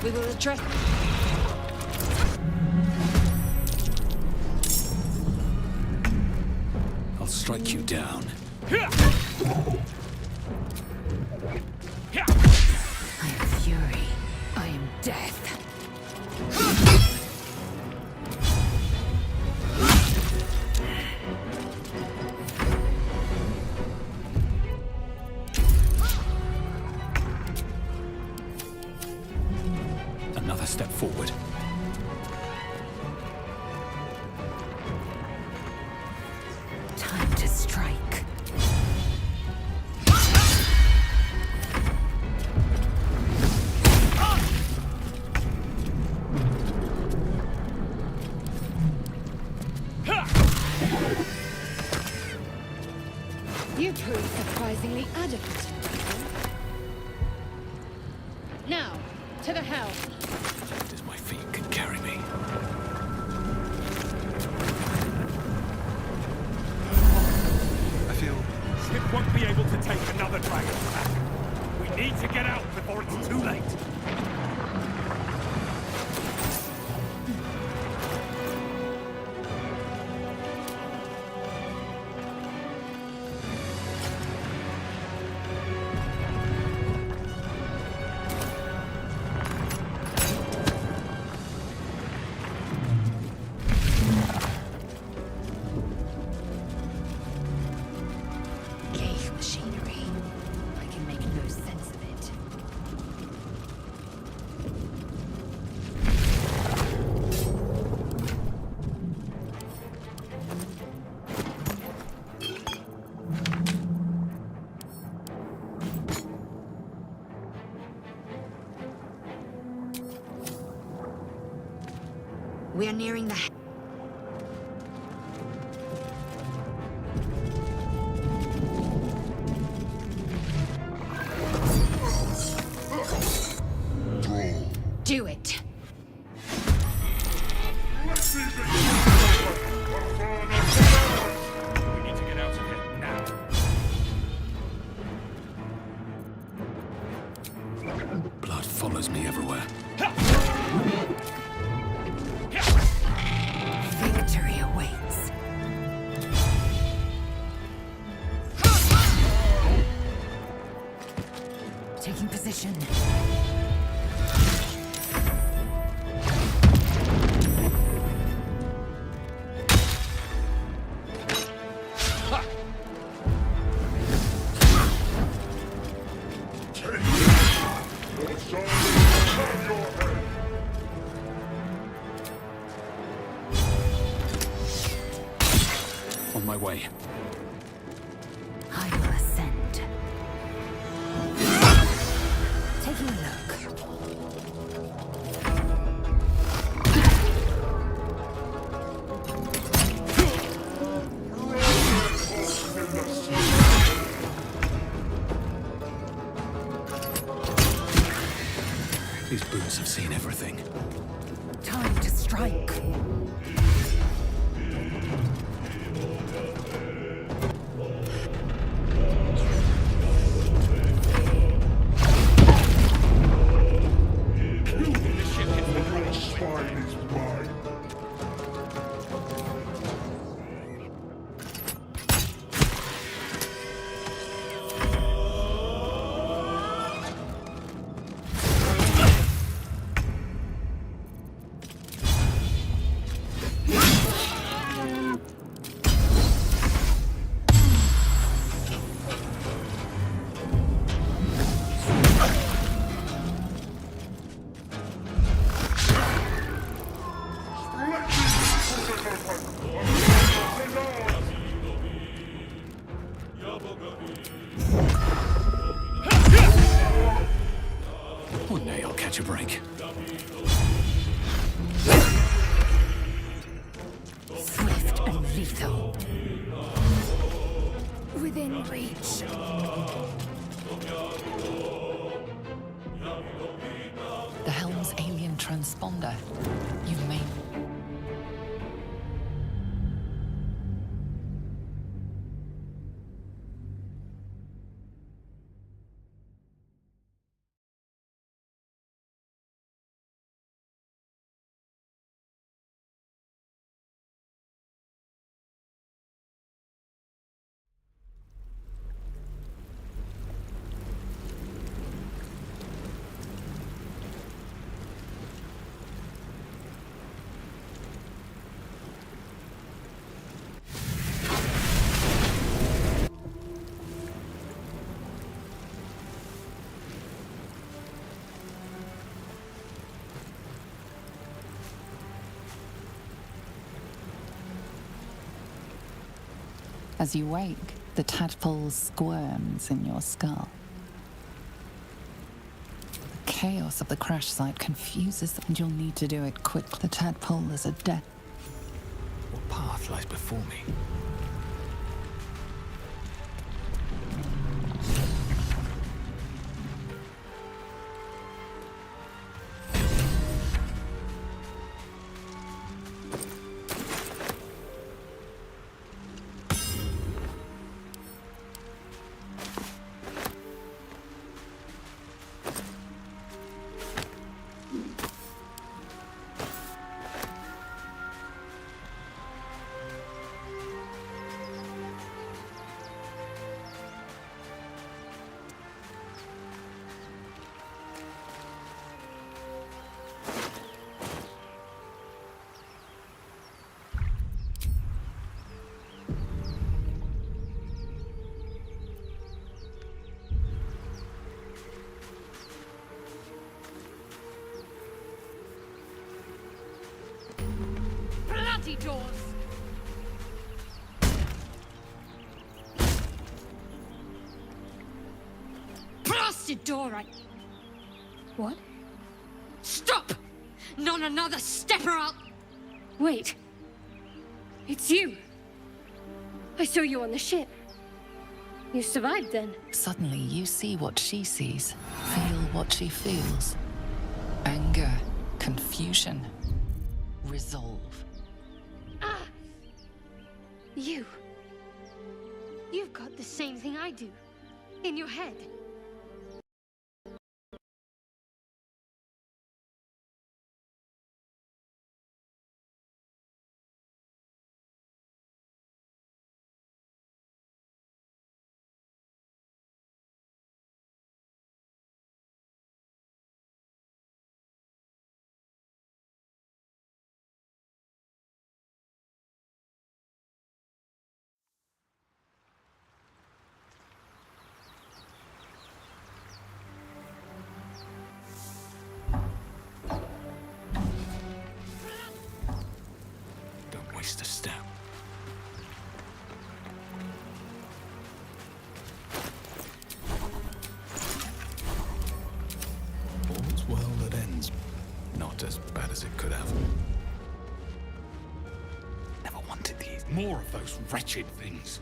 We will address... I'll strike you down. I am fury. I am death. Another step forward. Time to strike. You prove surprisingly adamant. Now, to the helm. As my feet can carry me. I feel... Ship won't be able to take another dragon back. We need to get out before it's too late. Gauge machinery. I can make no sense of it. We are nearing the... Do it. We need to get out of here now. Blood follows me everywhere. Victory awaits. Taking position. On my way. I will ascend. Taking a look. These boots have seen everything. Time to strike. One day I'll catch a break. Swift and lethal. Within reach. The helm's alien transponder. You may As you wake, the tadpole squirms in your skull. The chaos of the crash site confuses them, and you'll need to do it quick. The tadpole is a death. What path lies before me? Bloody doors! Blasted door, What? Stop! Not another step or I'll... Wait. It's you. I saw you on the ship. You survived then. Suddenly, you see what she sees, feel what she feels. Anger, confusion, resolve. Ah! You. You've got the same thing I do. In your head. Don't waste a step. All's well that ends. Not as bad as it could have. Never wanted these. More of those wretched things.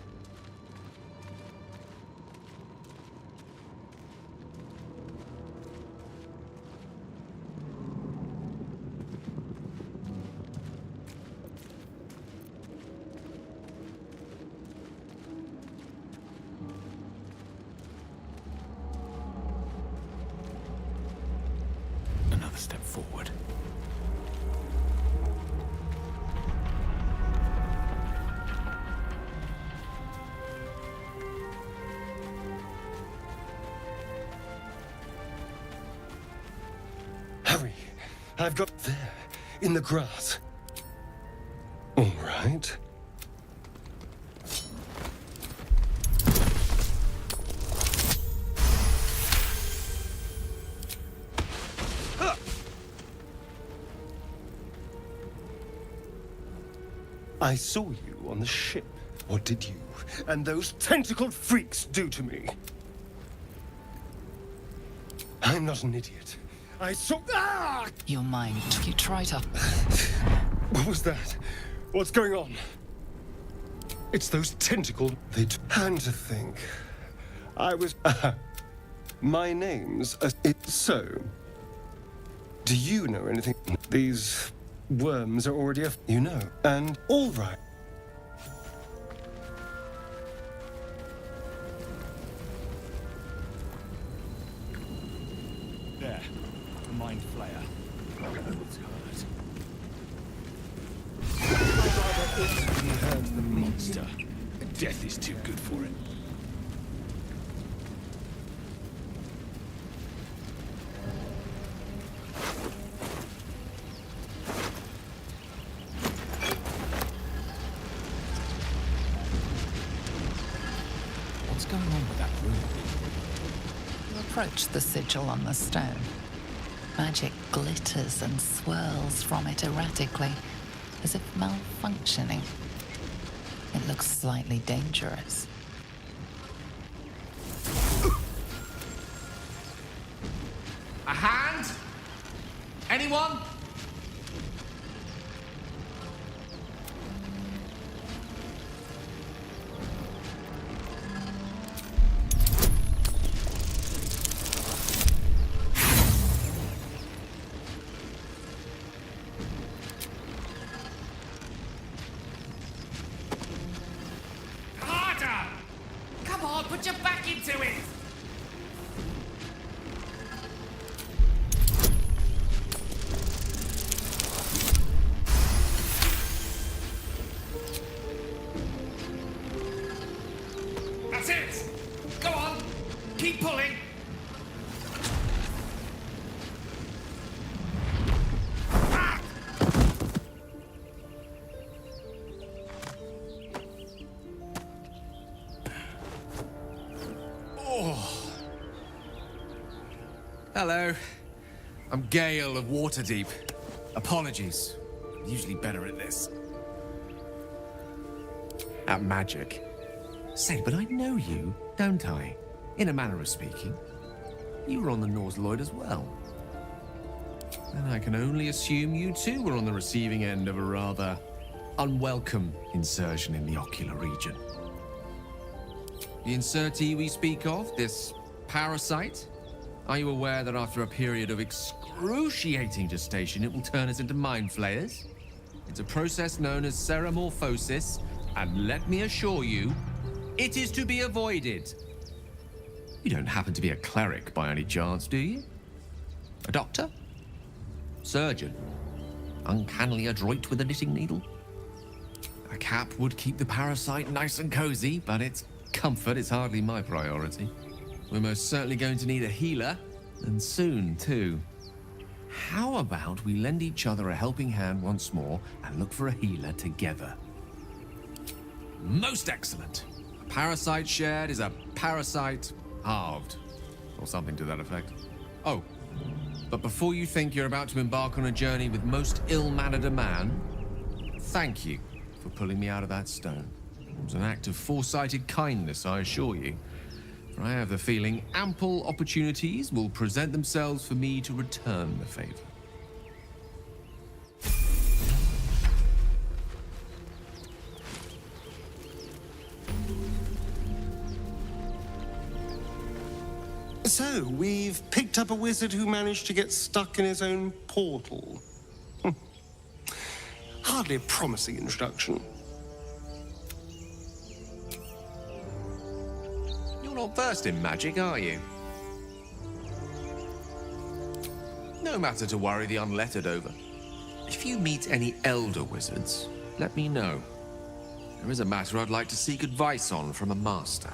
Another step forward. Hurry! I've got there, in the grass. All right. I saw you on the ship. What did you and those tentacled freaks do to me? I'm not an idiot. I saw... Ah! Your mind, you try to... What was that? What's going on? It's those tentacled... And to think... I was... My name's... So... Do you know anything? These... worms are already you know, and all right. There. The mind flayer. It's hurt. He hurt the Monster. Death is too good for it. What's going on with that room? You approach the sigil on the stone. Magic glitters and swirls from it erratically, as if malfunctioning. It looks slightly dangerous. A hand? Anyone? Harder! Come on, put your back into it! That's it! Go on! Keep pulling! Ah! Hello. I'm Gale of Waterdeep. Apologies. I'm usually better at this. At magic. Say, but I know you, don't I? In a manner of speaking. You were on the Norse Lloyd as well. And I can only assume you too were on the receiving end of a rather unwelcome insertion in the ocular region. The insertee we speak of, this parasite, are you aware that after a period of excruciating gestation, it will turn us into mind flayers? It's a process known as ceramorphosis, and let me assure you, it is to be avoided. You don't happen to be a cleric by any chance, do you? A doctor? Surgeon? Uncannily adroit with a knitting needle? A cap would keep the parasite nice and cozy, but its comfort is hardly my priority. We're most certainly going to need a healer, and soon, too. How about we lend each other a helping hand once more and look for a healer together? Most excellent. A parasite shared is a parasite halved, or something to that effect. Oh, but before you think you're about to embark on a journey with most ill-mannered a man, thank you for pulling me out of that stone. It was an act of foresighted kindness, I assure you. For I have the feeling ample opportunities will present themselves for me to return the favor. So, we've picked up a wizard who managed to get stuck in his own portal. Hardly a promising introduction. You're not versed in magic, are you? No matter to worry the unlettered over. If you meet any elder wizards, let me know. There is a matter I'd like to seek advice on from a master.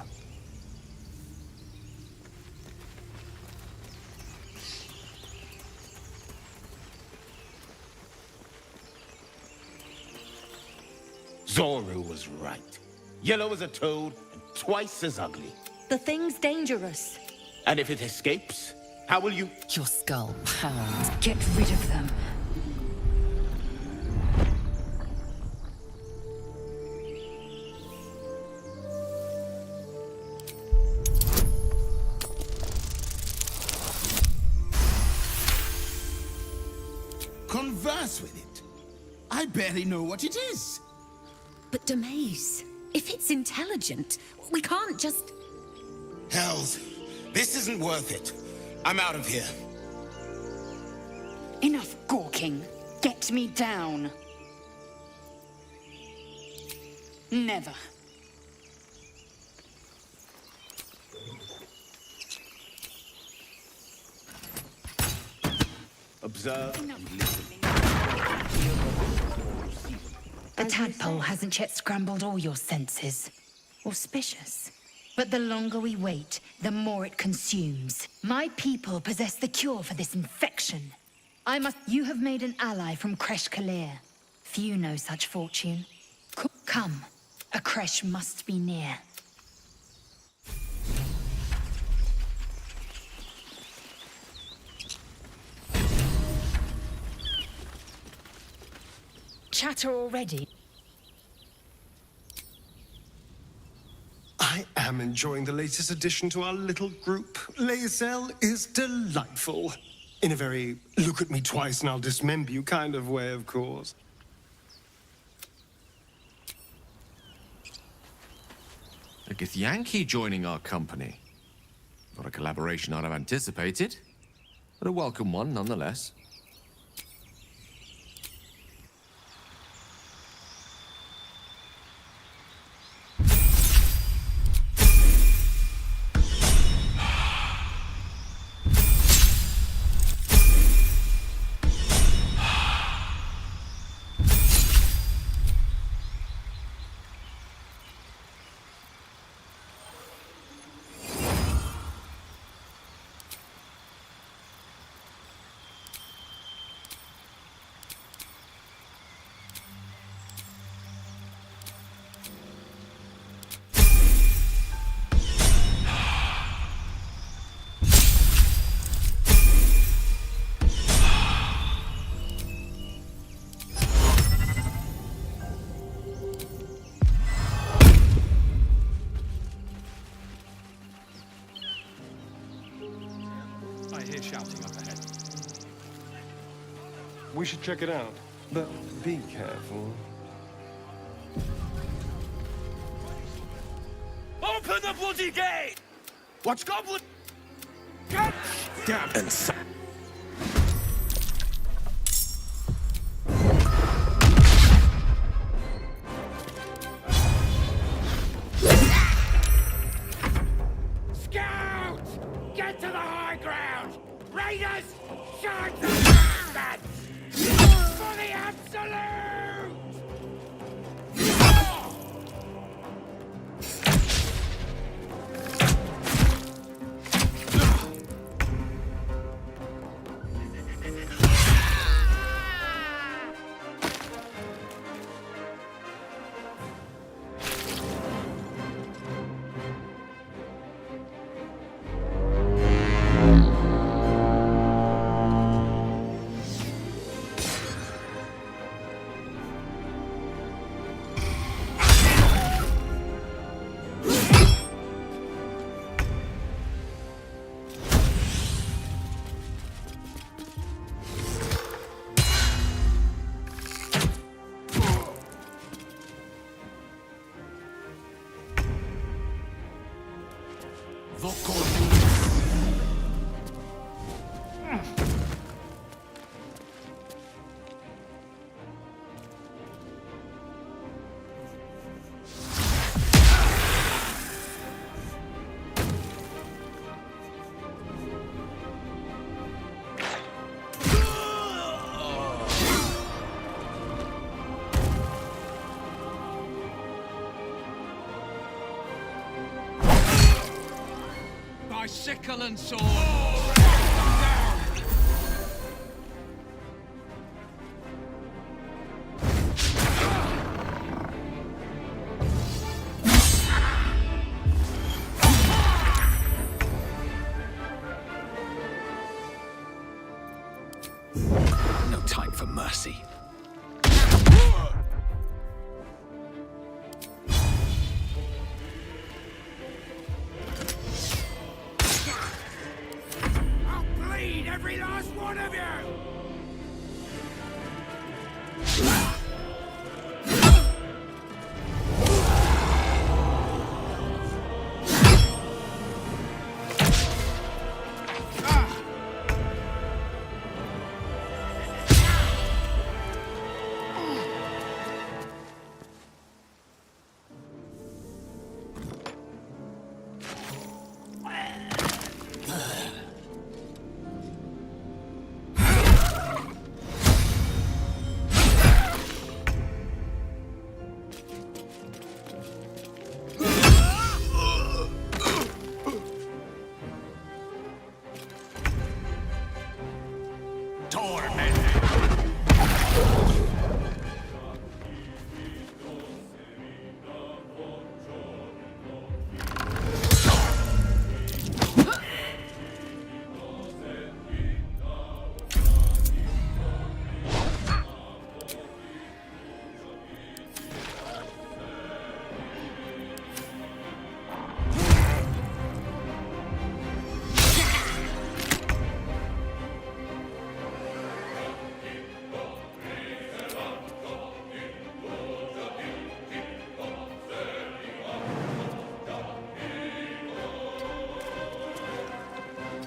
Zoru was right. Yellow as a toad and twice as ugly. The thing's dangerous. And if it escapes, how will you... Your skull pounds. Get rid of them. Converse with it? I barely know what it is. But Demaze, if it's intelligent, we can't just... Hells, this isn't worth it. I'm out of here. Enough gawking. Get me down. Never. Observe and listen. The tadpole hasn't yet scrambled all your senses. Auspicious. But the longer we wait, the more it consumes. My people possess the cure for this infection. You have made an ally from Kresh Kalir. Few know such fortune. Come. A Kresh must be near. Chatter already. am enjoying the latest addition to our little group. Lae'zel is delightful. In a very look at me twice and I'll dismember you kind of way, of course. A Githyanki joining our company. Not a collaboration I'd have anticipated, but a welcome one nonetheless. I hear shouting up ahead. We should check it out, but be careful. Open the bloody gate! Watch goblin! Get down and Scout! Get to the high ground! Raiders! Charge the bastards! For the absolute! By sickle and sword! No time for mercy. I'll bleed every last one of you!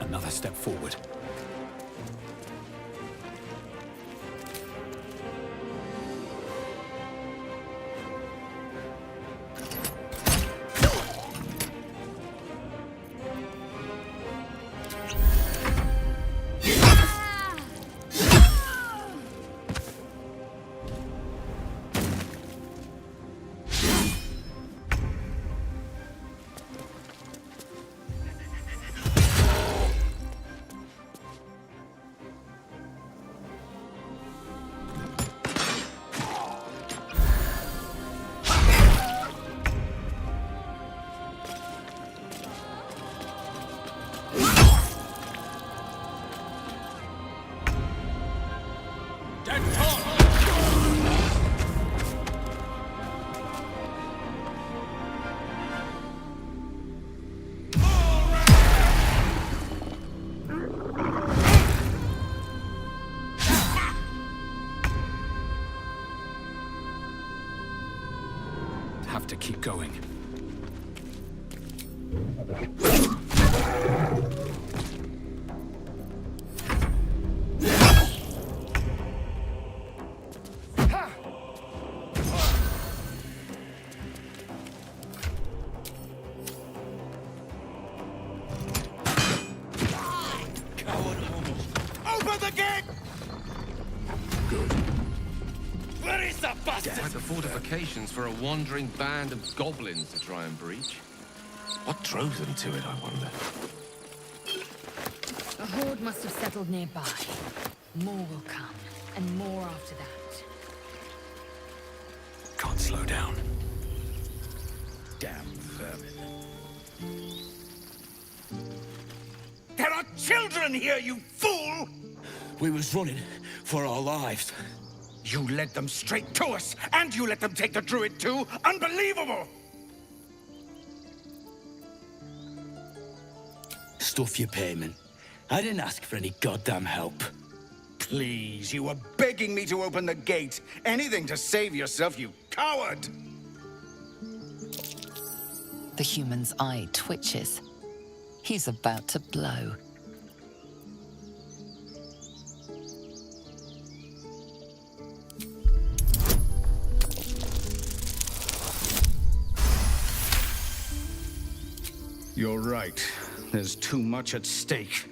Another step forward. Have to keep going. Open the gate! Good. Where is the bastard? Like the fortifications for a wandering band of goblins to try and breach. What drove them to it, I wonder? A horde must have settled nearby. More will come, and more after that. Can't slow down. Damn vermin. There are children here, you fool! We was running for our lives. You led them straight to us, and you let them take the druid too? Unbelievable! Stuff your payment. I didn't ask for any goddamn help. Please, you were begging me to open the gate. Anything to save yourself, you coward! The human's eye twitches. He's about to blow. You're right. There's too much at stake.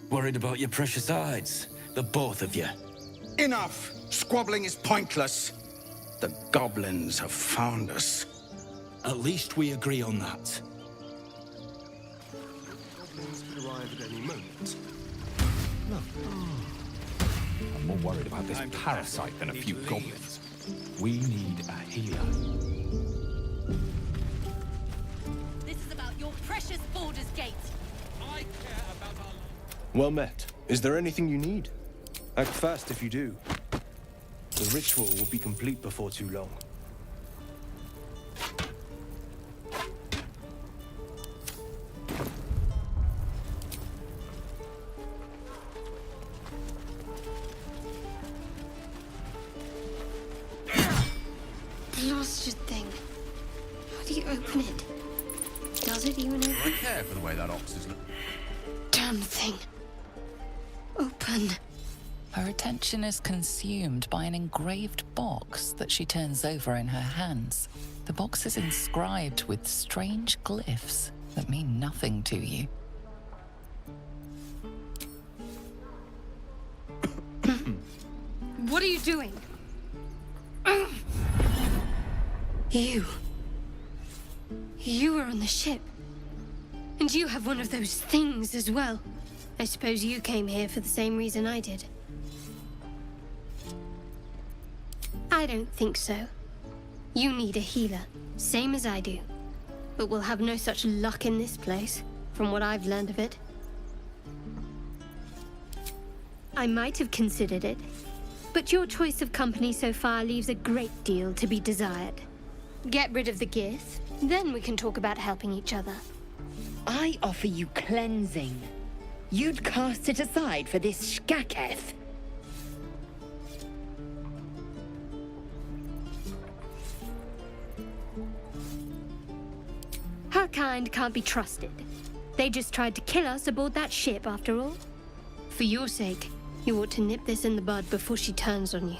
Worried about your precious hides, the both of you. Enough! Squabbling is pointless. The goblins have found us. At least we agree on that. Goblins could arrive at any moment. I'm more worried about this parasite than a few goblins. We need a healer. This is about your precious Baldur's Gate. I care about our... Well met. Is there anything you need? Act fast if you do. The ritual will be complete before too long. The Lost thing. How do you open it? Does it even open? I care for the way that ox is. Damn thing. Open. Her attention is consumed by an engraved box that she turns over in her hands. The box is inscribed with strange glyphs that mean nothing to you. What are you doing? You were on the ship. And you have one of those things as well. I suppose you came here for the same reason I did. I don't think so. You need a healer, same as I do. But we'll have no such luck in this place, from what I've learned of it. I might have considered it, but your choice of company so far leaves a great deal to be desired. Get rid of the Gith, then we can talk about helping each other. I offer you cleansing. You'd cast it aside for this Shkaketh. Her kind can't be trusted. They just tried to kill us aboard that ship, after all. For your sake, you ought to nip this in the bud before she turns on you.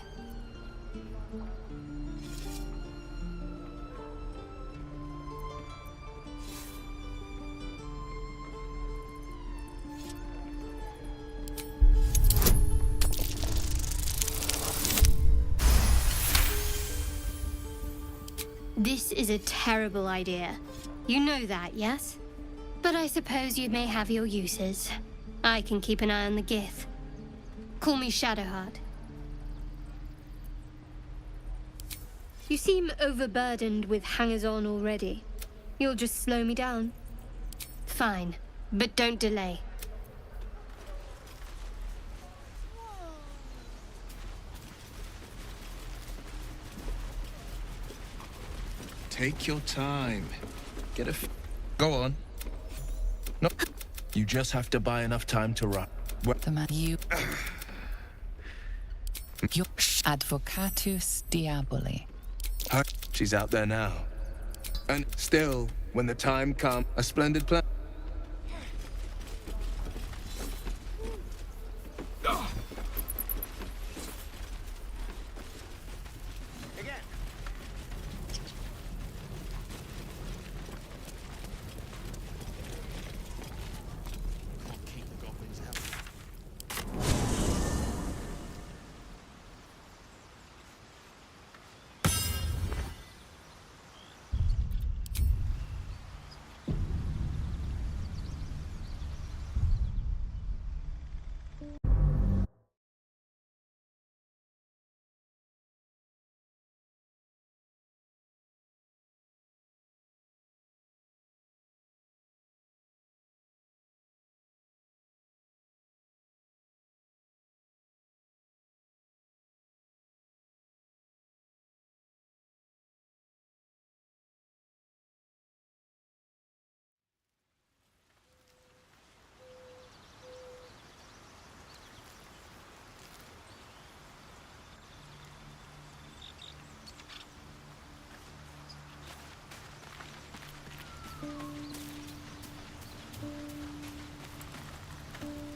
This is a terrible idea. You know that, yes? But I suppose you may have your uses. I can keep an eye on the Gith. Call me Shadowheart. You seem overburdened with hangers-on already. You'll just slow me down. Fine, but don't delay. Take your time. Go on. No, you just have to buy enough time to run. The man you... Your advocatus diaboli. She's out there now. And still, when the time comes, a splendid plan.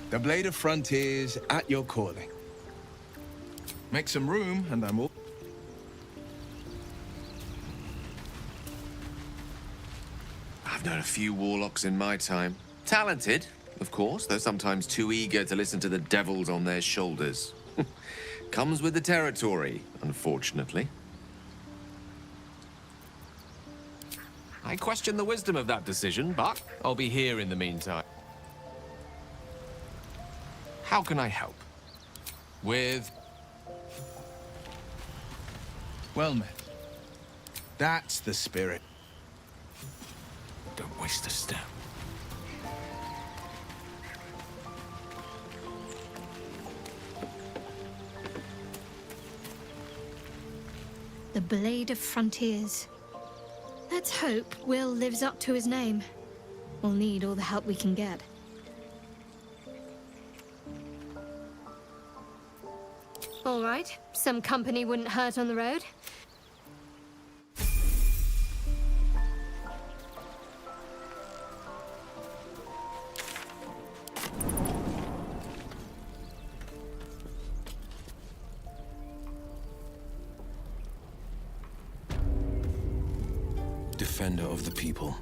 The Blade of Frontiers at your calling. Make some room, and I'm all... I've known a few warlocks in my time. Talented, of course, though sometimes too eager to listen to the devils on their shoulders. Comes with the territory, unfortunately. I question the wisdom of that decision, but I'll be here in the meantime. How can I help? With... Well met. That's the spirit. Don't waste a step. The Blade of Frontiers. Let's hope Will lives up to his name. We'll need all the help we can get. All right, some company wouldn't hurt on the road. Defender of the people.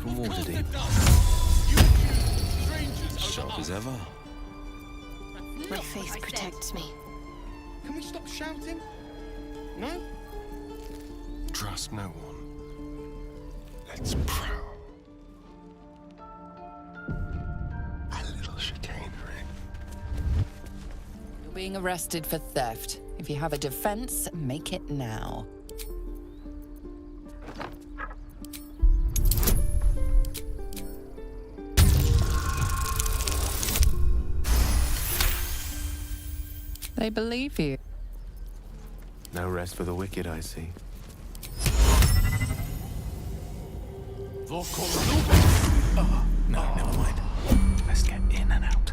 from Waterdeep. Sharp as ever. My faith protects me. Can we stop shouting? No? Trust no one. Let's prowl. A little chicanery. You're being arrested for theft. If you have a defense, make it now. They believe you. No rest for the wicked, I see. Oh, no, never mind. Let's get in and out.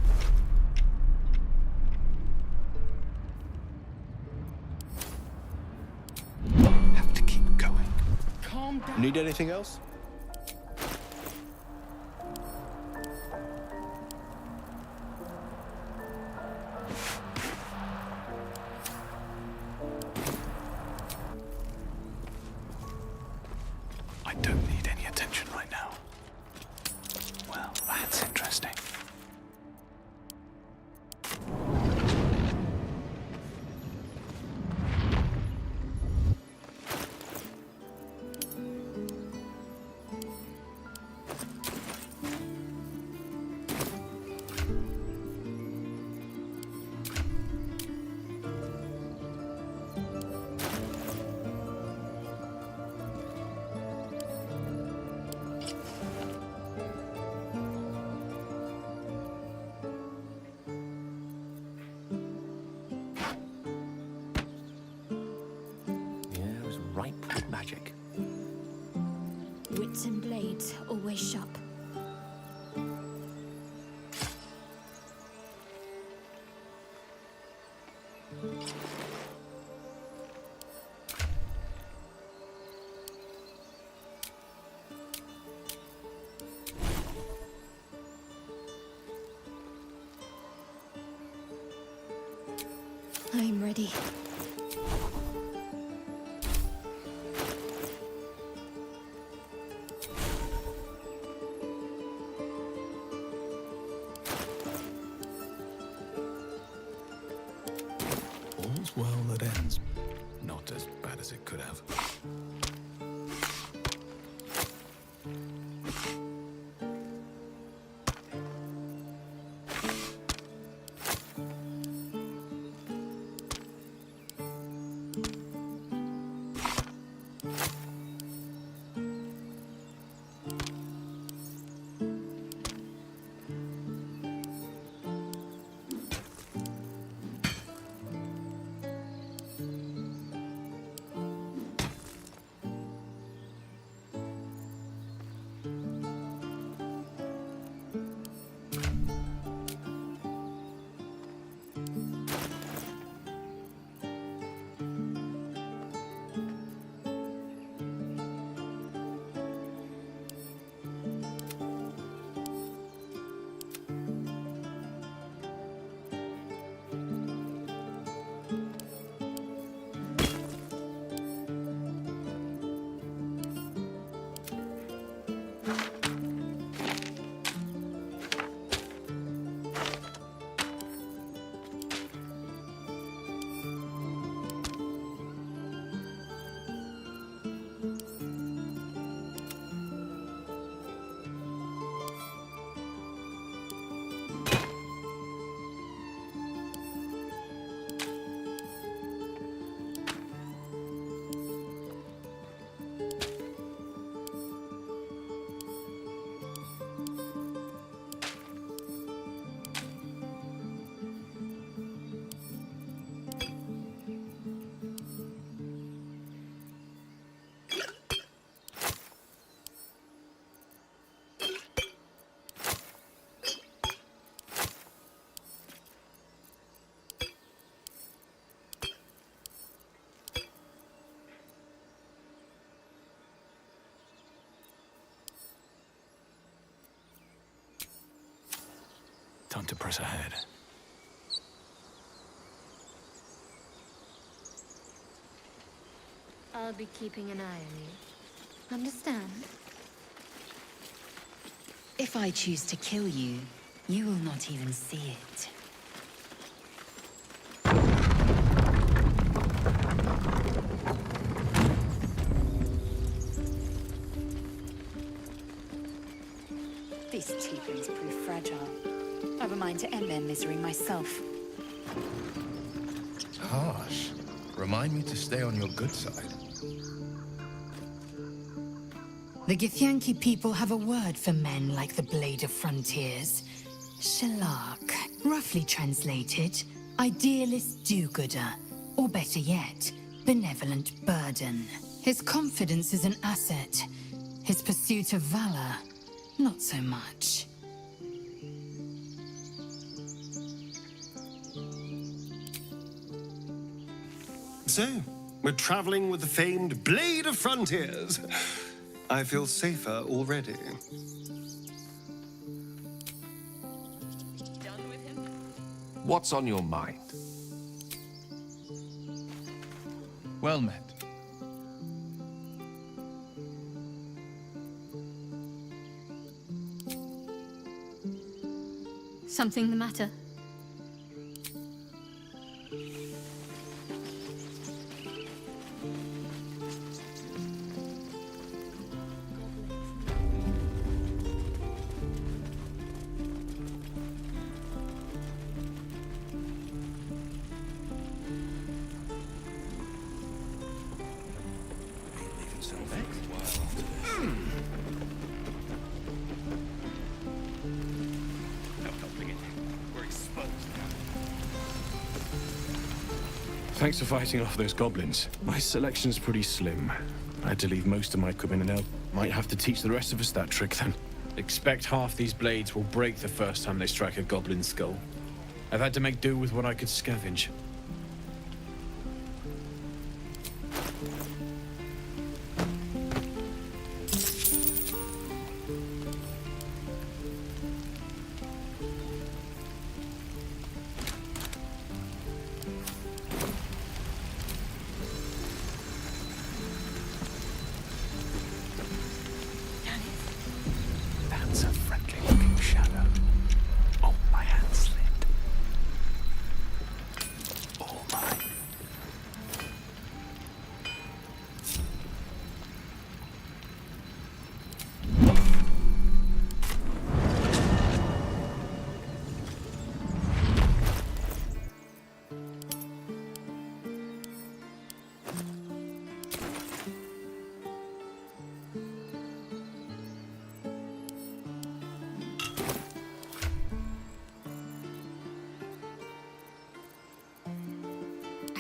Have to keep going. Calm down. Need anything else? I don't need any attention right now. Well, that's interesting. Yeah, it was ripe with magic. Wits and blades, always sharp. I'm ready. All's well that ends. Not as bad as it could have. Time to press ahead. I'll be keeping an eye on you. Understand? If I choose to kill you, you will not even see it. These tieflings prove fragile. I've a mind to end their misery myself. Harsh. Remind me to stay on your good side. The Githyanki people have a word for men like the Blade of Frontiers. Shalak. Roughly translated, idealist do-gooder. Or better yet, benevolent burden. His confidence is an asset. His pursuit of valor, not so much. So, we're traveling with the famed Blade of Frontiers. I feel safer already. What's on your mind? Well met. Something the matter? Thanks for fighting off those goblins. My selection's pretty slim. I had to leave most of my equipment in El. Might have to teach the rest of us that trick then. Expect half these blades will break the first time they strike a goblin skull. I've had to make do with what I could scavenge. That's a friendly-looking shadow. Oh, my hand slipped. All mine.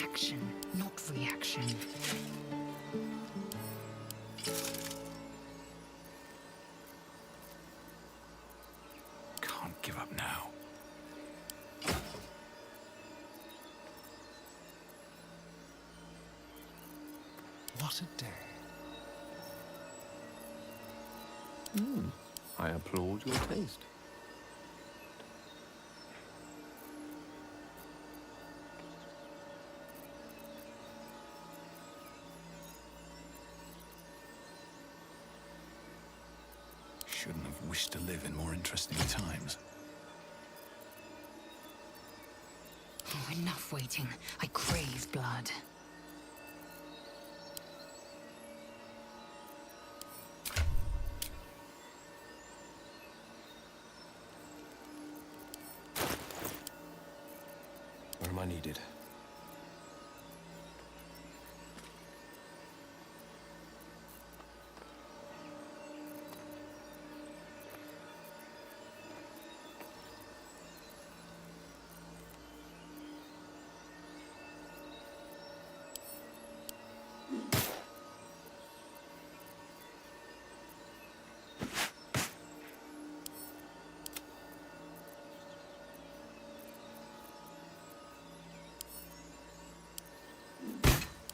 Action, not reaction. Can't give up now. What a day. I applaud your taste. Shouldn't have wished to live in more interesting times. Oh, enough waiting. I crave blood. Where am I needed?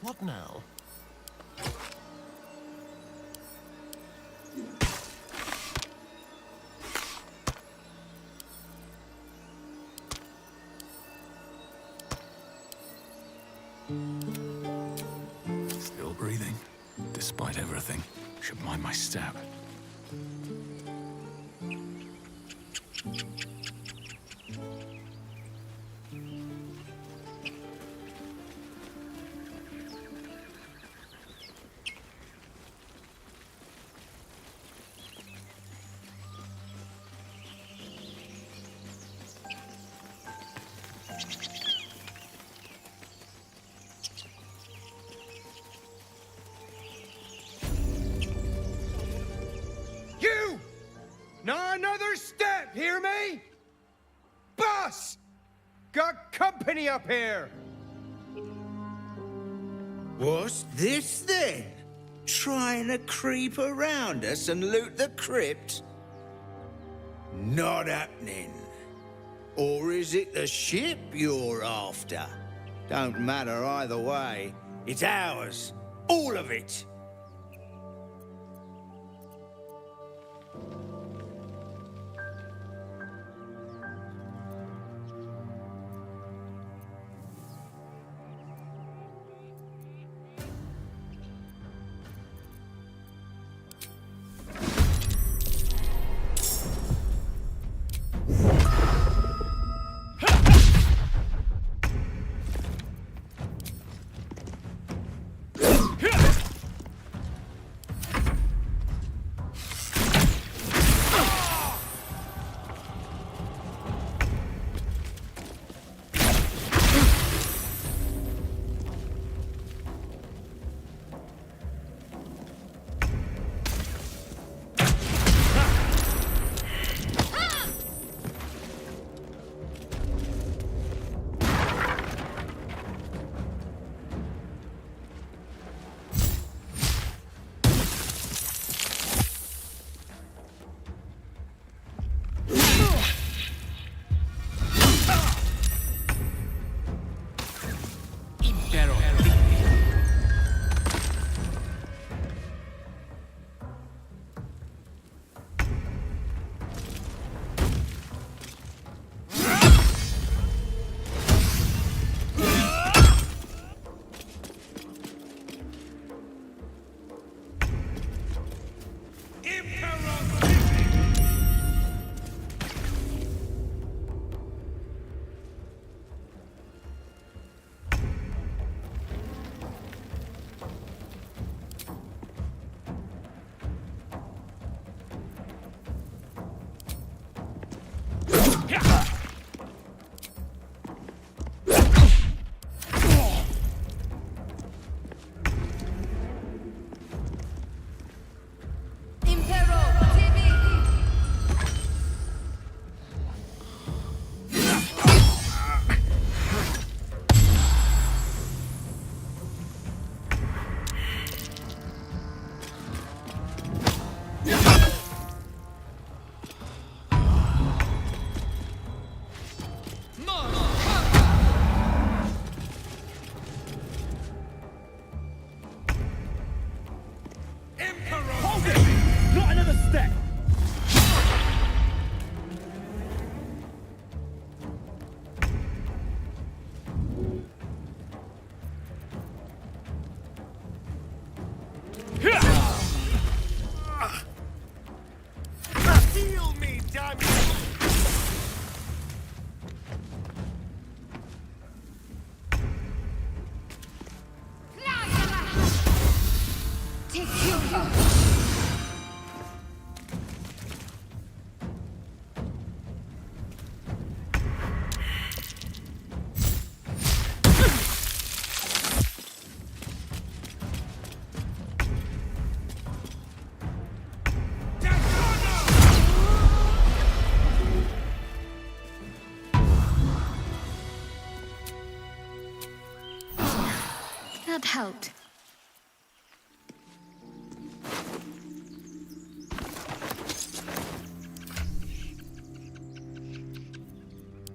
What now? Still breathing, despite everything. Should mind my step. a step, hear me? Boss! Got company up here! What's this then? Trying to creep around us and loot the crypt? Not happening. Or is it the ship you're after? Don't matter either way. It's ours. All of it. That helped.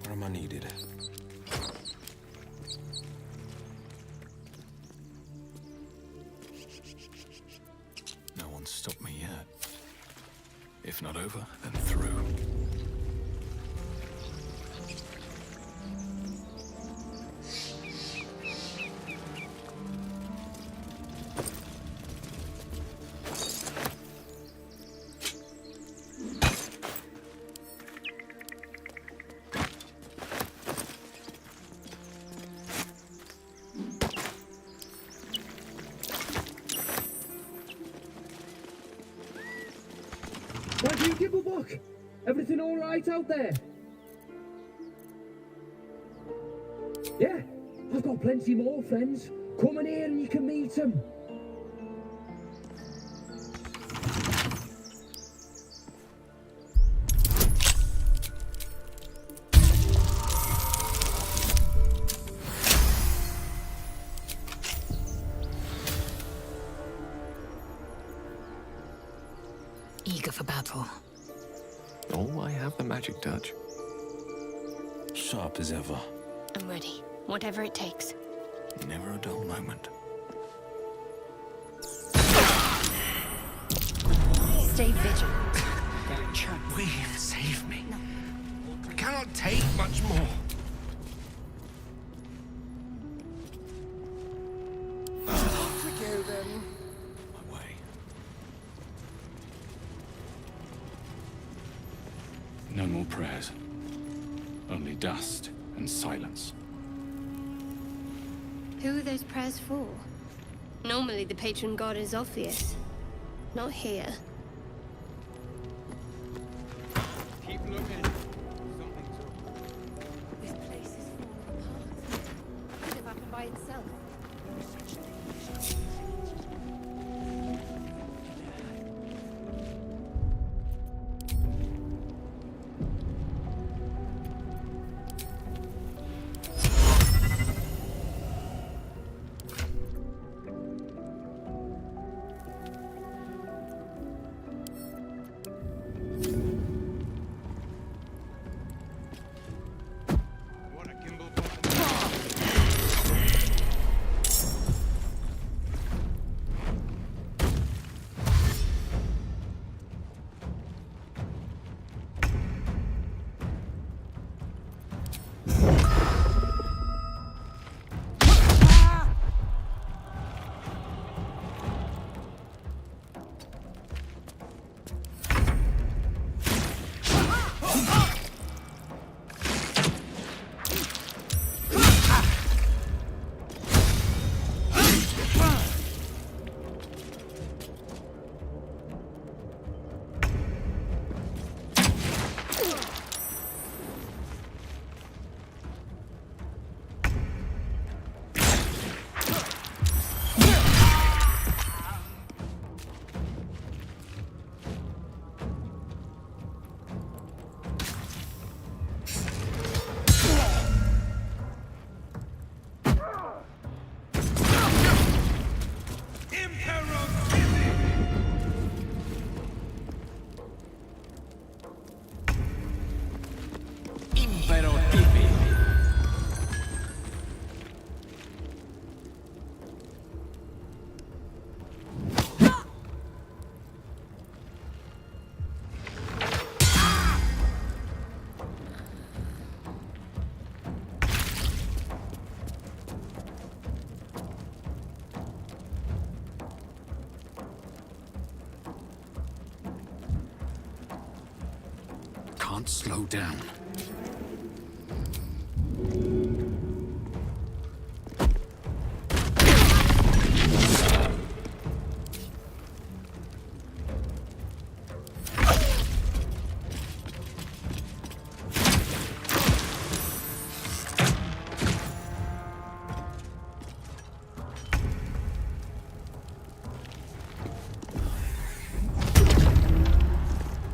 Where am I needed? No one's stopped me yet. If not over, then through. What do you give a book? Everything all right out there? Yeah, I've got plenty more friends. Come in here and you can meet them. eager for battle. Oh, I have the magic touch. Sharp as ever. I'm ready. Whatever it takes. Never a dull moment. Stay vigilant. They're a chump. Will, save me. I cannot take much more. My way. No more prayers. Only dust and silence. Who are those prayers for? Normally the patron god is obvious. Not here. Keep looking. Something's up. This place is falling apart. Could have happened by itself. What a gimbal. Can't slow down.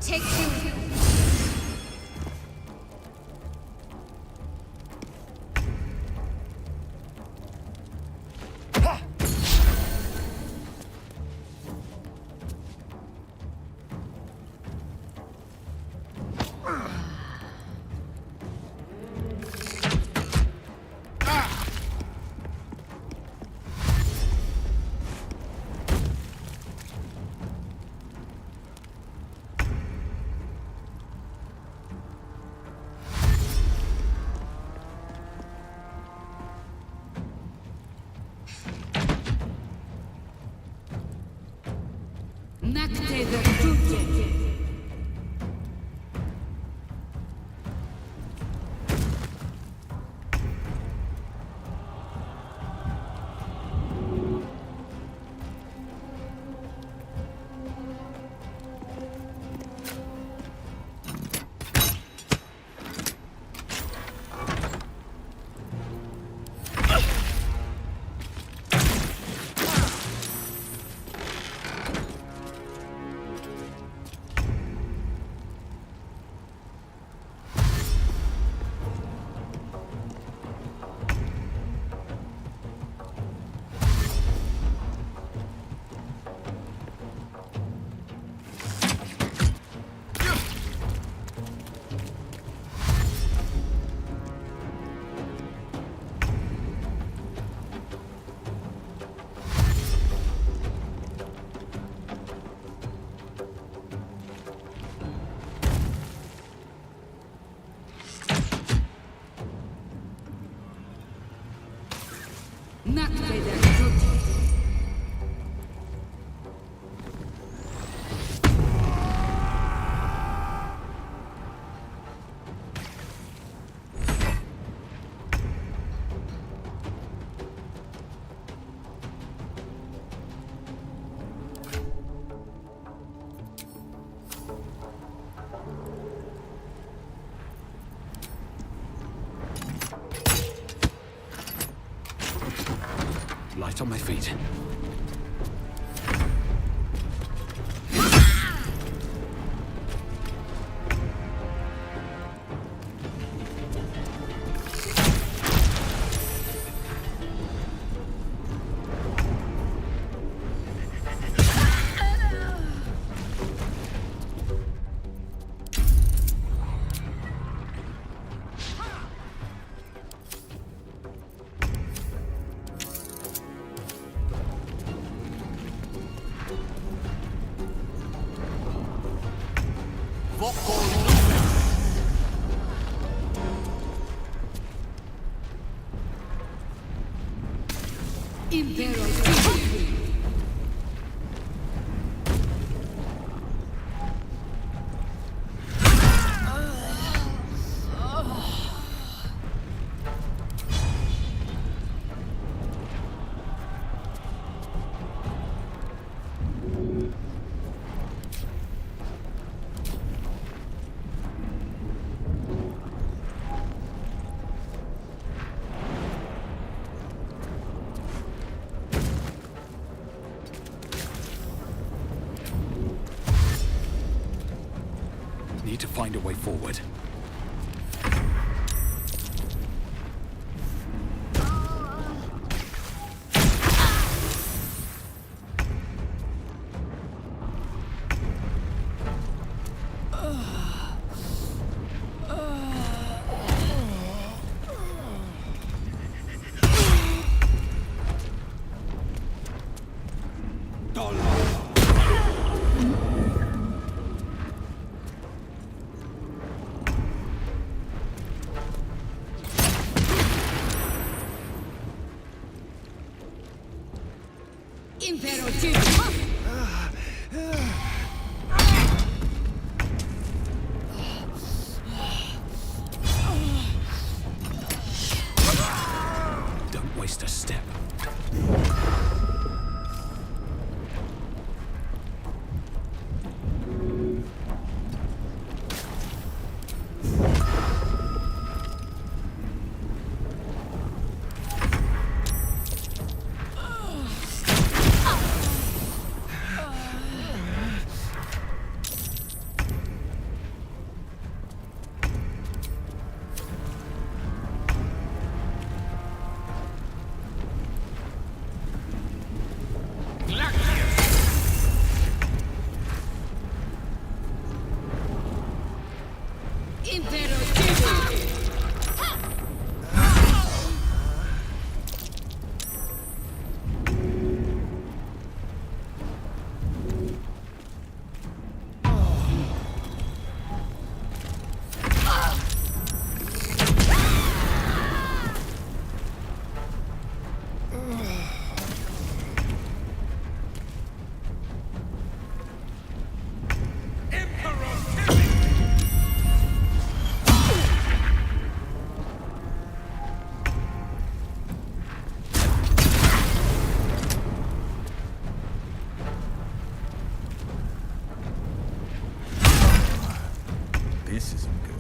Take two. Nacte virtute. feet. Need to find a way forward. Don't waste a step. This isn't good.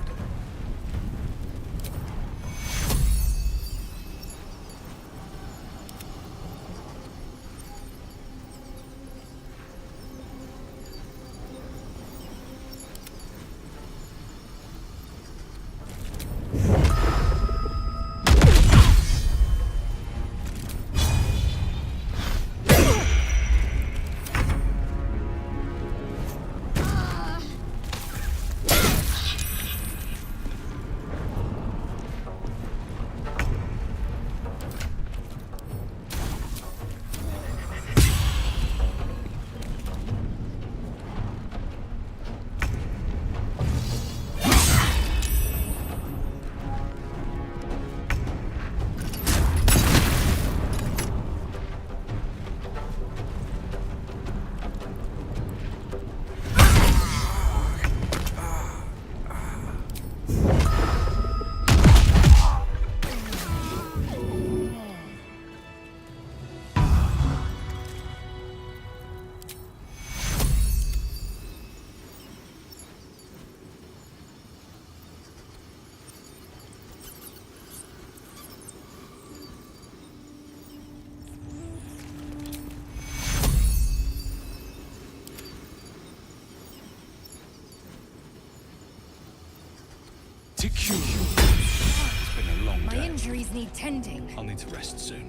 to cure. It's been a long My day. injuries need tending. I'll need to rest soon.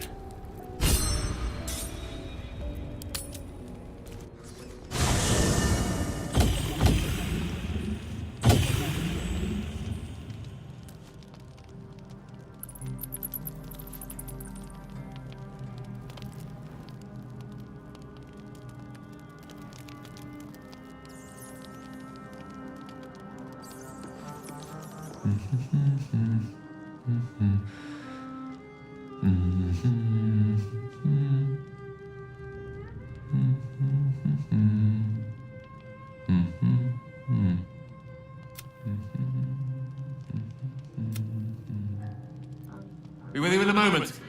Be with you in a moment.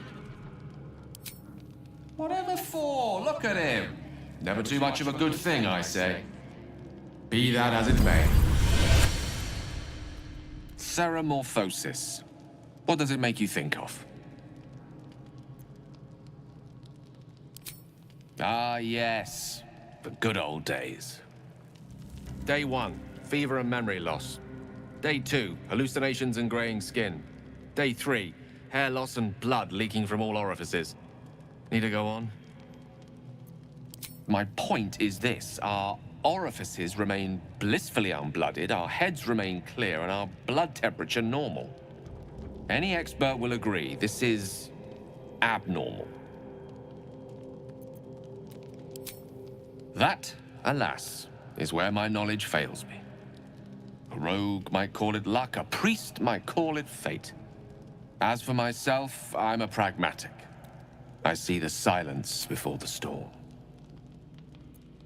Whatever for? Look at him. Never too much of a good thing, I say. Be that as it may. Ceramorphosis. What does it make you think of? Ah, yes. The good old days. Day 1, fever and memory loss. Day 2, hallucinations and graying skin. Day 3, hair loss and blood leaking from all orifices. Need to go on? My point is this. Our orifices remain blissfully unblooded, our heads remain clear, and our blood temperature normal. Any expert will agree this is abnormal. That, alas, is where my knowledge fails me. A rogue might call it luck, a priest might call it fate. As for myself, I'm a pragmatic. I see the silence before the storm.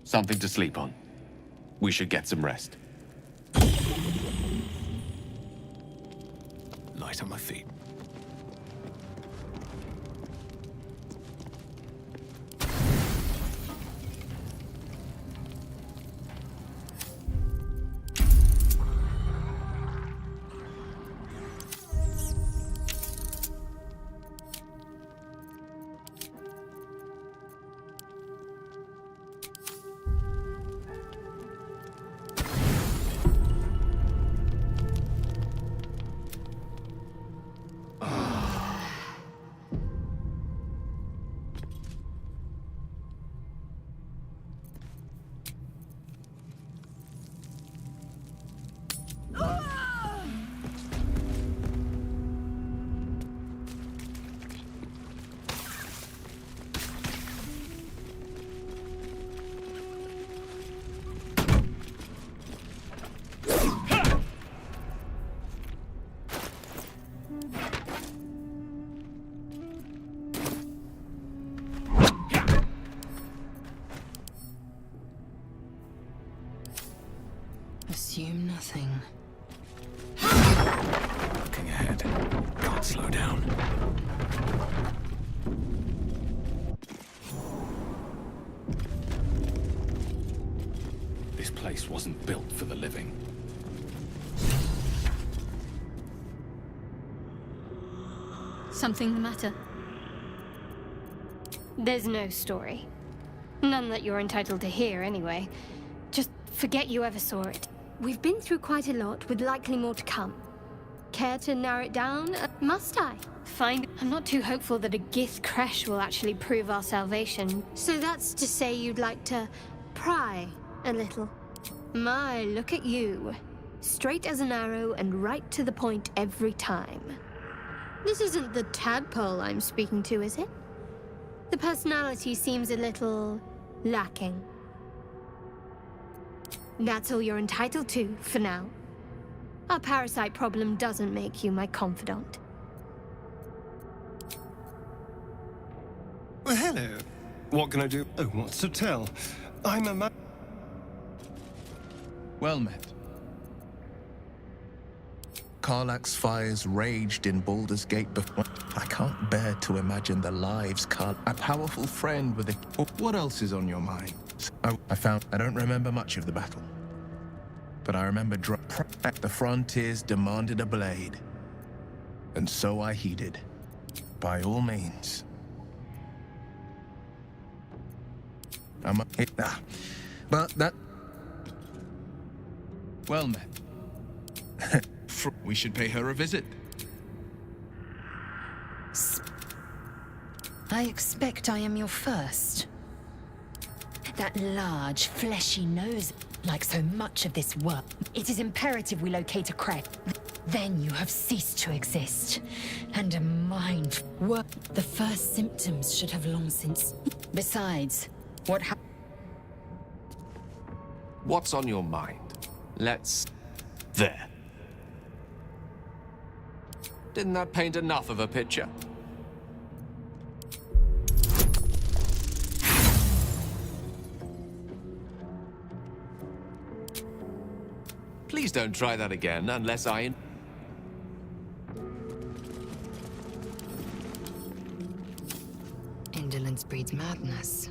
Something to sleep on. We should get some rest. Light on my feet. Assume nothing. Looking ahead. Can't slow down. This place wasn't built for the living. Something the matter? There's no story. None that you're entitled to hear, anyway. Just forget you ever saw it. We've been through quite a lot, with likely more to come. Care to narrow it down? Must I? Fine. I'm not too hopeful that a Gith crash will actually prove our salvation. So that's to say you'd like to pry a little. My, look at you. Straight as an arrow and right to the point every time. This isn't the tadpole I'm speaking to, is it? The personality seems a little lacking. That's all you're entitled to, for now. Our parasite problem doesn't make you my confidant. Well, hello. What can I do? Oh, what's to tell? I'm a Well met. Karlach's fires raged in Baldur's Gate before. I can't bear to imagine the lives a powerful friend with a... What else is on your mind? I don't remember much of the battle. But I remember the frontiers demanded a blade. And so I heeded. By all means. But that... Well met. We should pay her a visit. I expect I am your first. That large, fleshy nose, like so much of this work. It is imperative we locate a crack. Then you have ceased to exist. And a mind work. The first symptoms should have long since. Besides, what happened? What's on your mind? Let's... There. Didn't that paint enough of a picture? Please don't try that again unless I... Indolence breeds madness.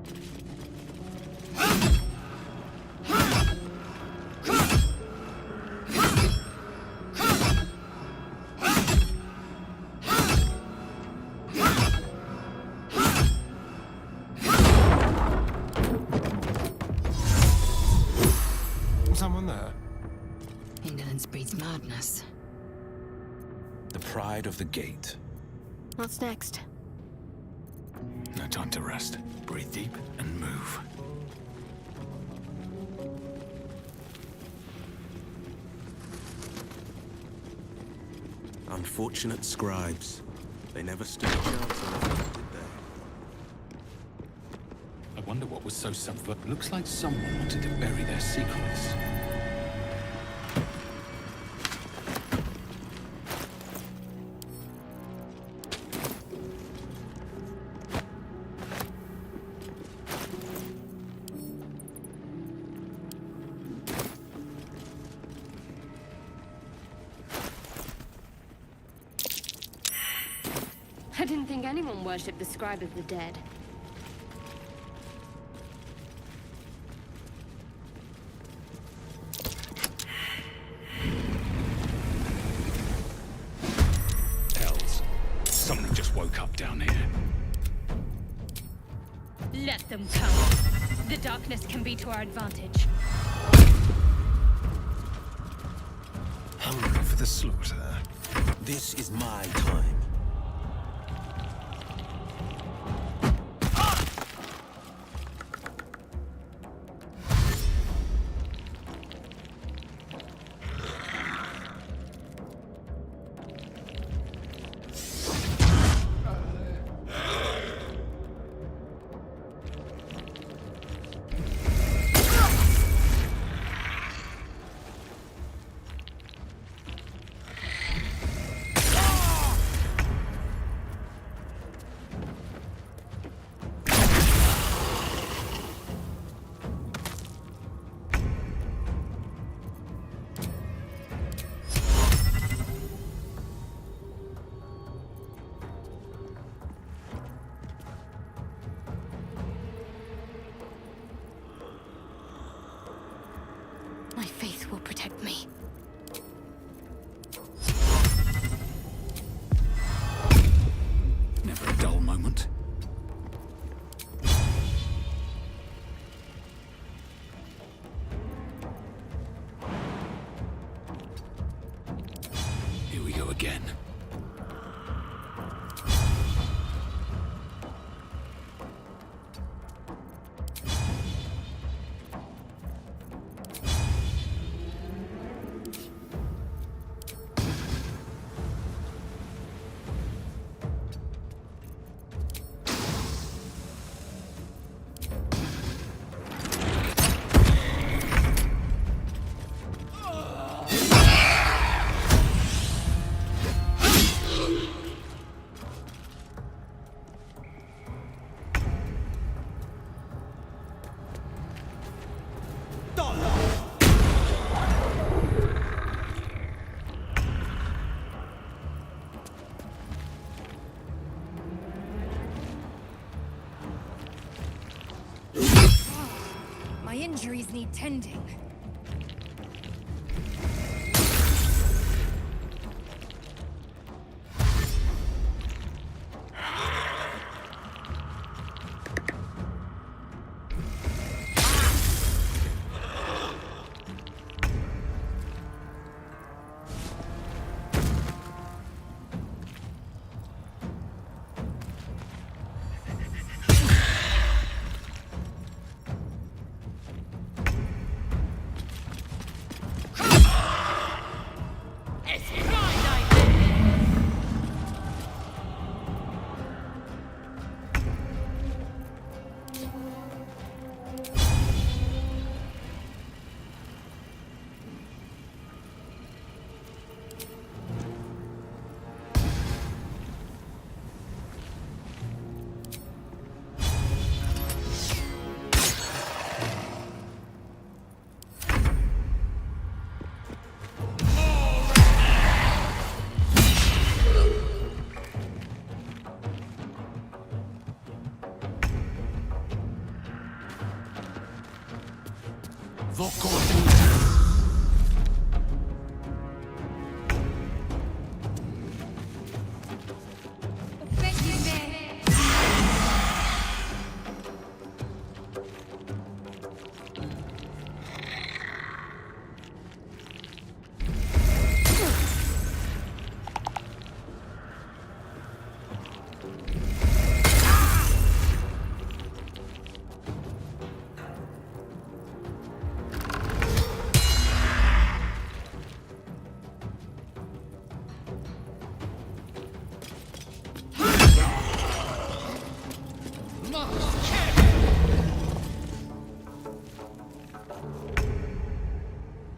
Someone there? Indolence breeds madness. The pride of the gate. What's next? No time to rest. Breathe deep and move. Unfortunate scribes. They never stood a chance on us, did they? I wonder what was so subvert. Looks like someone wanted to bury their secrets. I didn't think anyone worshipped the scribe of the dead. Hells. Someone just woke up down here. Let them come. The darkness can be to our advantage. Hungry for the slaughter. This is my time. My faith will protect me. Never a dull moment. Here we go again. My injuries need tending.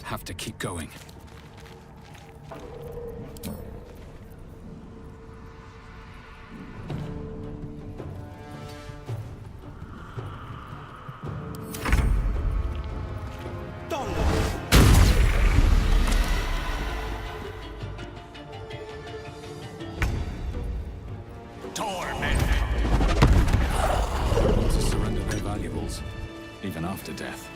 Have to keep going. To surrender their valuables, even after death.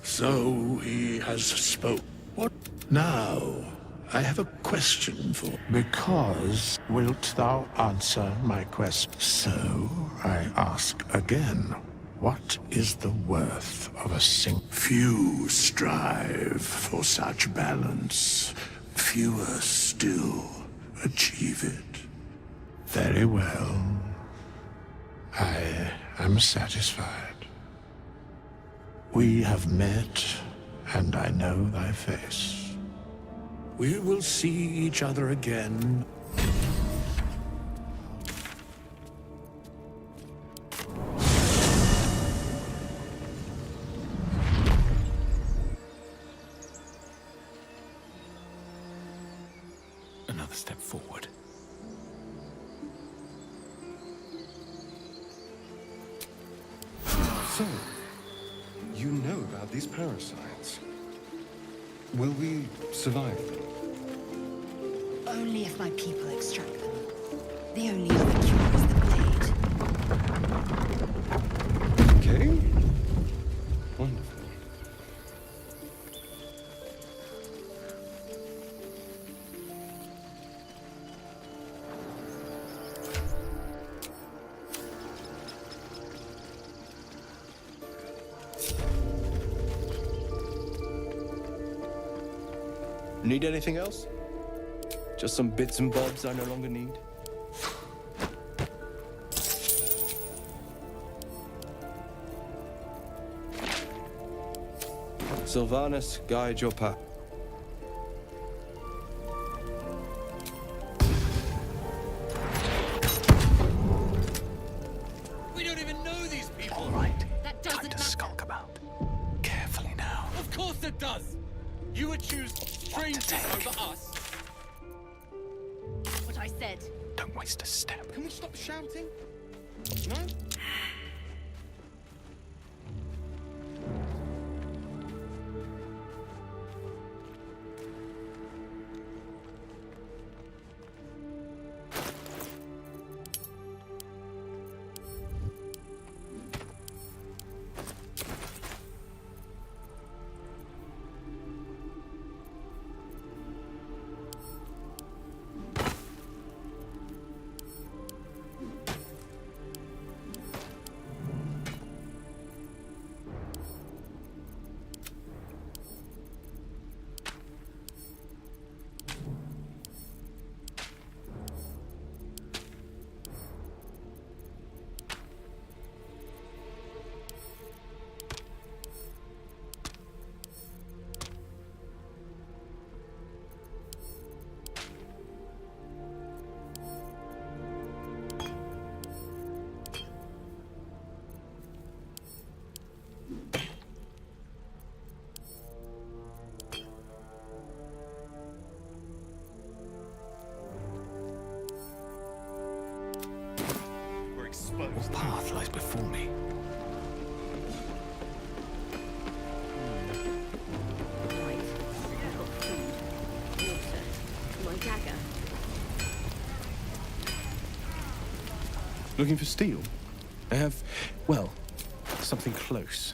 So he has spoke. What now? I have a question for. Because wilt thou answer my question? So I ask again. What is the worth of a Few strive for such balance. Fewer still achieve it. Very well. I am satisfied. We have met, and I know thy face. We will see each other again. Another step forward. So, you know about these parasites. Will we survive them? Only if my people extract them. The only other cure is the blade. Okay. Wonderful. Need anything else? Just some bits and bobs I no longer need? Sylvanus, guide your path. We don't even know these people. All right. That Time doesn't to matter. skulk about. Carefully now. Of course it does. You would choose strangers over us. What I said. Don't waste a step. Can we stop shouting? No? Looking for steel? I have, well, something close.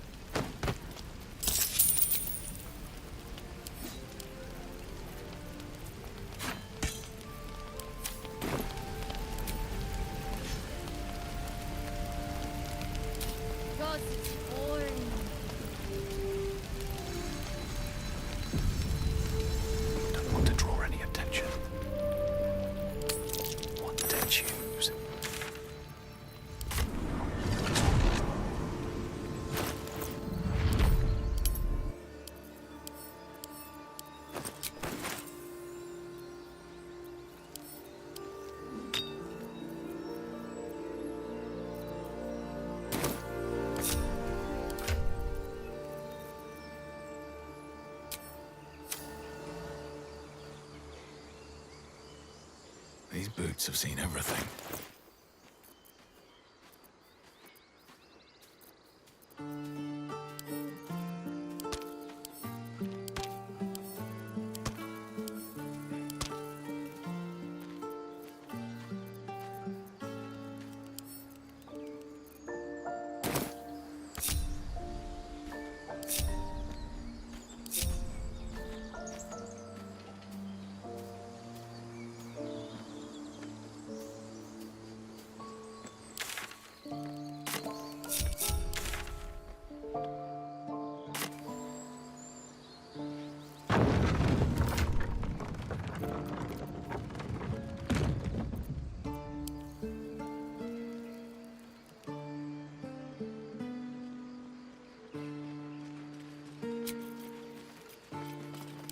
God, it's boring. Don't want to draw any attention. Want to choose. These boots have seen everything.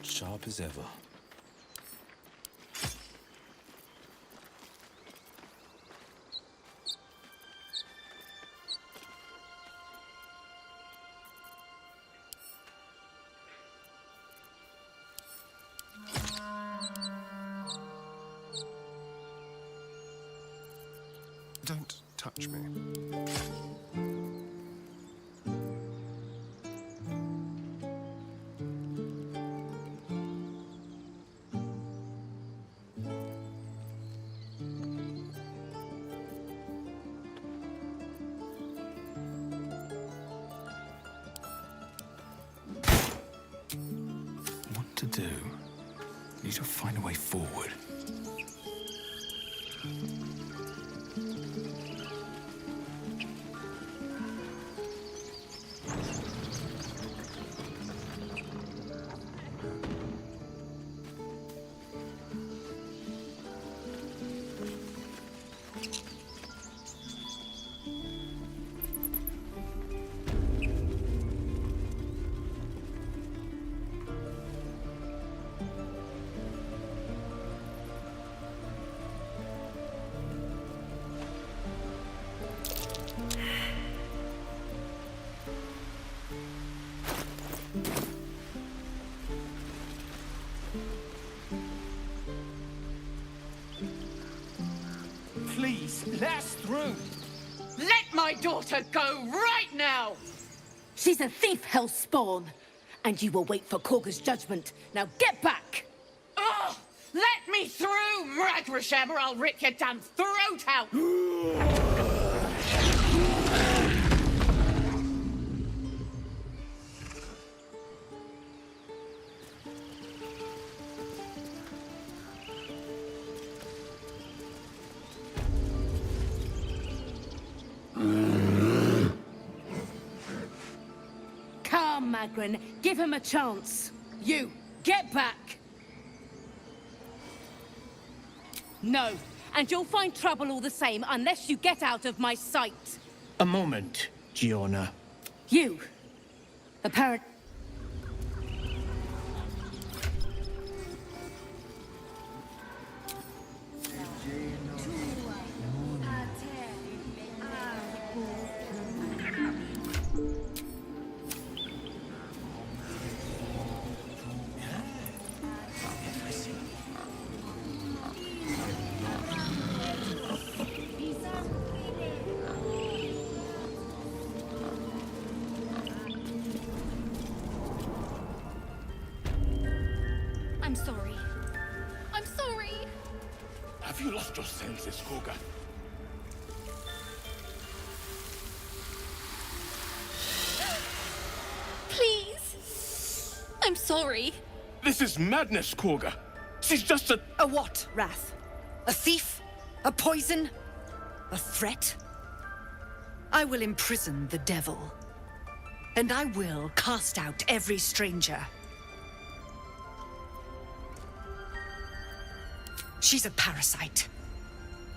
Sharp as ever. Don't touch me. What to do? Need to find a way forward. Please, let us through. Let my daughter go right now! She's a thief, hellspawn. And you will wait for Korga's judgment. Now get back! Oh, let me through, Mragrasham, or I'll rip your damn throat out! Come, Magrin, give him a chance. You, get back! No, and you'll find trouble all the same unless you get out of my sight. A moment, Giona. You, the parrot. I'm sorry. I'm sorry. Have you lost your senses, Korga? I'm sorry. This is madness, Korga. She's just a... A what, Wrath? A thief? A poison? A threat? I will imprison the devil. And I will cast out every stranger. She's a parasite.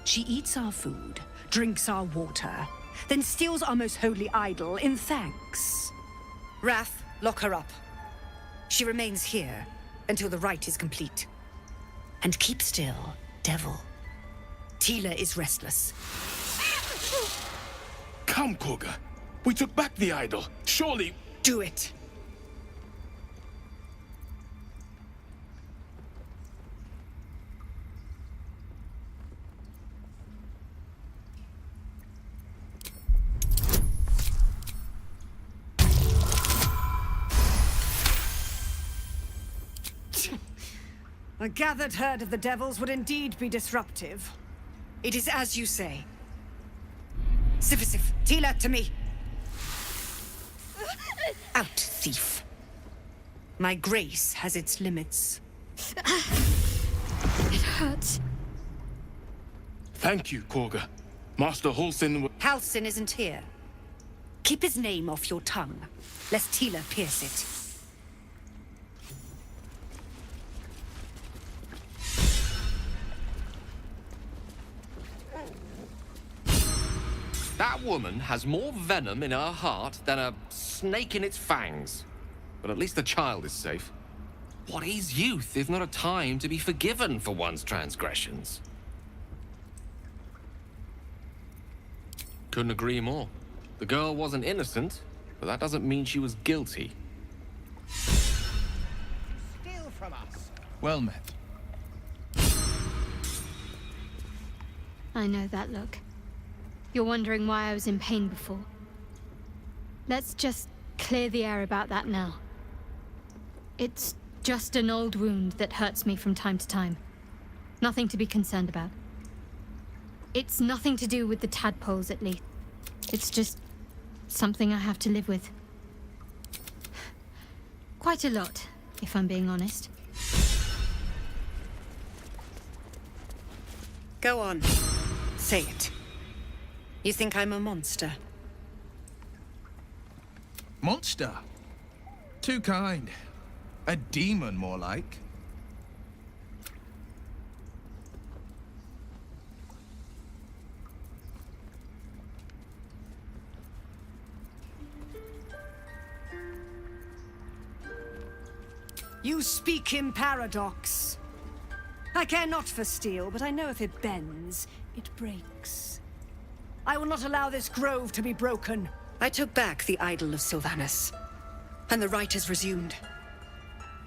She eats our food, drinks our water, then steals our most holy idol in thanks. Wrath, lock her up. She remains here until the rite is complete. And keep still, devil. Tila is restless. Come, Korga. We took back the idol. Surely... Do it. A gathered herd of the devils would indeed be disruptive. It is as you say. Sifisif, Tila, to me. Out, thief. My grace has its limits. It hurts. Thank you, Korga. Master Halsin... Halsin isn't here. Keep his name off your tongue, lest Tila pierce it. That woman has more venom in her heart than a snake in its fangs. But at least the child is safe. What is youth if not a time to be forgiven for one's transgressions? Couldn't agree more. The girl wasn't innocent, but that doesn't mean she was guilty. Steal from us. Well met. I know that look. You're wondering why I was in pain before. Let's just clear the air about that now. It's just an old wound that hurts me from time to time. Nothing to be concerned about. It's nothing to do with the tadpoles, at least. It's just something I have to live with. Quite a lot, if I'm being honest. Go on. Say it. You think I'm a monster? Monster? Too kind. A demon, more like. You speak in paradox. I care not for steel, but I know if it bends, it breaks. I will not allow this grove to be broken. I took back the idol of Sylvanus, and the rite is resumed.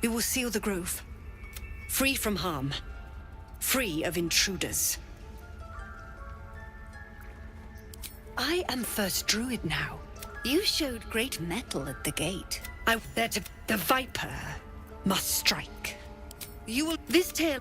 We will seal the grove, free from harm, free of intruders. I am first druid now. You showed great mettle at the gate. The viper must strike. You will... This tale...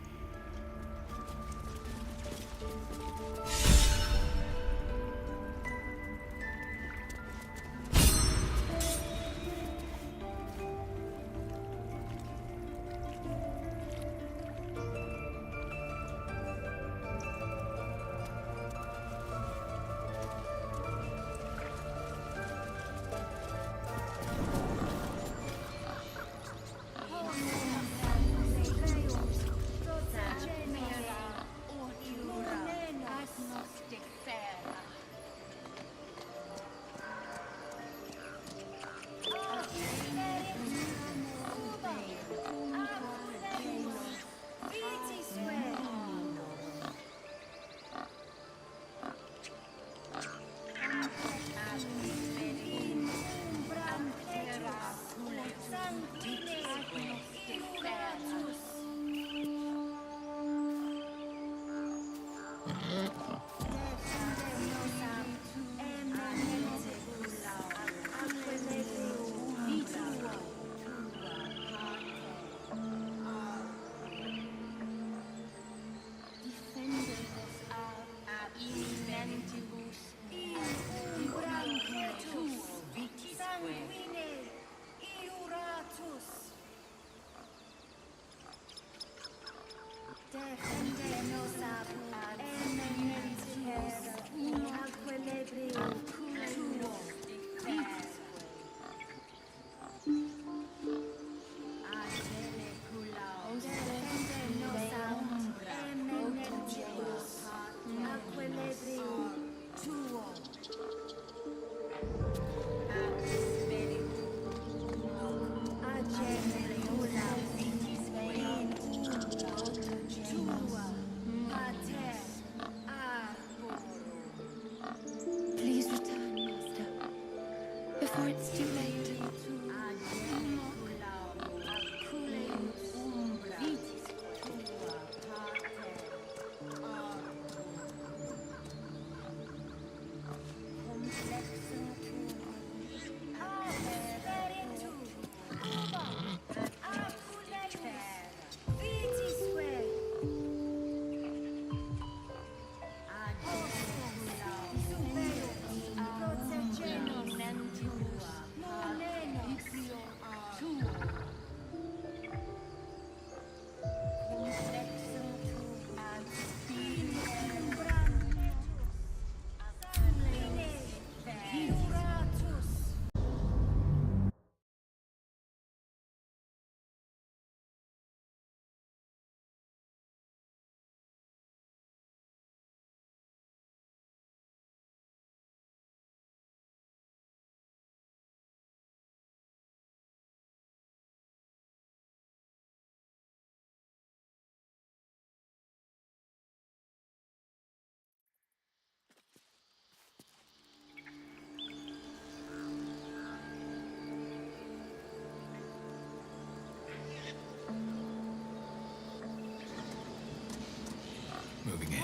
It's too late. Moving in.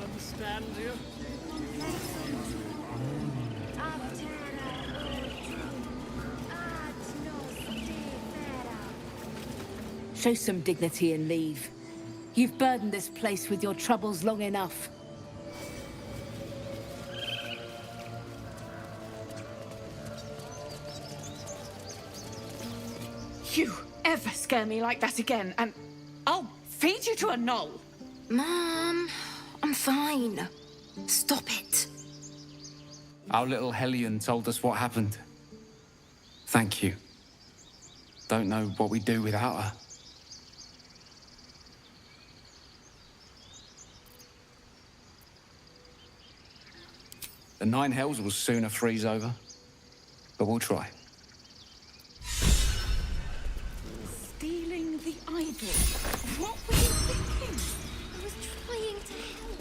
Understand you? Show some dignity and leave. You've burdened this place with your troubles long enough. You ever scare me like that again, and I'll feed you to a knoll. Mom, I'm fine. Stop it. Our little Hellion told us what happened. Thank you. Don't know what we'd do without her. The Nine Hells will sooner freeze over, but we'll try. Stealing the idol. What were you thinking? I was trying to help.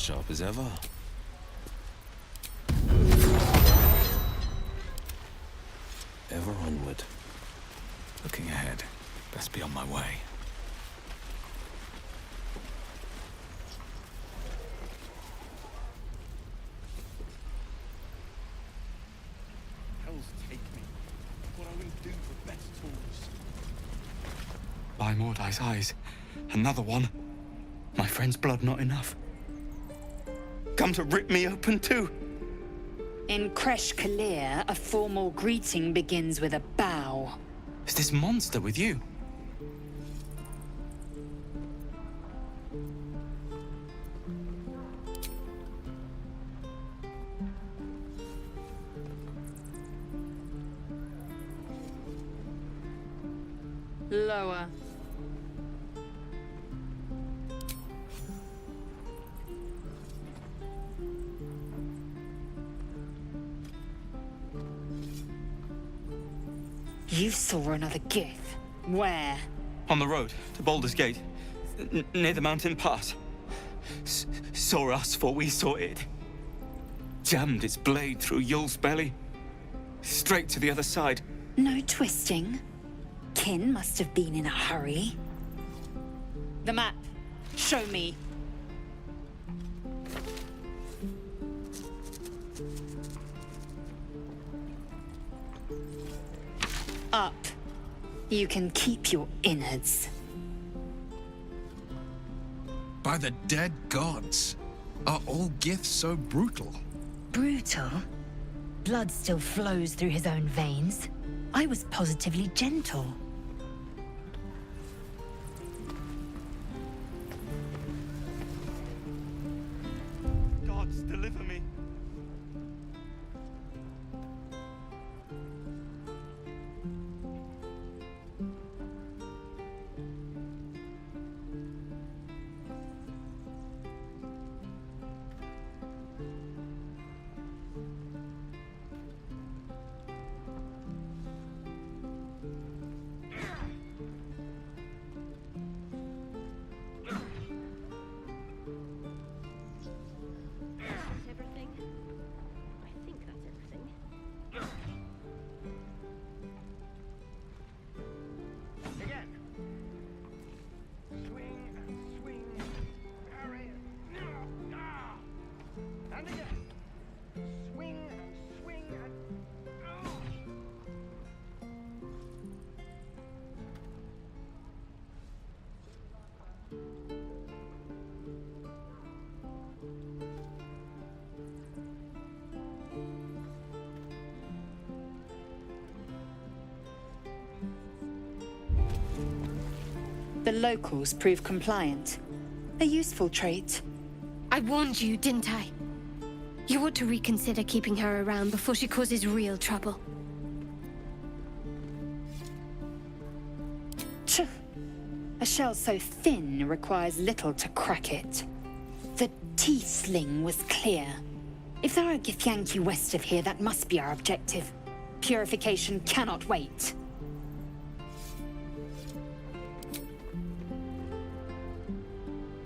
sharp as ever. Ever onward. Looking ahead. Best be on my way. Hell's take me. What I wouldn't do for better tools. By Mordai's eyes. Another one. My friend's blood not enough. Come to rip me open too. In Kresh Kalir, a formal greeting begins with a bow. Is this monster with you? Lower. You saw another Gith. Where? On the road to Baldur's Gate, near the mountain pass. Saw us before we saw it. Jammed its blade through Yul's belly. Straight to the other side. No twisting. Kin must have been in a hurry. The map. Show me. Up. You can keep your innards. By the dead gods! Are all Giths so brutal? Brutal? Blood still flows through his own veins. I was positively gentle. Gods, deliver me. The locals prove compliant. A useful trait. I warned you, didn't I? You ought to reconsider keeping her around before she causes real trouble. A shell so thin requires little to crack it. The T-sling was clear. If there are Githyanki west of here, that must be our objective. Purification cannot wait.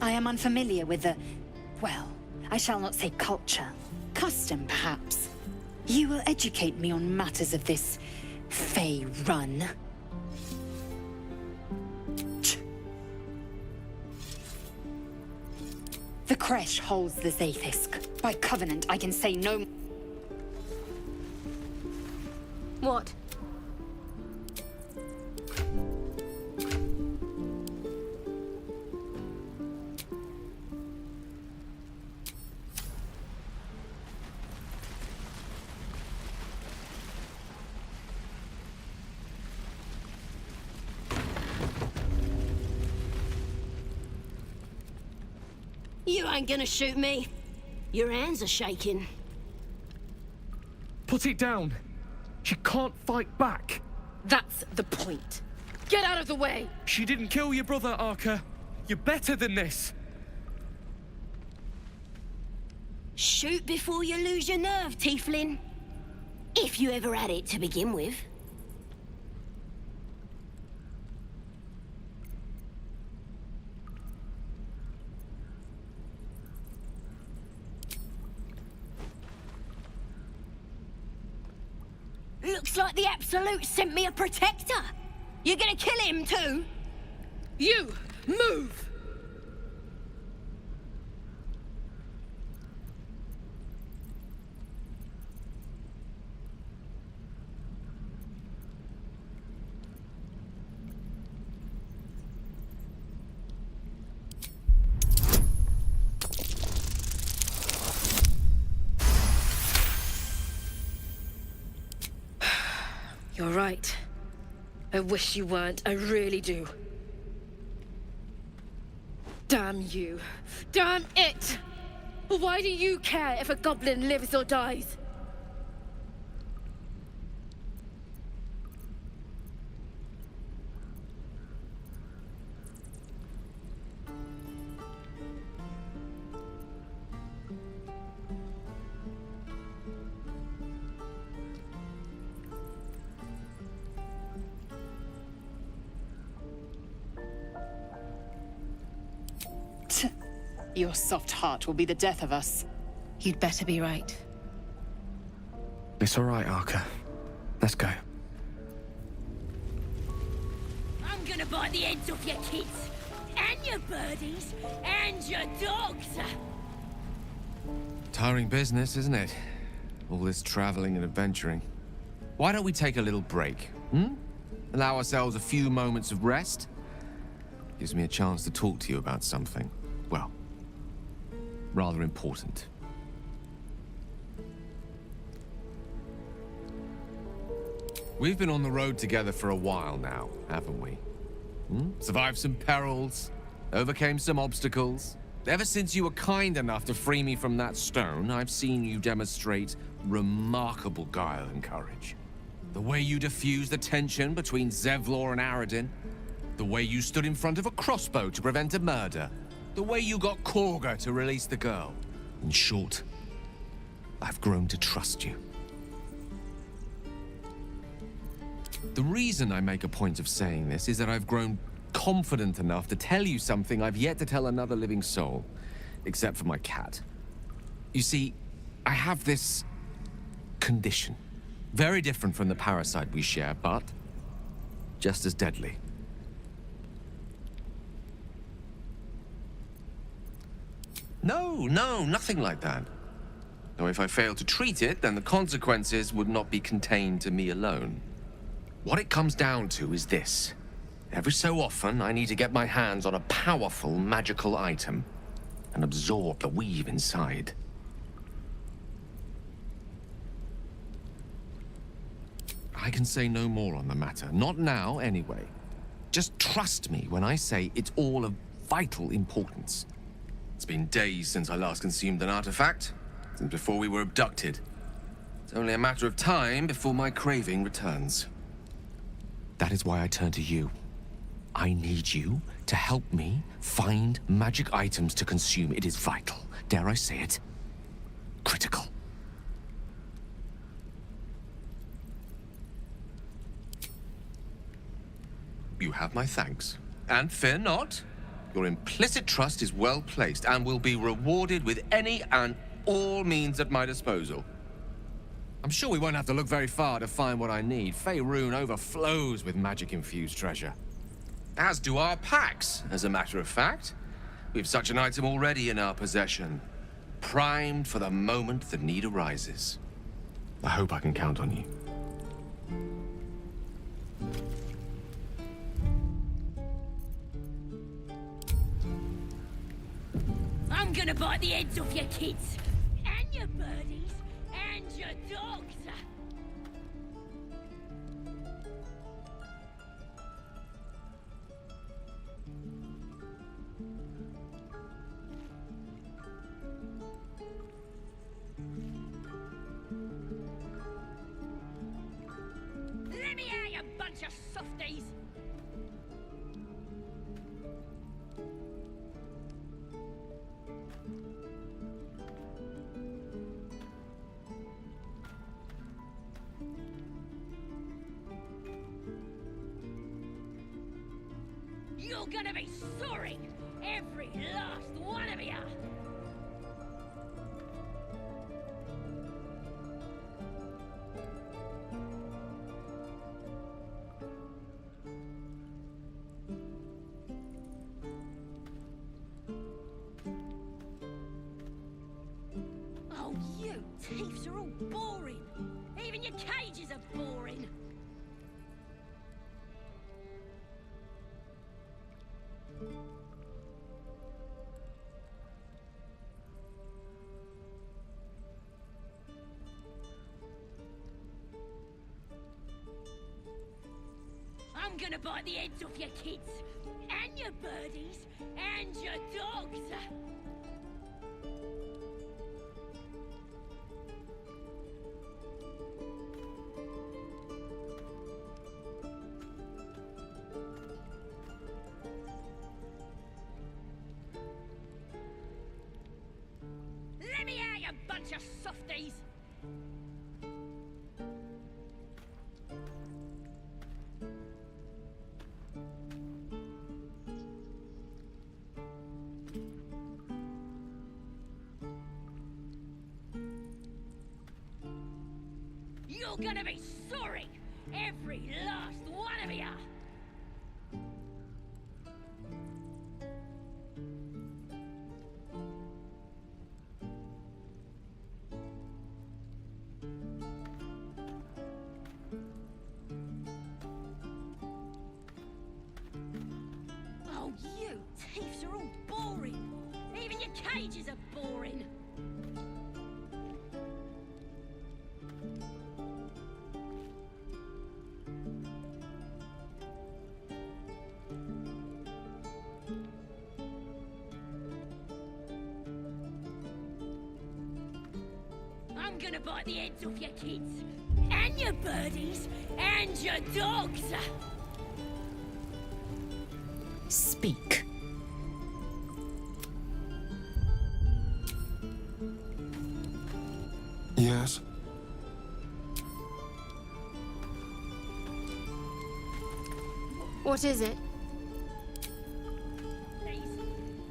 I am unfamiliar with the... well, I shall not say culture. Custom, perhaps. You will educate me on matters of this... Fey run. The Kresh holds the Zaithisk. By covenant, I can say no... What? You ain't gonna shoot me. Your hands are shaking. Put it down. She can't fight back. That's the point. Get out of the way! She didn't kill your brother, Arca. You're better than this. Shoot before you lose your nerve, Tiefling. If you ever had it to begin with. Looks like the Absolute sent me a protector. You gonna kill him too? You, move! You're right. I wish you weren't. I really do. Damn you. Damn it! Why do you care if a goblin lives or dies? Your soft heart will be the death of us. You'd better be right. It's all right, Arca. Let's go. I'm gonna bite the heads off your kids, and your birdies, and your dogs. Tiring business, isn't it? All this traveling and adventuring. Why don't we take a little break, hmm? Allow ourselves a few moments of rest? Gives me a chance to talk to you about something, well, rather important. We've been on the road together for a while now, haven't we? Survived some perils, overcame some obstacles. Ever since you were kind enough to free me from that stone, I've seen you demonstrate remarkable guile and courage. The way you diffused the tension between Zevlor and Aradin. The way you stood in front of a crossbow to prevent a murder. The way you got Korga to release the girl. In short, I've grown to trust you. The reason I make a point of saying this is that I've grown confident enough to tell you something I've yet to tell another living soul, except for my cat. You see, I have this condition. Very different from the parasite we share, but just as deadly. No, nothing like that. Now, if I fail to treat it, then the consequences would not be contained to me alone. What it comes down to is this. Every so often, I need to get my hands on a powerful magical item and absorb the weave inside. I can say no more on the matter. Not now, anyway. Just trust me when I say it's all of vital importance. It's been days since I last consumed an artifact, since before we were abducted. It's only a matter of time before my craving returns. That is why I turn to you. I need you to help me find magic items to consume. It is vital. Dare I say it? Critical. You have my thanks. And fear not. Your implicit trust is well placed and will be rewarded with any and all means at my disposal. I'm sure we won't have to look very far to find what I need. Faerun overflows with magic-infused treasure. As do our packs, as a matter of fact. We've such an item already in our possession. Primed for the moment the need arises. I hope I can count on you. I'm gonna bite the heads off your kids, and your birdies, and your dogs. Let me out, you bunch of softies! You're gonna be sorry, every last one of you! you thieves are all boring. Even your cages are boring. I'm gonna bite the heads off your kids, and your birdies, and your dogs. Let me out, you bunch of softies! You're gonna be sorry! Every last one of you! Oh, you thieves are all boring! Even your cages are boring! I'm gonna bite the heads off your kids, and your birdies, and your dogs! Speak. Yes? What is it?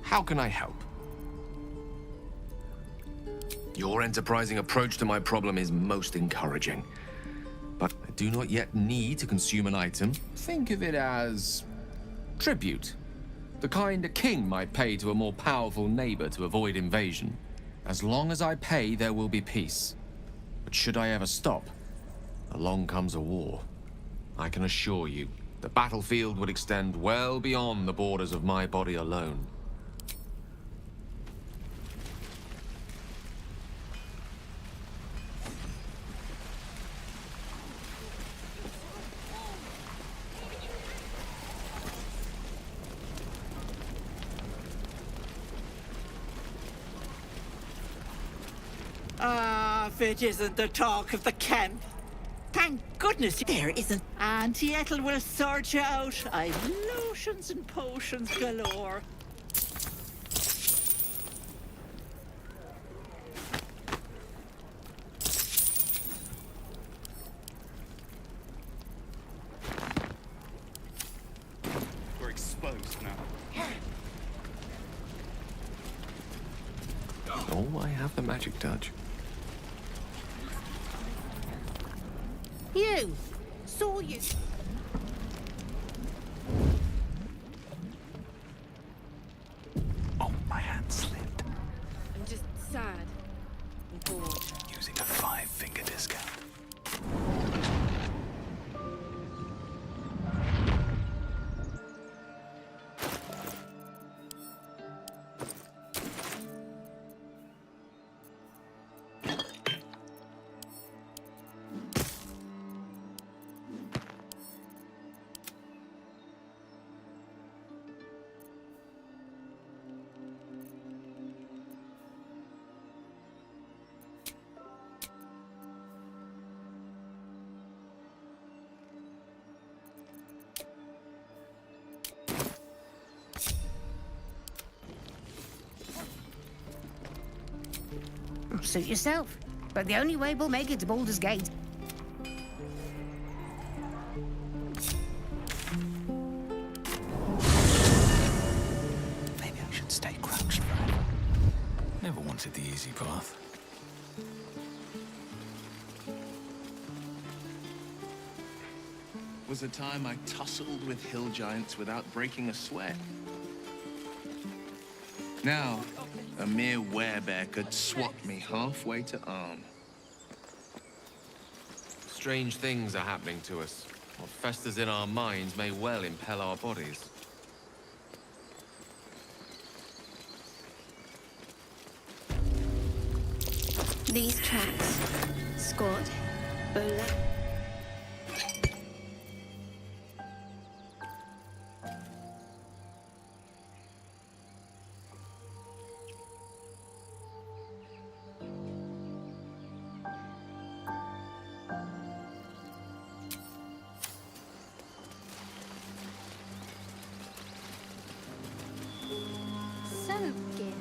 How can I help? Your enterprising approach to my problem is most encouraging. But I do not yet need to consume an item. Think of it as tribute. The kind a king might pay to a more powerful neighbor to avoid invasion. As long as I pay, there will be peace. But should I ever stop, along comes a war. I can assure you, the battlefield would extend well beyond the borders of my body alone. If it isn't the talk of the camp. Thank goodness there isn't. Auntie Ethel will sort you out. I've lotions and potions galore. We're exposed now. Oh, I have the magic touch. You! Saw you! Oh, my hand slipped. I'm just sad and bored. Using a 5-finger discount. Suit yourself. But the only way we'll make it to Baldur's Gate. Maybe I should stay crouched forever. Never wanted the easy path. Was a time I tussled with hill giants without breaking a sweat. Now, a mere werebear could swat me halfway to arm. Strange things are happening to us. What festers in our minds may well impel our bodies. These tracks. Squat. Bowler. So, Gith,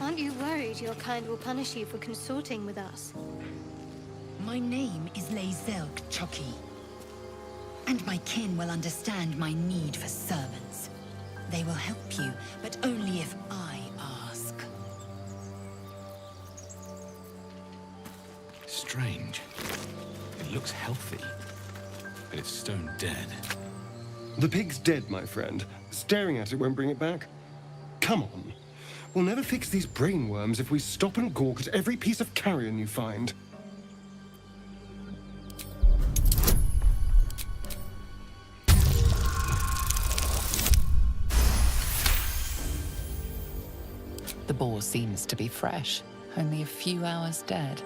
aren't you worried your kind will punish you for consorting with us? My name is Zelg Chucky. And my kin will understand my need for servants. They will help you, but only if I ask. Strange. It looks healthy, but it's stone dead. The pig's dead, my friend. Staring at it won't bring it back. Come on. We'll never fix these brain worms if we stop and gawk at every piece of carrion you find. The boar seems to be fresh, only a few hours dead.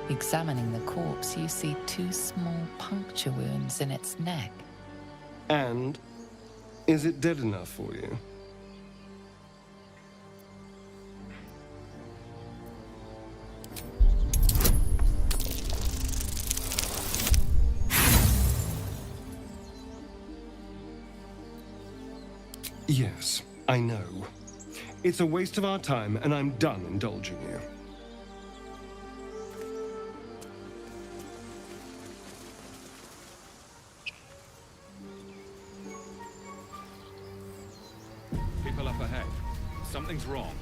Examining the corpse, you see 2 small puncture wounds in its neck. And? Is it dead enough for you? Yes, I know. It's a waste of our time, and I'm done indulging you. People up ahead. Something's wrong.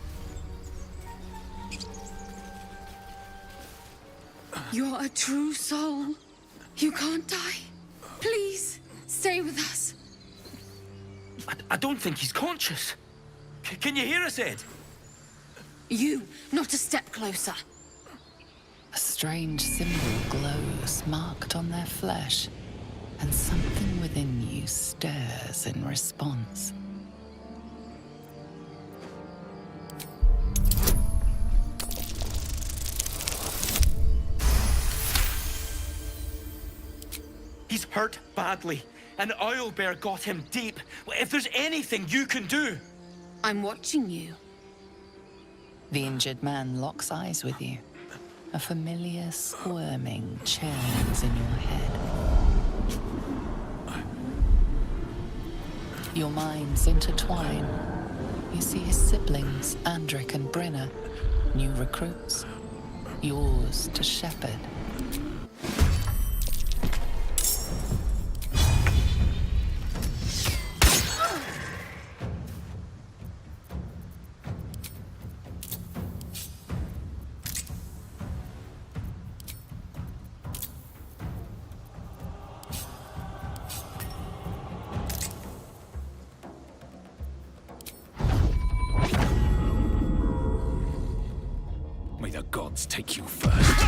You're a true soul. You can't die. Please, stay with us. I don't think he's conscious. Can you hear us, Ed? You, not a step closer. A strange symbol glows marked on their flesh, and something within you stirs in response. He's hurt badly. An owlbear got him deep. If there's anything you can do... I'm watching you. The injured man locks eyes with you. A familiar squirming churns in your head. Your minds intertwine. You see his siblings, Andric and Brenna, new recruits. Yours to shepherd. May the gods take you first.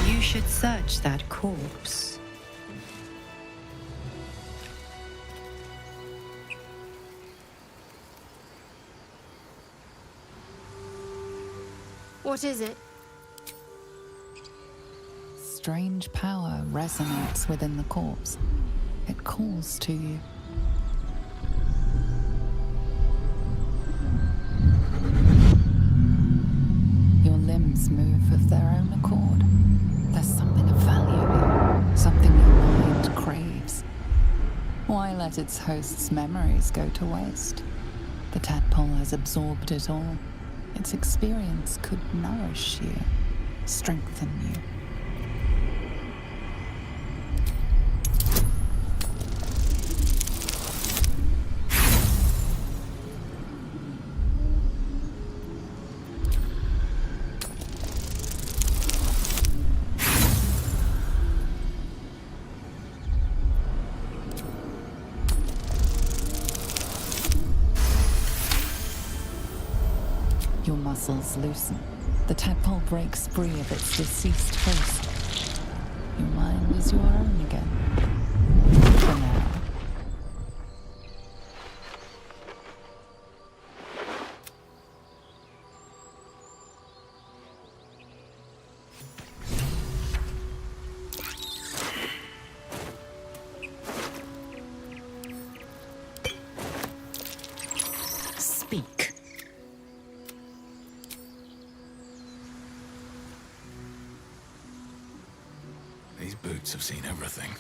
You should search that corpse. What is it? Strange power resonates within the corpse. It calls to you. Your limbs move of their own accord. There's something of value here, something your mind craves. Why Why let its host's memories go to waste? The tadpole has absorbed it all. Its experience could nourish you, strengthen you. Your muscles loosen. The tadpole breaks free of its deceased host. Your mind is your own again. For now. Speak. These boots have seen everything.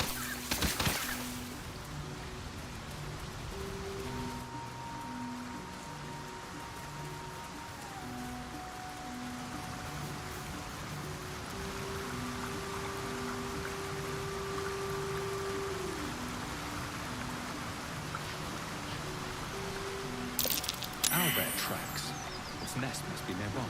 Owlbear tracks. Its nest must be nearby.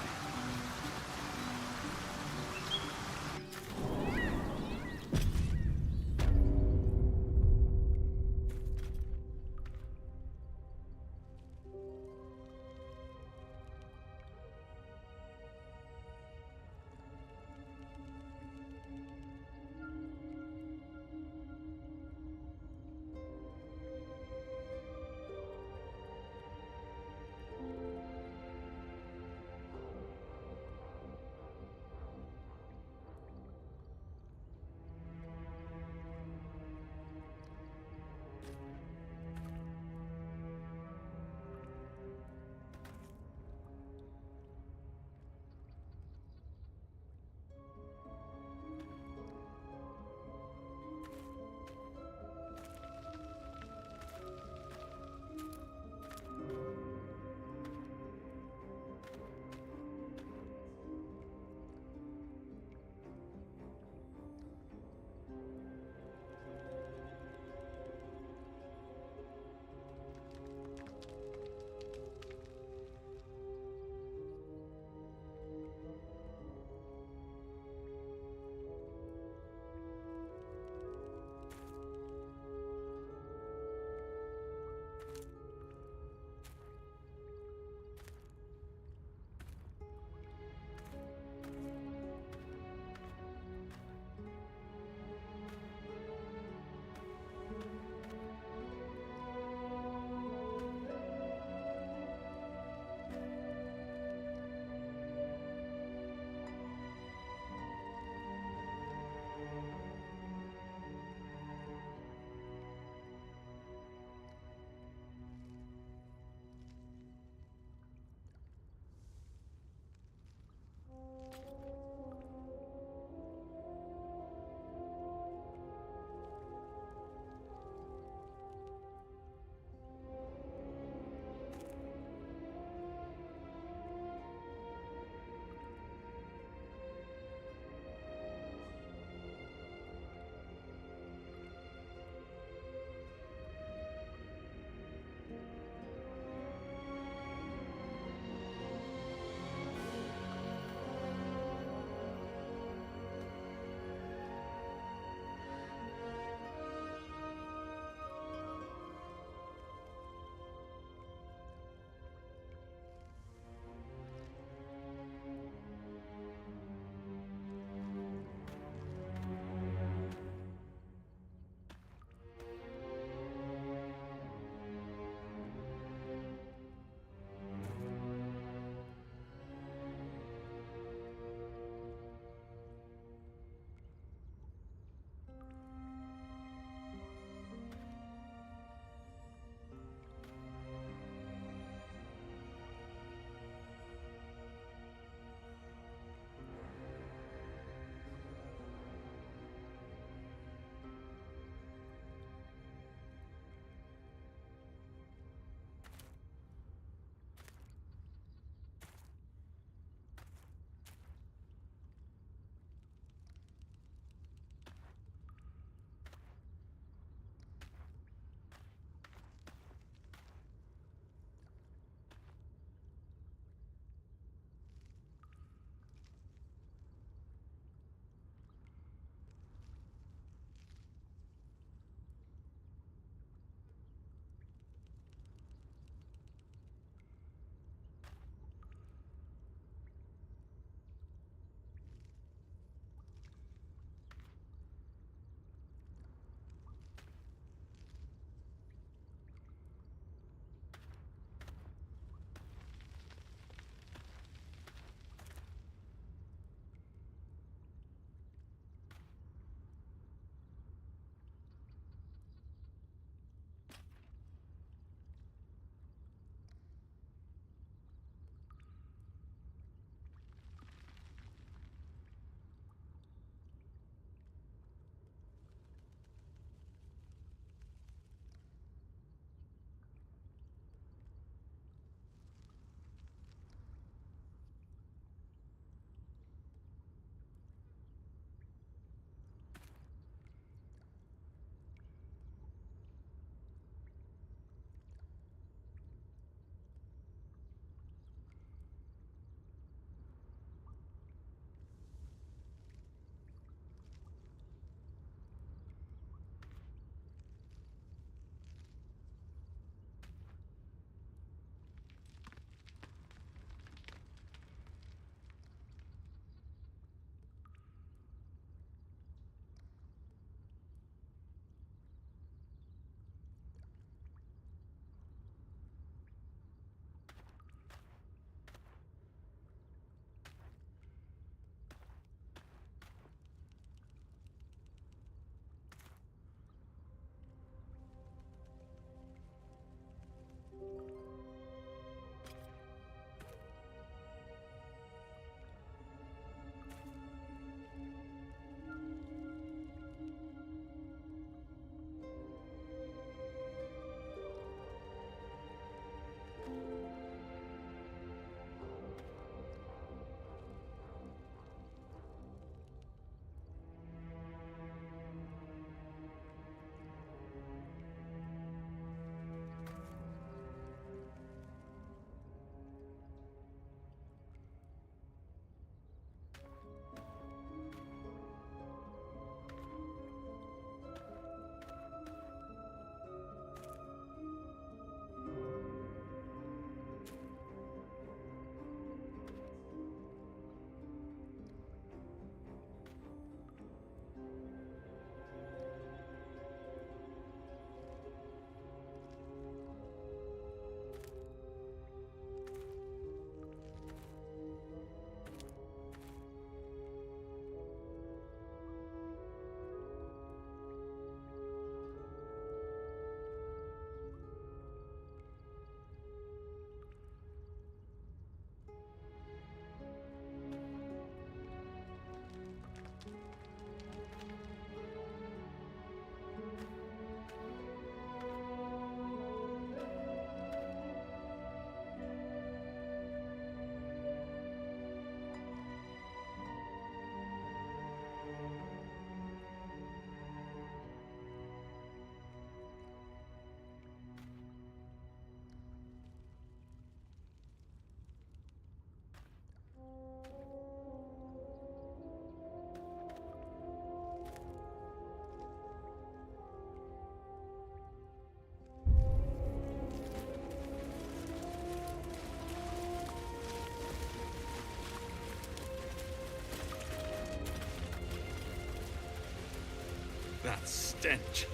That stench.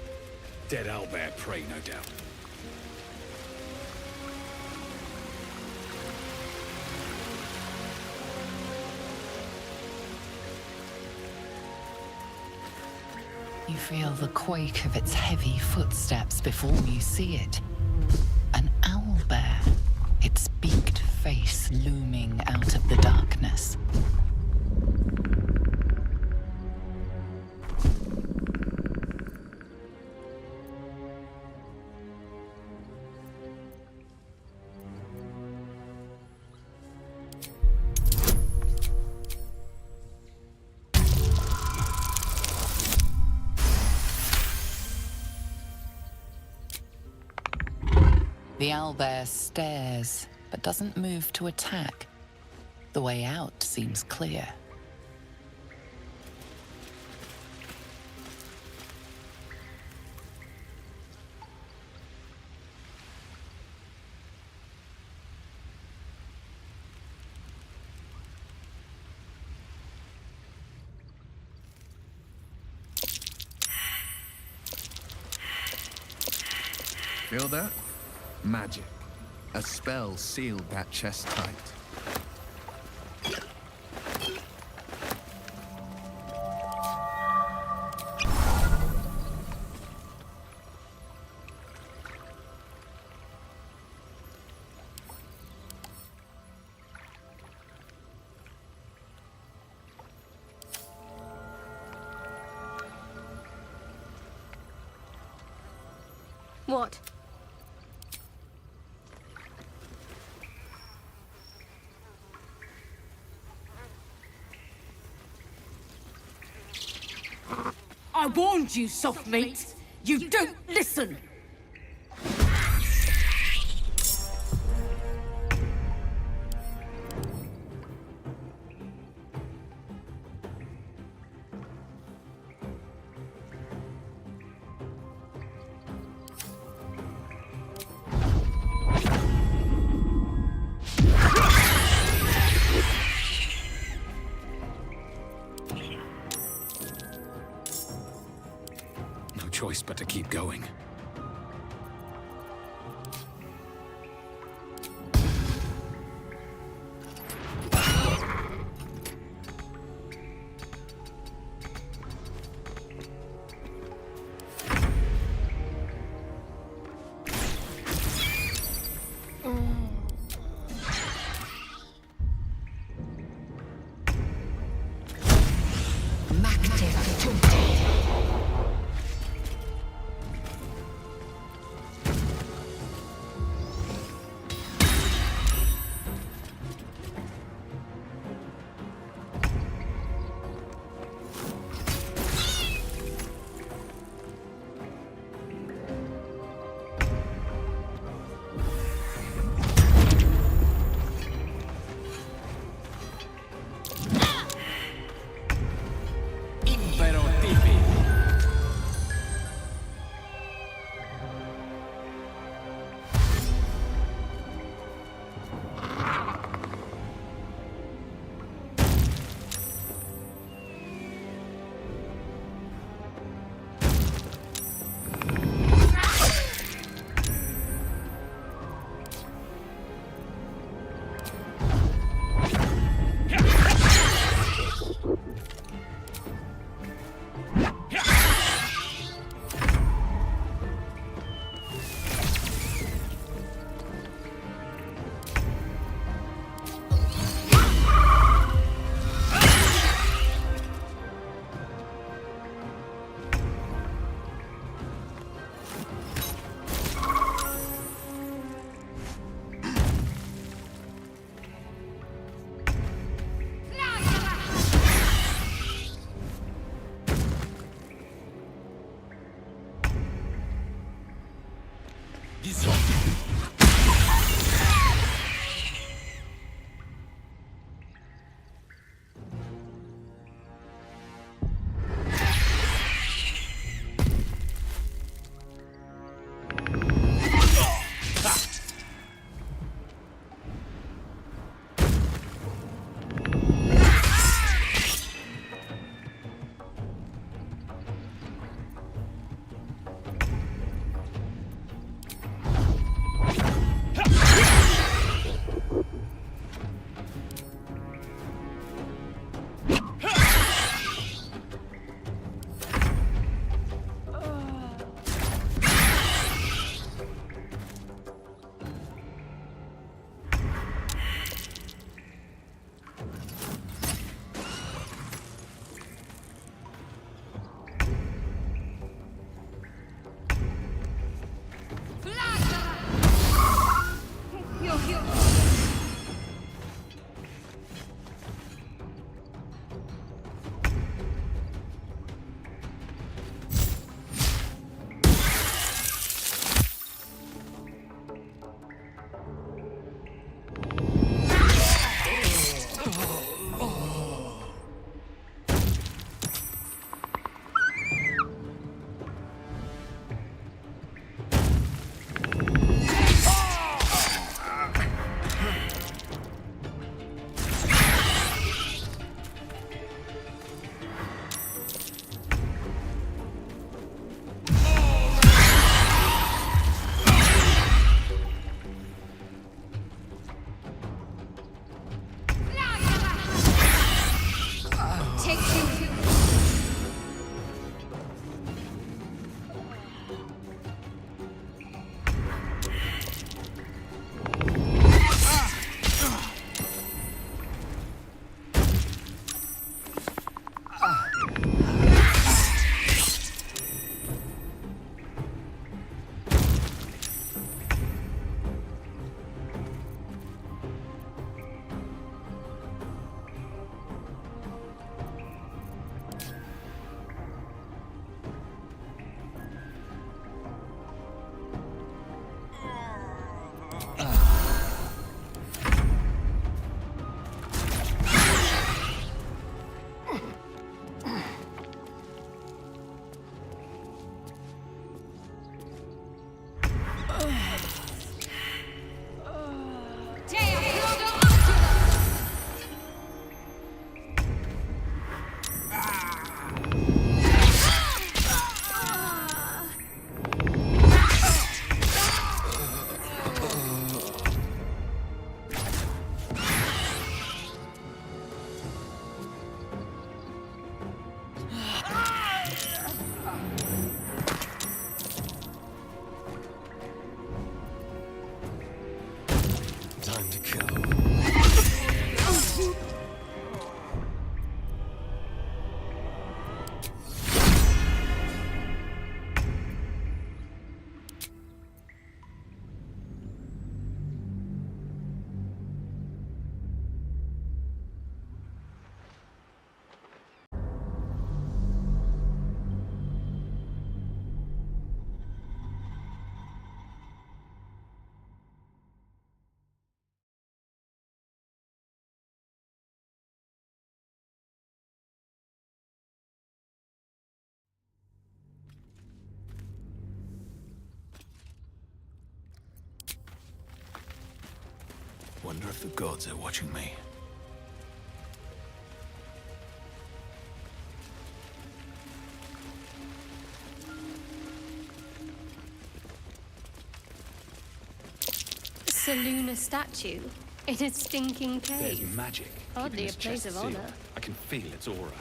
Dead owlbear prey, no doubt. You feel the quake of its heavy footsteps before you see it. An owlbear, its beaked face looming out of the darkness. The owlbear stares, but doesn't move to attack. The way out seems clear. Feel that? Magic. A spell sealed that chest tight. What? I warned you, soft meat. You don't listen. No choice but to keep going. Wonder if the gods are watching me. Seluna statue in a stinking There's cave. magic. Hardly keeping a this place chest of sealed. honor. I can feel its aura.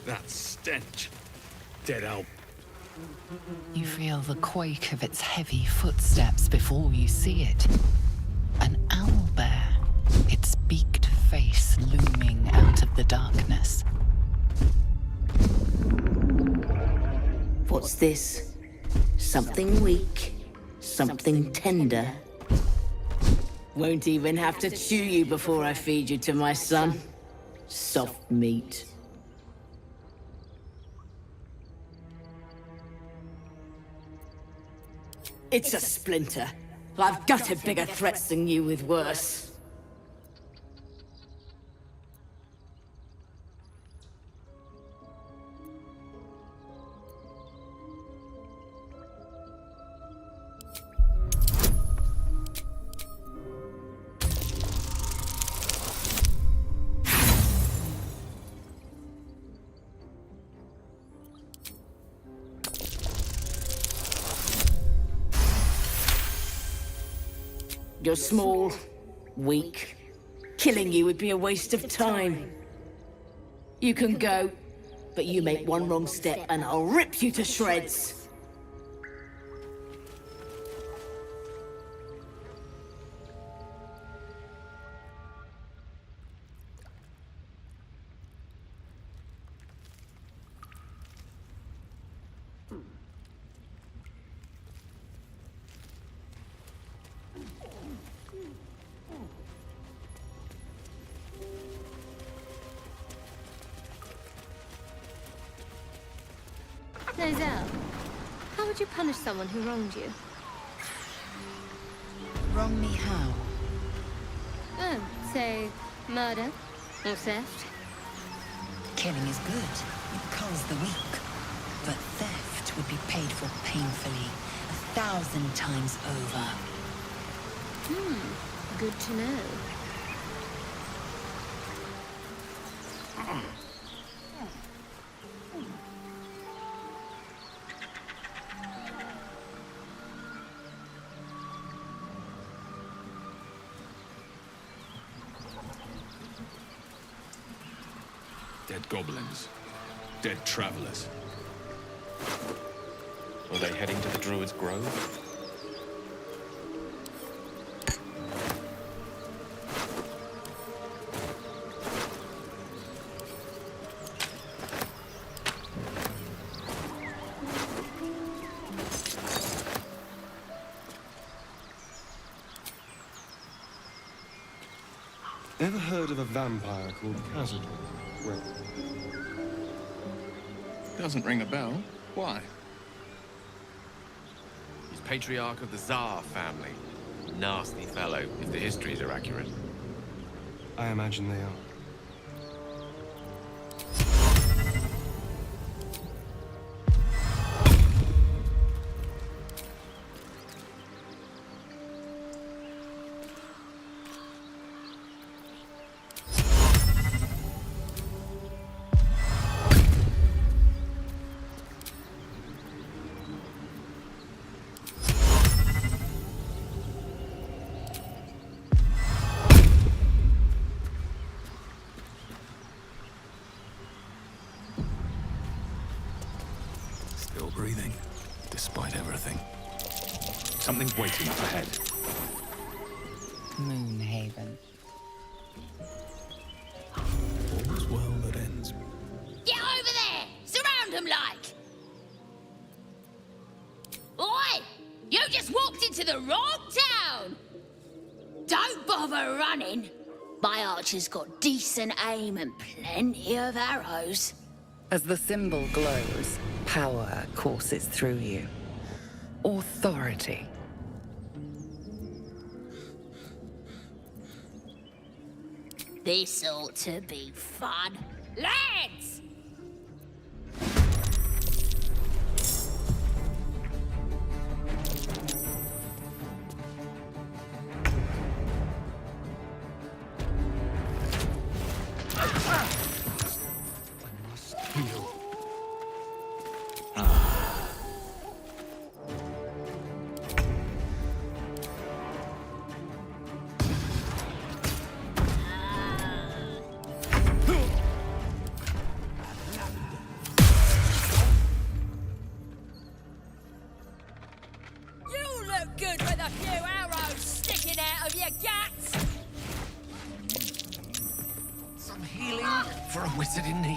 That stench. Dead owl. You feel the quake of its heavy footsteps before you see it. An owlbear, its beaked face looming out of the darkness. What's this? Something weak, something tender. Won't even have to chew you before I feed you to my son. Soft meat. It's a splinter. I've gutted bigger threats than you with worse. You're small, weak. Killing you would be a waste of time. You can go, but you make one wrong step and I'll rip you to shreds. Nozel, how would you punish someone who wronged you? Wrong me how? Oh, say, murder or theft? Killing is good. It culls the weak. But theft would be paid for painfully, 1,000 times over. Good to know. Dead goblins. Dead travelers. Were they heading to the Druid's Grove? Ever heard of a vampire called Cazador? Well, Doesn't ring a bell. Why? He's patriarch of the Tsar family. Nasty fellow, if the histories are accurate. I imagine they are. Still breathing, despite everything. Something's waiting up ahead. Moonhaven. All's well that ends. Get over there! Surround them like! Oi! You just walked into the wrong town! Don't bother running. My archer's got decent aim and plenty of arrows. As the symbol glows, power courses through you. Authority. This ought to be fun. Lads! You look good with a few arrows sticking out of your guts! Some healing for a wizard in need.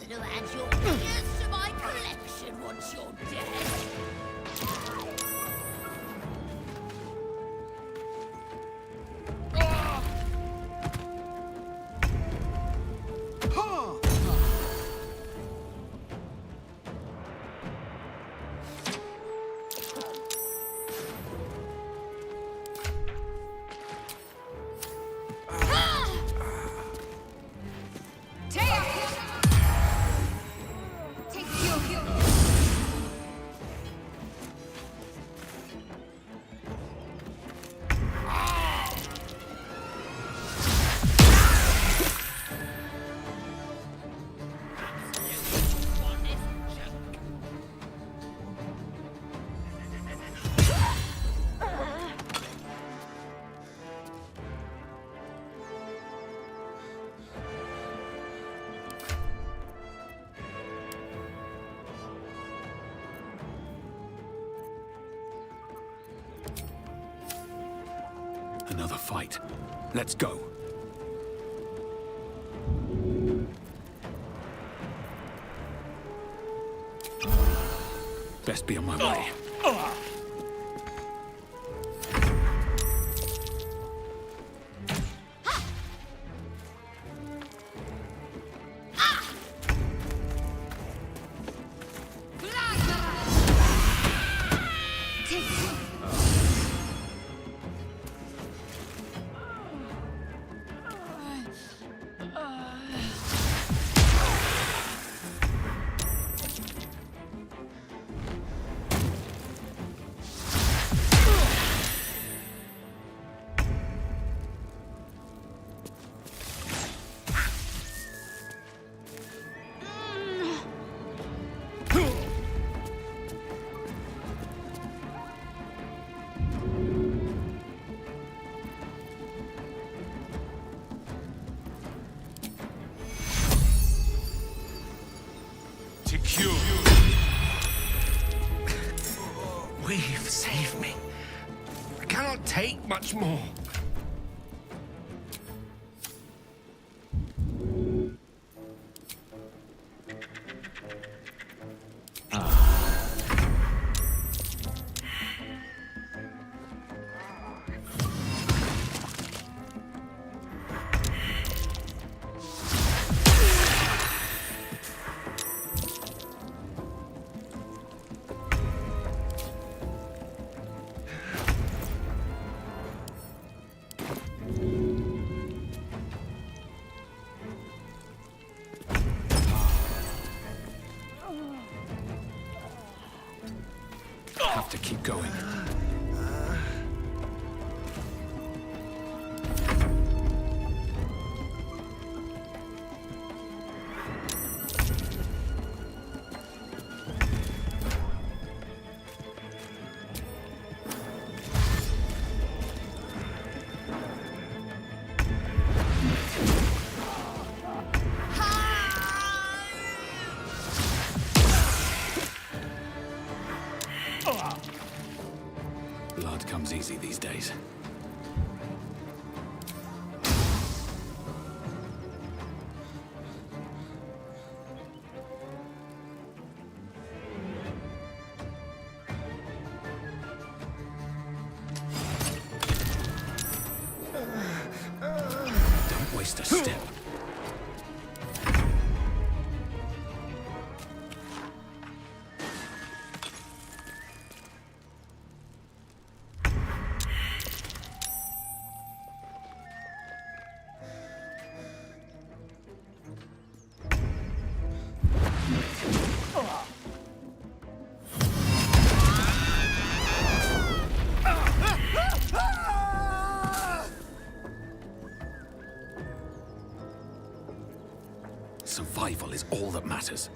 Gonna add your ears to my collection once you're dead. Another fight. Let's go. Best be on my way. We've saved me. I cannot take much more. Have to keep going. comes easy these days. Don't waste a step. Survival is all that matters.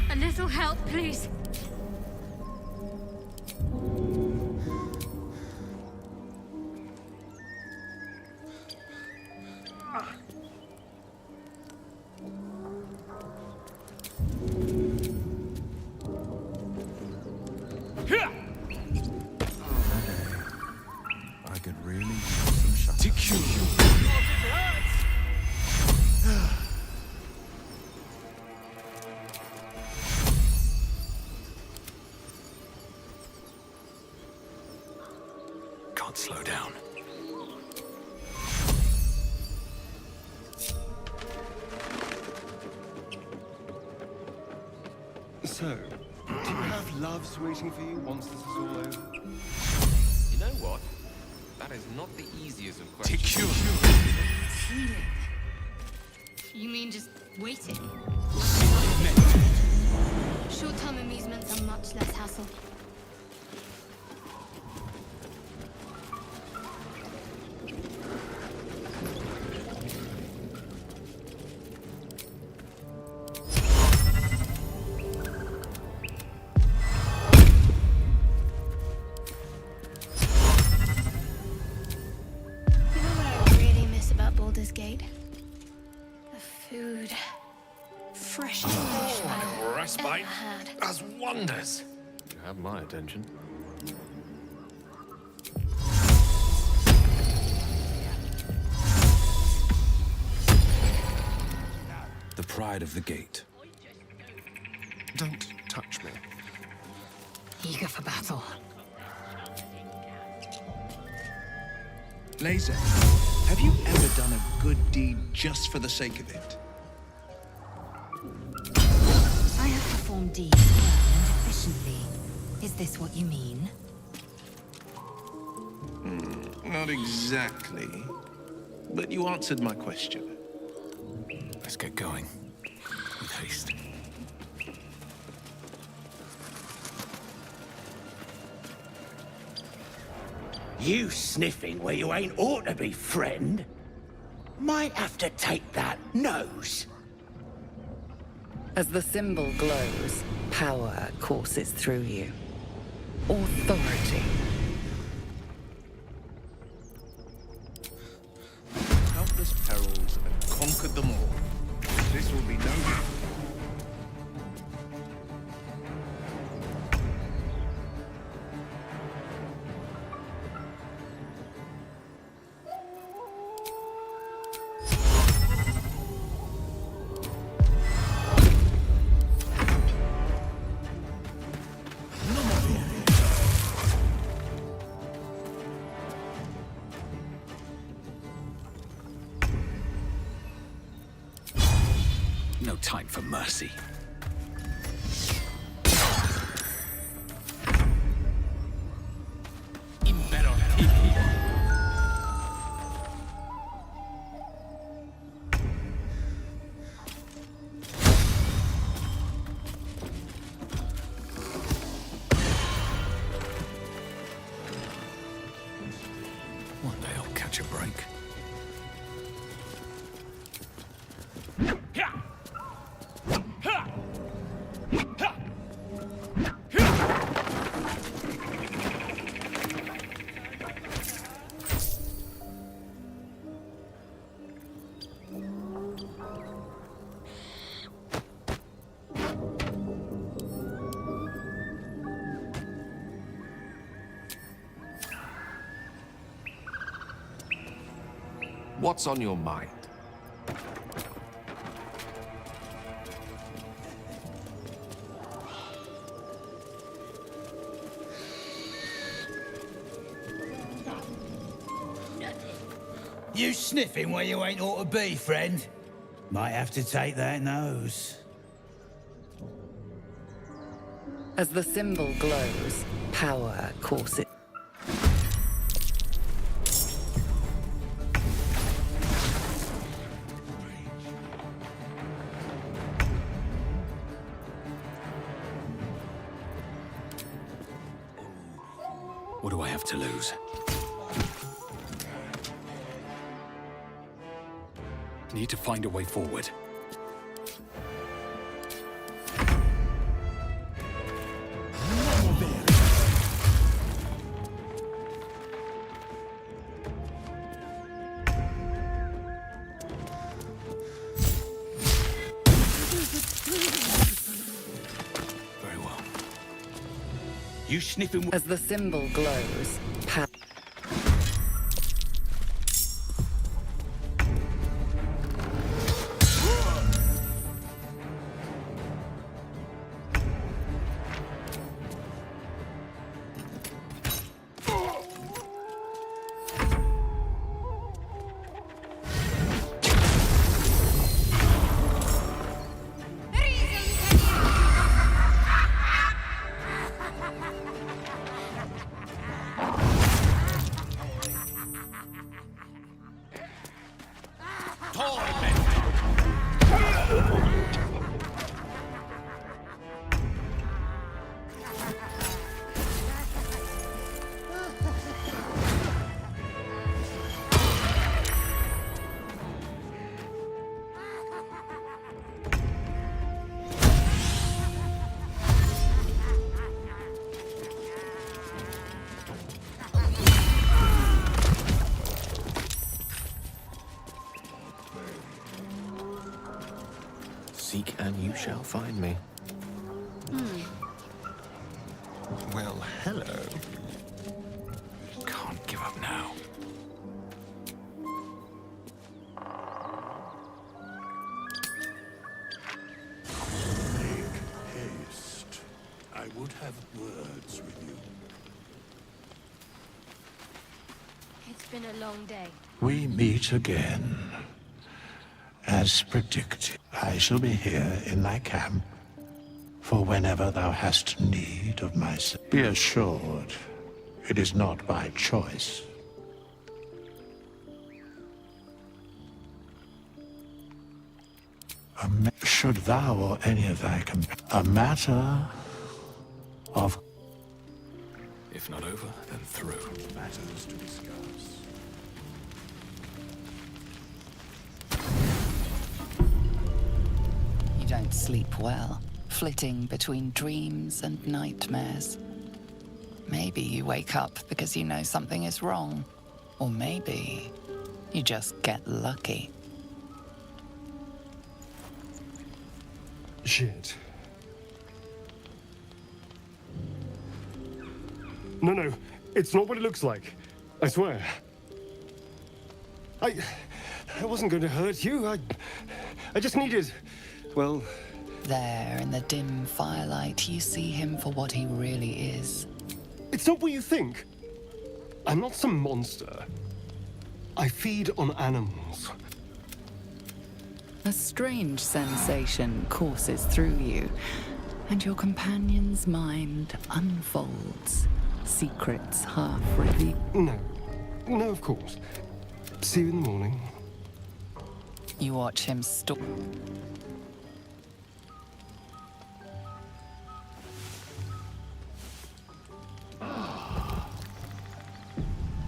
A little help, please. I could really use some shut. Can't slow down. So, do you have loves waiting for you once this is all over? You know what? That is not the easiest of questions. Healing. You mean just waiting? Short-term amusements are much less hassle. Baldur's Gate. The food. Fresh as I've Respite ever had. as wonders. You have my attention. The pride of the gate. Don't touch me. Eager for battle. Laser, have you ever done a good deed just for the sake of it? I have performed deeds well and efficiently. Is this what you mean? Not exactly. But you answered my question. Let's get going. With haste. You sniffing where you ain't ought to be, friend? Might have to take that nose. As the symbol glows, power courses through you. Authority. Countless perils and conquered them all. This will be no different. No time for mercy. One day I'll catch a break. What's on your mind? You sniffing where you ain't ought to be, friend? Might have to take that nose. As the symbol glows, power courses. What do I have to lose? Need to find a way forward. Very well. You sniffing... As the symbol glows, power... Seek and you shall find me. Well, hello. Can't give up now. Make haste. I would have words with you. It's been a long day. We meet again. As predicted, I shall be here in thy camp for whenever thou hast need of my service. Be assured, it is not by choice. Should thou or any of thy a matter of... If not over, then through. Matters to discuss. You don't sleep well, flitting between dreams and nightmares. Maybe you wake up because you know something is wrong. Or maybe you just get lucky. Shit. No, it's not what it looks like. I swear. I wasn't going to hurt you. I just needed, well... There, in the dim firelight, you see him for what he really is. It's not what you think. I'm not some monster. I feed on animals. A strange sensation courses through you, and your companion's mind unfolds, secrets half revealed. No, of course. See you in the morning. You watch him stalk.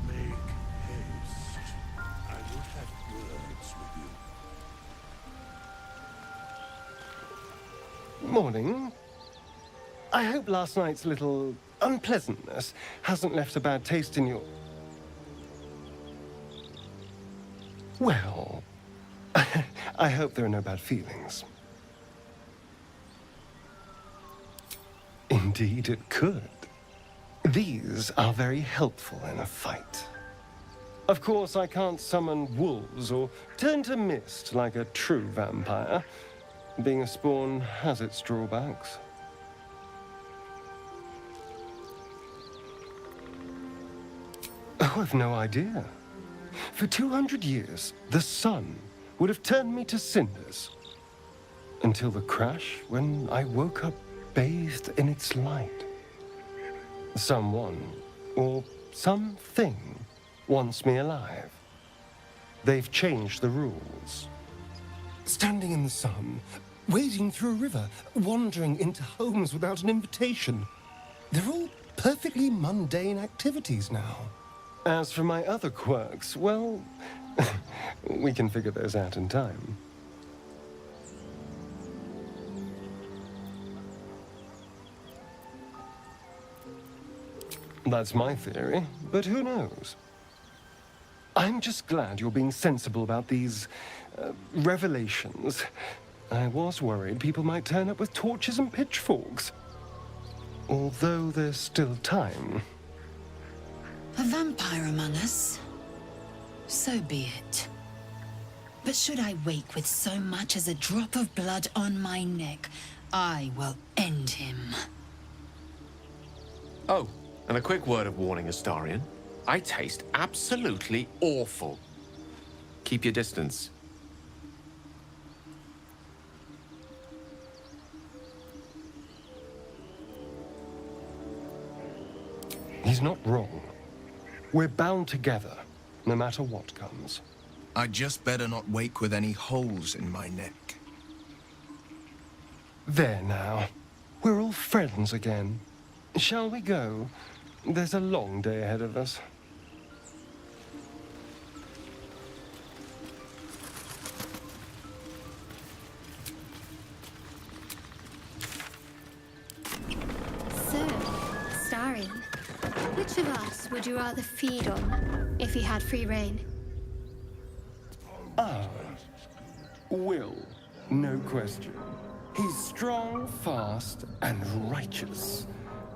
Make Morning. I hope last night's little unpleasantness hasn't left a bad taste in your... Well, I hope there are no bad feelings. Indeed it could. These are very helpful in a fight. Of course, I can't summon wolves or turn to mist like a true vampire. Being a spawn has its drawbacks. Oh, I've no idea. For 200 years, the sun would have turned me to cinders. Until the crash, when I woke up bathed in its light. Someone, or something, wants me alive. They've changed the rules. Standing in the sun, wading through a river, wandering into homes without an invitation. They're all perfectly mundane activities now. As for my other quirks, well, we can figure those out in time. That's my theory, but who knows? I'm just glad you're being sensible about these revelations. I was worried people might turn up with torches and pitchforks. Although there's still time. A vampire among us? So be it. But should I wake with so much as a drop of blood on my neck, I will end him. Oh, and a quick word of warning, Astarion. I taste absolutely awful. Keep your distance. He's not wrong. We're bound together, no matter what comes. I'd just better not wake with any holes in my neck. There now. We're all friends again. Shall we go? There's a long day ahead of us. So, Astarion, which of us would you rather feed on if he had free reign? Ah, Will, no question. He's strong, fast, and righteous.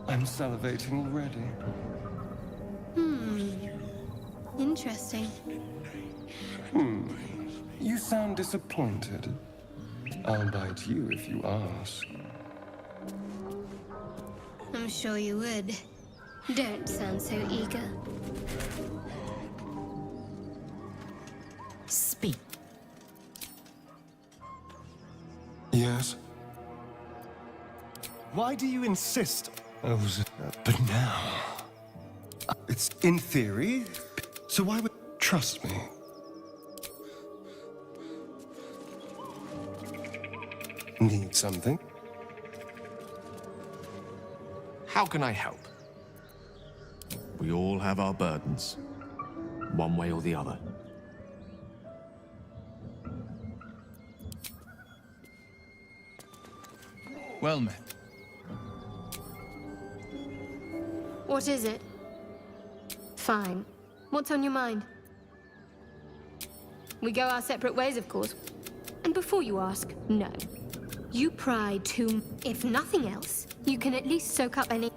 I'm salivating already. Interesting. You sound disappointed. I'll bite you if you ask. I'm sure you would. Don't sound so eager. Speak. Yes? Why do you insist? Oh, but now... It's in theory, so why would... Trust me. Need something? How can I help? We all have our burdens, one way or the other. Well met. What is it? Fine. What's on your mind? We go our separate ways, of course. And before you ask, no. You pry too... If nothing else, you can at least soak up any...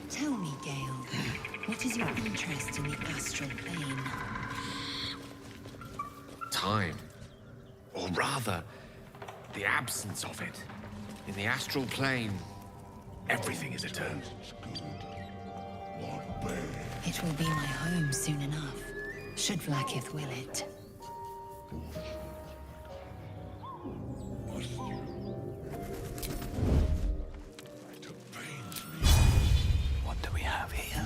Tell me, Gale, what is your interest in the astral plane? Time. Or rather, the absence of it. In the astral plane, everything is eternal. It will be my home soon enough, should Vlaakith will it. What do we have here?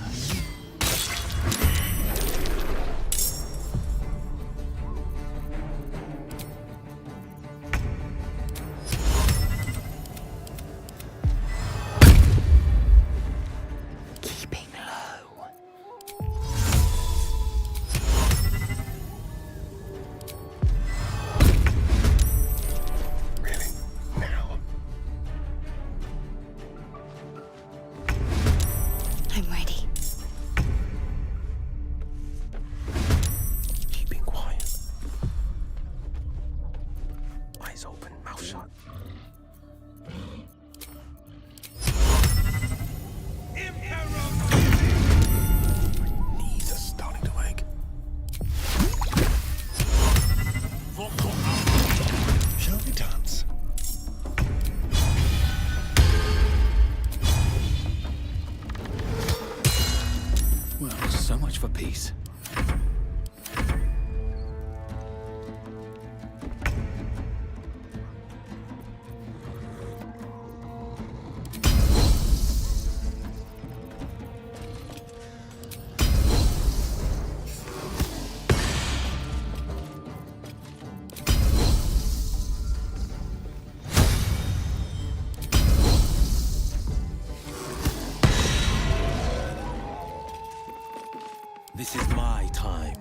This is my time.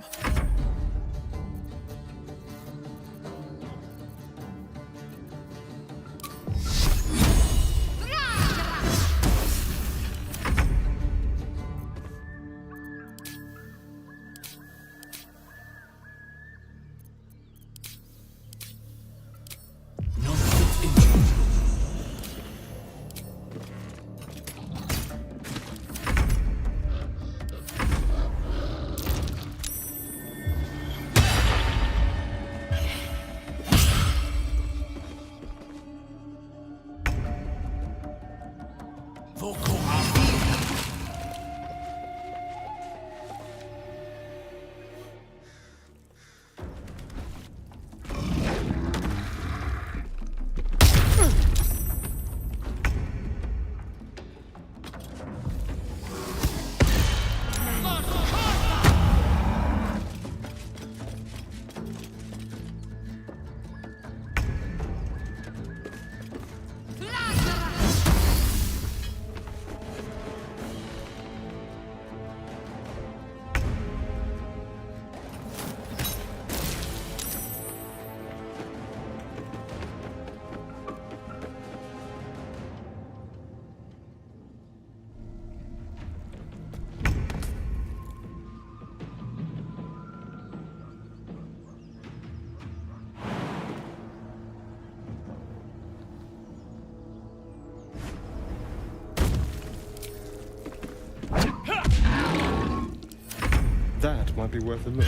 That might be worth a look.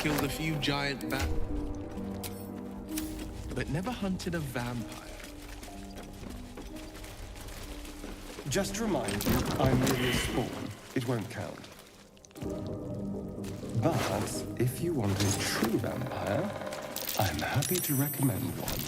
Killed a few giant bat. but never hunted a vampire. Just to remind you, I'm merely a spawn. It won't count. But if you want a true vampire, I'm happy to recommend one.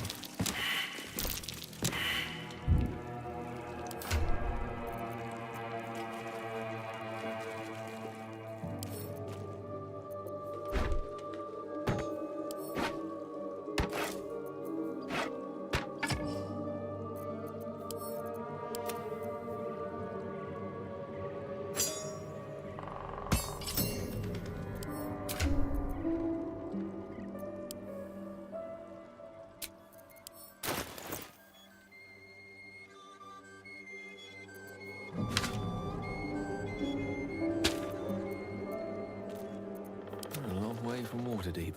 A long way from Waterdeep.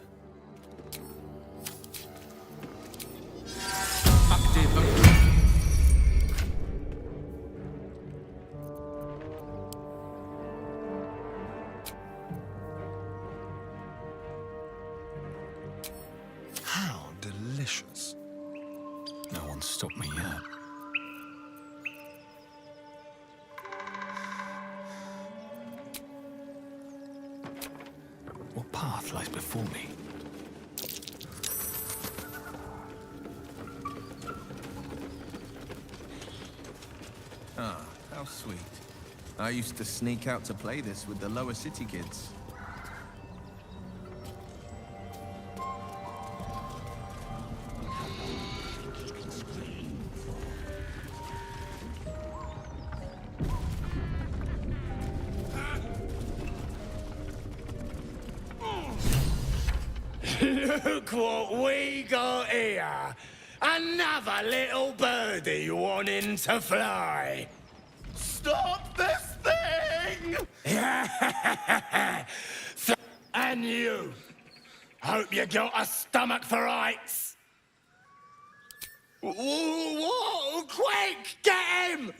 How delicious. No one's stopped me yet. What path lies before me? Ah, how sweet. I used to sneak out to play this with the lower city kids. Look what we got here! Another little birdie wanting to fly! Stop this thing! And you! Hope you got a stomach for heights! Whoa! Quick! Get him!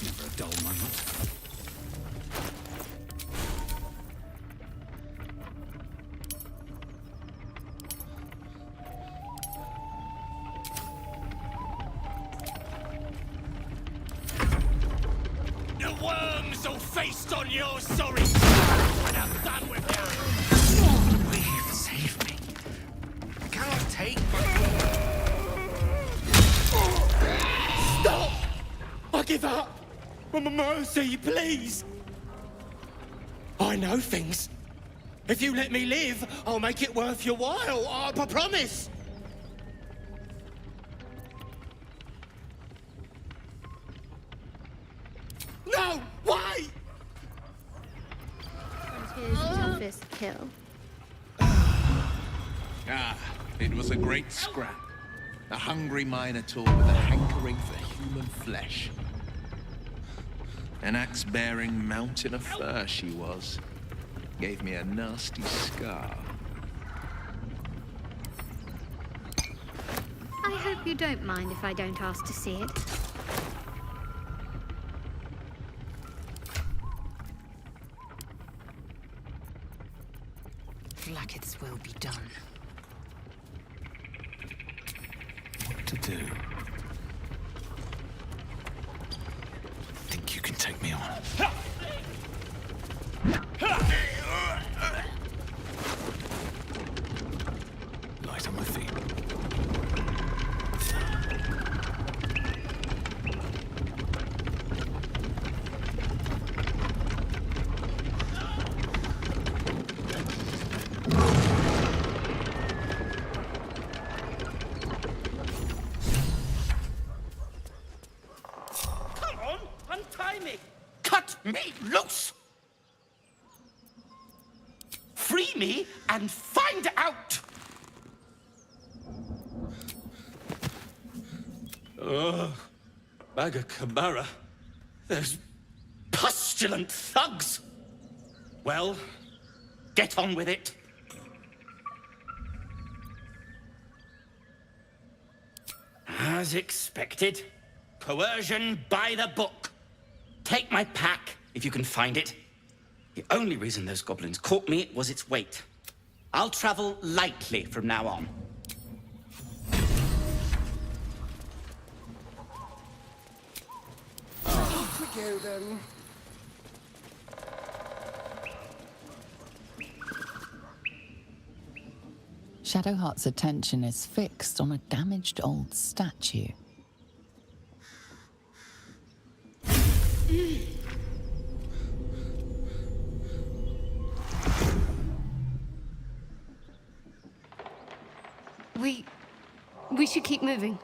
Never a dull moment. The worms will feast on your sorry when I'm done with you! Please, save me. I cannot take Stop! I give up! Mercy, please! I know things. If you let me live, I'll make it worth your while. I promise! No! Wait! Frontier's toughest kill. Ah, it was a great scrap. A hungry minotaur with a hankering for human flesh. An axe-bearing mountain of fur she was. Gave me a nasty scar. I hope you don't mind if I don't ask to see it. Blacketh's will be done. What to do? Think you can take me on? Light on my feet. Come on, untie me! Cut me loose! free me and find out! Ugh. Kamara. Those pustulant thugs! Well, get on with it. As expected, coercion by the book. Take my pack, if you can find it. The only reason those goblins caught me was its weight. I'll travel lightly from now on. Off we go, then. Shadowheart's attention is fixed on a damaged old statue. We should keep moving.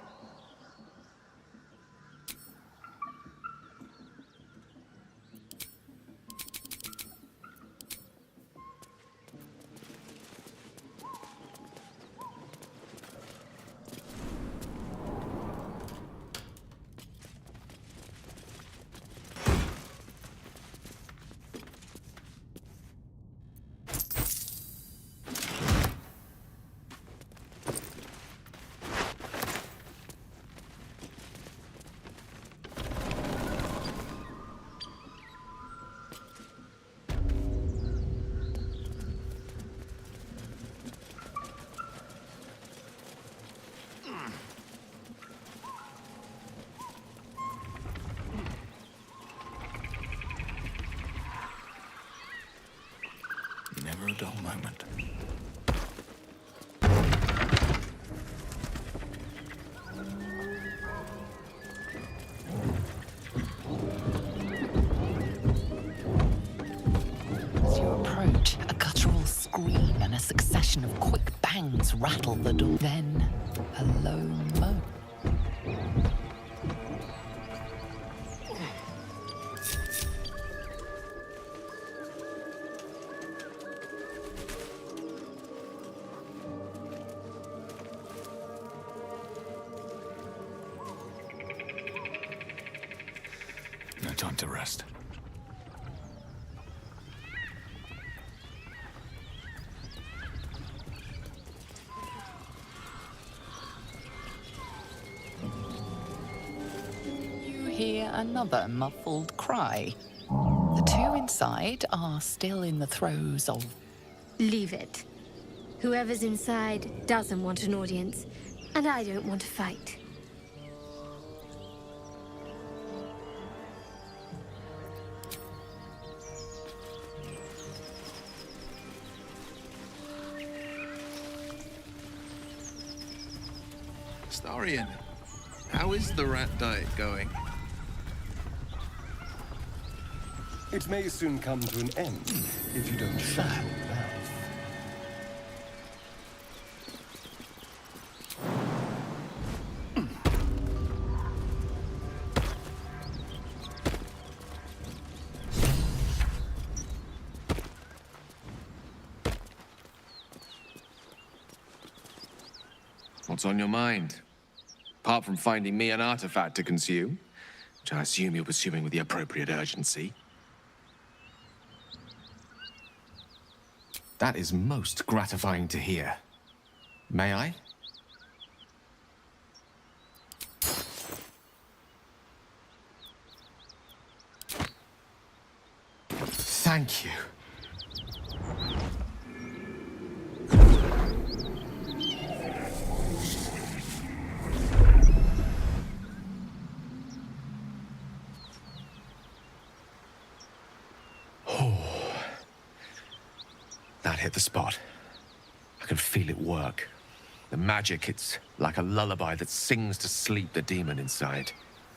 Never a dull moment. As you approach, a guttural scream and a succession of quick bangs rattle the door. Then, a low moan. No time to rest. You hear another muffled cry. The two inside are still in the throes of... Leave it. Whoever's inside doesn't want an audience, and I don't want to fight. Starian, how is the rat diet going? It may soon come to an end if you don't shut your mouth. What's on your mind? Apart from finding me an artifact to consume, which I assume you're pursuing with the appropriate urgency. That is most gratifying to hear. May I? Thank you. That hit the spot. I can feel it work. The magic, it's like a lullaby that sings to sleep the demon inside.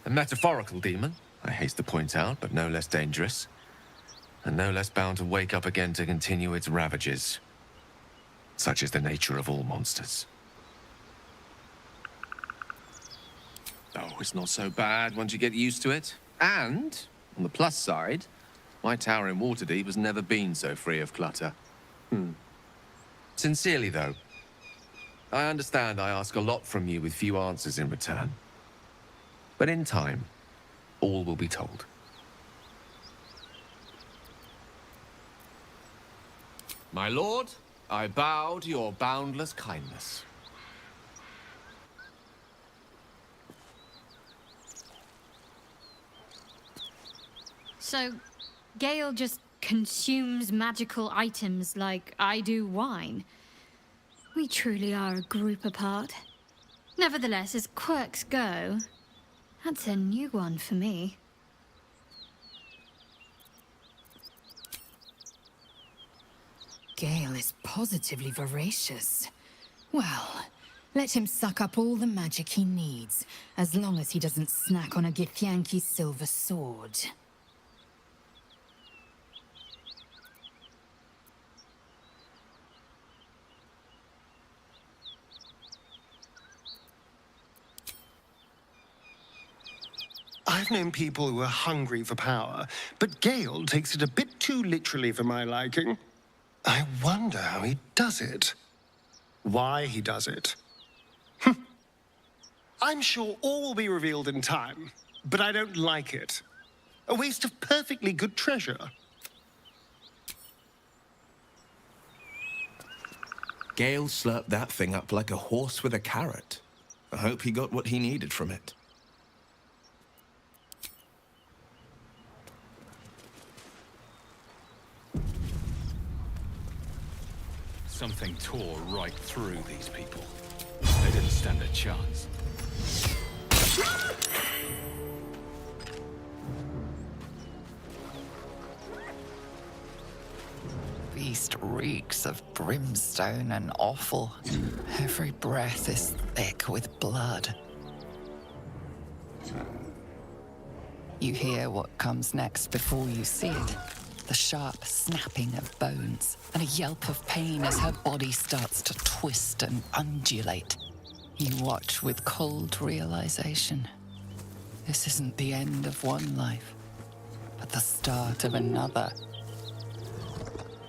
A metaphorical demon, I haste to point out, but no less dangerous. And no less bound to wake up again to continue its ravages. Such is the nature of all monsters. Oh, it's not so bad once you get used to it. And, on the plus side, my tower in Waterdeep has never been so free of clutter. Sincerely, though, I understand I ask a lot from you with few answers in return. But in time, all will be told. My lord, I bow to your boundless kindness. So, Gale just consumes magical items like I do wine. We truly are a group apart. Nevertheless, as quirks go, that's a new one for me. Gale is positively voracious. Well, let him suck up all the magic he needs, as long as he doesn't snack on a Githyanki's silver sword. I've known people who are hungry for power, but Gale takes it a bit too literally for my liking. I wonder how he does it. Why he does it. I'm sure all will be revealed in time, but I don't like it. A waste of perfectly good treasure. Gale slurped that thing up like a horse with a carrot. I hope he got what he needed from it. Something tore right through these people. They didn't stand a chance. Beast reeks of brimstone and offal. Every breath is thick with blood. You hear what comes next before you see it. The sharp snapping of bones, and a yelp of pain as her body starts to twist and undulate. You watch with cold realization. This isn't the end of one life, but the start of another.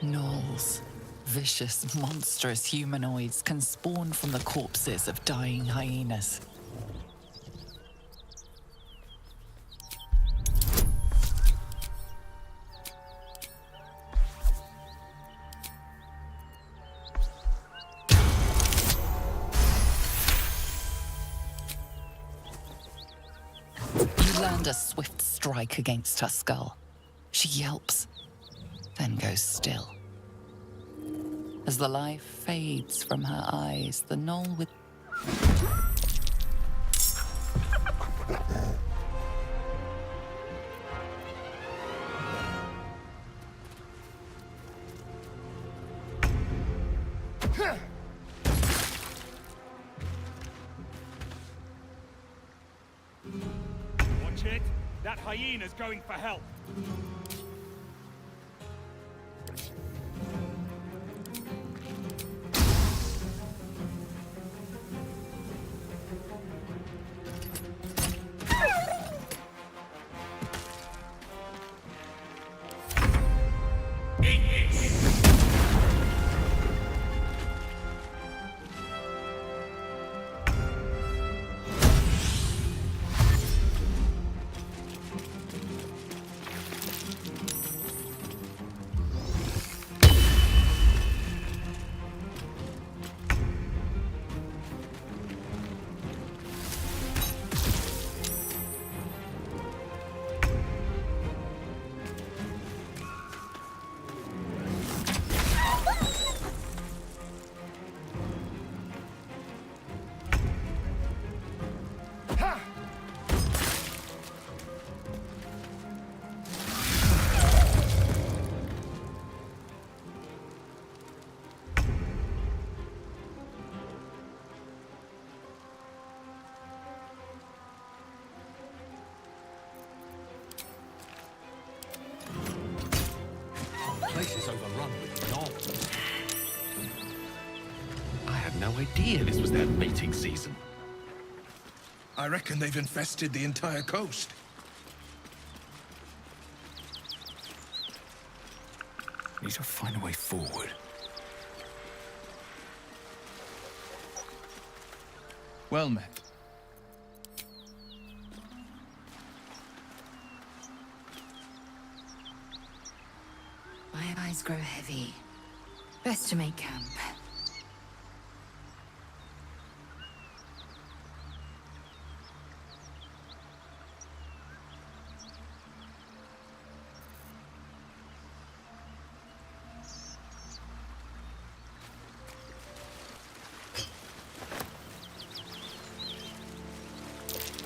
Gnolls, vicious, monstrous humanoids can spawn from the corpses of dying hyenas. A swift strike against her skull. She yelps, then goes still. As the life fades from her eyes, the gnoll with... That hyena's going for help. Place is overrun with gnolls. I had no idea this was their mating season. I reckon they've infested the entire coast. Need to find a way forward. Well met. My eyes grow heavy. Best to make camp.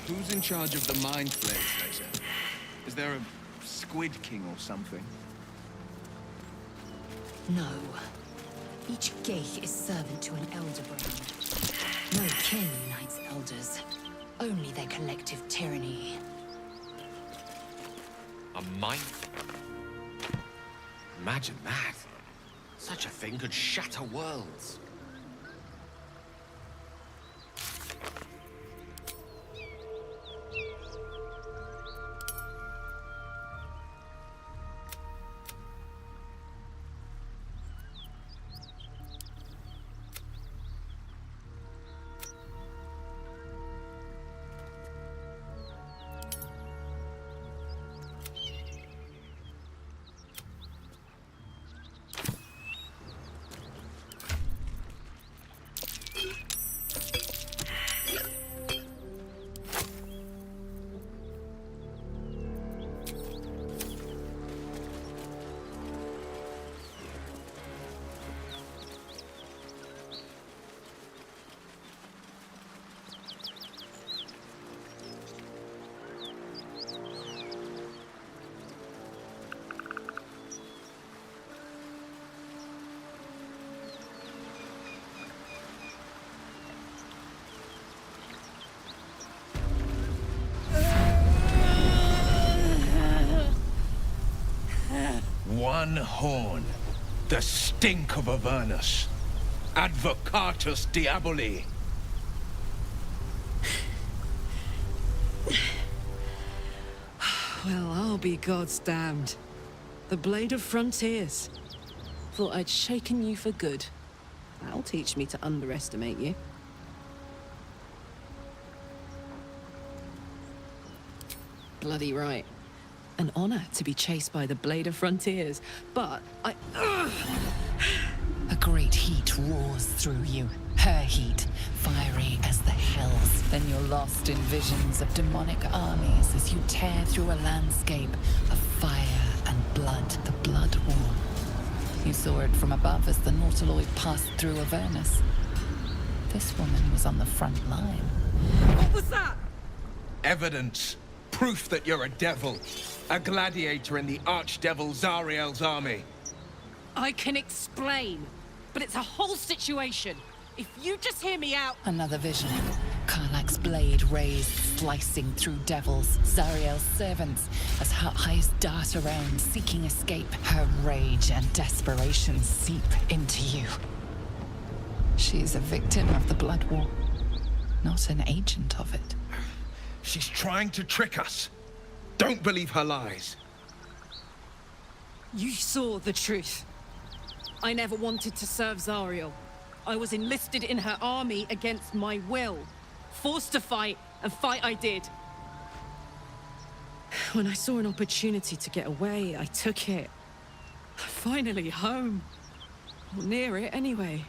Who's in charge of the mind flayers later? Is there a Squid King or something? No. Each gate is servant to an elder brand. No kin unites elders. Only their collective tyranny. A mind? Imagine that. Such a thing could shatter worlds. One horn. The stink of Avernus. Advocatus Diaboli. Well, I'll be God's damned. The Blade of Frontiers. Thought I'd shaken you for good. That'll teach me to underestimate you. Bloody right. An honor to be chased by the Blade of Frontiers, but I... A great heat roars through you. Her heat, fiery as the hells. Then you're lost in visions of demonic armies as you tear through a landscape of fire and blood. The Blood War. You saw it from above as the Nautiloid passed through Avernus. This woman was on the front line. What was that? Evidence. Proof that you're a devil. A gladiator in the archdevil Zariel's army. I can explain, but it's a whole situation. If you just hear me out... Another vision. Karlach's blade raised, slicing through devils, Zariel's servants, as her eyes dart around, seeking escape. Her rage and desperation seep into you. She's a victim of the Blood War, not an agent of it. She's trying to trick us. Don't believe her lies. You saw the truth. I never wanted to serve Zariel. I was enlisted in her army against my will. Forced to fight, and fight I did. When I saw an opportunity to get away, I took it. Finally home. Or near it, anyway.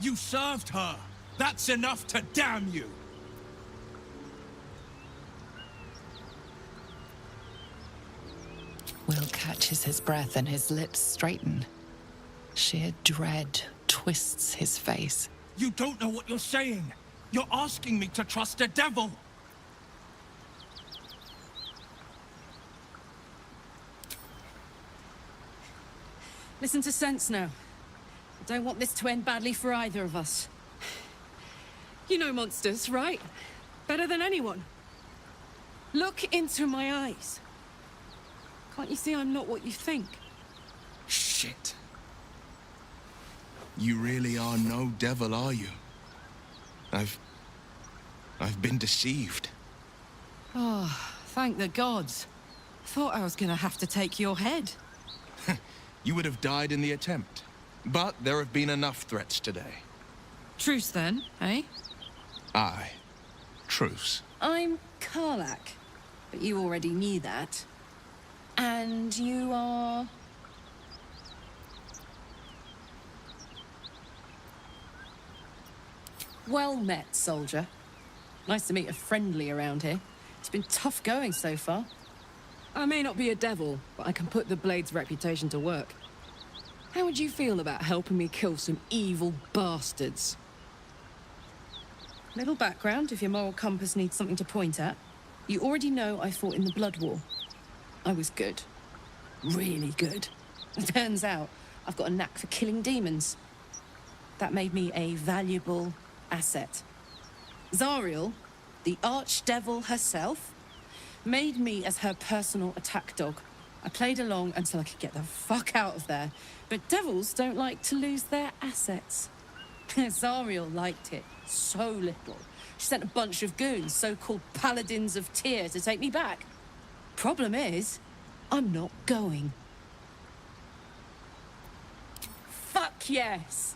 You served her. That's enough to damn you. Will catches his breath and his lips straighten. Sheer dread twists his face. You don't know what you're saying. You're asking me to trust a devil. Listen to sense now. I don't want this to end badly for either of us. You know monsters, right? Better than anyone. Look into my eyes. Can't you see I'm not what you think? Shit. You really are no devil, are you? I've been deceived. Oh, thank the gods. Thought I was gonna have to take your head. You would have died in the attempt. But there have been enough threats today. Truce then, eh? Aye. truce. I'm Karlak, but you already knew that. And you are... Well met, soldier. Nice to meet a friendly around here. It's been tough going so far. I may not be a devil, but I can put the Blade's reputation to work. How would you feel about helping me kill some evil bastards? Little background, if your moral compass needs something to point at. You already know I fought in the Blood War. I was good. Really good. Turns out, I've got a knack for killing demons. That made me a valuable asset. Zariel, the archdevil herself, made me as her personal attack dog. I played along until I could get the fuck out of there. But devils don't like to lose their assets. Zariel liked it so little. She sent a bunch of goons, so-called paladins of Tyr, to take me back. Problem is, I'm not going. Fuck yes!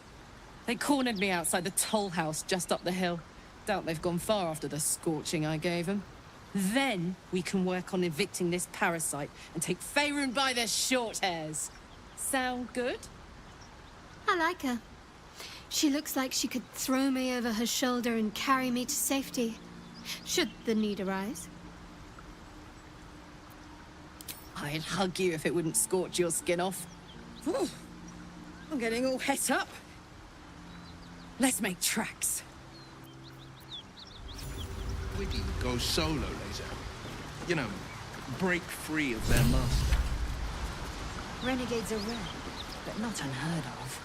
They cornered me outside the toll house just up the hill. Doubt they've gone far after the scorching I gave them. Then we can work on evicting this parasite and take Faerun by the short hairs. Sound good? I like her. She looks like she could throw me over her shoulder and carry me to safety, should the need arise. I'd hug you if it wouldn't scorch your skin off. Whew. I'm getting all het up. Let's make tracks. Wiggy goes solo, laser. You know, break free of their master. Renegades are rare, but not unheard of.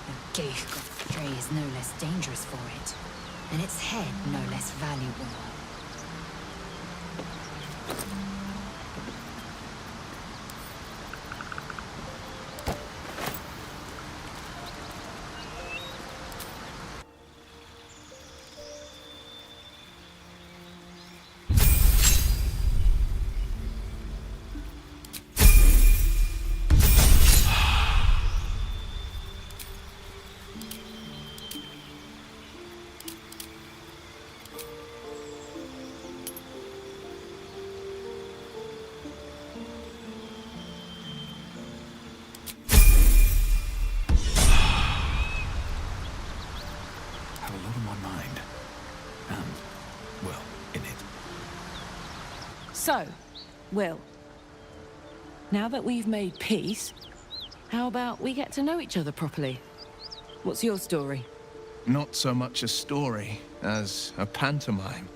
The Geich Godfrey is no less dangerous for it, and its head no less valuable. So, Will, now that we've made peace, how about we get to know each other properly? What's your story? Not so much a story as a pantomime.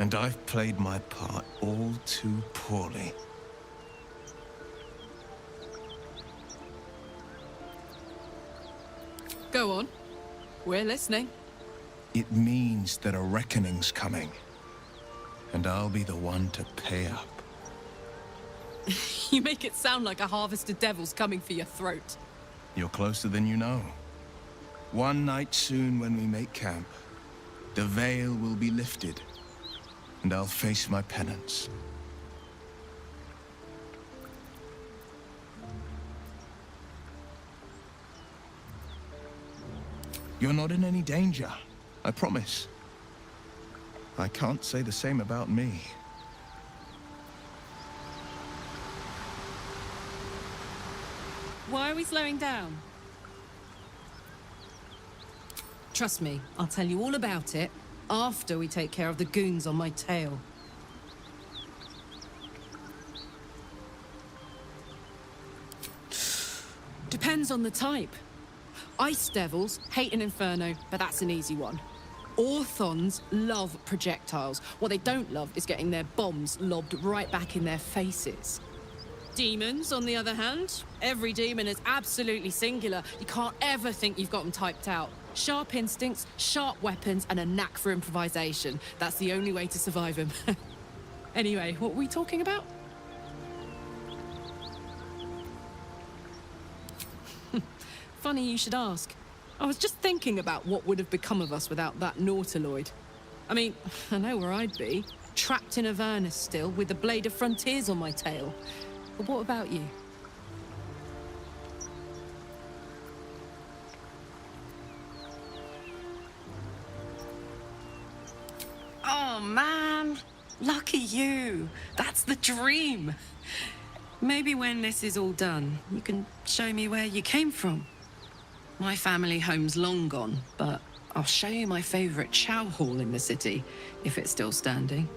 And I've played my part all too poorly. Go on. We're listening. It means that a reckoning's coming. And I'll be the one to pay up. You make it sound like a harvest of devils coming for your throat. You're closer than you know. One night soon when we make camp, the veil will be lifted, and I'll face my penance. You're not in any danger, I promise. I can't say the same about me. Why are we slowing down? Trust me, I'll tell you all about it after we take care of the goons on my tail. Depends on the type. Ice devils hate an inferno, but that's an easy one. Orthons love projectiles. What they don't love is getting their bombs lobbed right back in their faces. Demons, on the other hand, every demon is absolutely singular. You can't ever think you've got them typed out. Sharp instincts, sharp weapons, and a knack for improvisation. That's the only way to survive them. Anyway, what were we talking about? Funny you should ask. I was just thinking about what would have become of us without that Nautiloid. I mean, I know where I'd be. Trapped in Avernus still, with the Blade of Frontiers on my tail. But what about you? Oh, man. Lucky you. That's the dream. Maybe when this is all done, you can show me where you came from. My family home's long gone, but I'll show you my favorite chow hall in the city, if it's still standing.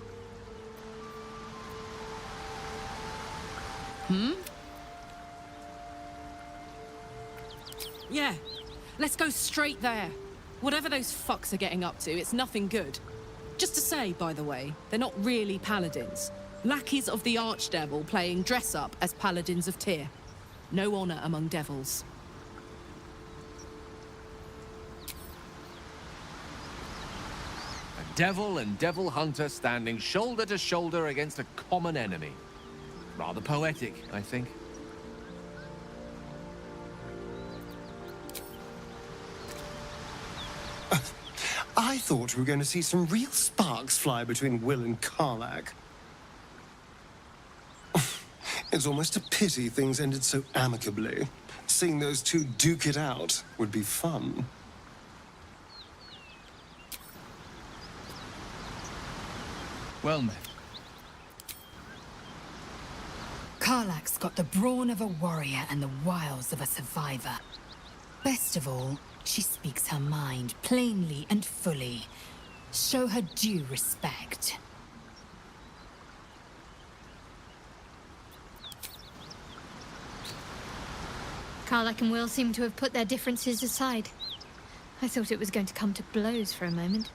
Yeah, let's go straight there. Whatever those fucks are getting up to, it's nothing good. Just to say, by the way, they're not really paladins. Lackeys of the Archdevil playing dress-up as paladins of Tyr. No honor among devils. A devil and devil hunter standing shoulder to shoulder against a common enemy. Rather poetic, I think. I thought we were going to see some real sparks fly between Will and Karlach. It's almost a pity things ended so amicably. Seeing those two duke it out would be fun. Well met. Karlach's got the brawn of a warrior and the wiles of a survivor. Best of all, she speaks her mind plainly and fully. Show her due respect. Karlach and Will seem to have put their differences aside. I thought it was going to come to blows for a moment.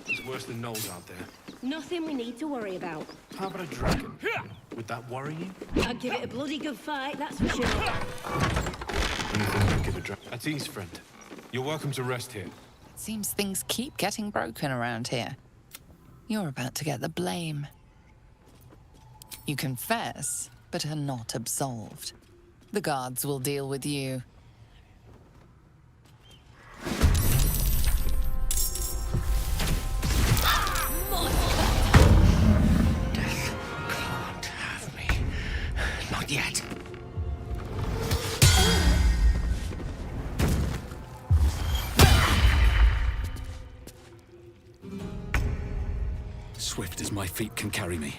It's worse than Knowles out there. Nothing we need to worry about. How about a dragon? Would that worry you? I'd give it a bloody good fight, that's for sure. Anything to give a dragon. At ease, friend. You're welcome to rest here. Seems things keep getting broken around here. You're about to get the blame. You confess, but are not absolved. The guards will deal with you. Not yet. Swift as my feet can carry me.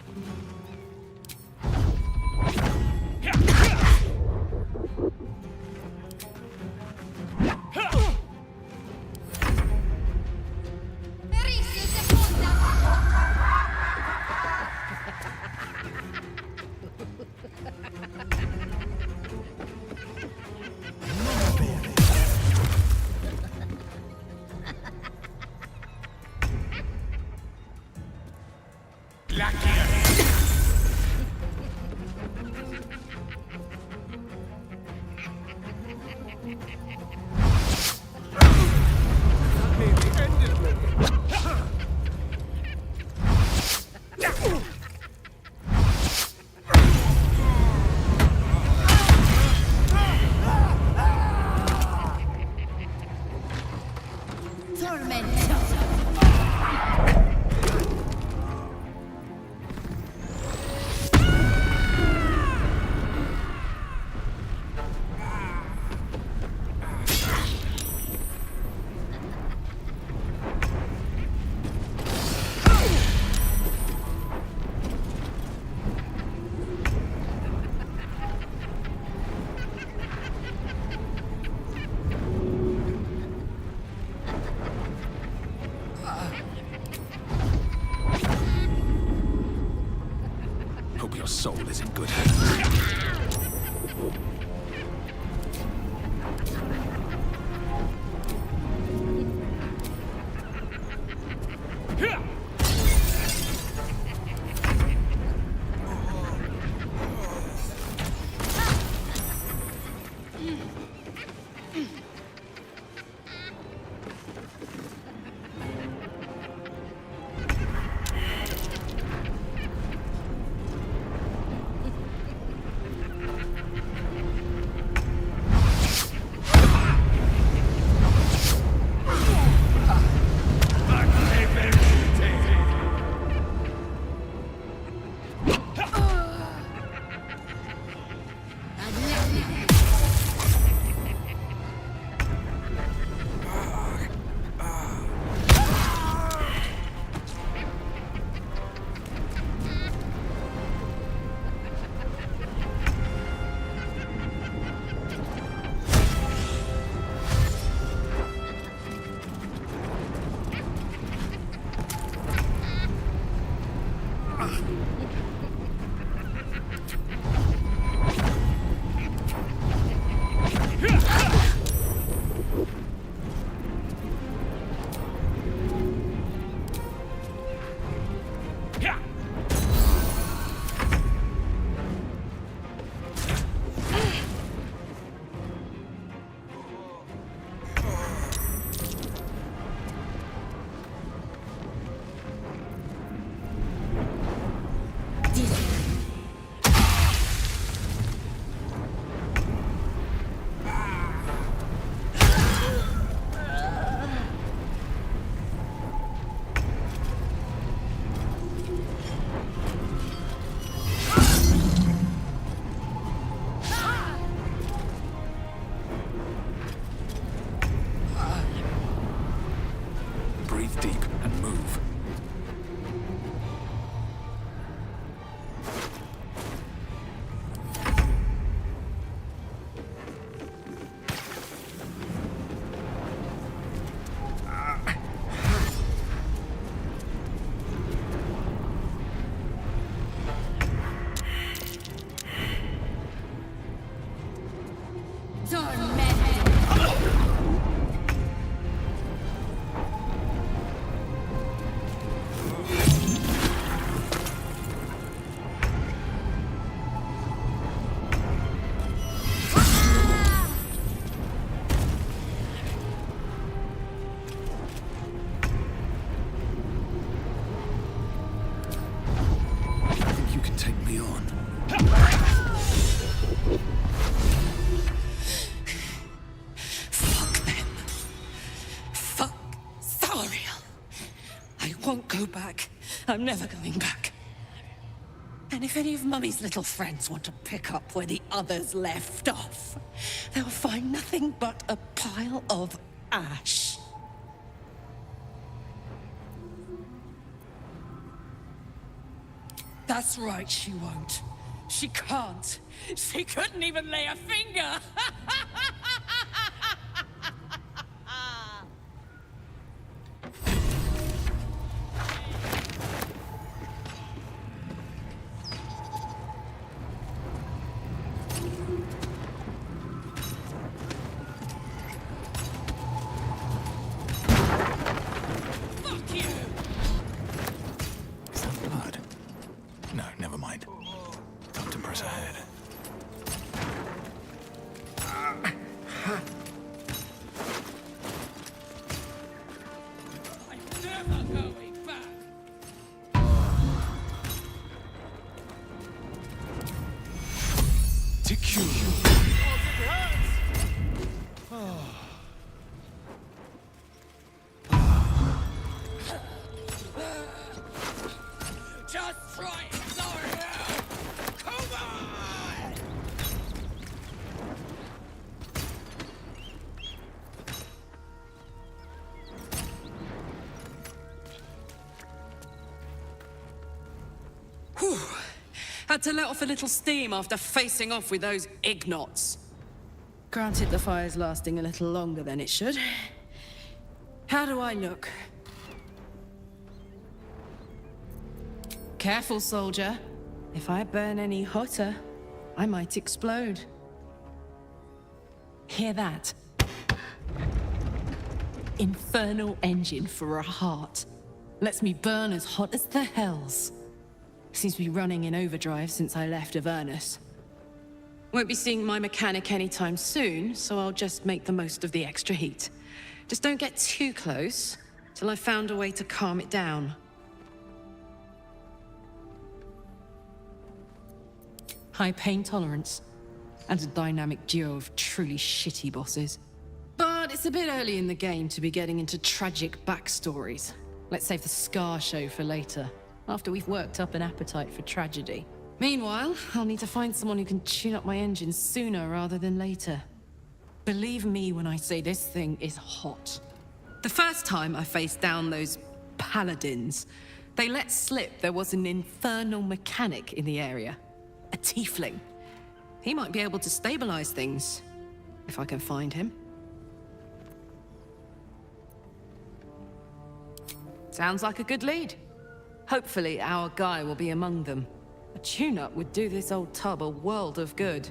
Your soul is in good hands. won't go back. I'm never going back. And if any of Mummy's little friends want to pick up where the others left off, they'll find nothing but a pile of ash. That's right, she won't. She can't. She couldn't even lay a finger! Just try it, Zarya! Come on! Whew. Had to let off a little steam after facing off with those ignots. Granted, the fire's lasting a little longer than it should. How do I look? Careful, soldier. If I burn any hotter, I might explode. Hear that? Infernal engine for a heart. Lets me burn as hot as the hells. Seems to be running in overdrive since I left Avernus. Won't be seeing my mechanic anytime soon, so I'll just make the most of the extra heat. Just don't get too close, till I've found a way to calm it down. High pain tolerance, and a dynamic duo of truly shitty bosses. But it's a bit early in the game to be getting into tragic backstories. Let's save the Scar show for later, after we've worked up an appetite for tragedy. Meanwhile, I'll need to find someone who can tune up my engine sooner rather than later. Believe me when I say this thing is hot. The first time I faced down those paladins, they let slip there was an infernal mechanic in the area. A tiefling. He might be able to stabilize things, if I can find him. Sounds like a good lead. Hopefully our guy will be among them. A tune-up would do this old tub a world of good.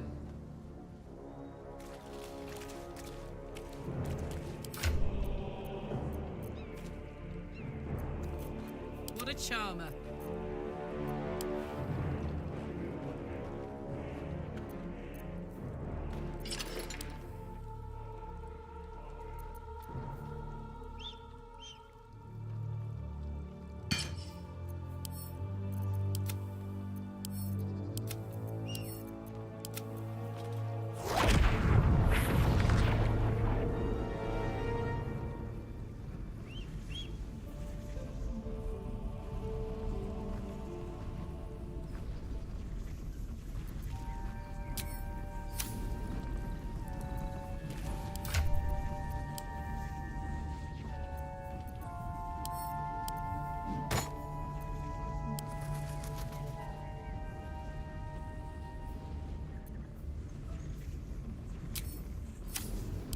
What a charmer.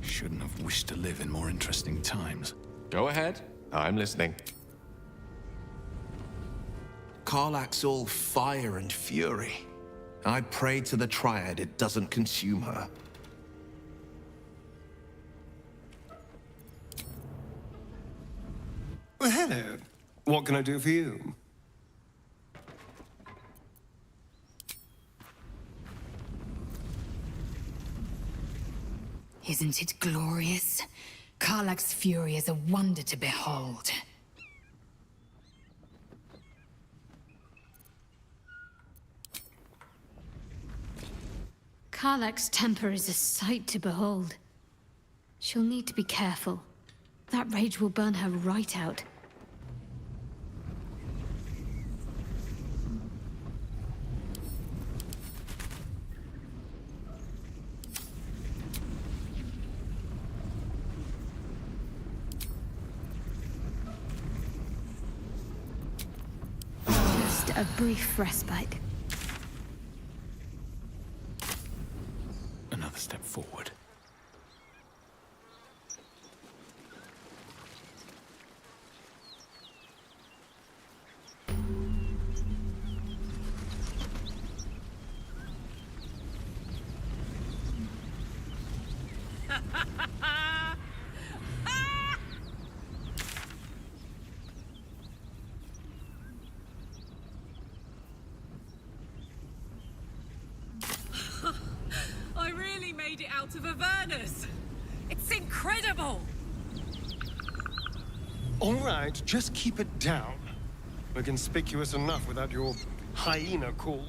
Shouldn't have wished to live in more interesting times. Go ahead. I'm listening. Karlach's all fire and fury. I pray to the Triad it doesn't consume her. Well, hello. What can I do for you? Isn't it glorious? Karlach's fury is a wonder to behold. Karlach's temper is a sight to behold. She'll need to be careful. That rage will burn her right out. Just a brief respite. Another step forward. I really made it out of Avernus! It's incredible! All right, just keep it down. We're conspicuous enough without your hyena call.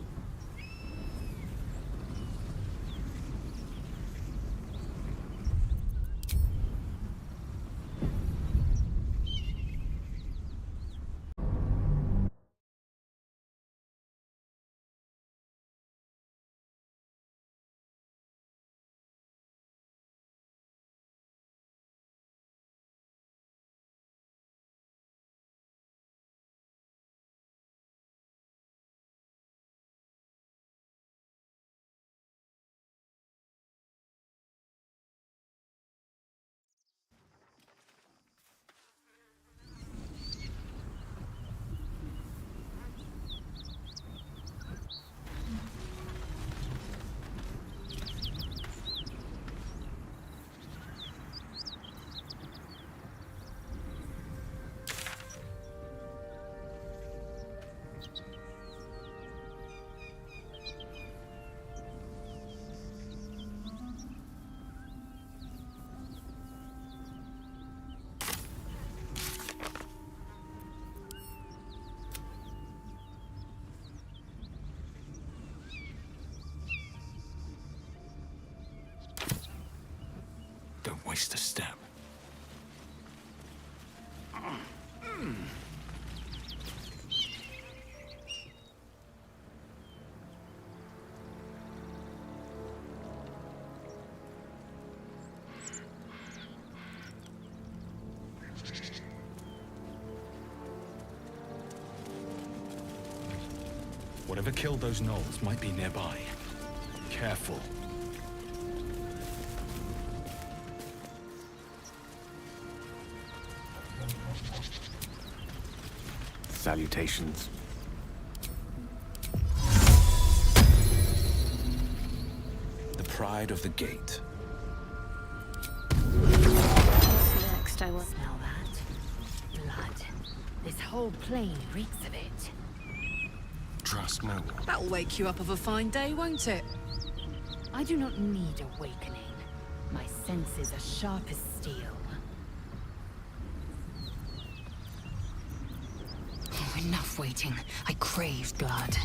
twice to step. Whatever killed those gnolls might be nearby. Careful. Salutations. The pride of the gate. What's next, I will Smell that? Blood. This whole plain reeks of it. Trust no one. That'll wake you up of a fine day, won't it? I do not need awakening. My senses are sharp as steel. Oh, enough waiting. I crave blood.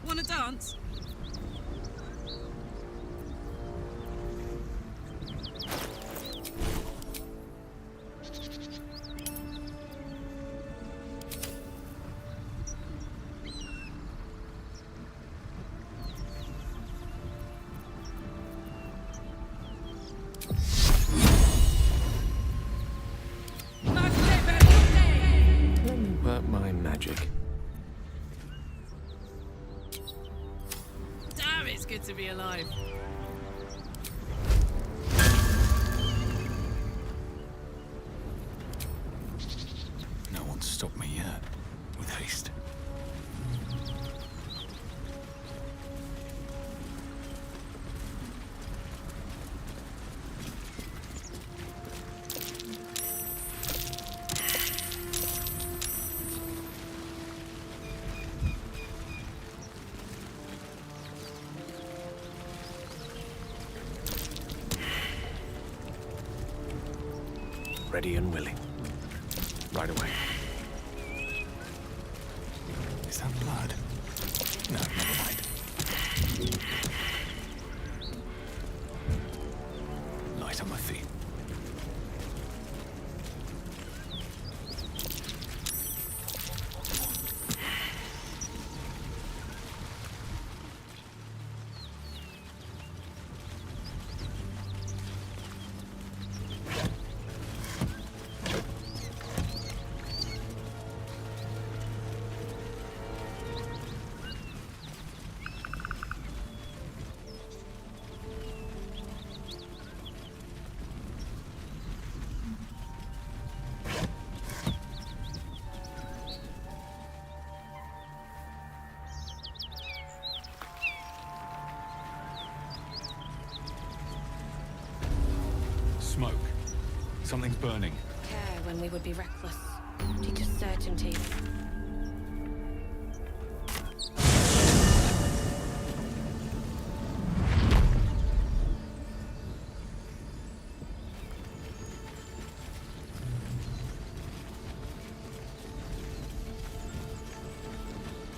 Wanna dance? Work my magic. Damn, it's good to be alive. No one's stopped me yet. With haste. Ready and willing. Right away. Is that blood? No, never mind. Light on my feet. Smoke. Something's burning. care when we would be reckless. Teaches certainty.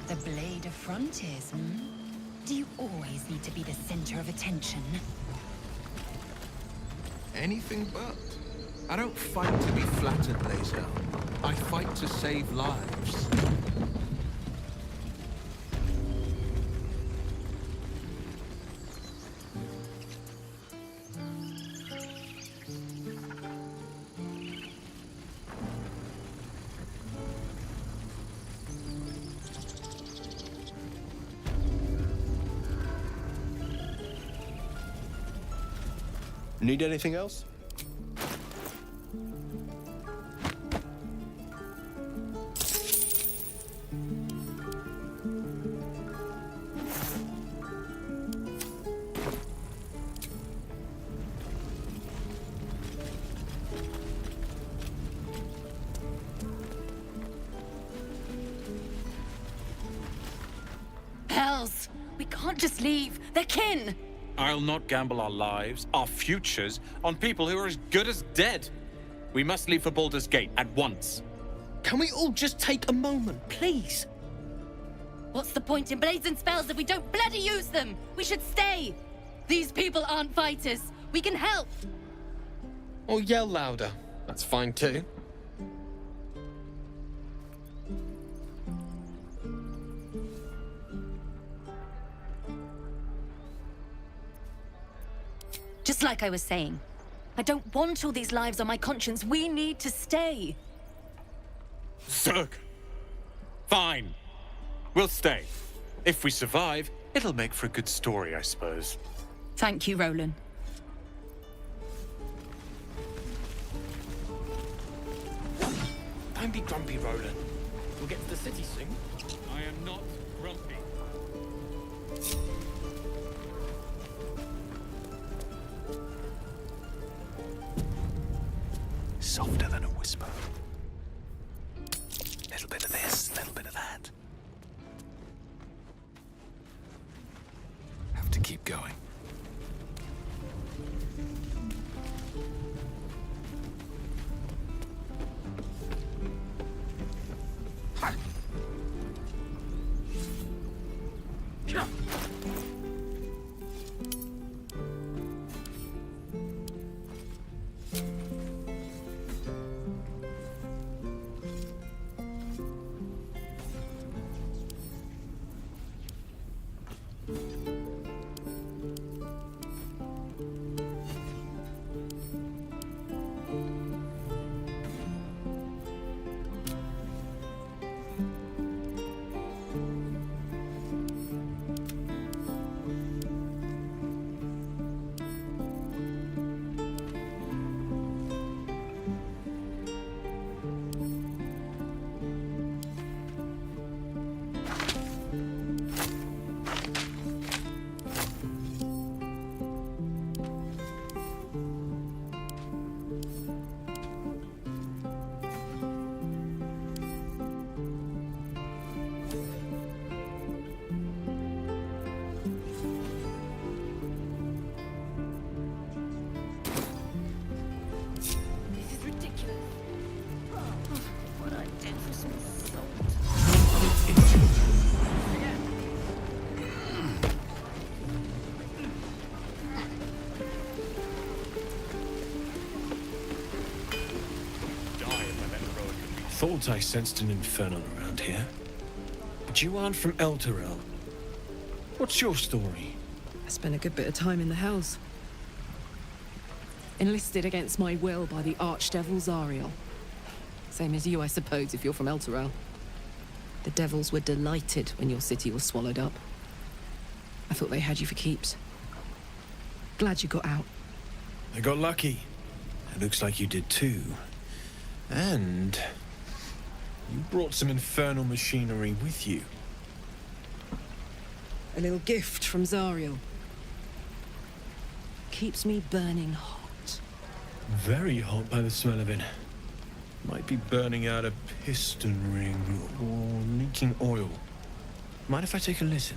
The blade of frontiers, hmm? Do you always need to be the center of attention? Anything but. I don't fight to be flattered, Lae'zel. I fight to save lives. Need anything else? Hells! We can't just leave. They're kin! I'll not gamble our lives, our futures, on people who are as good as dead. We must leave for Baldur's Gate at once. Can we all just take a moment, please? What's the point in blades and spells if we don't bloody use them? We should stay. These people aren't fighters. We can help. Or yell louder. That's fine too. Just like I was saying, I don't want all these lives on my conscience. We need to stay. Zerg! Fine. We'll stay. If we survive, it'll make for a good story, I suppose. Thank you, Roland. Don't be grumpy, Roland. We'll get to the city soon. I am not grumpy. Softer than a whisper. Little bit of this, little bit of that. Have to keep going. Thought I sensed an infernal around here. But you aren't from Elturel. What's your story? I spent a good bit of time in the Hells. Enlisted against my will by the Archdevil Zariel. Same as you, I suppose, if you're from Elturel. The Devils were delighted when your city was swallowed up. I thought they had you for keeps. Glad you got out. I got lucky. It looks like you did too. And you brought some infernal machinery with you. A little gift from Zariel. Keeps me burning hot. Very hot by the smell of it. Might be burning out a piston ring or leaking oil. Mind if I take a listen?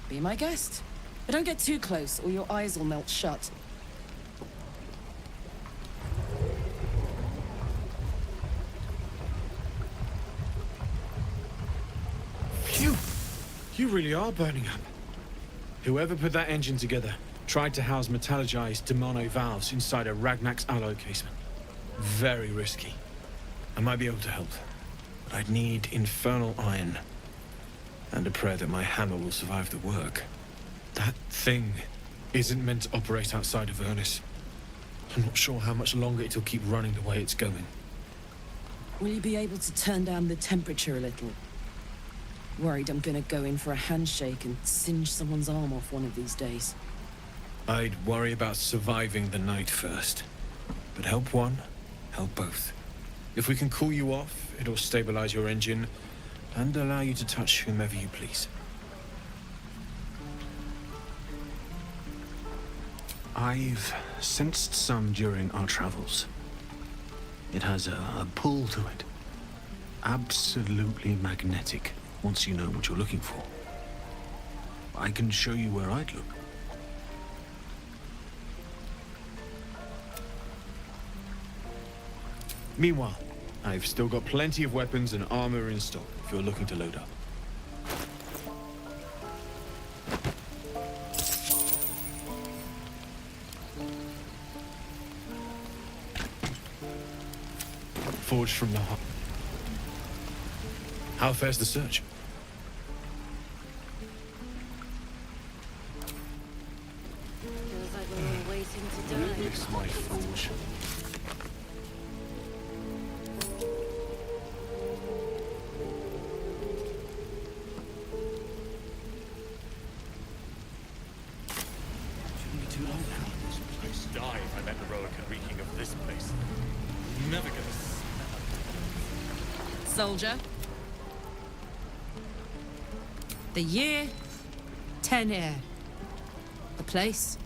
Be my guest. But don't get too close or your eyes will melt shut. Phew! You really are burning up. Whoever put that engine together tried to house metallurgized Demono valves inside a Ragnak's alloy casement. Very risky. I might be able to help, but I'd need infernal iron and a prayer that my hammer will survive the work. That thing isn't meant to operate outside of Ernest. I'm not sure how much longer it'll keep running the way it's going. Will you be able to turn down the temperature a little? Worried I'm gonna go in for a handshake and singe someone's arm off one of these days. I'd worry about surviving the night first. But help one, help both. If we can cool you off, it'll stabilize your engine and allow you to touch whomever you please. I've sensed some during our travels. It has a pull to it. Absolutely magnetic, once you know what you're looking for. I can show you where I'd look. Meanwhile, I've still got plenty of weapons and armor in stock if you're looking to load up. Forged from the heart. How fares the search? Feels like we're all waiting to die. This my forge. Shouldn't be too long now. This place die if I met the Roic and reeking of this place. Never gonna Soldier. The year, 10 air. The place,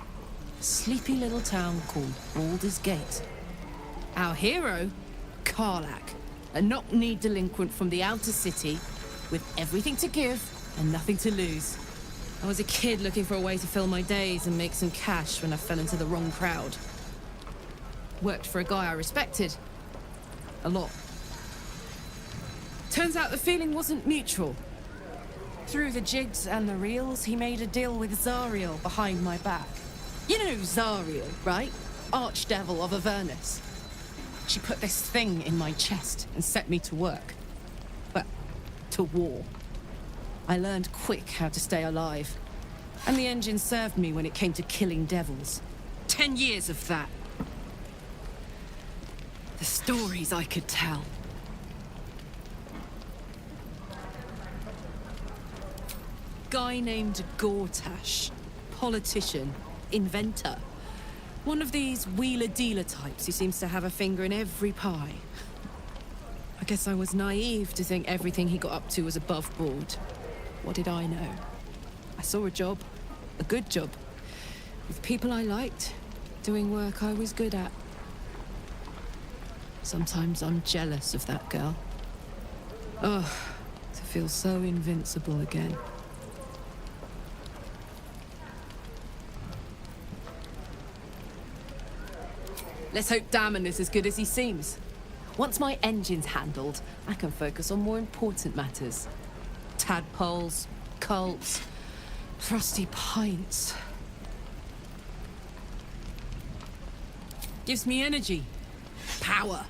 a sleepy little town called Baldur's Gate. Our hero, Karlach, a knock-knee delinquent from the outer city with everything to give and nothing to lose. I was a kid looking for a way to fill my days and make some cash when I fell into the wrong crowd. Worked for a guy I respected. A lot. Turns out the feeling wasn't mutual. Through the jigs and the reels, he made a deal with Zariel behind my back. You know Zariel, right? Archdevil of Avernus. She put this thing in my chest and set me to work. Well, to war. I learned quick how to stay alive. And the engine served me when it came to killing devils. 10 years of that. The stories I could tell. Guy named Gortash. Politician. Inventor. One of these wheeler-dealer types who seems to have a finger in every pie. I guess I was naive to think everything he got up to was above board. What did I know? I saw a job. A good job. With people I liked. Doing work I was good at. Sometimes I'm jealous of that girl. Oh, to feel so invincible again. Let's hope Damon is as good as he seems. Once my engine's handled, I can focus on more important matters. Tadpoles, cults, frosty pints. Gives me energy. Power.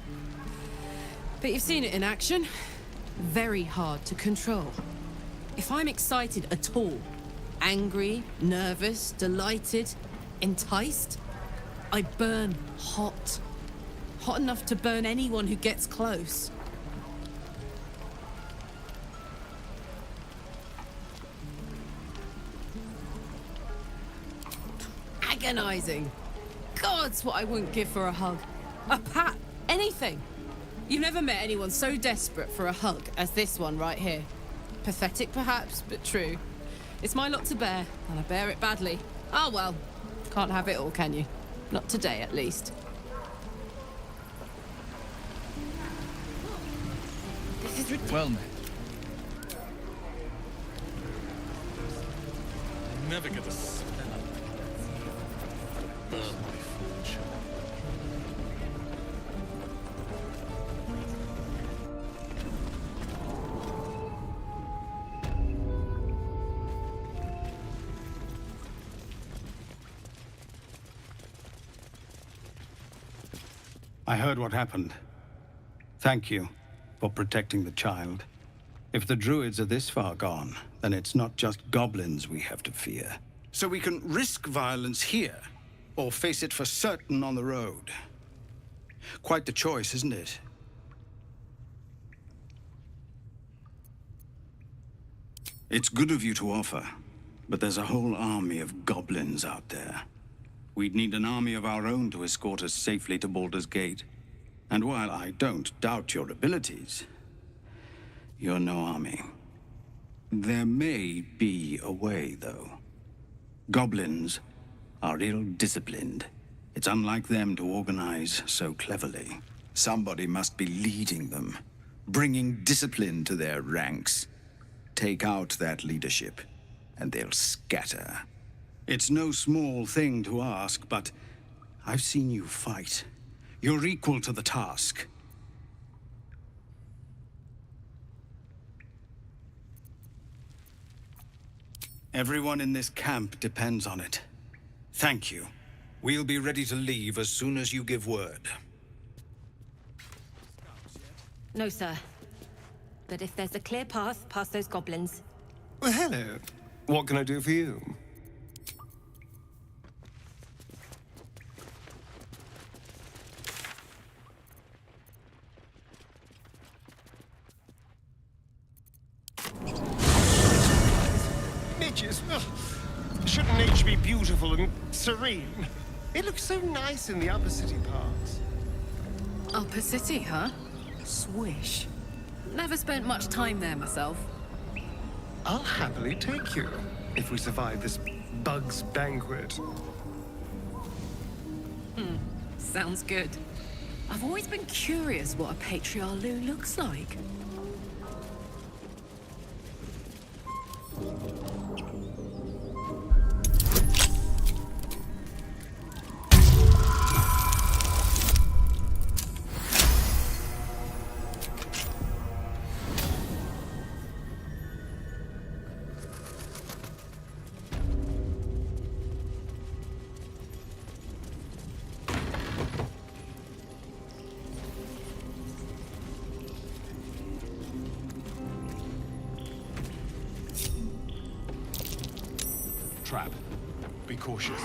But you've seen it in action. Very hard to control. If I'm excited at all, angry, nervous, delighted, enticed, I burn hot. Hot enough to burn anyone who gets close. Agonizing. God's what I wouldn't give for a hug. A pat. Anything. You've never met anyone so desperate for a hug as this one right here. Pathetic perhaps, but true. It's my lot to bear, and I bear it badly. Oh well. Can't have it all, can you? Not today, at least. This is ridiculous. Well met. Never gonna smell it. Burn my forge. I heard what happened. Thank you for protecting the child. If the druids are this far gone, then it's not just goblins we have to fear. So we can risk violence here, or face it for certain on the road. Quite the choice, isn't it? It's good of you to offer, but there's a whole army of goblins out there. We'd need an army of our own to escort us safely to Baldur's Gate. And while I don't doubt your abilities, you're no army. There may be a way, though. Goblins are ill-disciplined. It's unlike them to organize so cleverly. Somebody must be leading them, bringing discipline to their ranks. Take out that leadership, and they'll scatter. It's no small thing to ask, but I've seen you fight. You're equal to the task. Everyone in this camp depends on it. Thank you. We'll be ready to leave as soon as you give word. No, sir. But if there's a clear path past those goblins... Well, hello. What can I do for you? Midges. Shouldn't nature be beautiful and serene? It looks so nice in the upper city parts. Upper City, huh? Swish. Never spent much time there myself. I'll happily take you, if we survive this bug's banquet. Sounds good. I've always been curious what a patriarch looks like. Trap. Be cautious.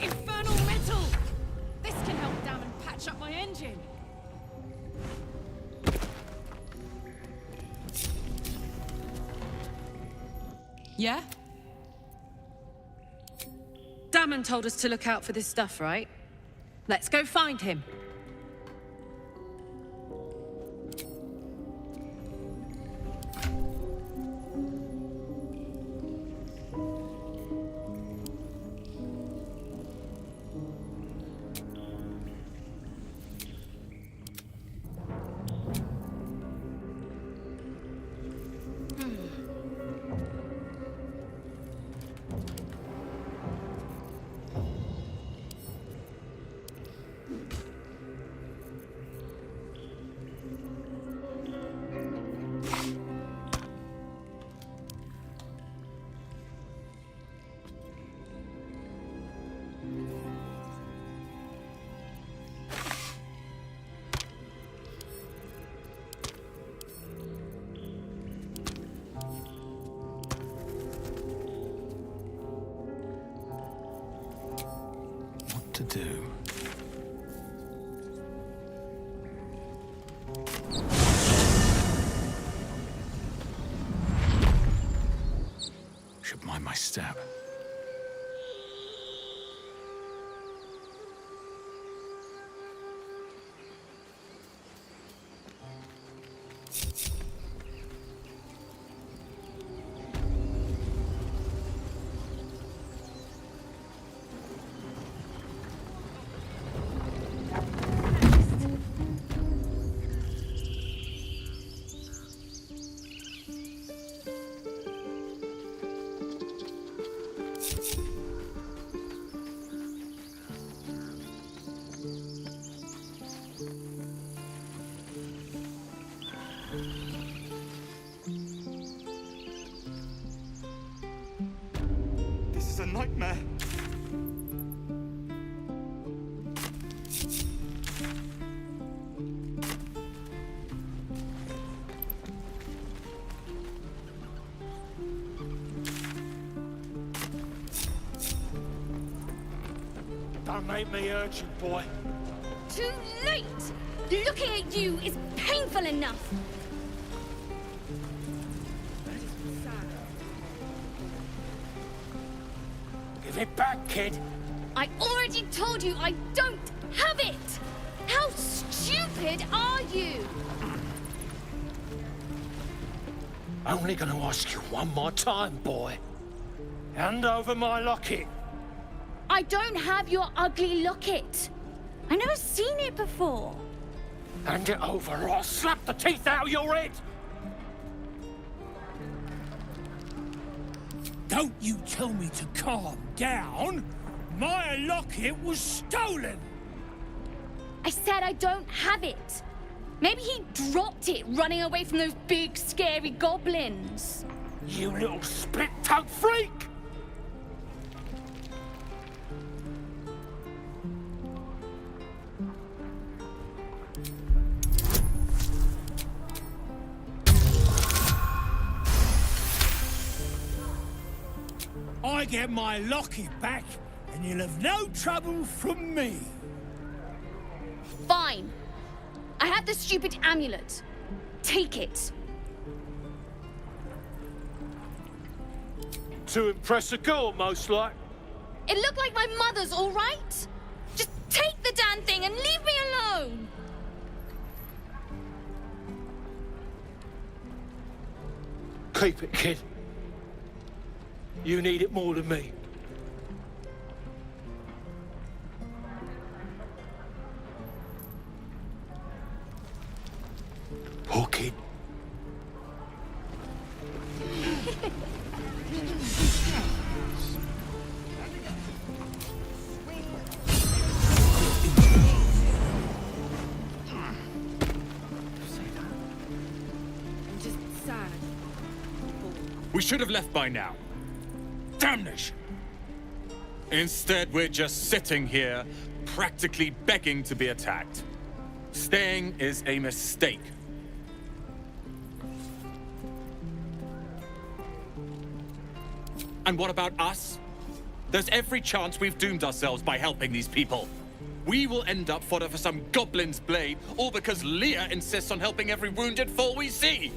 Infernal metal! This can help down and patch up my engine. Yeah? Damon told us to look out for this stuff, right? Let's go find him. To do. Should mind my step. This is a nightmare. Don't make me urgent, boy. Too late! Looking at you is painful enough. Give it back, kid. I already told you I don't have it! How stupid are you? Only gonna ask you one more time, boy. Hand over my locket. I don't have your ugly locket. I've never seen it before. Hand it over or I'll slap the teeth out of your head. Don't you tell me to calm down! My locket was stolen! I said I don't have it. Maybe he dropped it running away from those big, scary goblins. You little split-tongued freak! I get my locket back, and you'll have no trouble from me. Fine. I have the stupid amulet. Take it. To impress a girl, most like. It looked like my mother's, all right? Just take the damn thing and leave me alone! Keep it, kid. You need it more than me. Poor kid. I'm just sad. We should have left by now. Damnation! Instead, we're just sitting here, practically begging to be attacked. Staying is a mistake. And what about us? There's every chance we've doomed ourselves by helping these people. We will end up fodder for some goblin's blade, all because Leah insists on helping every wounded foe we see.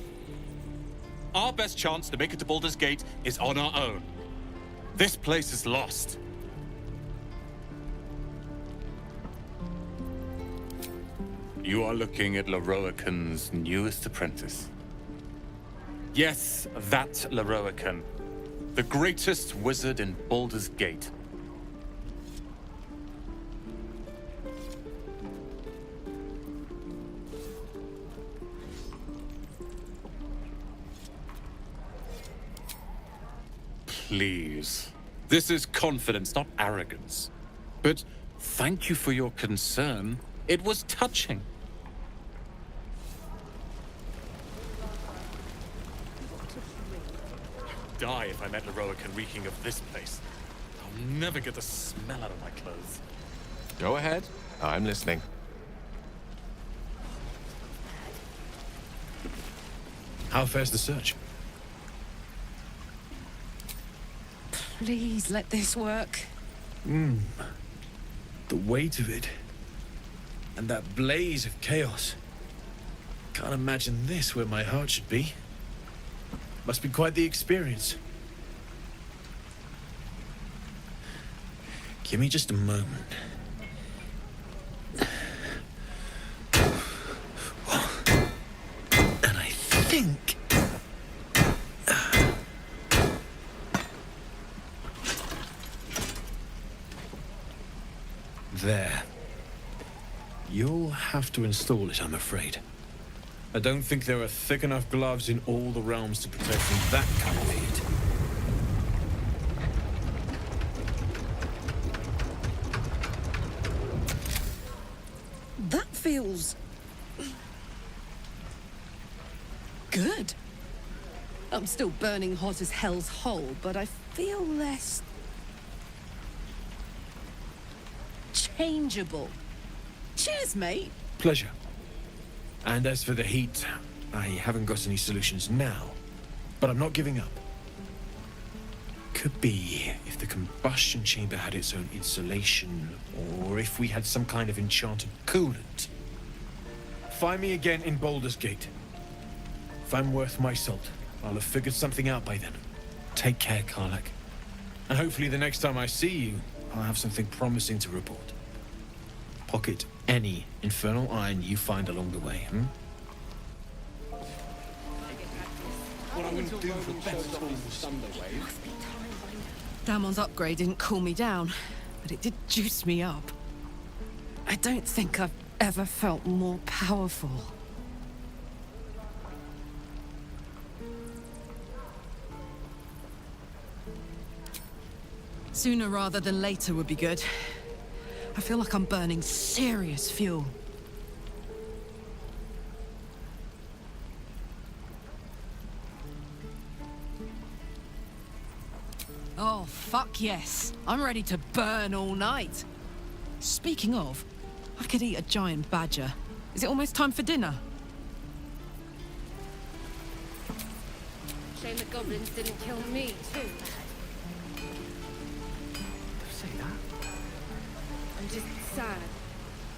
Our best chance to make it to Baldur's Gate is on our own. This place is lost. You are looking at Leroican's newest apprentice. Yes, that Leroican. The greatest wizard in Baldur's Gate. Please. This is confidence, not arrogance. But thank you for your concern. It was touching. I'd die if I met Leroican reeking of this place. I'll never get the smell out of my clothes. Go ahead. I'm listening. How fares the search? Please let this work. The weight of it. And that blaze of chaos. Can't imagine this where my heart should be. Must be quite the experience. Give me just a moment. And I think... There. You'll have to install it, I'm afraid. I don't think there are thick enough gloves in all the realms to protect from that kind of heat. That feels... good. I'm still burning hot as hell's hole, but I feel less... changeable. Cheers, mate. Pleasure. And as for the heat, I haven't got any solutions now, but I'm not giving up. Could be if the combustion chamber had its own insulation, or if we had some kind of enchanted coolant. Find me again in Baldur's Gate. If I'm worth my salt, I'll have figured something out by then. Take care, Karlach. And hopefully the next time I see you, I'll have something promising to report. Pocket any infernal iron you find along the way, What I wouldn't do for best Damon's upgrade didn't cool me down, but it did juice me up. I don't think I've ever felt more powerful. Sooner rather than later would be good. I feel like I'm burning serious fuel. Oh, fuck yes. I'm ready to burn all night. Speaking of, I could eat a giant badger. Is it almost time for dinner? Shame the goblins didn't kill me, too. Say that. I'm just sad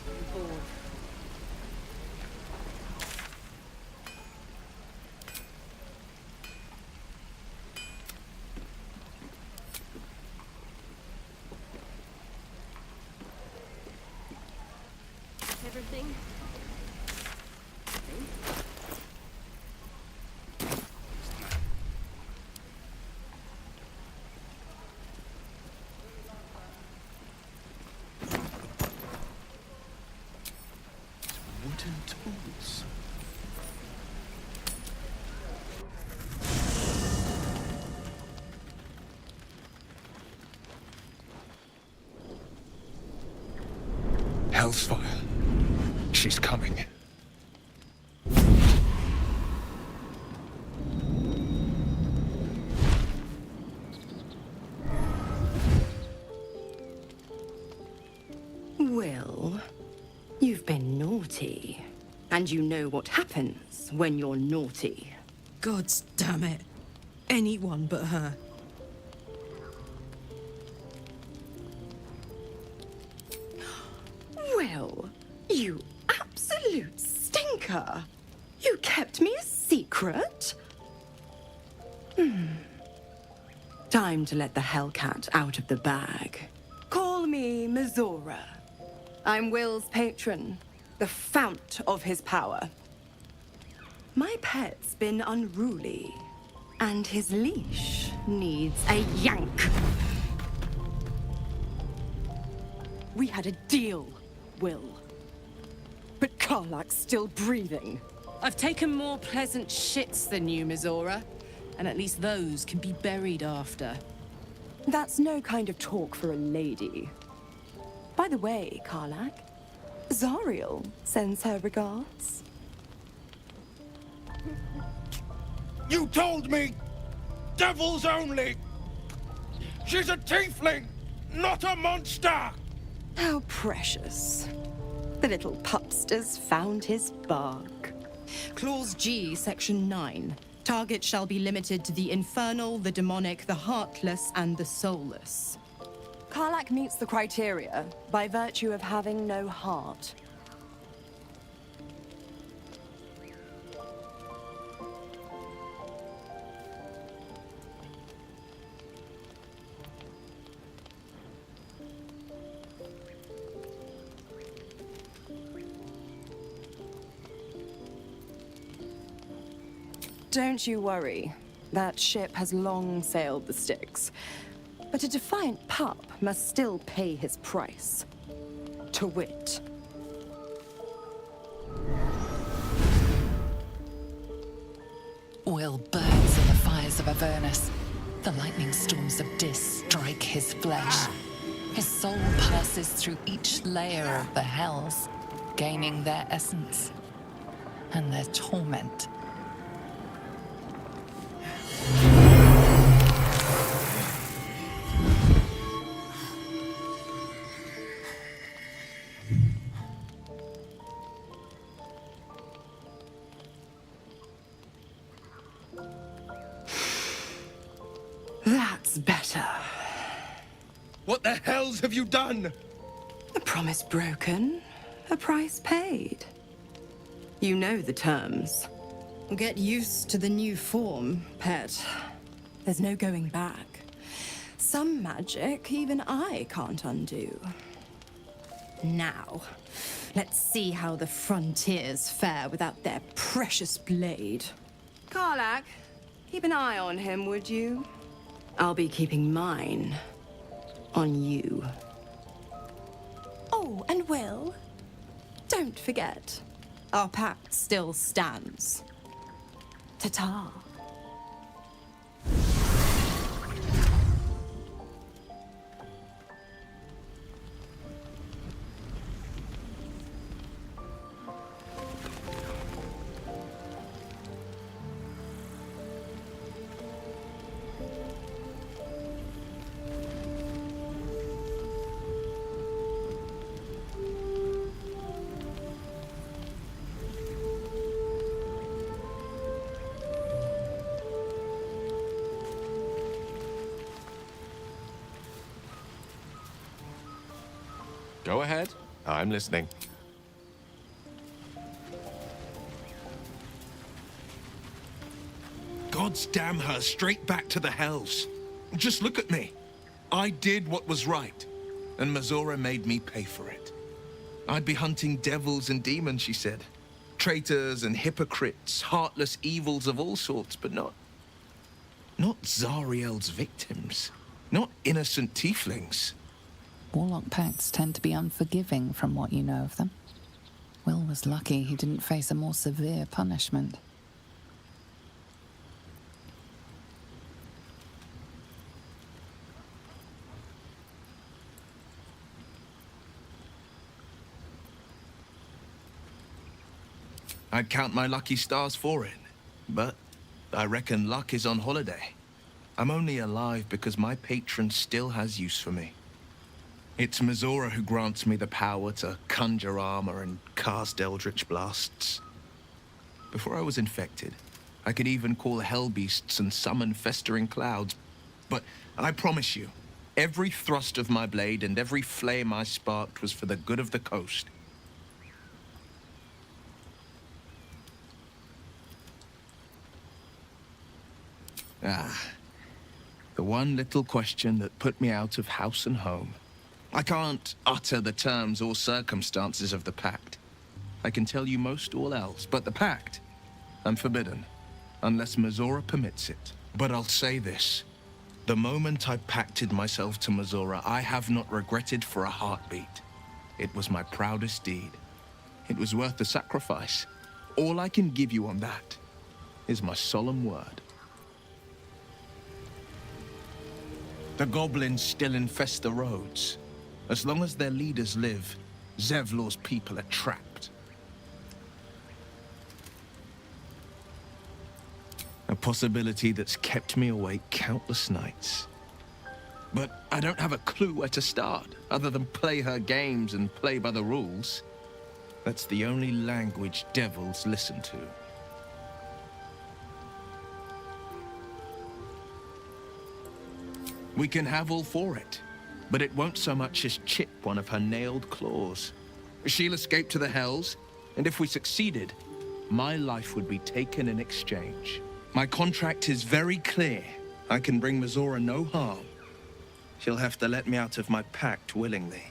and bored. Everything? Wooden tools. Hellsfire. She's coming. Well, you've been naughty. And you know what happens when you're naughty. Gods damn it. Anyone but her. Well, you absolute stinker. You kept me a secret? Time to let the Hellcat out of the bag. Call me Mizora. I'm Will's patron, the fount of his power. My pet's been unruly, and his leash needs a yank. We had a deal, Will. But Karlak's still breathing. I've taken more pleasant shits than you, Mizora. And at least those can be buried after. That's no kind of talk for a lady. By the way, Karlak, Zariel sends her regards. You told me! Devils only! She's a tiefling, not a monster! How precious. The little pupster's found his bark. Clause G, Section 9. Target shall be limited to the infernal, the demonic, the heartless, and the soulless. Karlak meets the criteria by virtue of having no heart. Don't you worry. That ship has long sailed the Styx. But a defiant pup must still pay his price. To wit. Will burns in the fires of Avernus. The lightning storms of Dis strike his flesh. His soul passes through each layer of the hells, gaining their essence and their torment. That's better. What the hells have you done? A promise broken, a price paid. You know the terms. Get used to the new form, pet. There's no going back. Some magic even I can't undo. Now, let's see how the frontiers fare without their precious blade. Karlak, keep an eye on him, would you? I'll be keeping mine on you. Oh, and Will, don't forget, our pact still stands. Ta-ta. Go ahead. I'm listening. God's damn her straight back to the hells. Just look at me. I did what was right, and Mazora made me pay for it. I'd be hunting devils and demons, she said. Traitors and hypocrites, heartless evils of all sorts, but not Zariel's victims. Not innocent tieflings. Warlock pacts tend to be unforgiving from what you know of them. Will was lucky he didn't face a more severe punishment. I'd count my lucky stars for it, but I reckon luck is on holiday. I'm only alive because my patron still has use for me. It's Mazora who grants me the power to conjure armor and cast eldritch blasts. Before I was infected, I could even call hell beasts and summon festering clouds. But I promise you, every thrust of my blade and every flame I sparked was for the good of the coast. The one little question that put me out of house and home. I can't utter the terms or circumstances of the pact. I can tell you most all else, but the pact, I'm forbidden, unless Mazora permits it. But I'll say this. The moment I pacted myself to Mazora, I have not regretted for a heartbeat. It was my proudest deed. It was worth the sacrifice. All I can give you on that is my solemn word. The goblins still infest the roads. As long as their leaders live, Zevlor's people are trapped. A possibility that's kept me awake countless nights. But I don't have a clue where to start, other than play her games and play by the rules. That's the only language devils listen to. We can have all for it, but it won't so much as chip one of her nailed claws. She'll escape to the hells, and if we succeeded, my life would be taken in exchange. My contract is very clear. I can bring Mazora no harm. She'll have to let me out of my pact willingly.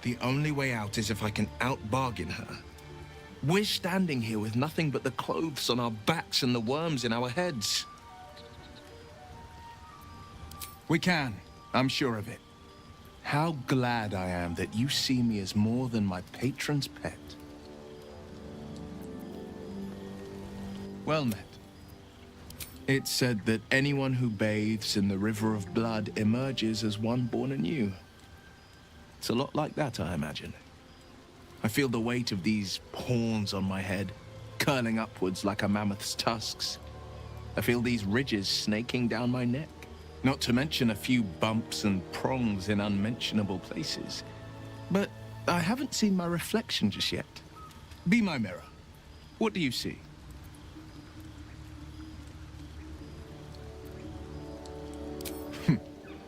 The only way out is if I can out-bargain her. We're standing here with nothing but the clothes on our backs and the worms in our heads. We can. I'm sure of it. How glad I am that you see me as more than my patron's pet. Well met. It's said that anyone who bathes in the river of blood emerges as one born anew. It's a lot like that, I imagine. I feel the weight of these horns on my head, curling upwards like a mammoth's tusks. I feel these ridges snaking down my neck. Not to mention a few bumps and prongs in unmentionable places. But I haven't seen my reflection just yet. Be my mirror. What do you see?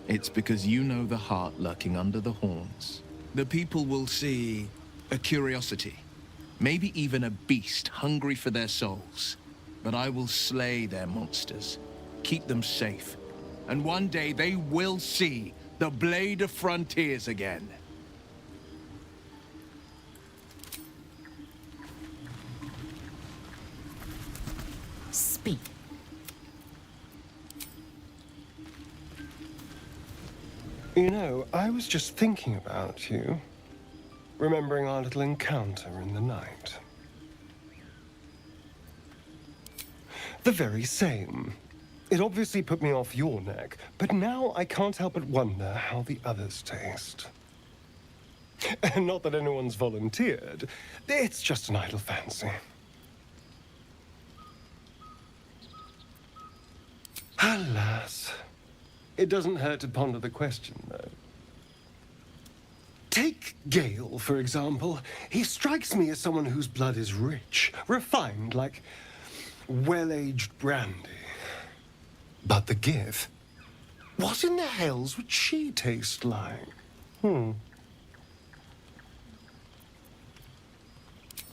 It's because you know the heart lurking under the horns. The people will see a curiosity, maybe even a beast hungry for their souls. But I will slay their monsters, keep them safe. And one day they will see the Blade of Frontiers again. Speak. You know, I was just thinking about you, remembering our little encounter in the night. The very same. It obviously put me off your neck, but now I can't help but wonder how the others taste. Not that anyone's volunteered. It's just an idle fancy. Alas. It doesn't hurt to ponder the question, though. Take Gale, for example. He strikes me as someone whose blood is rich, refined, like well-aged brandy. But the Gith? What in the hells would she taste like?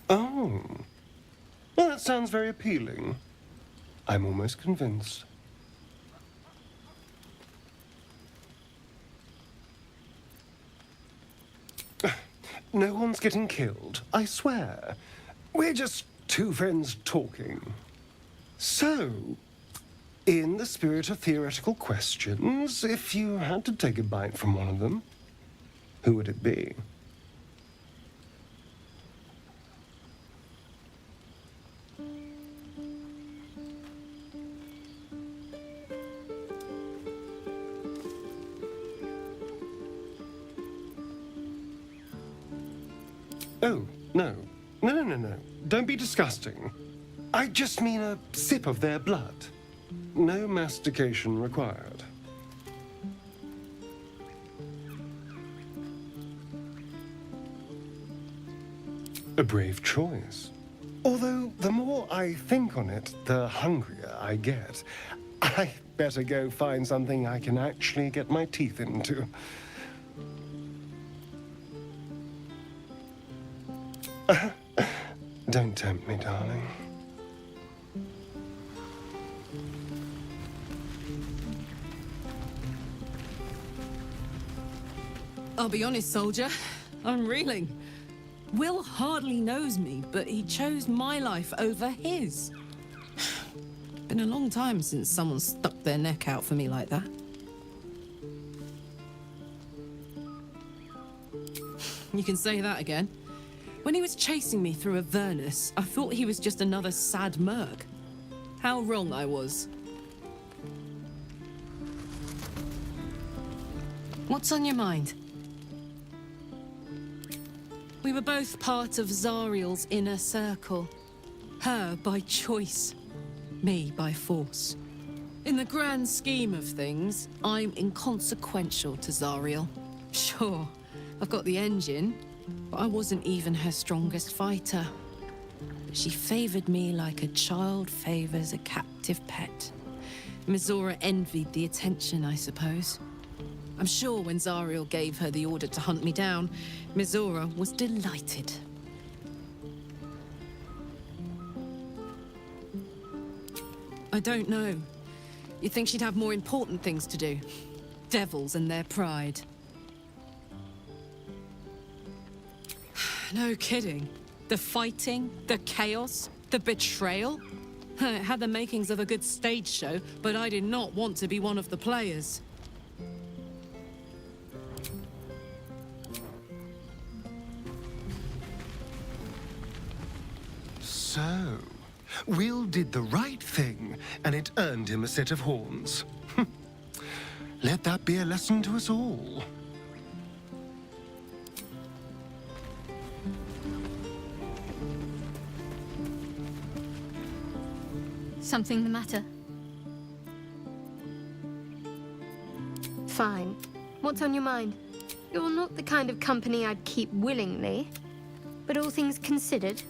Oh. Well, that sounds very appealing. I'm almost convinced. No one's getting killed, I swear. We're just two friends talking. So, in the spirit of theoretical questions, if you had to take a bite from one of them, who would it be? Oh, no. No. Don't be disgusting. I just mean a sip of their blood. No mastication required. A brave choice. Although, the more I think on it, the hungrier I get. I better go find something I can actually get my teeth into. Don't tempt me, darling. I'll be honest, soldier. I'm reeling. Will hardly knows me, but he chose my life over his. Been a long time since someone stuck their neck out for me like that. You can say that again. When he was chasing me through Avernus, I thought he was just another sad merc. How wrong I was. What's on your mind? We were both part of Zariel's inner circle. Her by choice, me by force. In the grand scheme of things, I'm inconsequential to Zariel. Sure, I've got the engine, but I wasn't even her strongest fighter. But she favored me like a child favors a captive pet. Mizora envied the attention, I suppose. I'm sure when Zariel gave her the order to hunt me down, Mizora was delighted. I don't know. You'd think she'd have more important things to do. Devils and their pride. No kidding. The fighting, the chaos, the betrayal. It had the makings of a good stage show, but I did not want to be one of the players. So, Will did the right thing, and it earned him a set of horns. Let that be a lesson to us all. Something the matter? Fine. What's on your mind? You're not the kind of company I'd keep willingly. But all things considered...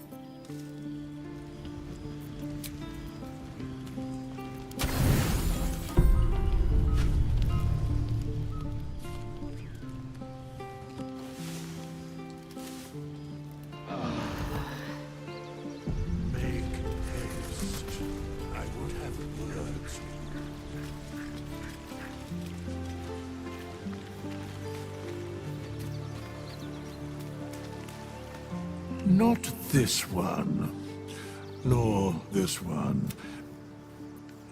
Not this one, nor this one,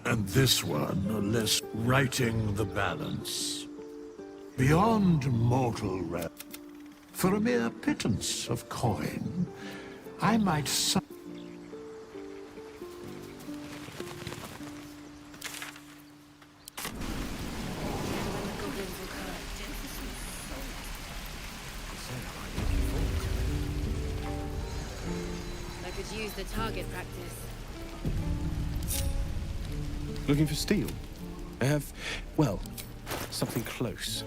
and this one are less righting the balance. Beyond mortal realm, for a mere pittance of coin, I might Use the target practice. Looking for steel? I have, well, something close.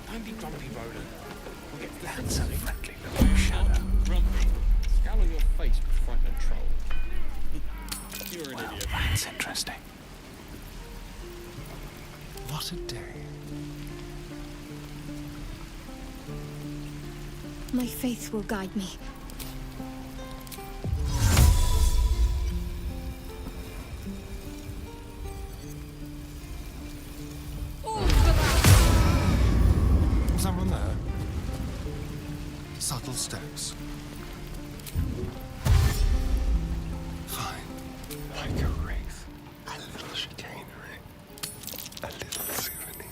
Don't be grumpy, Roland. We'll get That's a friendly little shadow. Grumpy. Scowl on your face, frightened troll. You're an idiot. That's interesting. What a day. My faith will guide me. Someone there? Subtle steps. Fine. Like a wraith. A little chicanery. A little souvenir.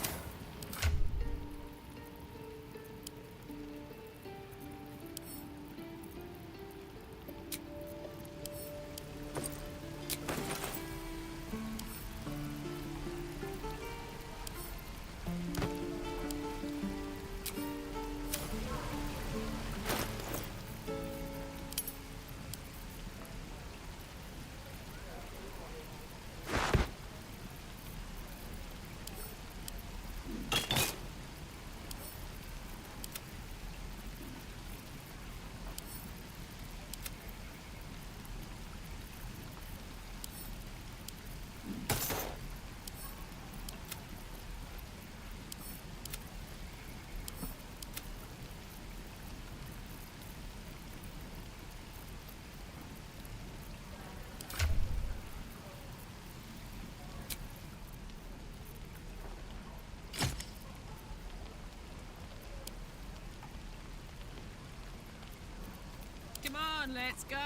Come on, let's go.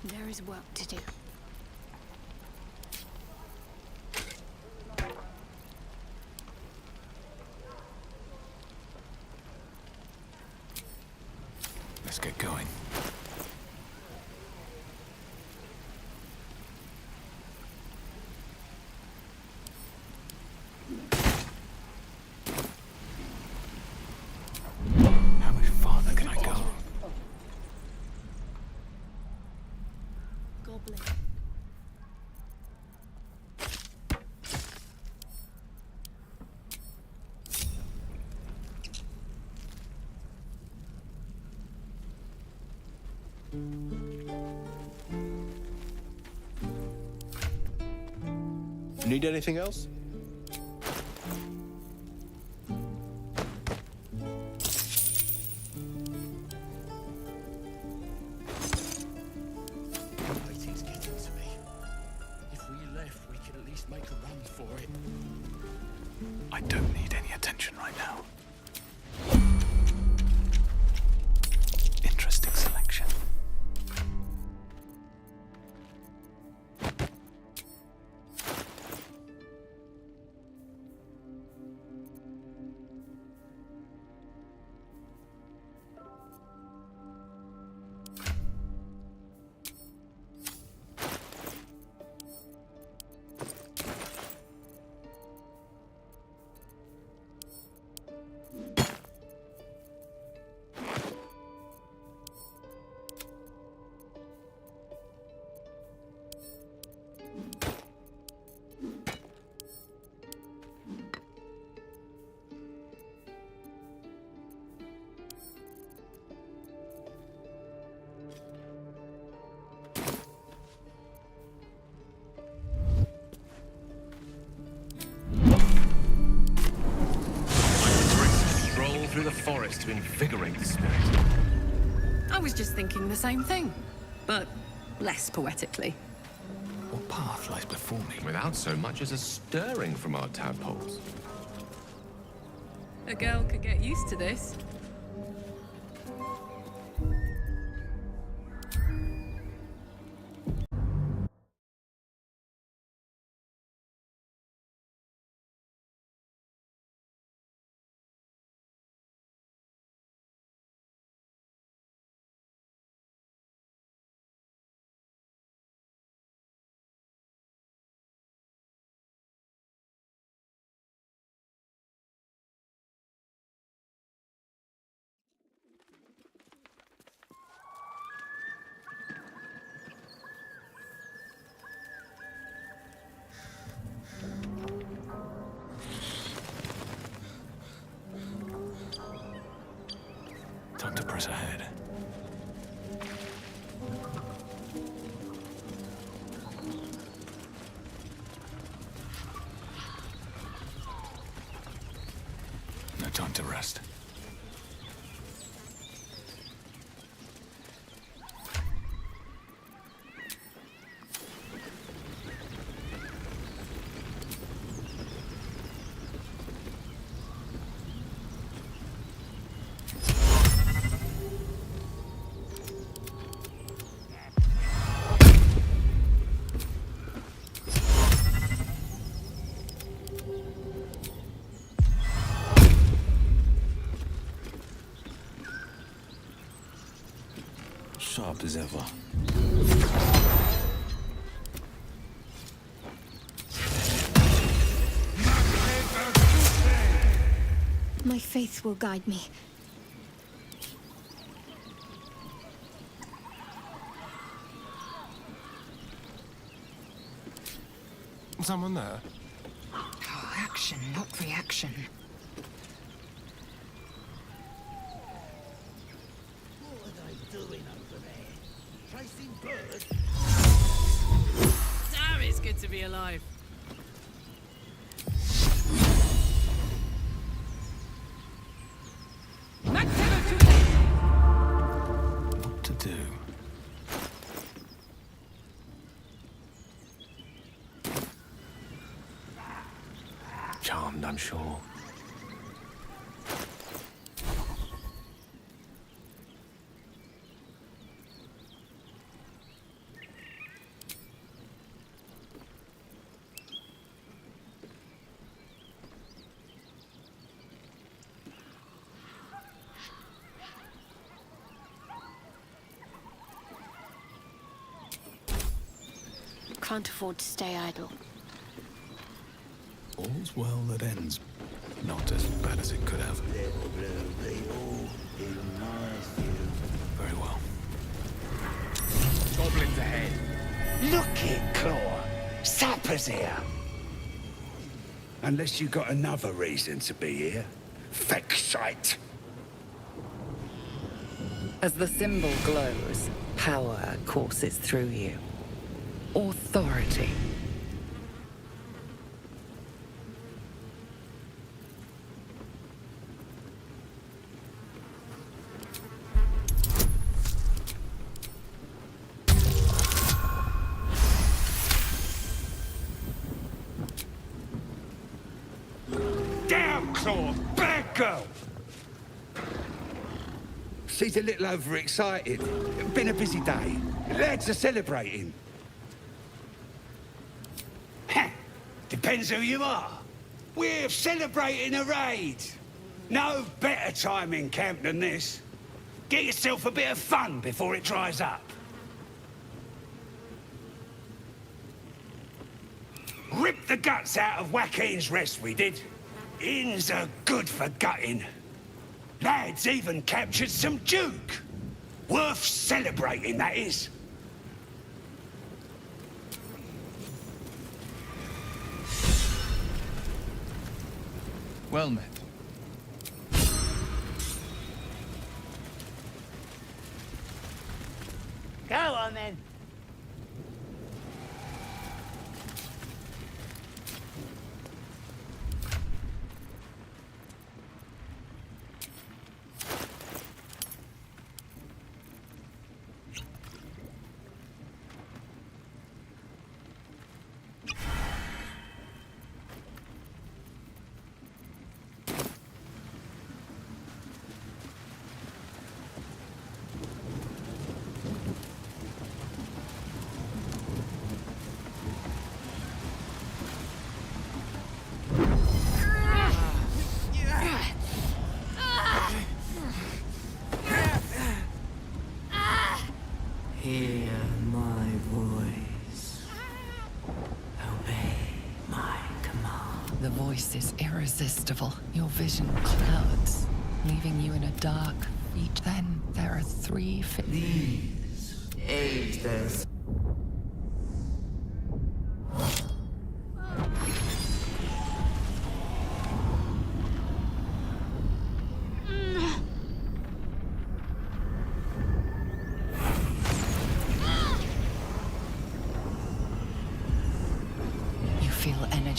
There is work to do. Let's get going. How much farther can I go? Goblin. Need anything else? Waiting's getting to me. If we left, we could at least make a run for it. I don't need any attention right now. Interesting selection. Stroll through the forest to invigorate the spirit. I was just thinking the same thing, but less poetically. What path lies before me? Without so much as a stirring from our tadpoles. A girl could get used to this. darkness ahead. No time to rest. Sharp as ever. My faith will guide me. Someone there? Oh, action, not reaction. What are they doing over there? Chasing birds? Damn, it's good to be alive. What to do? Charmed, I'm sure. Can't afford to stay idle. All's well that ends. Not as bad as it could have. Very well. Goblins ahead. Look it, Claw. Sapper's here. Unless you got another reason to be here. Fexite. As the symbol glows, power courses through you. Authority. Down, Claw! Bad girl! She's a little overexcited. Been a busy day. Lads are celebrating. Depends who you are. We're celebrating a raid. No better time in camp than this. Get yourself a bit of fun before it dries up. Ripped the guts out of Joaquin's rest, we did. Inns are good for gutting. Lads even captured some Duke. Worth celebrating, that is. Well met. Go on, then. Hear my voice. Obey my command. The voice is irresistible. Your vision clouds, leaving you in a dark reach. Then there are three These aid their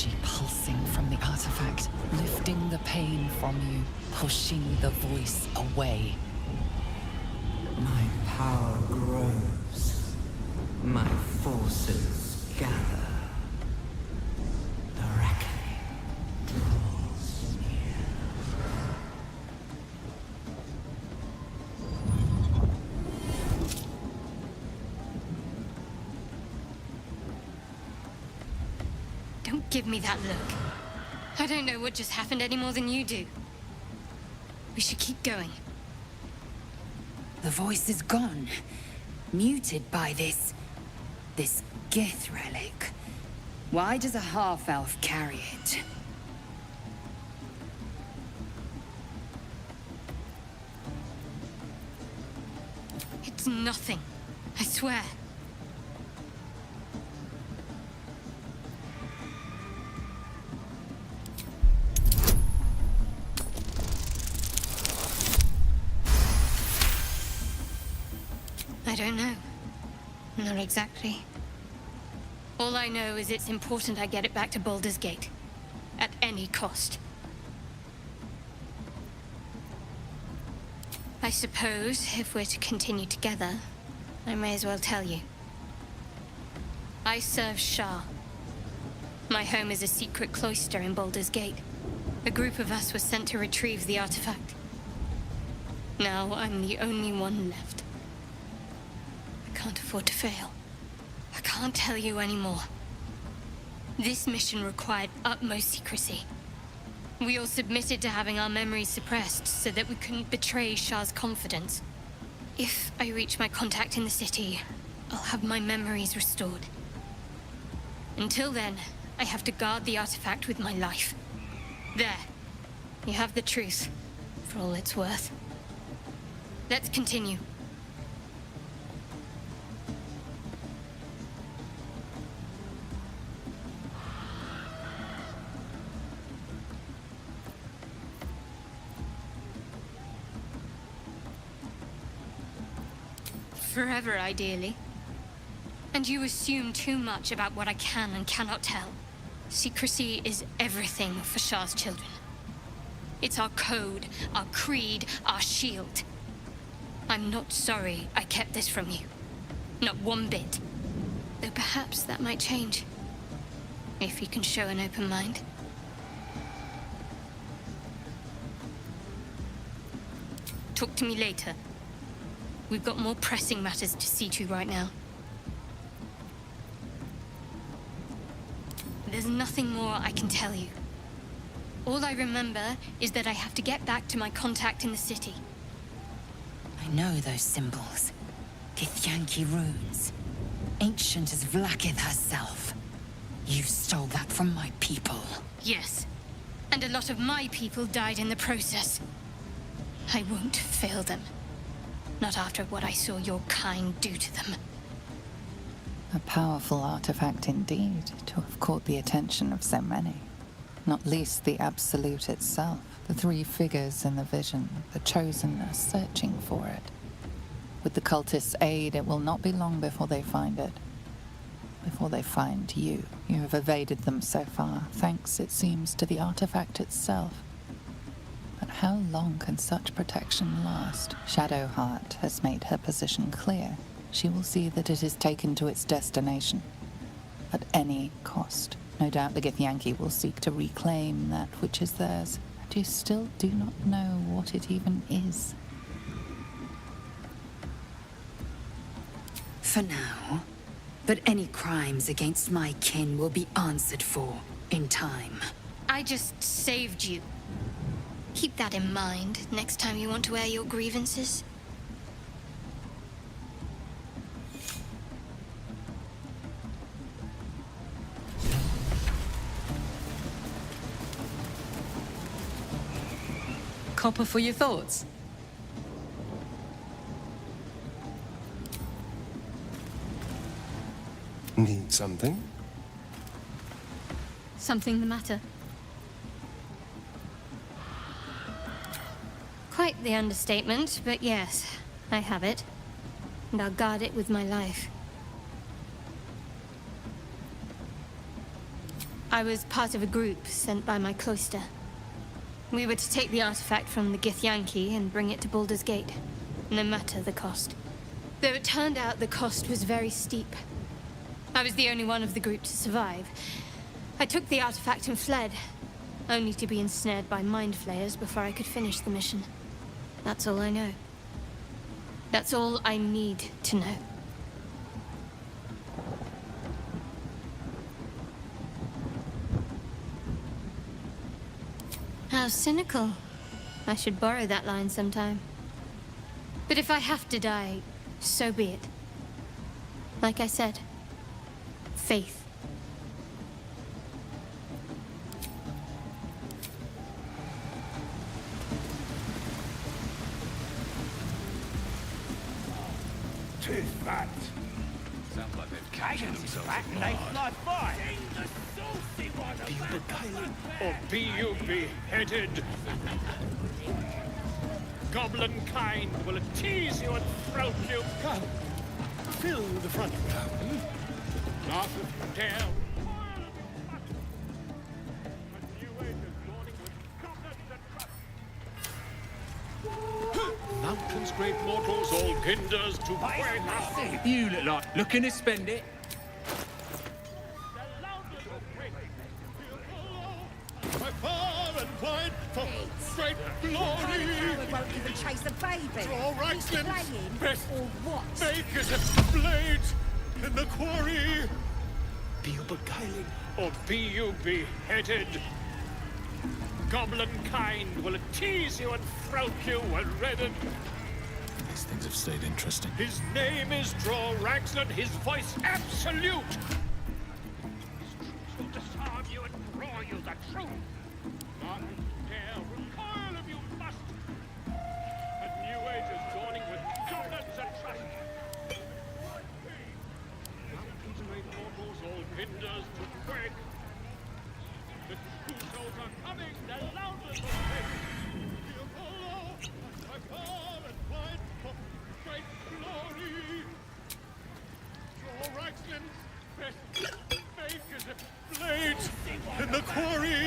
energy pulsing from the artifact, lifting the pain from you, pushing the voice away. My power grows. My forces gather. The reckoning draws near. Don't give me that look. I don't know what just happened any more than you do. We should keep going. The voice is gone. Muted by this Gith relic. Why does a half-elf carry it? It's nothing. I swear. I don't know. Not exactly. All I know is it's important I get it back to Baldur's Gate. At any cost. I suppose, if we're to continue together, I may as well tell you. I serve Shah. My home is a secret cloister in Baldur's Gate. A group of us was sent to retrieve the artifact. Now I'm the only one left. I can't afford to fail. I can't tell you anymore. This mission required utmost secrecy. We all submitted to having our memories suppressed so that we couldn't betray Shah's confidence. If I reach my contact in the city, I'll have my memories restored. Until then, I have to guard the artifact with my life. There. You have the truth, for all it's worth. Let's continue. Forever, ideally. And you assume too much about what I can and cannot tell. Secrecy is everything for Shah's children. It's our code, our creed, our shield. I'm not sorry I kept this from you. Not one bit. Though perhaps that might change. If you can show an open mind. Talk to me later. We've got more pressing matters to see to right now. There's nothing more I can tell you. All I remember is that I have to get back to my contact in the city. I know those symbols. Githyanki runes. Ancient as Vlaakith herself. You stole that from my people. Yes. And a lot of my people died in the process. I won't fail them. Not after what I saw your kind do to them. A powerful artifact indeed, to have caught the attention of so many. Not least the Absolute itself, the three figures in the vision, the Chosen are searching for it. With the cultists' aid, it will not be long before they find it. Before they find you. You have evaded them so far, thanks, it seems, to the artifact itself. But how long can such protection last? Shadowheart has made her position clear. She will see that it is taken to its destination. At any cost. No doubt the Githyanki will seek to reclaim that which is theirs. And you still do not know what it even is. For now. But any crimes against my kin will be answered for in time. I just saved you. Keep that in mind next time you want to air your grievances. Copper for your thoughts? Need something? Something the matter? Quite the understatement, but yes, I have it. And I'll guard it with my life. I was part of a group sent by my cloister. We were to take the artifact from the Githyanki and bring it to Baldur's Gate, no matter the cost. Though it turned out the cost was very steep. I was the only one of the group to survive. I took the artifact and fled, only to be ensnared by mind flayers before I could finish the mission. That's all I know. That's all I need to know. How cynical. I should borrow that line sometime. But if I have to die, so be it. Like I said, faith. Too fat. Sounds like they've captured themselves. They fly by. Be you beguiled, or be you beheaded. Goblin kind will tease you and throat you. Come, fill the front row. Not if you dare. Mountains, great mortals, all ginders to quake. You look like looking to spend it. By far and wide for great glory. We won't even chase a baby. Draw Raxlin, playing best or what? make as a blade in the quarry. Be you beguiling, or be you beheaded. Goblin kind will tease you and throat you and redden. These things have stayed interesting. His name is Draw Raxlin, his voice absolute. His troops will disarm you and draw you the truth. Not if you dare, recoil if you must. A new age is dawning with goblins and trust. Mountains, great mortals, all hinders to quake. The true souls are coming, the loudest will quake. He'll follow by far and wide for great glory. Draw Raxlin's best make as a blade in the quarry.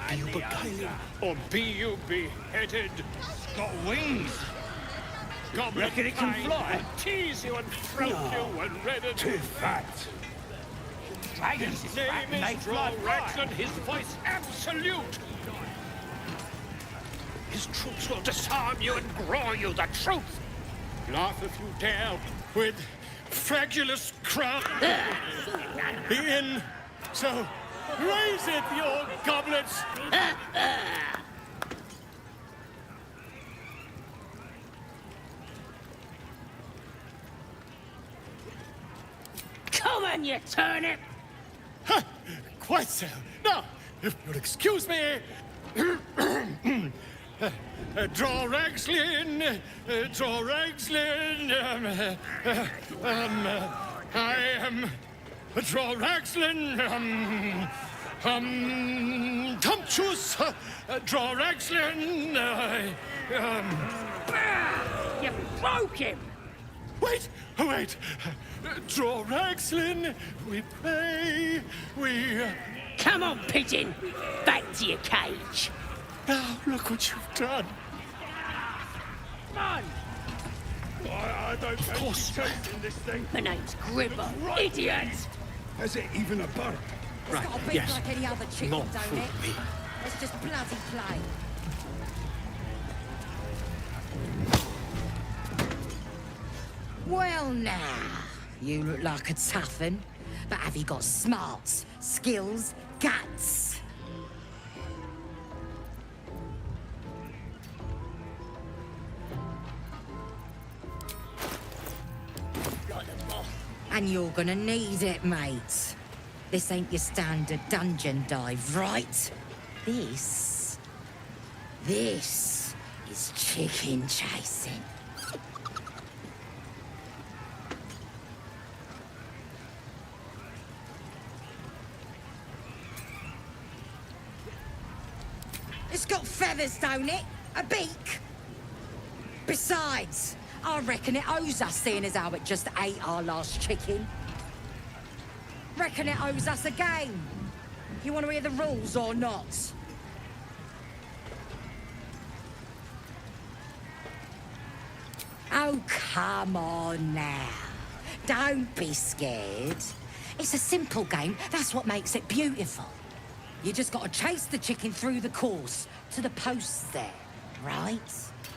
Be you beguiling, or be you beheaded? It's got wings. Goblin reckon it can fly? Tease you and throat you and redden. Too fat. His name is Draw Raxlin, his voice absolute. His troops will disarm you and grow you the truth. Laugh if you dare with fragulous crown. In, so raise it, your goblets. Come on, you turnip! Quite so. Now, if you'll excuse me, Draw Raxlin, Draw Raxlin, I am Draw Raxlin, Tumptuous, Draw Raxlin, You broke him! Wait, wait. Draw Raxlin, we pray, we... Come on, pigeon! Back to your cage! Now, look what you've done. Come on! I don't of course. This thing. My name's Gribber, idiot! Has it even a burr? It's got a beak like any other chicken, Not don't for it? me. It's just bloody plain. Well now, you look like a tough un, but have you got smarts, skills, guts? And you're gonna need it, mate. This ain't your standard dungeon dive, right? This is chicken chasing. It's got feathers, don't it? A beak? Besides, I reckon it owes us, seeing as how it just ate our last chicken. Reckon it owes us a game. You want to hear the rules or not? Oh, come on now. Don't be scared. It's a simple game. That's what makes it beautiful. You just gotta chase the chicken through the course to the posts there, right?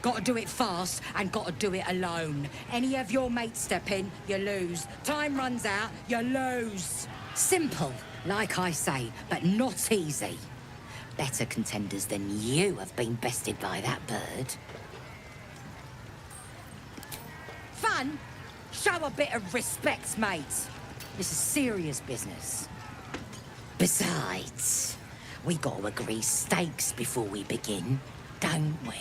Gotta do it fast and gotta do it alone. Any of your mates step in, you lose. Time runs out, you lose. Simple, like I say, but not easy. Better contenders than you have been bested by that bird. Fun? Show a bit of respect, mate. This is serious business. Besides, we gotta agree stakes before we begin, don't we?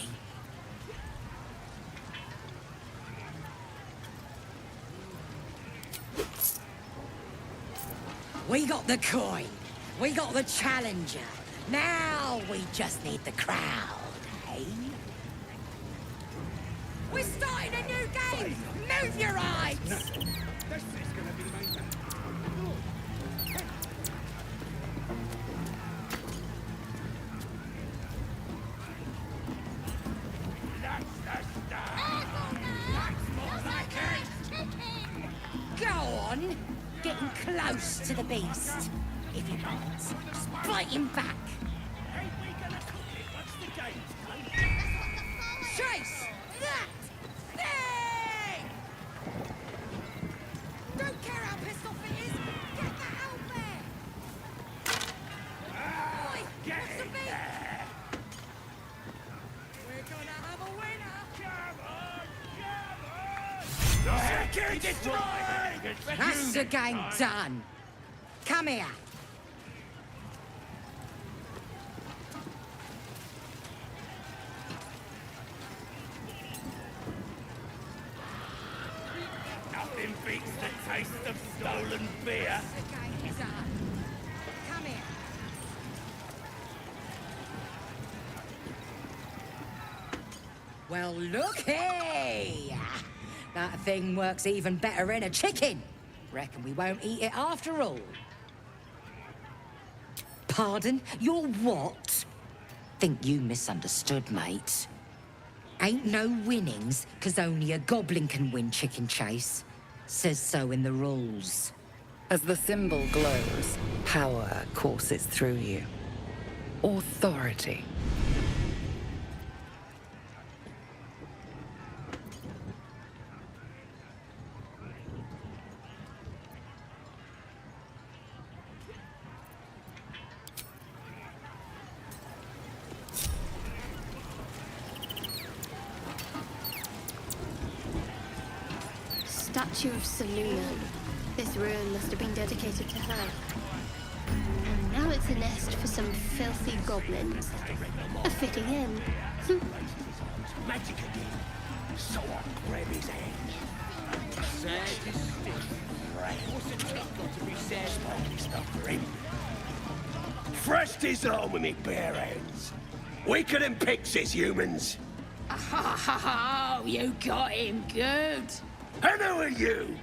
We got the coin. We got the challenger. Now we just need the crowd, eh? We're starting a new game! Move your eyes! Go on! Getting close to the beast. If he bites, just bite him back. Chase! That thing! Don't care how pissed off it is. Get that out there! Boy, what's the beat? We're gonna have a winner! Come on! That's the game done. Come here. Nothing beats the taste of stolen beer. The game done. Come here. Well, looky! That thing works even better in a chicken. Reckon we won't eat it after all. Pardon? You're what? Think you misunderstood, mate. Ain't no winnings, 'cause only a goblin can win Chicken Chase. Says so in the rules. As the symbol glows, power courses through you. Authority. Statue of Seluna. This ruin must have been dedicated to her. And now it's a nest for some filthy goblins. A fitting end. Magic again. So I'll grab his hand. Sad is still. What's the tick got to be said? Smoky stuff for him. Thrust his arm with me bare hands. Weaker than pixies, humans. Oh, you got him good. And who are you?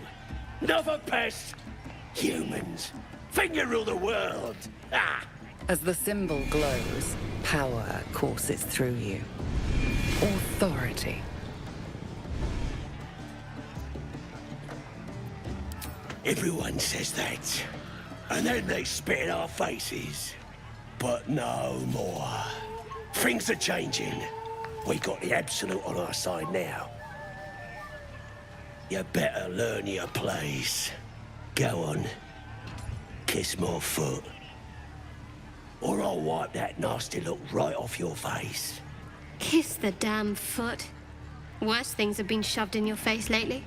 Another pest? Humans. Think you rule the world. Ah! As the symbol glows, power courses through you. Authority. Everyone says that. And then they spit in our faces. But no more. Things are changing. We got the Absolute on our side now. You better learn your place. Go on. Kiss my foot. Or I'll wipe that nasty look right off your face. Kiss the damn foot. Worse things have been shoved in your face lately.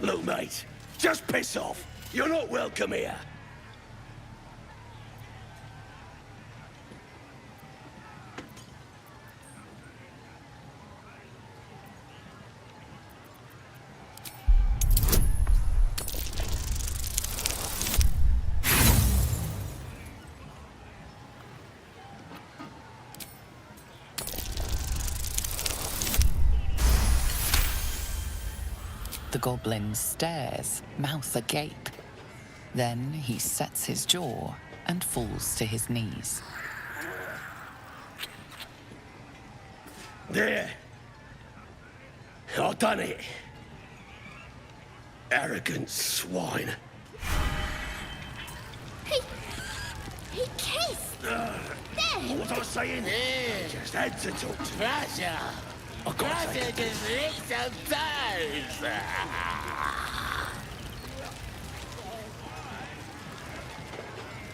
Look, mate, just piss off. You're not welcome here. The goblin stares, mouth agape. Then he sets his jaw and falls to his knees. There. I done it. Arrogant swine. He kissed! There! What was I saying? Just had to talk to Pressure! Pressure just licks sometimes!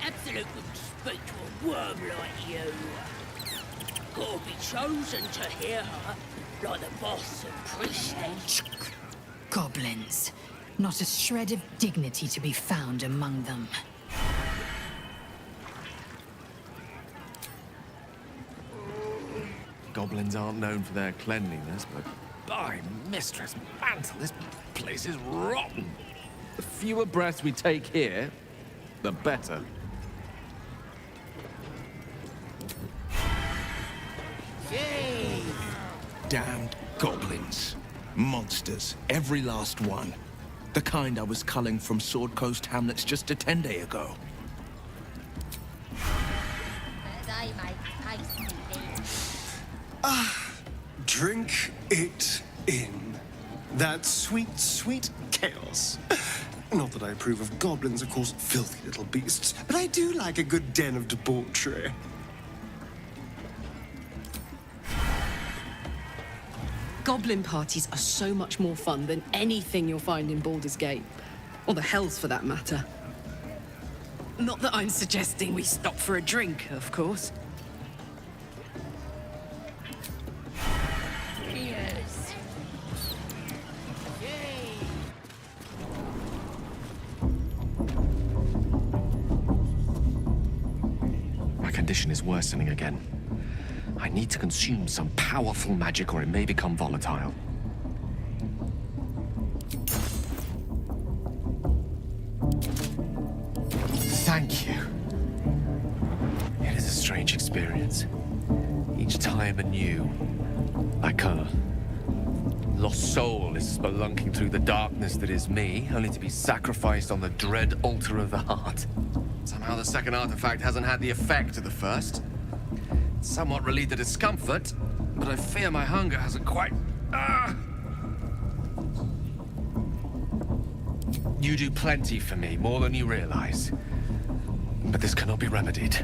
Absolute wouldn't speak to a worm like you. Gotta be chosen to hear her, like the boss and priestess. Goblins. Not a shred of dignity to be found among them. Goblins aren't known for their cleanliness, but by Mistress Mantle, this place is rotten. The fewer breaths we take here, the better. Damned goblins. Monsters. Every last one. The kind I was culling from Sword Coast hamlets just a 10 days ago. Drink it in. That sweet, sweet chaos. Not that I approve of goblins, of course, filthy little beasts, but I do like a good den of debauchery. Goblin parties are so much more fun than anything you'll find in Baldur's Gate. Or the Hells, for that matter. Not that I'm suggesting we stop for a drink, of course. Yes. My condition is worsening again. I need to consume some powerful magic or it may become volatile. Thank you. It is a strange experience. Each time anew. Like a lost soul is spelunking through the darkness that is me, only to be sacrificed on the dread altar of the heart. Somehow the second artifact hasn't had the effect of the first. Somewhat relieved the discomfort, but I fear my hunger hasn't quite... You do plenty for me, more than you realize. But this cannot be remedied.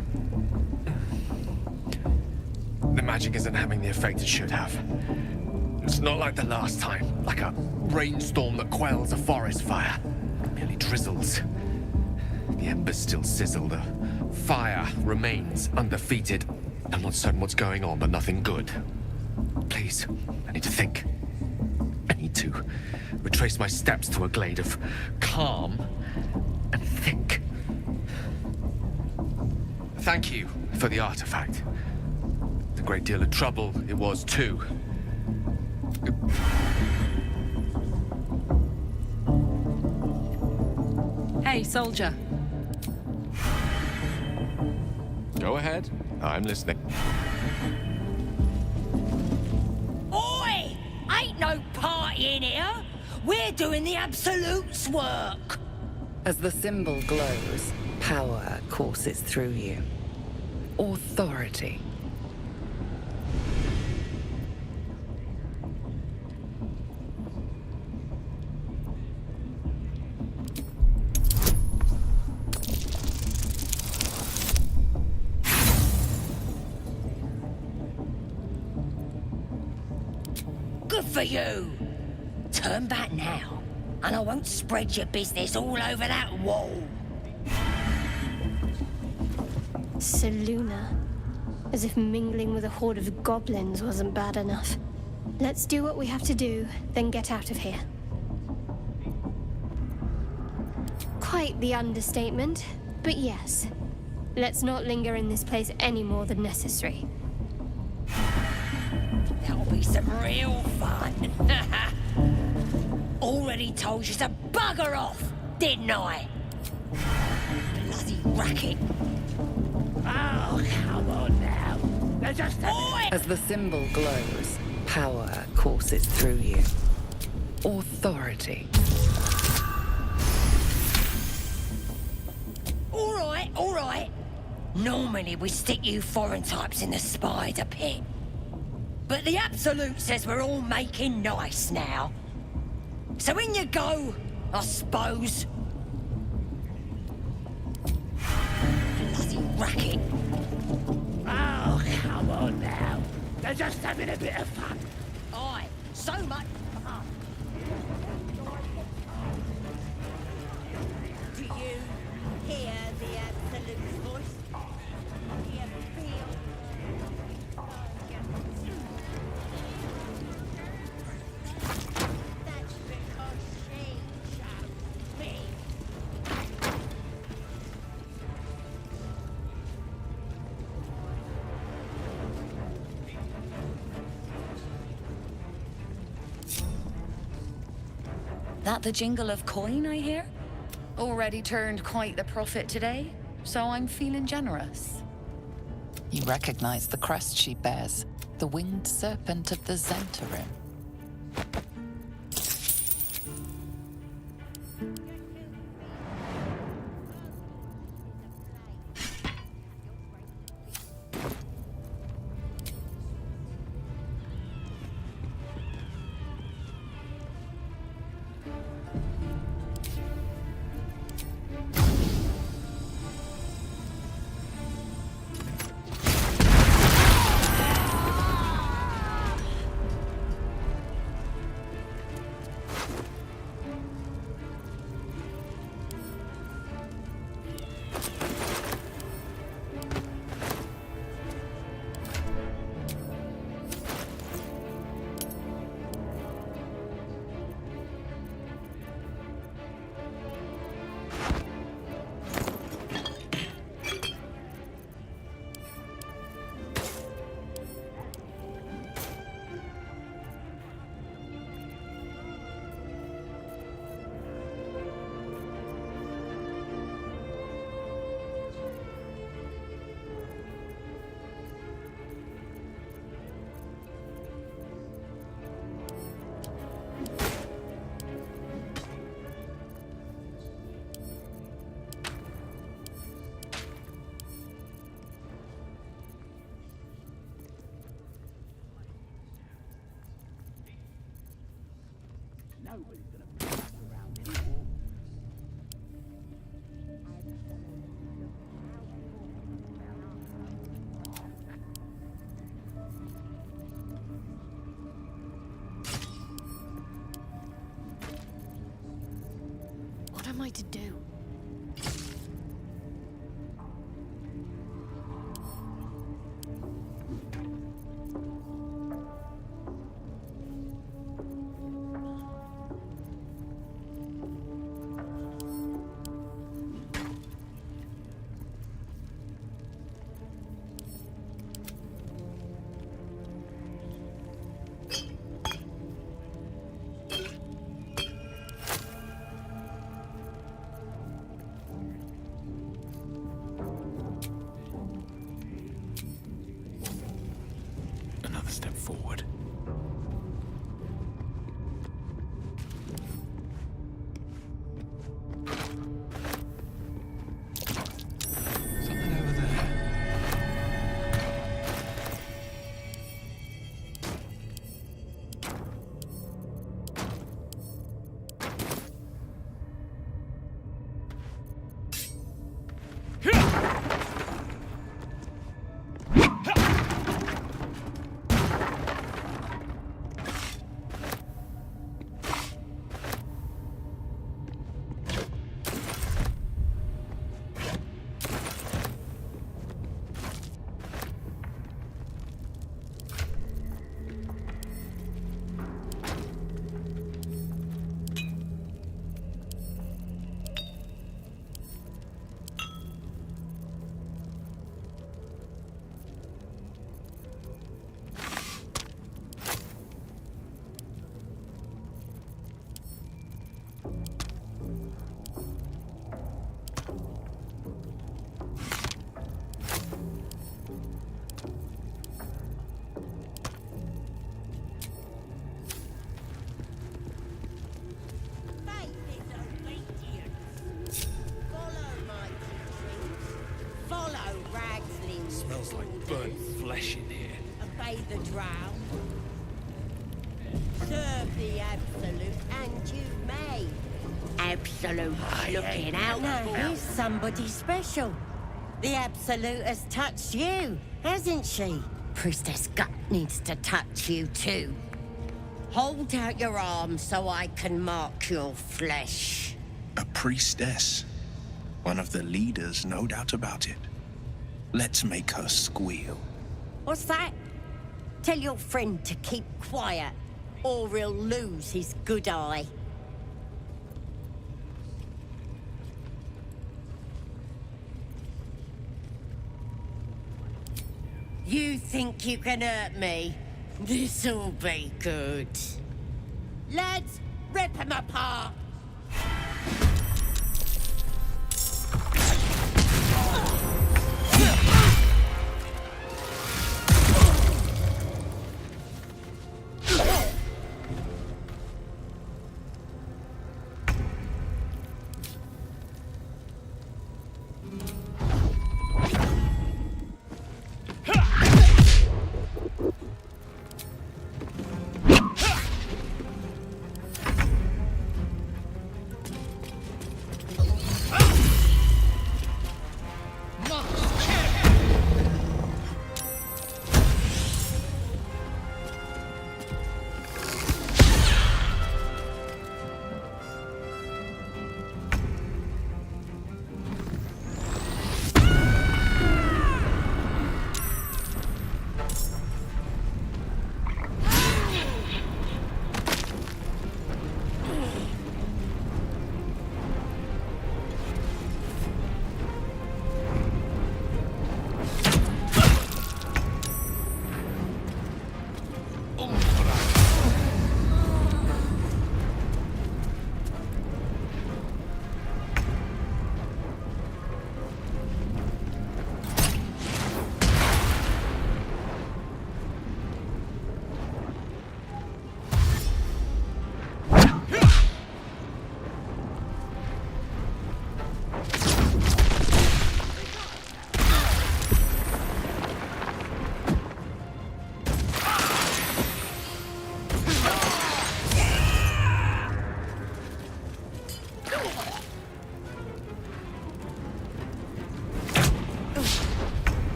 The magic isn't having the effect it should have. It's not like the last time, like a rainstorm that quells a forest fire. It merely drizzles. The embers still sizzle, the fire remains undefeated. I'm not certain what's going on, but nothing good. Please, I need to think. I need to retrace my steps to a glade of calm and think. Thank you for the artifact. A great deal of trouble it was, too. Hey, soldier. Go ahead. I'm listening. Oi! Ain't no party in here. We're doing the Absolute's work. As the symbol glows, power courses through you. Authority. Good for you. Turn back now, and I won't spread your business all over that wall. Seluna. As if mingling with a horde of goblins wasn't bad enough. Let's do what we have to do, then get out of here. Quite the understatement, but yes. Let's not linger in this place any more than necessary. That'll be some real fun. Already told you to bugger off, didn't I? Bloody racket. Oh, come on now. They're just... As the symbol glows, power courses through you. authority. All right. Normally we stick you foreign types in the spider pit. But the Absolute says we're all making nice now. So in you go, I suppose. Bloody racket. Oh, come on now. They're just having a bit of fun. Aye, so much fun. Do you hear the Absolute's voice? Do you feel? That's because she chose me. That the jingle of coin, I hear? Already turned quite the profit today, so I'm feeling generous. You recognize the crest she bears, the winged serpent of the Zentarim. Nobody's gonna be around anymore. What am I to do? Another step forward. Something over there. burnt flesh in here. Obey the drow. Serve the Absolute, and you may. Absolute's looking out. Now here's somebody special. The Absolute has touched you, hasn't she? Priestess Gut needs to touch you too. Hold out your arm so I can mark your flesh. A priestess. One of the leaders, no doubt about it. Let's make her squeal. What's that? Tell your friend to keep quiet, or he'll lose his good eye. You think you can hurt me? This'll be good. Lads, rip him apart!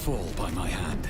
fall by my hand.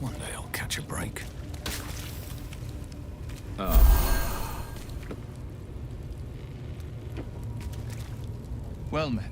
One day I'll catch a break. Well met.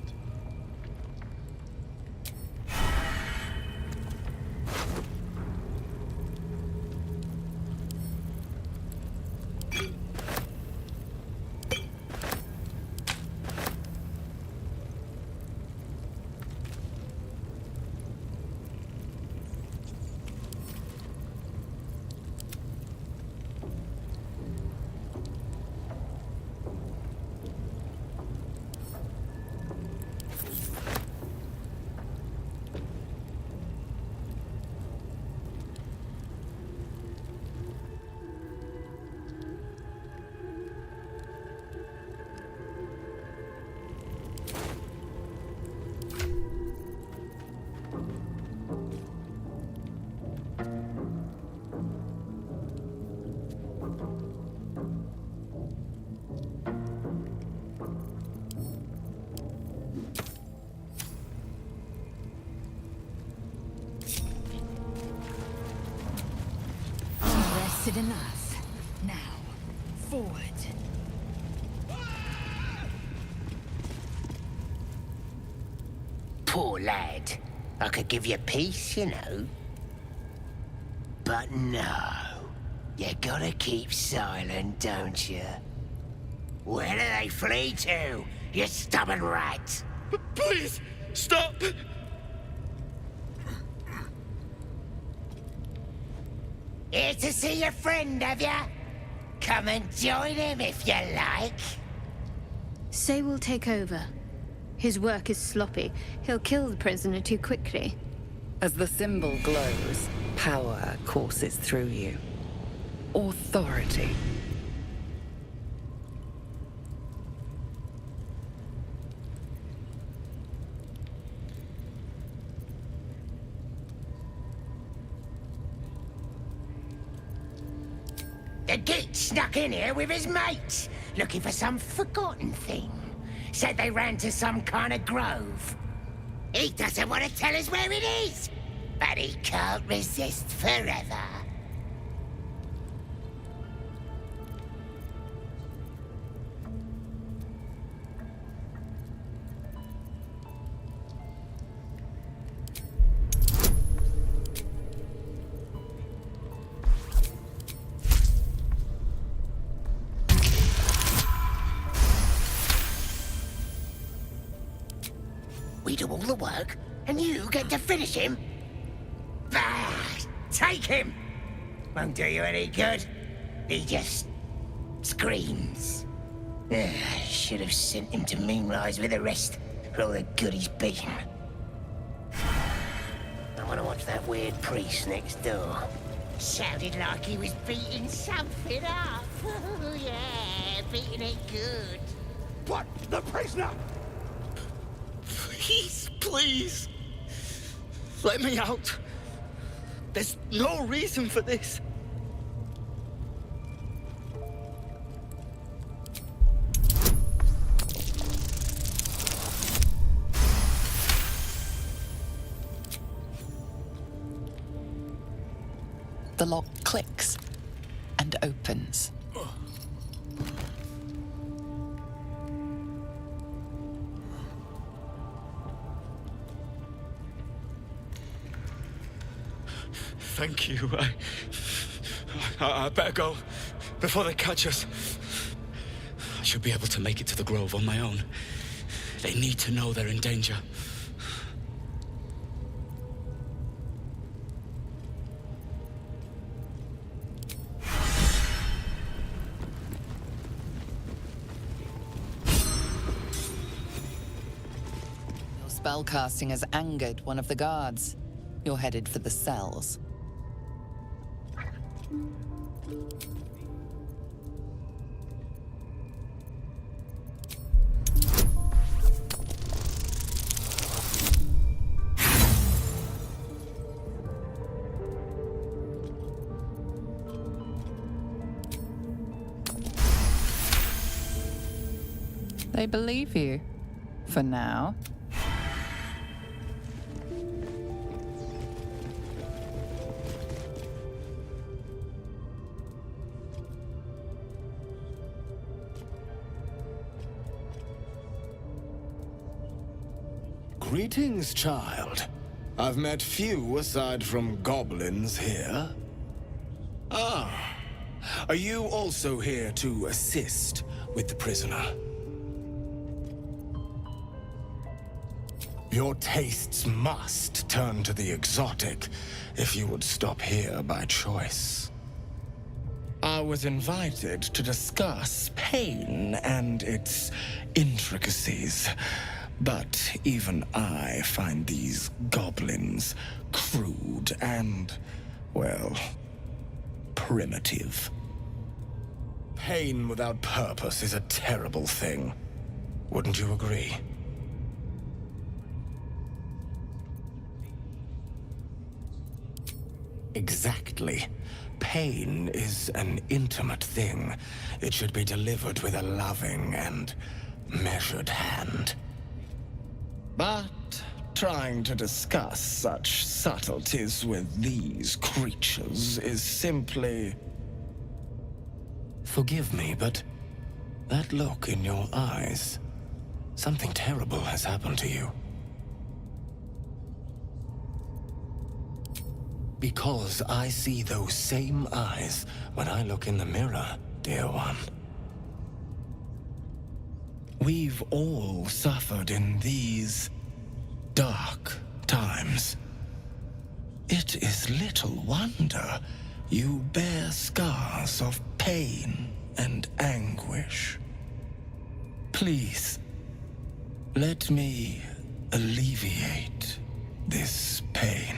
Rested enough. Now, forward. Poor lad. I could give you peace, you know. But no. You gotta keep silent, don't you? Where do they flee to, you stubborn rat? Please, stop! Here to see your friend, have ya? Come and join him if you like. Say will take over. His work is sloppy. He'll kill the prisoner too quickly. As the symbol glows, power courses through you. Authority. The geek snuck in here with his mates, looking for some forgotten thing. Said they ran to some kind of grove. He doesn't want to tell us where it is, but he can't resist forever. the work, and you get to finish him? Bah! Take him! Won't do you any good. He just screams. I should have sent him to Moonrise with the rest for all the good he's beaten. I want to watch that weird priest next door. Sounded like he was beating something up. Oh, yeah, beating it good. What? The prisoner? Please, please. Let me out. There's no reason for this. The lock clicks and opens. Thank you. I better go before they catch us. I should be able to make it to the Grove on my own. They need to know they're in danger. Your spellcasting has angered one of the guards. You're headed for the cells. They believe you. For now. Greetings, child. I've met few aside from goblins here. Ah, are you also here to assist with the prisoner? Your tastes must turn to the exotic if you would stop here by choice. I was invited to discuss pain and its intricacies, but even I find these goblins crude and, well, primitive. Pain without purpose is a terrible thing. Wouldn't you agree? Exactly. Pain is an intimate thing. It should be delivered with a loving and measured hand. But trying to discuss such subtleties with these creatures is simply... Forgive me, but that look in your eyes, something terrible has happened to you. Because I see those same eyes when I look in the mirror, dear one. We've all suffered in these dark times. It is little wonder you bear scars of pain and anguish. Please, let me alleviate this pain.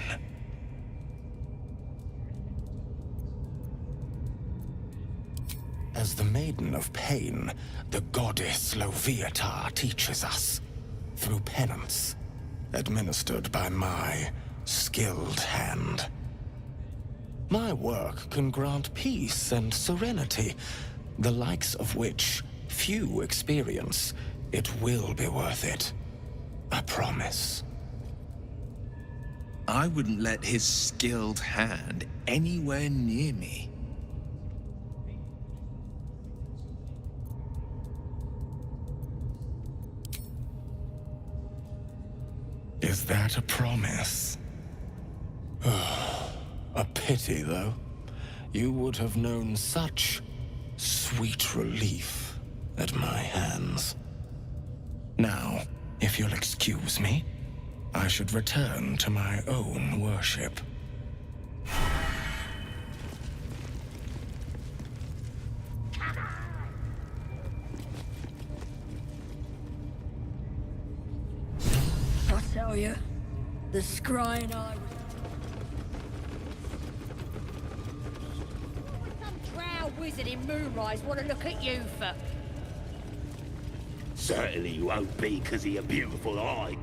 As the Maiden of Pain, the goddess Loviatar teaches us, through penance, administered by my skilled hand. My work can grant peace and serenity, the likes of which few experience. It will be worth it. I promise. I wouldn't let his skilled hand anywhere near me. Is that a promise? A pity, though. You would have known such sweet relief at my hands. Now, if you'll excuse me, I should return to my own worship. I tell you, the scrying eye. Some drow wizard in Moonrise want to look at you for. Certainly you won't be because of your beautiful eye.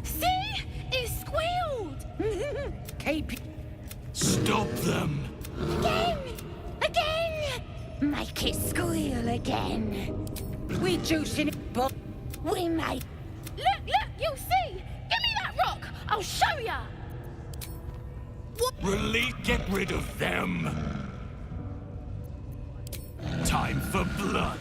See? It squealed! Keep... Stop them! Again! Again! Make it squeal again. We juicing it, but we make... Look, you'll see! Give me that rock! I'll show ya! Release, get rid of them! Time for blood!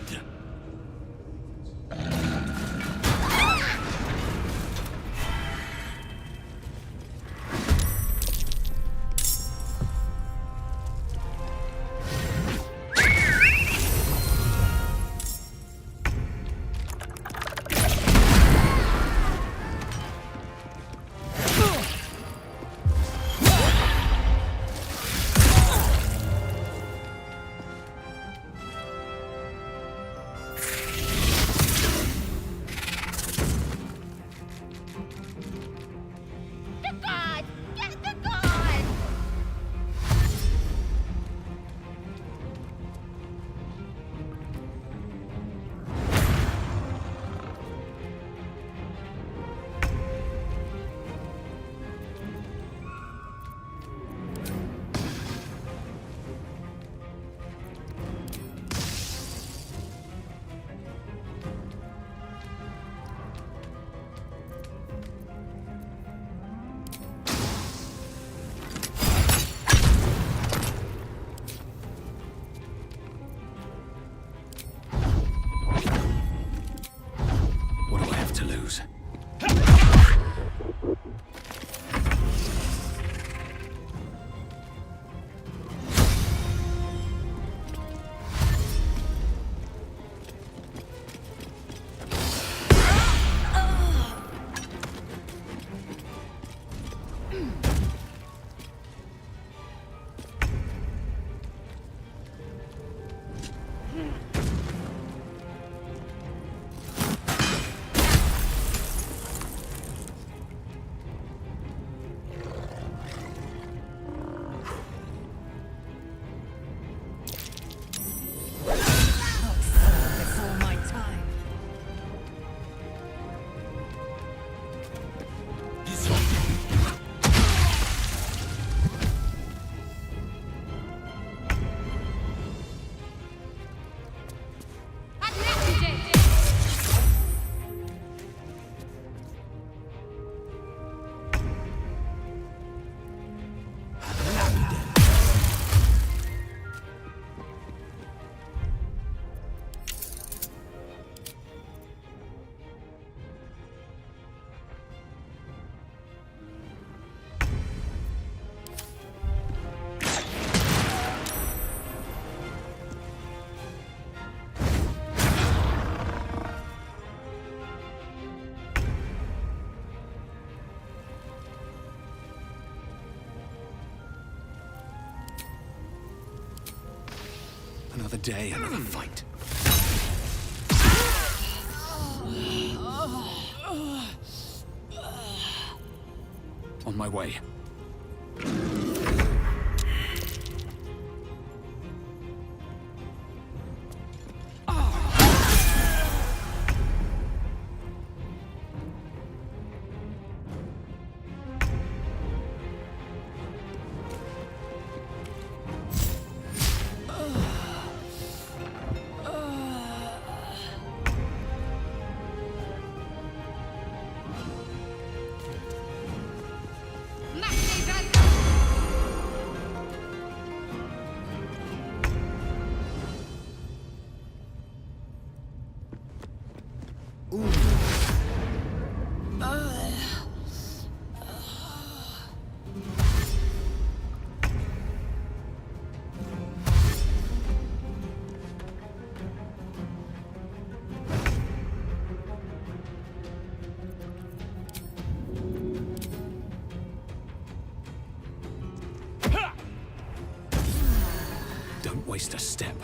Another day, another fight. On my way. Don't waste a step.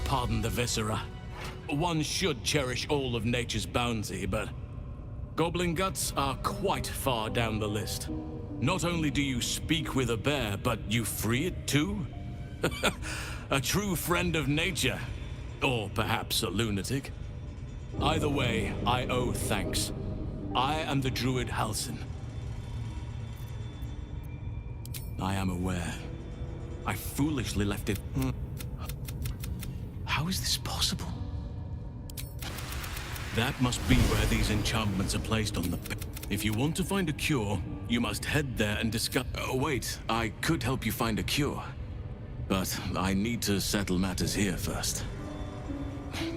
Pardon the viscera. One should cherish all of nature's bounty, but goblin guts are quite far down the list. Not only do you speak with a bear, but you free it too? A true friend of nature. Or perhaps a lunatic. Either way, I owe thanks. I am the druid Halsin. I am aware. I foolishly left it... How is this possible? That must be where these enchantments are placed on the... If you want to find a cure, you must head there and discuss... wait, I could help you find a cure. But I need to settle matters here first.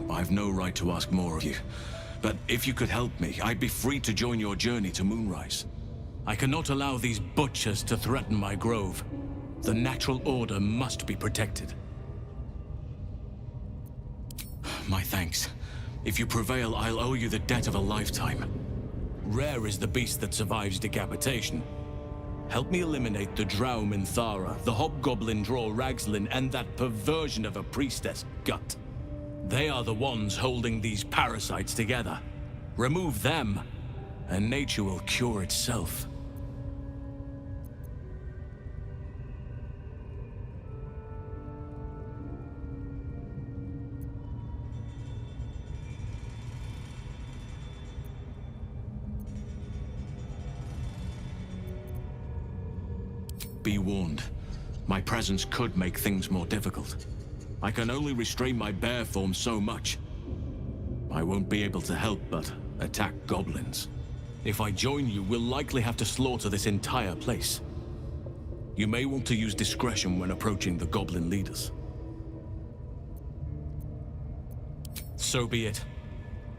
I've no right to ask more of you. But if you could help me, I'd be free to join your journey to Moonrise. I cannot allow these butchers to threaten my grove. The natural order must be protected. My thanks. If you prevail, I'll owe you the debt of a lifetime. Rare is the beast that survives decapitation. Help me eliminate the Drow Minthara, the Hobgoblin Draw Ragslin, and that perversion of a priestess, Gut. They are the ones holding these parasites together. Remove them, and nature will cure itself. Be warned. My presence could make things more difficult. I can only restrain my bear form so much. I won't be able to help but attack goblins. If I join you, we'll likely have to slaughter this entire place. You may want to use discretion when approaching the goblin leaders. So be it.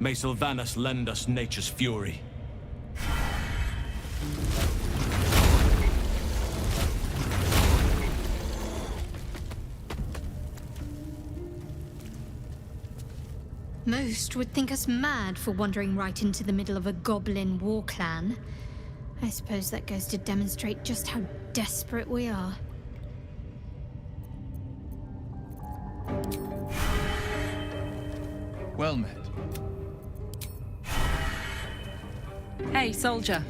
May Sylvanus lend us nature's fury. Most would think us mad for wandering right into the middle of a goblin war clan. I suppose that goes to demonstrate just how desperate we are. Well met. Hey, soldier.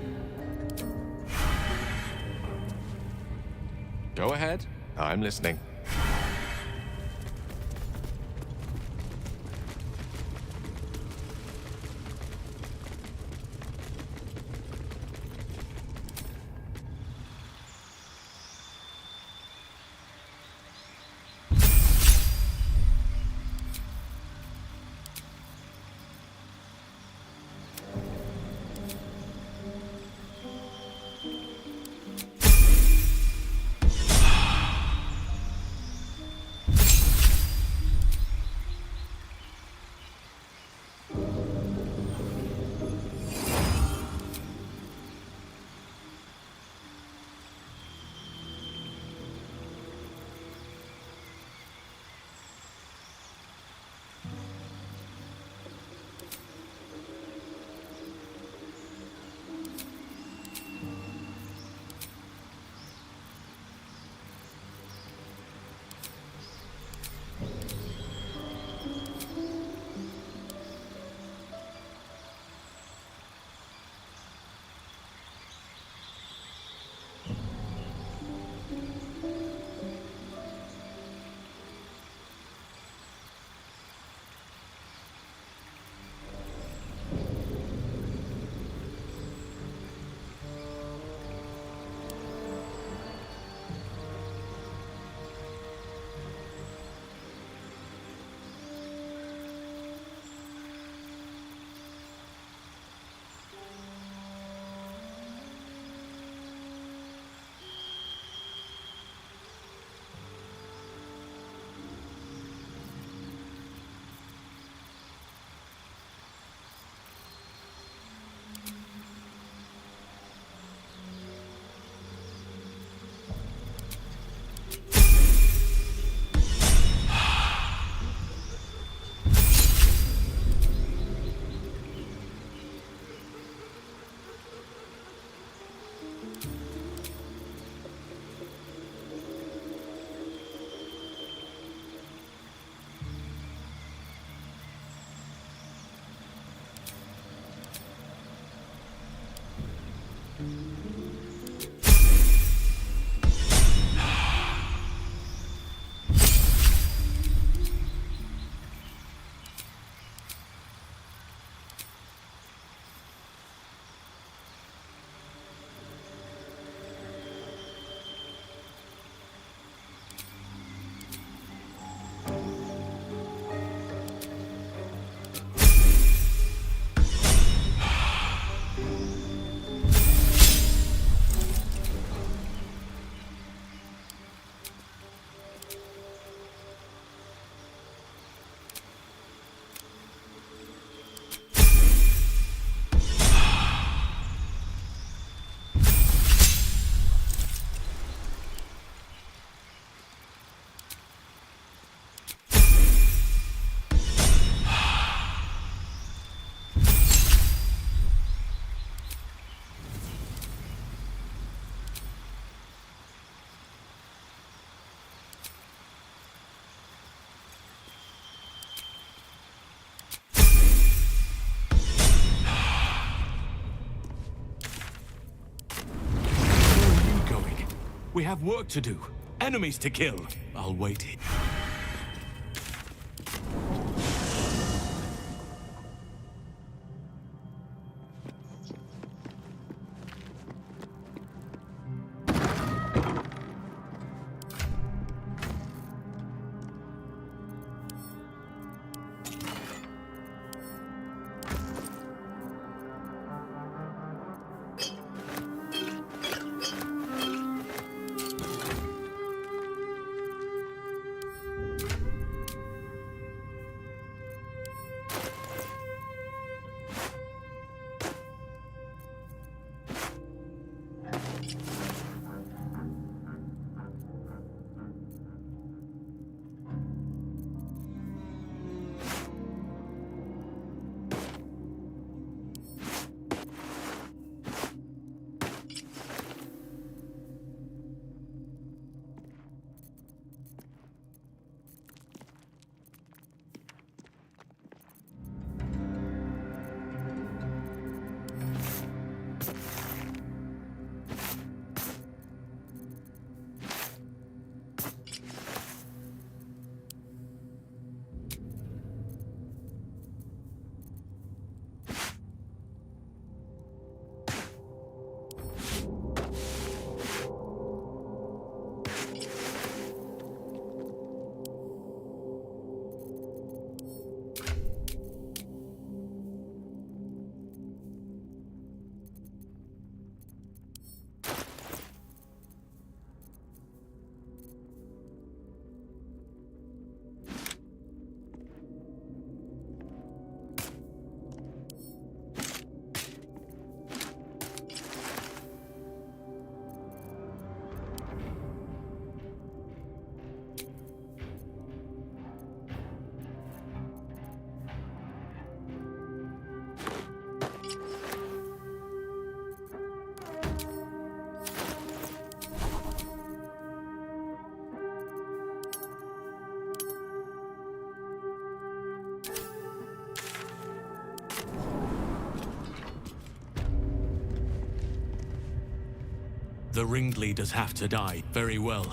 Go ahead. I'm listening. We have work to do. Enemies to kill. I'll wait here. The ringleaders have to die. Very well.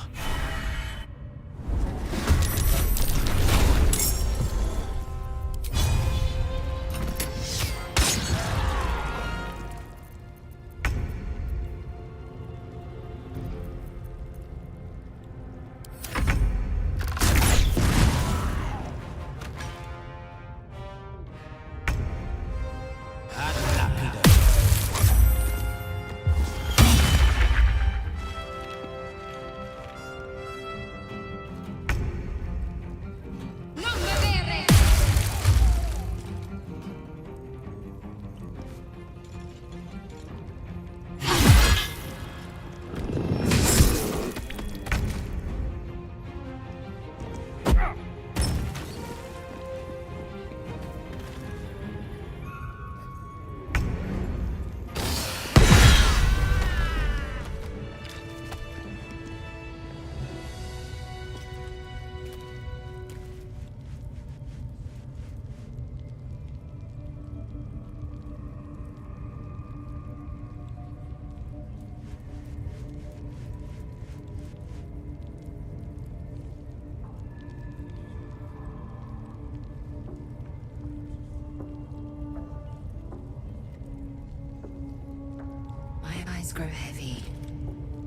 Grow heavy.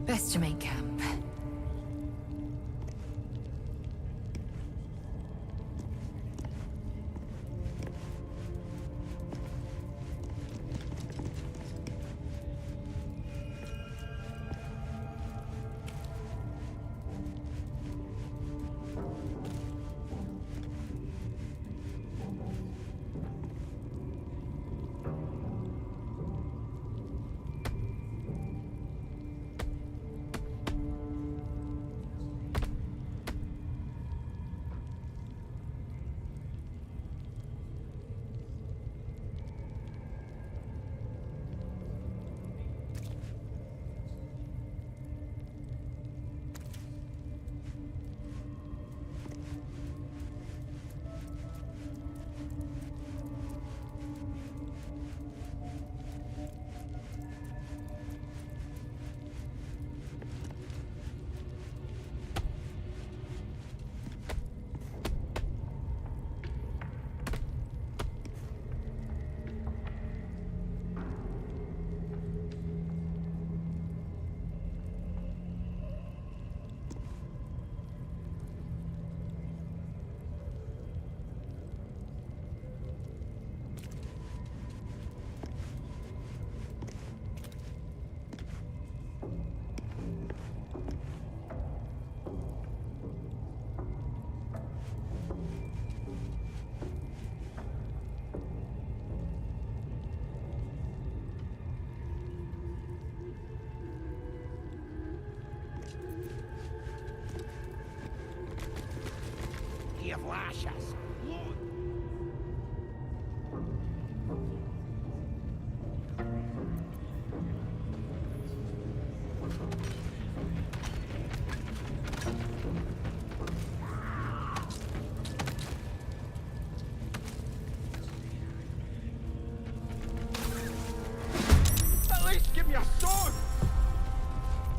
Best to make camp.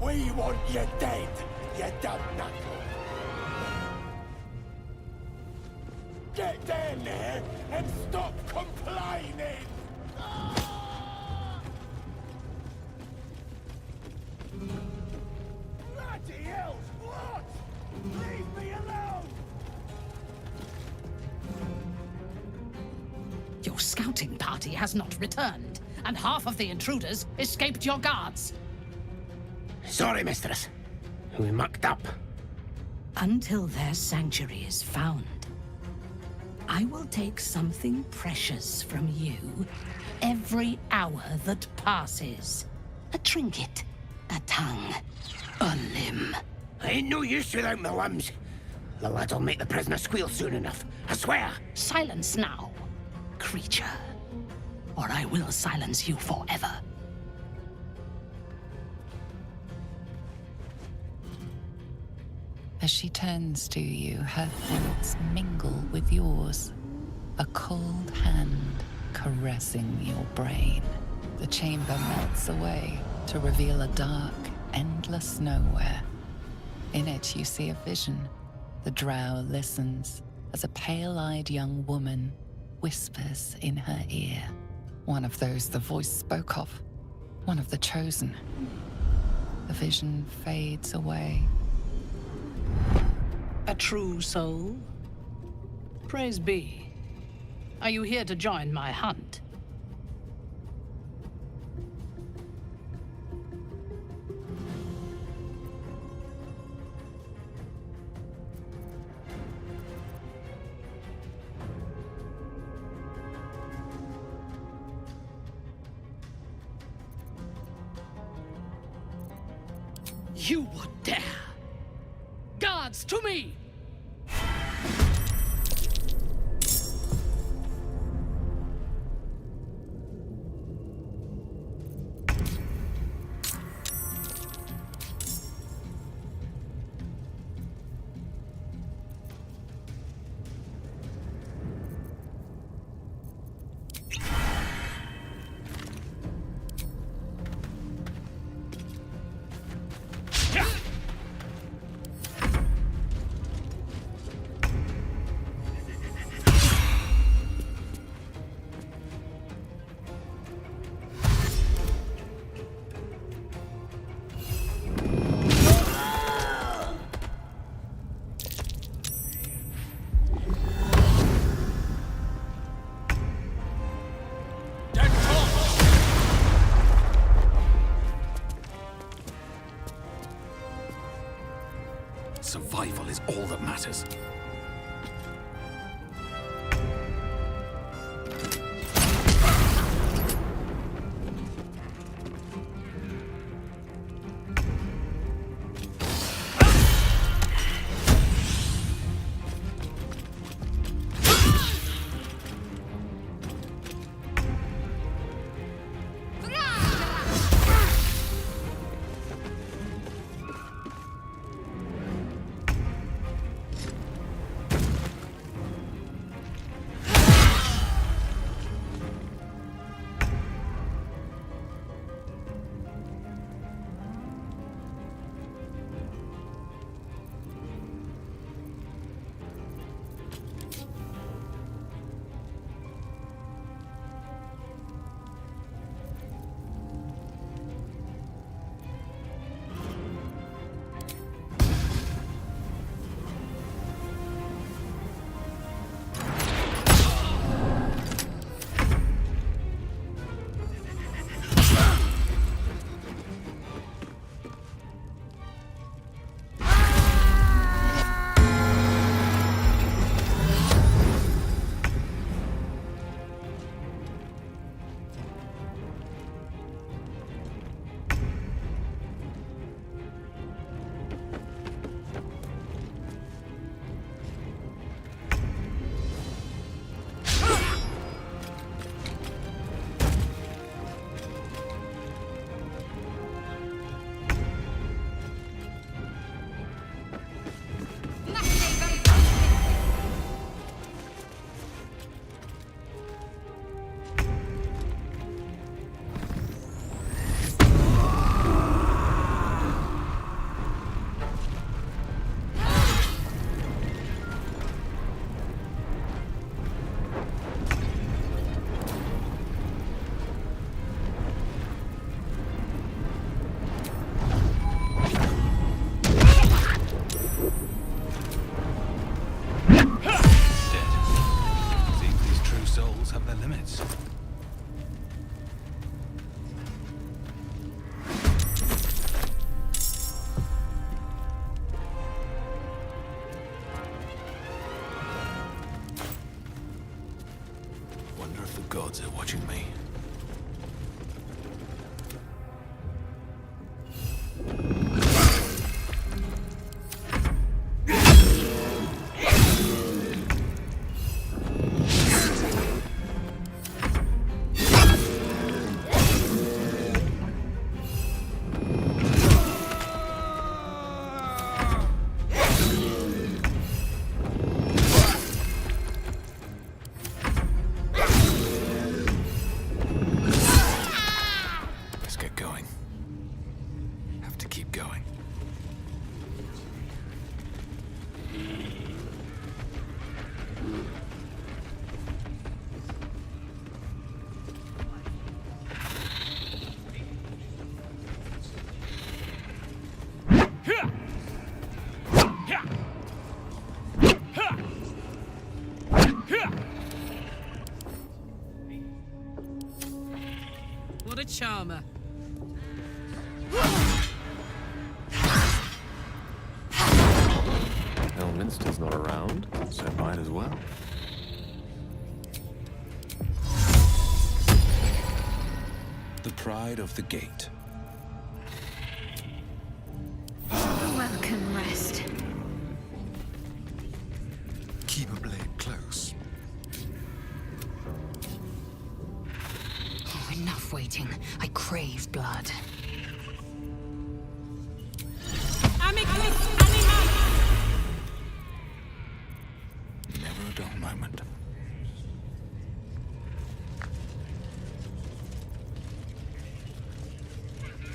We want you dead, you dumb knuckle. Get down there and stop complaining! Bloody hell! What? Leave me alone! Your scouting party has not returned, and half of the intruders escaped your guards. Sorry, mistress. We mucked up. Until their sanctuary is found, I will take something precious from you every hour that passes. A trinket, a tongue, a limb. I ain't no use without my limbs. The lad'll make the prisoner squeal soon enough, I swear. Silence now, creature, or I will silence you forever. As she turns to you, her thoughts mingle with yours. A cold hand caressing your brain. The chamber melts away to reveal a dark, endless nowhere. In it, you see a vision. The drow listens as a pale-eyed young woman whispers in her ear. One of those the voice spoke of. One of the chosen. The vision fades away. A true soul? Praise be. Are you here to join my hunt? You would dare! Guards, to me! Survival is all that matters. gods are watching me. What a charmer. Elminster's not around, so might as well. The pride of the gate. Welcome, rest. Keep a blade close. Oh, enough waiting. I crave blood. Never a dull moment.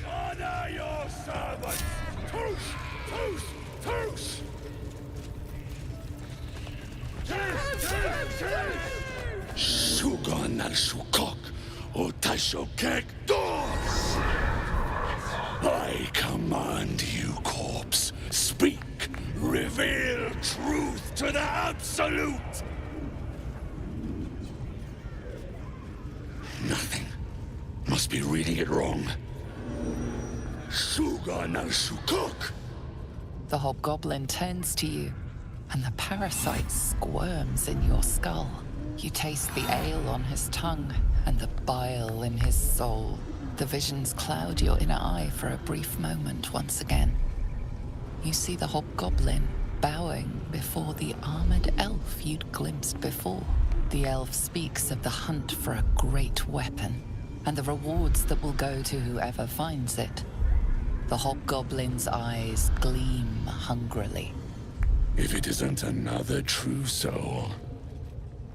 Honor your servants! Truce! Truce! Truce! Shugan al Shukok, Otasho Kek Dos! I command you, corpse. Speak! Reveal truth to the Absolute! Nothing. Must be reading it wrong. Shugan al Shukok! The hobgoblin turns to you, and the parasite squirms in your skull. You taste the ale on his tongue, and the bile in his soul. The visions cloud your inner eye for a brief moment once again. You see the hobgoblin bowing before the armored elf you'd glimpsed before. The elf speaks of the hunt for a great weapon, and the rewards that will go to whoever finds it. The hobgoblin's eyes gleam hungrily. If it isn't another true soul.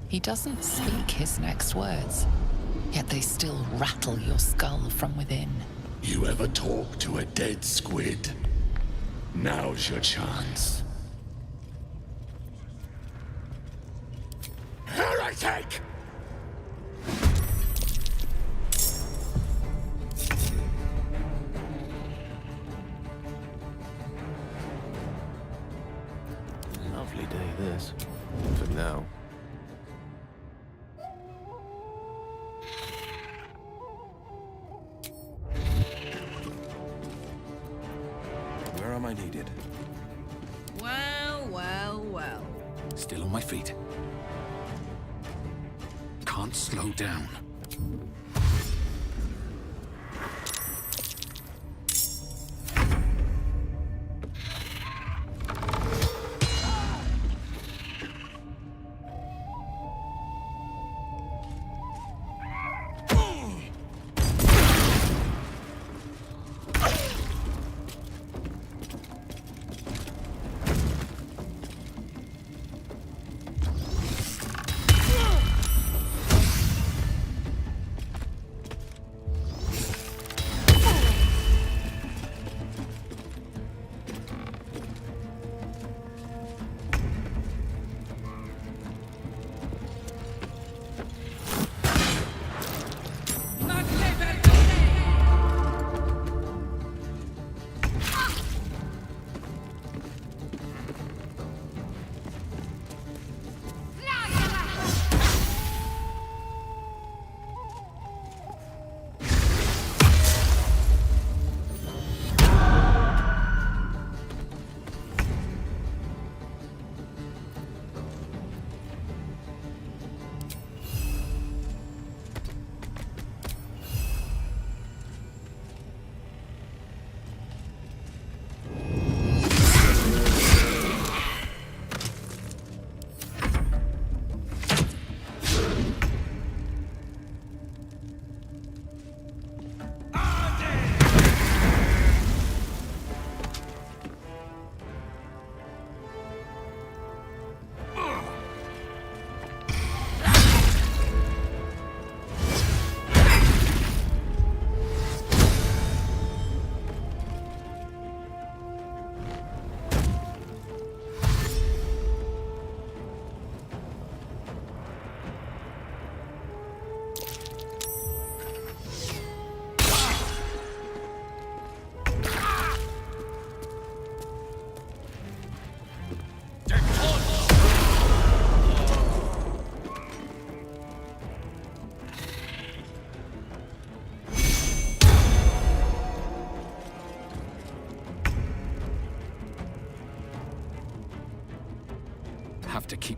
He doesn't speak his next words, yet they still rattle your skull from within. You ever talk to a dead squid? Now's your chance. Heretic! Lovely day, this. For now. Where am I needed? Well, well, well. Still on my feet. Can't slow down.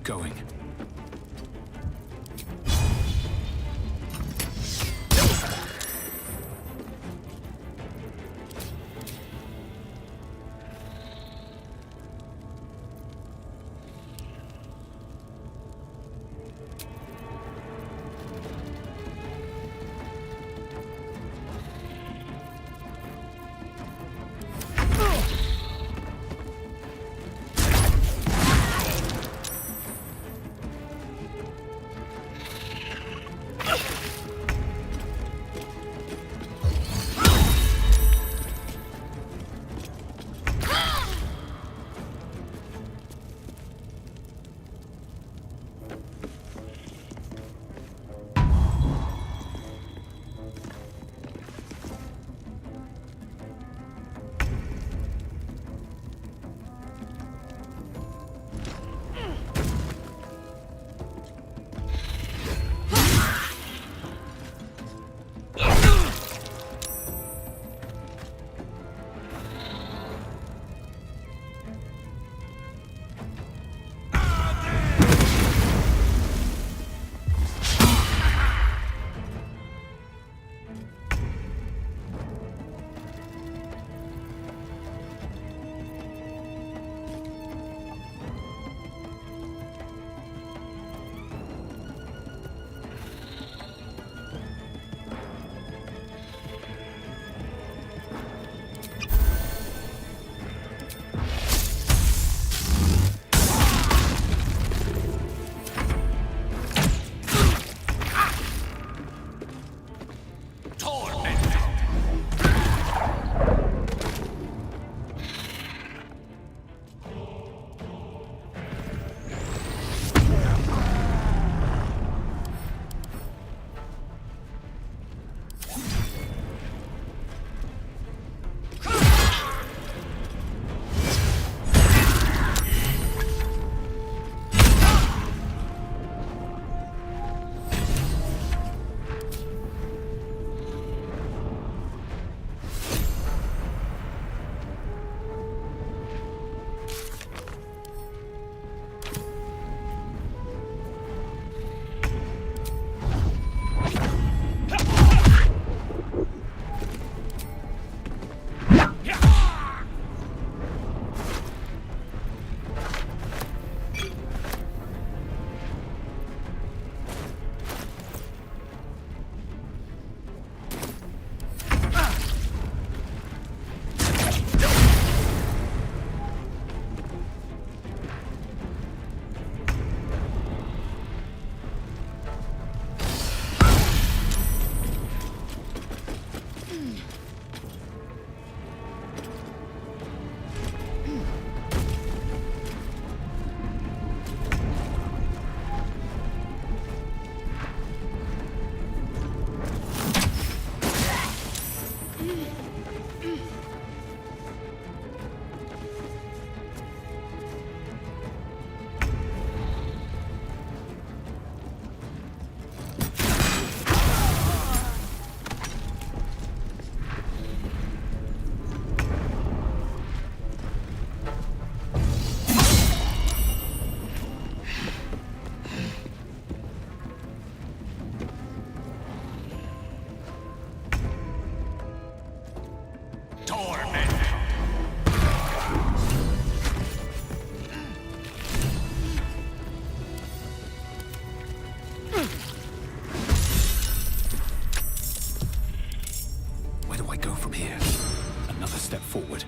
going. forward.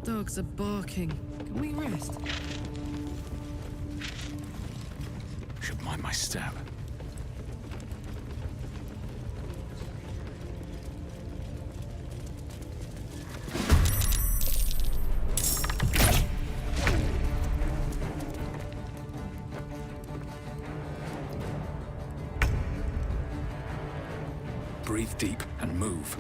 dogs are barking. Can we rest? Should mind my step. Breathe deep and move.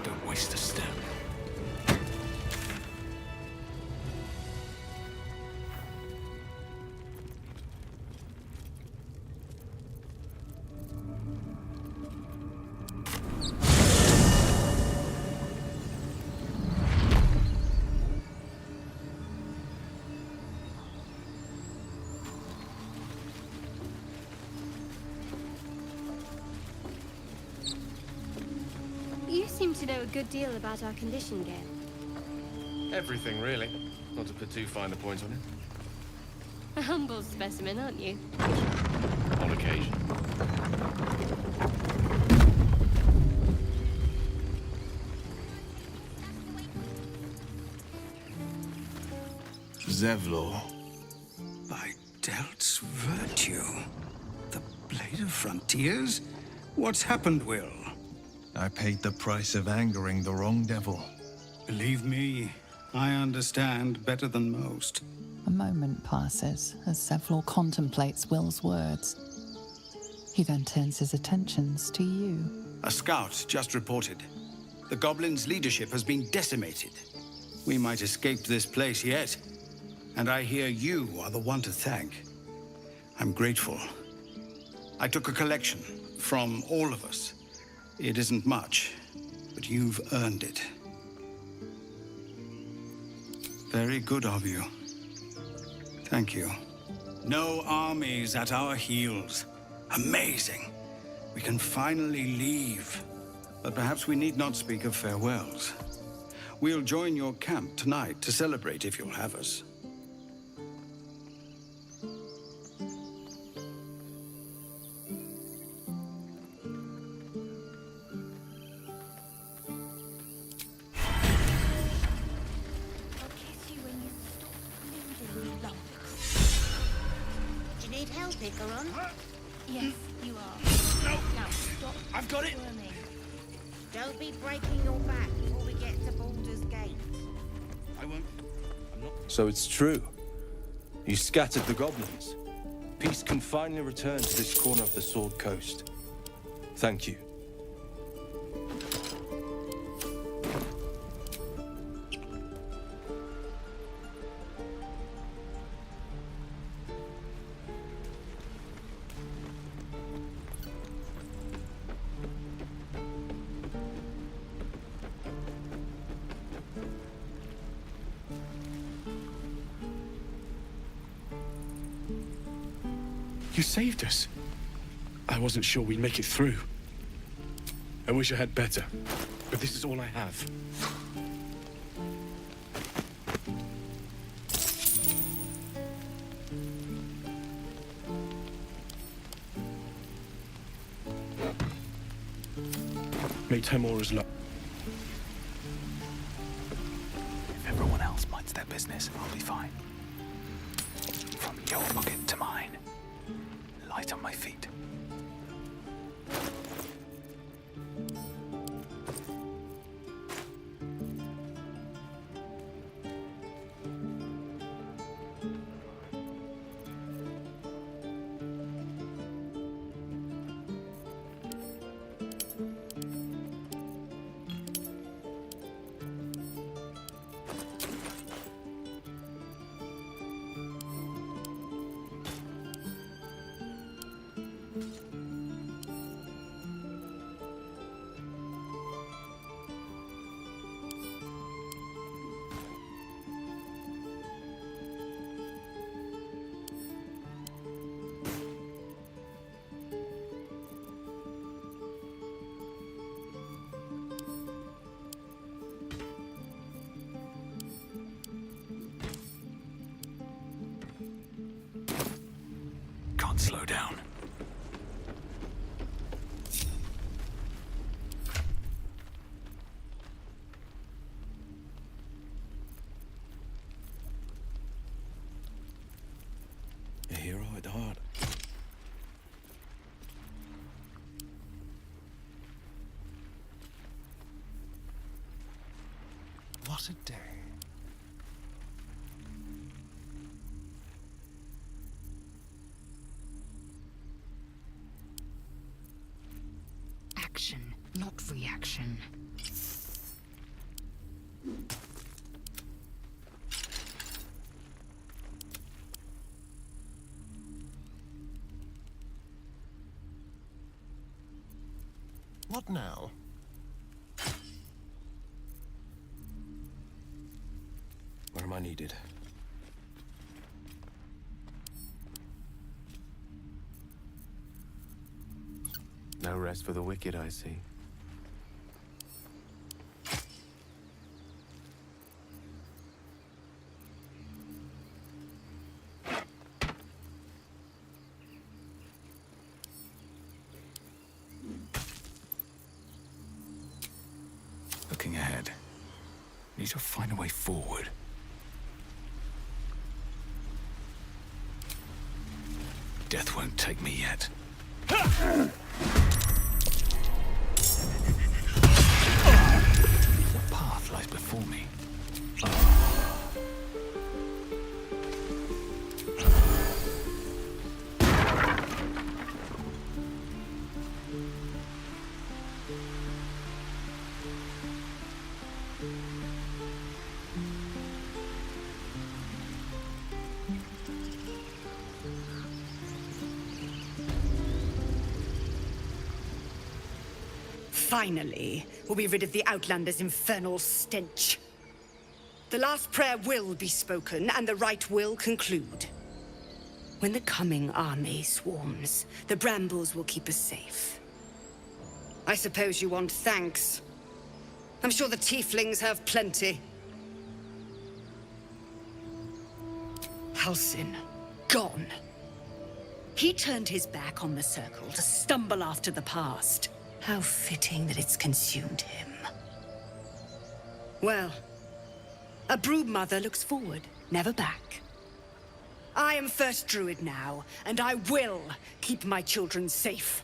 Don't waste a step. You seem to know a good deal about our condition, Gale. Everything, really. Not to put too fine a point on it. A humble specimen, aren't you? On occasion. Zevlor. By Delt's virtue. The Blade of Frontiers? What's happened, Will? I paid the price of angering the wrong devil. Believe me, I understand better than most. A moment passes as Zevlor contemplates Will's words. He then turns his attentions to you. A scout just reported. The goblins' leadership has been decimated. We might escape this place yet. And I hear you are the one to thank. I'm grateful. I took a collection from all of us. It isn't much, but you've earned it. Very good of you. Thank you. No armies at our heels. Amazing. We can finally leave. But perhaps we need not speak of farewells. We'll join your camp tonight to celebrate if you'll have us. Do you need help, Icaron? Yes, you are. No! Now, stop. I've got it. Squirming. Don't be breaking your back before we get to Baldur's Gate. I won't. So it's true. You scattered the goblins. Peace can finally return to this corner of the Sword Coast. Thank you. You saved us. I wasn't sure we'd make it through. I wish I had better. But this is all I have. May Temora's love. If everyone else minds their business, I'll be fine. From your pocket to mine. Light on my feet. Can't slow down. A hero at heart. What a day. Action, not reaction. What now? Where am I needed? No rest for the wicked, I see. Looking ahead. Need to find a way forward. Death won't take me yet. What path lies before me? Finally, we'll be rid of the Outlander's infernal stench. The last prayer will be spoken, and the rite will conclude. When the coming army swarms, the brambles will keep us safe. I suppose you want thanks. I'm sure the tieflings have plenty. Halsin, gone. He turned his back on the circle to stumble after the past. How fitting that it's consumed him. Well, a brood mother looks forward, never back. I am first druid now, and I will keep my children safe.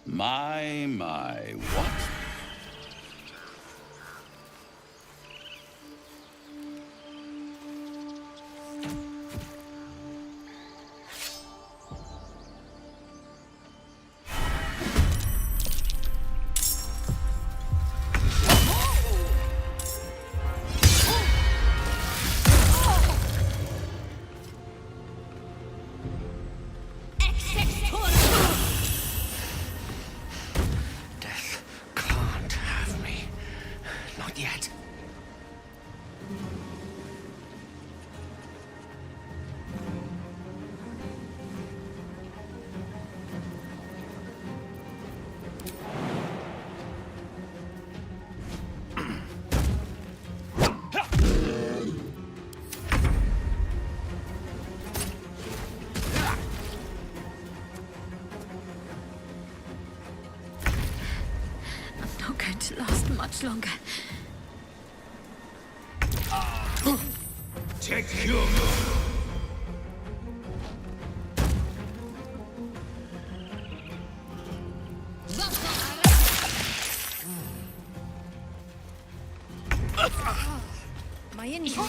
My, what? much longer. Take your... My injury.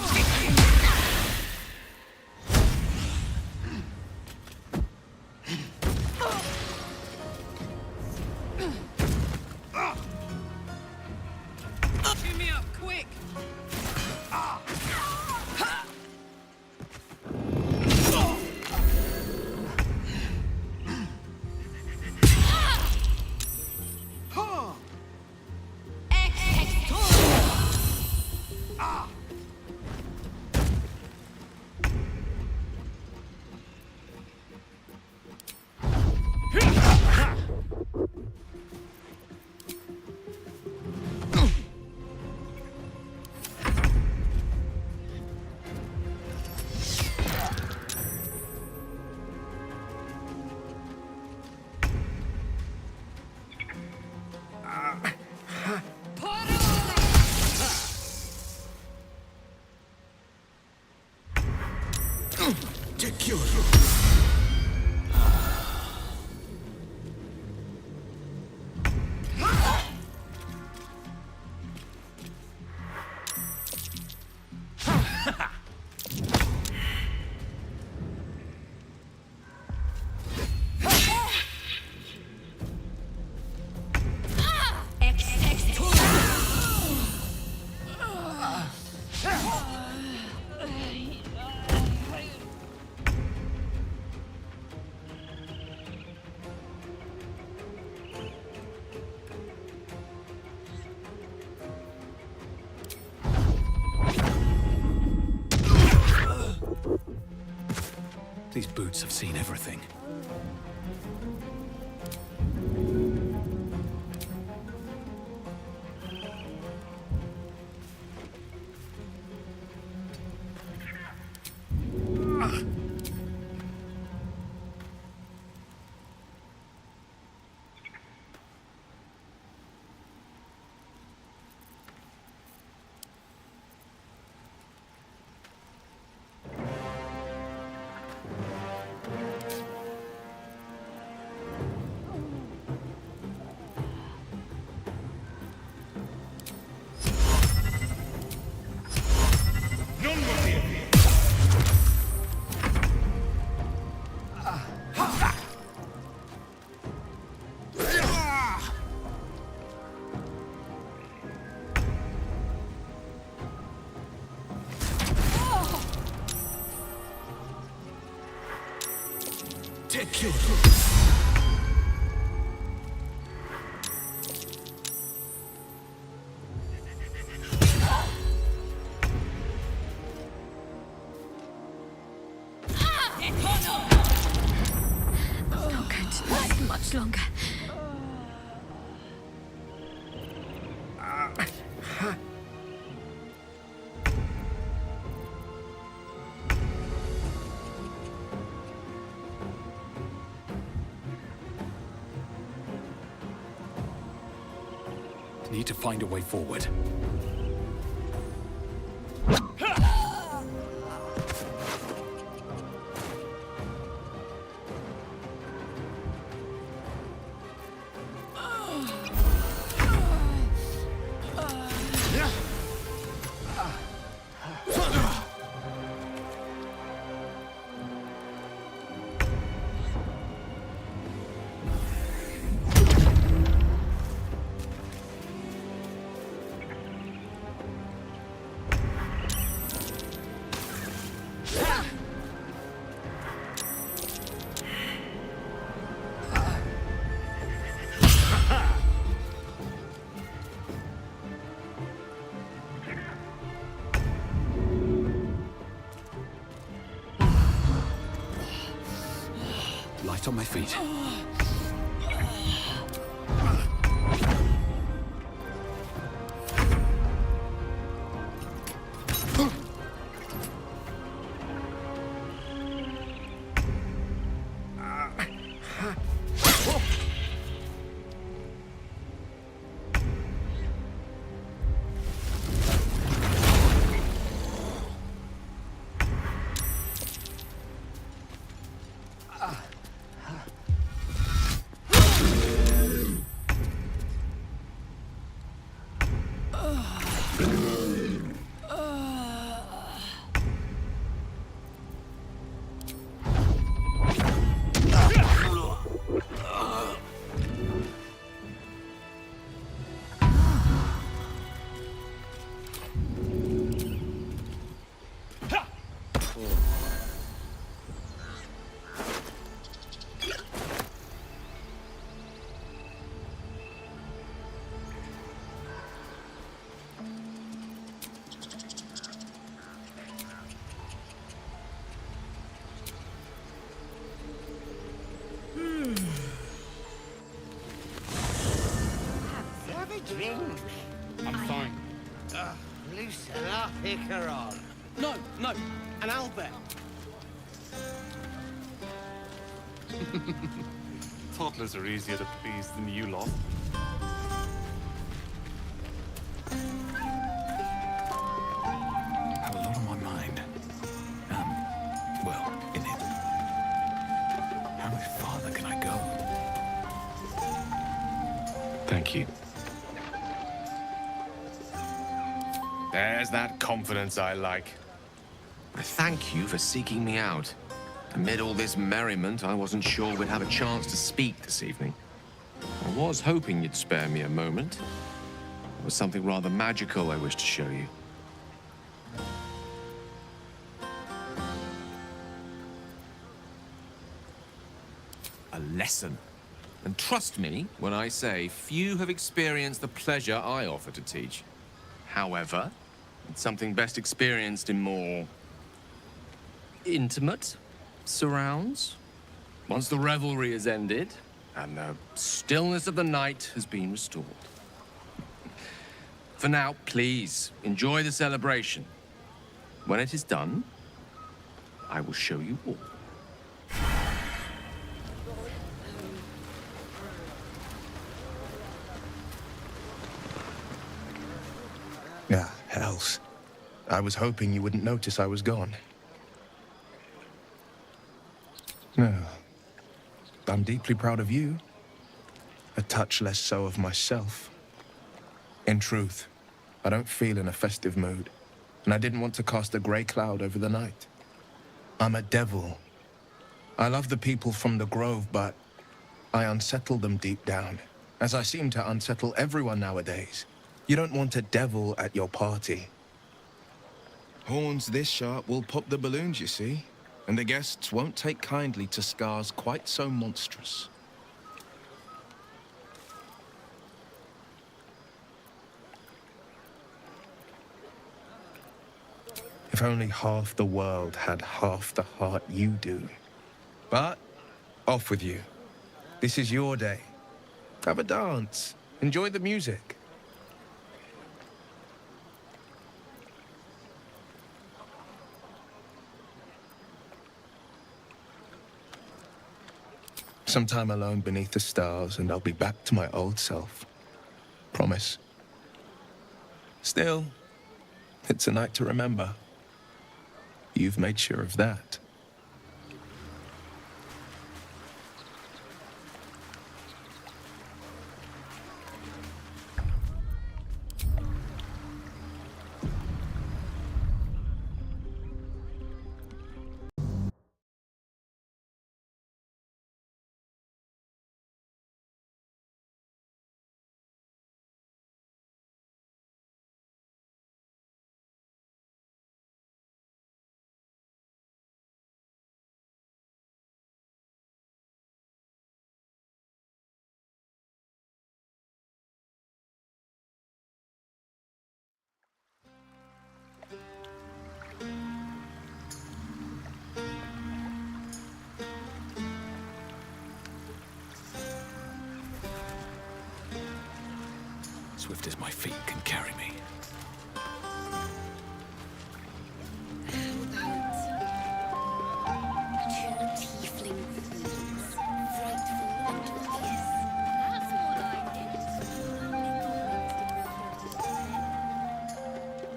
Cheer me up, quick! Take your... These boots have seen everything. Take your... Not going to last much longer. Need to find a way forward. Light on my feet. drink? I'm fine. Loosen up, Icaron. No, an owlbear. Toddlers are easier to please than you lot. I have a lot on my mind. Well, in it. How much farther can I go? Thank you. There's that confidence I like. I thank you for seeking me out. Amid all this merriment, I wasn't sure we'd have a chance to speak this evening. I was hoping you'd spare me a moment. There was something rather magical I wish to show you. A lesson. And trust me when I say few have experienced the pleasure I offer to teach. However, it's something best experienced in more intimate surrounds. Once the revelry is ended and the stillness of the night has been restored. For now, please enjoy the celebration. When it is done, I will show you all. Ah, hells. I was hoping you wouldn't notice I was gone. No. I'm deeply proud of you. A touch less so of myself. In truth, I don't feel in a festive mood, and I didn't want to cast a grey cloud over the night. I'm a devil. I love the people from the Grove, but I unsettle them deep down, as I seem to unsettle everyone nowadays. You don't want a devil at your party. Horns this sharp will pop the balloons, you see, and the guests won't take kindly to scars quite so monstrous. If only half the world had half the heart you do. But, off with you. This is your day. Have a dance. Enjoy the music. Some time alone beneath the stars, and I'll be back to my old self. Promise. Still, it's a night to remember. You've made sure of that. Swift as my feet can carry me.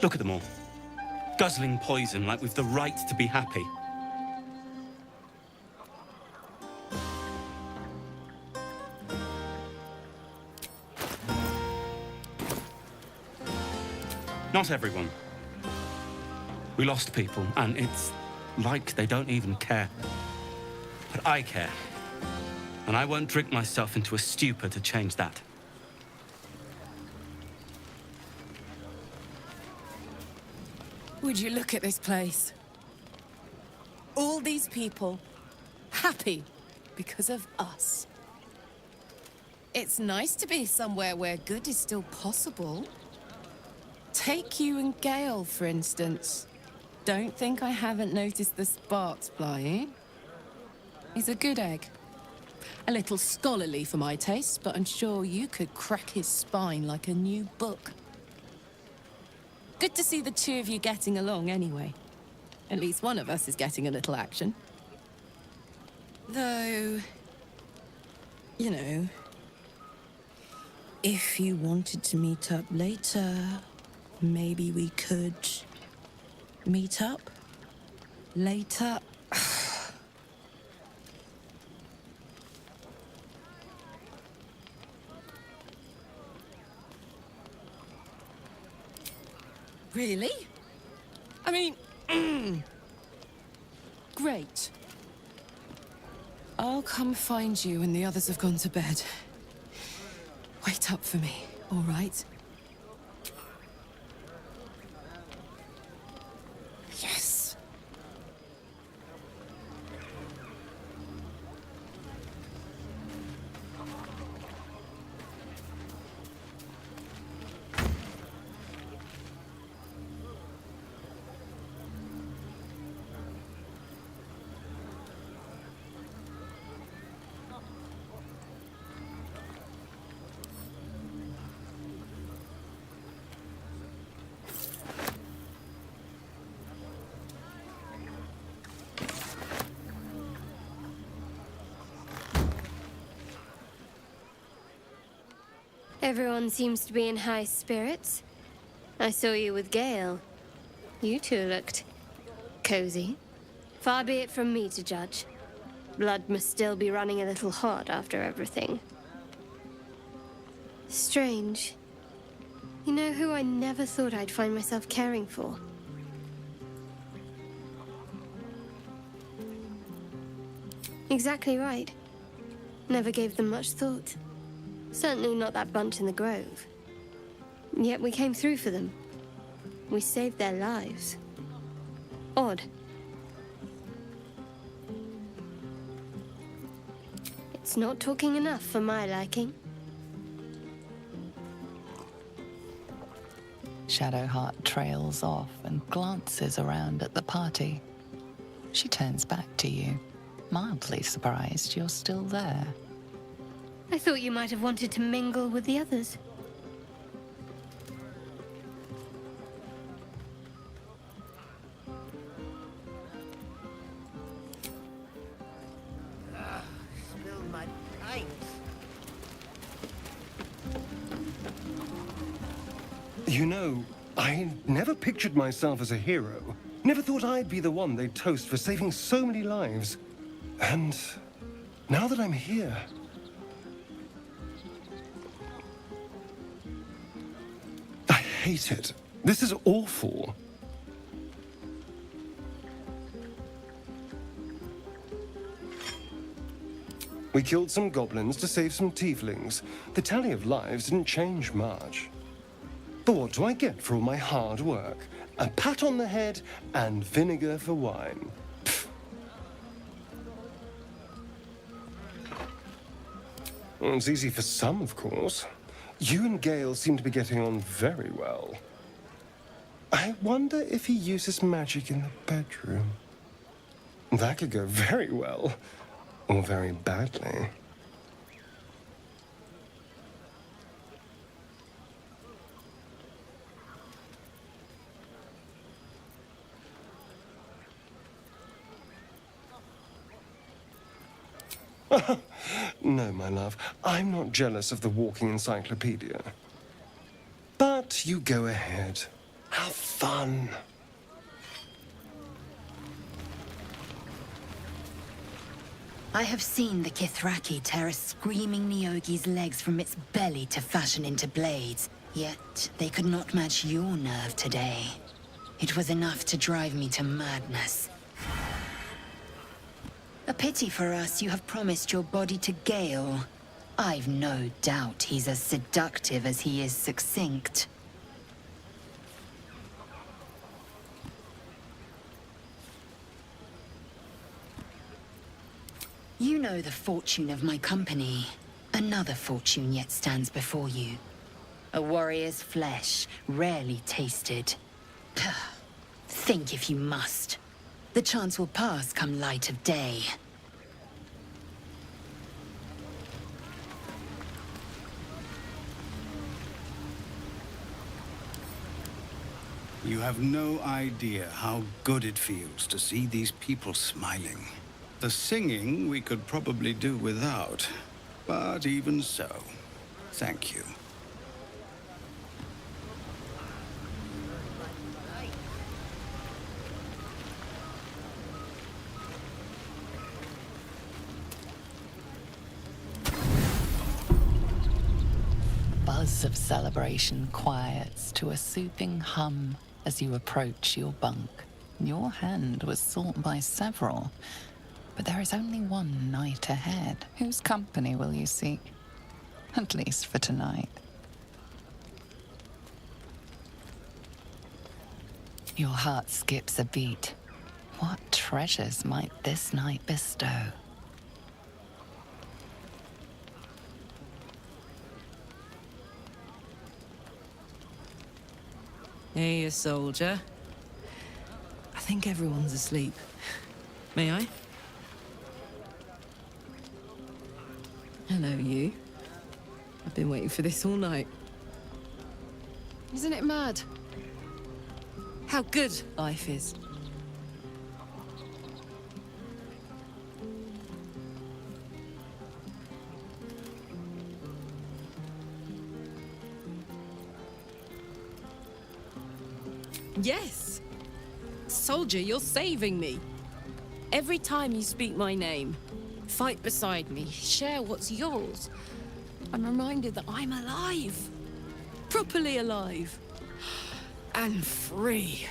Look at them all. Guzzling poison like we've the right to be happy. Not everyone. We lost people, and it's like they don't even care. But I care. And I won't drink myself into a stupor to change that. Would you look at this place? All these people happy because of us. It's nice to be somewhere where good is still possible. Take you and Gale, for instance. Don't think I haven't noticed the sparks flying. He's a good egg. A little scholarly for my taste, but I'm sure you could crack his spine like a new book. Good to see the two of you getting along anyway. At least one of us is getting a little action. Though, you know, if you wanted to meet up later, maybe we could meet up later. Really? I mean, great. I'll come find you when the others have gone to bed. Wait up for me, all right? Yes. Everyone seems to be in high spirits. I saw you with Gale. You two looked cozy. Far be it from me to judge. Blood must still be running a little hot after everything. Strange. You know who I never thought I'd find myself caring for? Exactly right. Never gave them much thought. Certainly not that bunch in the grove. Yet we came through for them. We saved their lives. Odd. It's not talking enough for my liking. Shadowheart trails off and glances around at the party. She turns back to you, mildly surprised you're still there. I thought you might have wanted to mingle with the others. Spilled my paint. You know, I never pictured myself as a hero. Never thought I'd be the one they'd toast for saving so many lives. And now that I'm here, I hate it. This is awful. We killed some goblins to save some tieflings. The tally of lives didn't change much. But what do I get for all my hard work? A pat on the head and vinegar for wine. Pfft. Well, it's easy for some, of course. You and Gale seem to be getting on very well. I wonder if he uses magic in the bedroom. That could go very well, or very badly. No, my love, I'm not jealous of the walking encyclopedia. But you go ahead. Have fun. I have seen the Kithraki tear a screaming Neogi's legs from its belly to fashion into blades. Yet they could not match your nerve today. It was enough to drive me to madness. A pity for us you have promised your body to Gale. I've no doubt he's as seductive as he is succinct. You know the fortune of my company. Another fortune yet stands before you. A warrior's flesh, rarely tasted. Think if you must. The chance will pass come light of day. You have no idea how good it feels to see these people smiling. The singing we could probably do without, but even so, thank you. Buzz of celebration quiets to a soothing hum as you approach your bunk. Your hand was sought by several, but there is only one night ahead. Whose company will you seek? At least for tonight. Your heart skips a beat. What treasures might this night bestow? Hey, soldier. I think everyone's asleep. May I? Hello, you. I've been waiting for this all night. Isn't it mad? How good life is. Yes! Soldier, you're saving me. Every time you speak my name, fight beside me, share what's yours, I'm reminded that I'm alive. Properly alive. And free.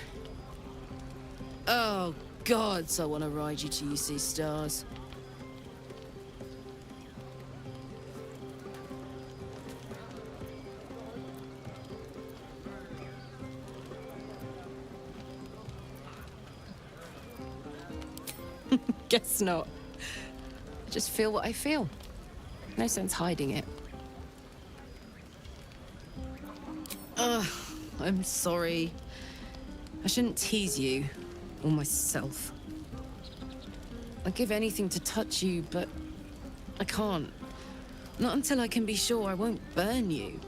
Oh, gods, I want to ride you till you see stars. Guess not. I just feel what I feel. No sense hiding it. Ugh, I'm sorry. I shouldn't tease you, or myself. I'd give anything to touch you, but I can't. Not until I can be sure I won't burn you.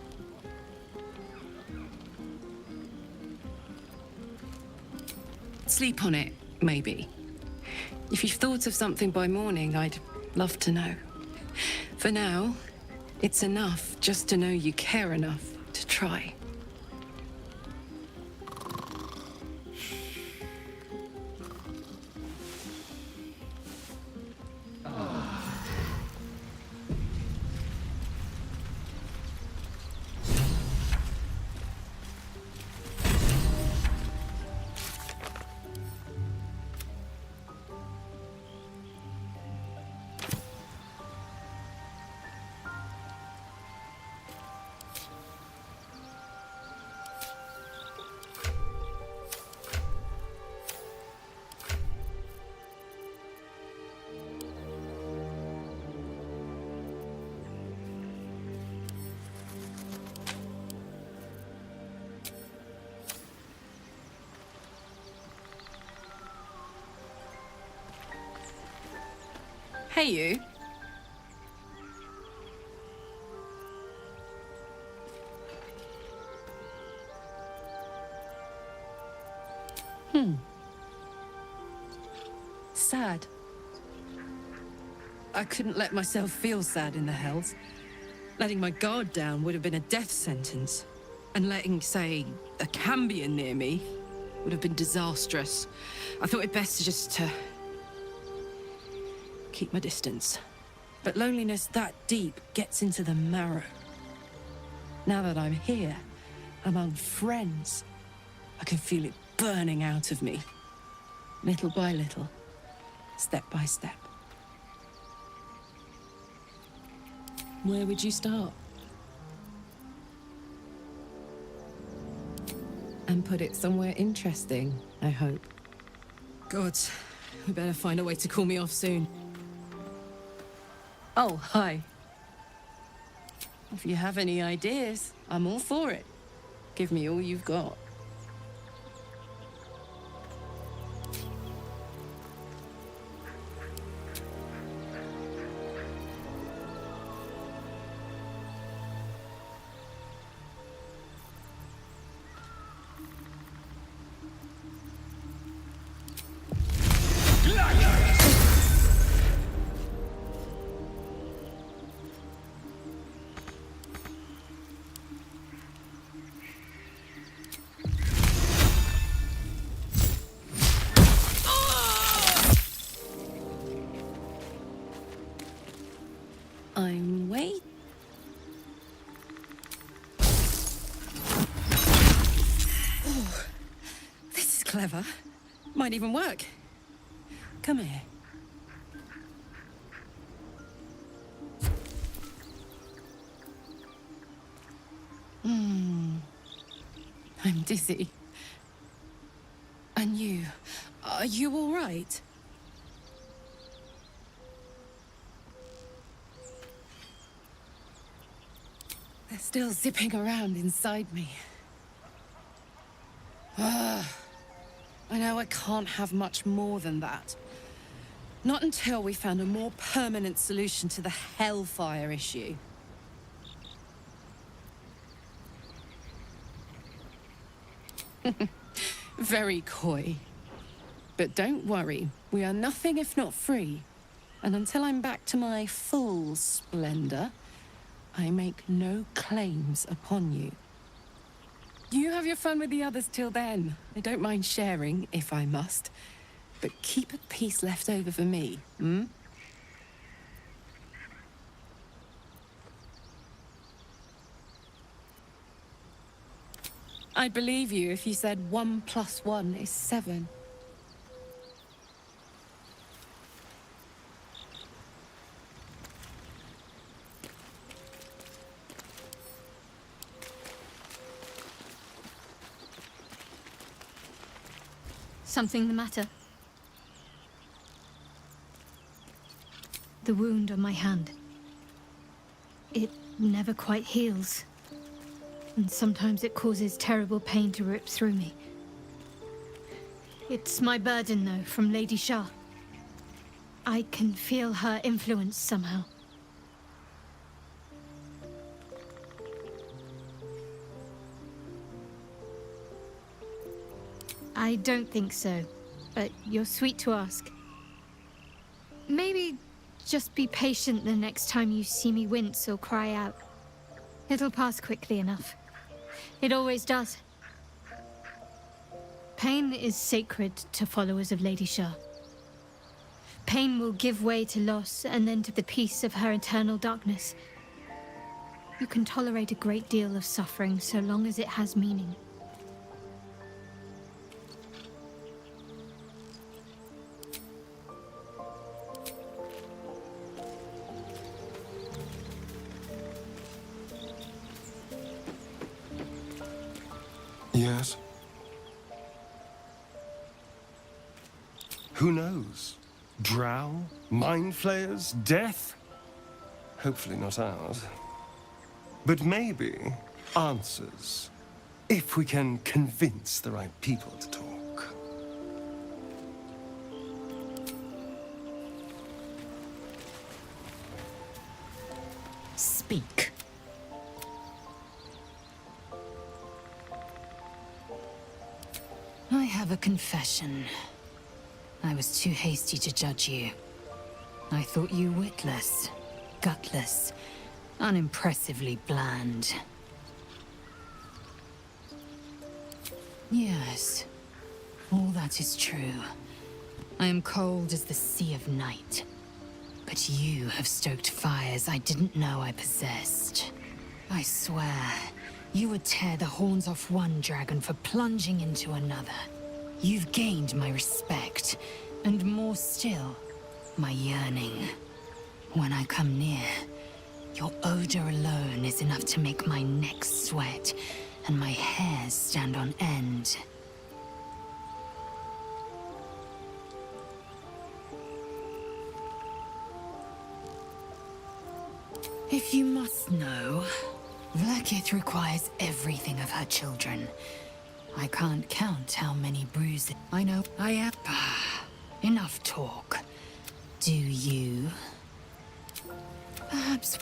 Sleep on it, maybe. If you've thought of something by morning, I'd love to know. For now, it's enough just to know you care enough to try. Hey, you. Sad. I couldn't let myself feel sad in the Hells. Letting my guard down would have been a death sentence. And letting, say, a Cambion near me would have been disastrous. I thought it best to keep my distance. But loneliness that deep gets into the marrow. Now that I'm here, among friends, I can feel it burning out of me. Little by little, step by step. Where would you start? And put it somewhere interesting, I hope. God, we better find a way to cool me off soon. Oh, hi. If you have any ideas, I'm all for it. Give me all you've got. clever. Might even work. Come here. I'm dizzy. And you? Are you all right? They're still zipping around inside me. I know I can't have much more than that. Not until we found a more permanent solution to the Hellfire issue. Very coy. But don't worry, we are nothing if not free. And until I'm back to my full splendor, I make no claims upon you. You have your fun with the others till then. I don't mind sharing, if I must. But keep a piece left over for me, hmm? I'd believe you if you said 1 + 1 is 7. Something the matter? The wound on my hand. It never quite heals. And sometimes it causes terrible pain to rip through me. It's my burden, though, from Lady Shah. I can feel her influence somehow. I don't think so, but you're sweet to ask. Maybe just be patient the next time you see me wince or cry out. It'll pass quickly enough. It always does. Pain is sacred to followers of Lady Shah. Pain will give way to loss and then to the peace of her eternal darkness. You can tolerate a great deal of suffering so long as it has meaning. Yes. Who knows? Drow? Mind flayers? Death? Hopefully not ours. But maybe answers. If we can convince the right people to talk. Speak. I have a confession. I was too hasty to judge you. I thought you witless, gutless, unimpressively bland. Yes, all that is true. I am cold as the sea of night. But you have stoked fires I didn't know I possessed. I swear, you would tear the horns off one dragon for plunging into another. You've gained my respect, and more still, my yearning. When I come near, your odor alone is enough to make my neck sweat and my hairs stand on end. If you must know, Vlaakith requires everything of her children. I can't count how many bruises. I know I am. Enough talk. Do you? Perhaps.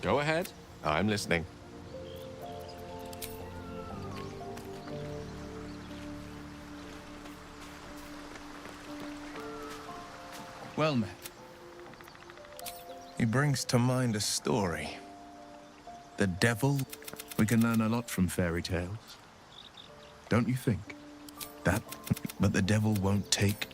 Go ahead. I'm listening. Well met. He brings to mind a story. The devil. We can learn a lot from fairy tales. Don't you think? That, but the devil won't take.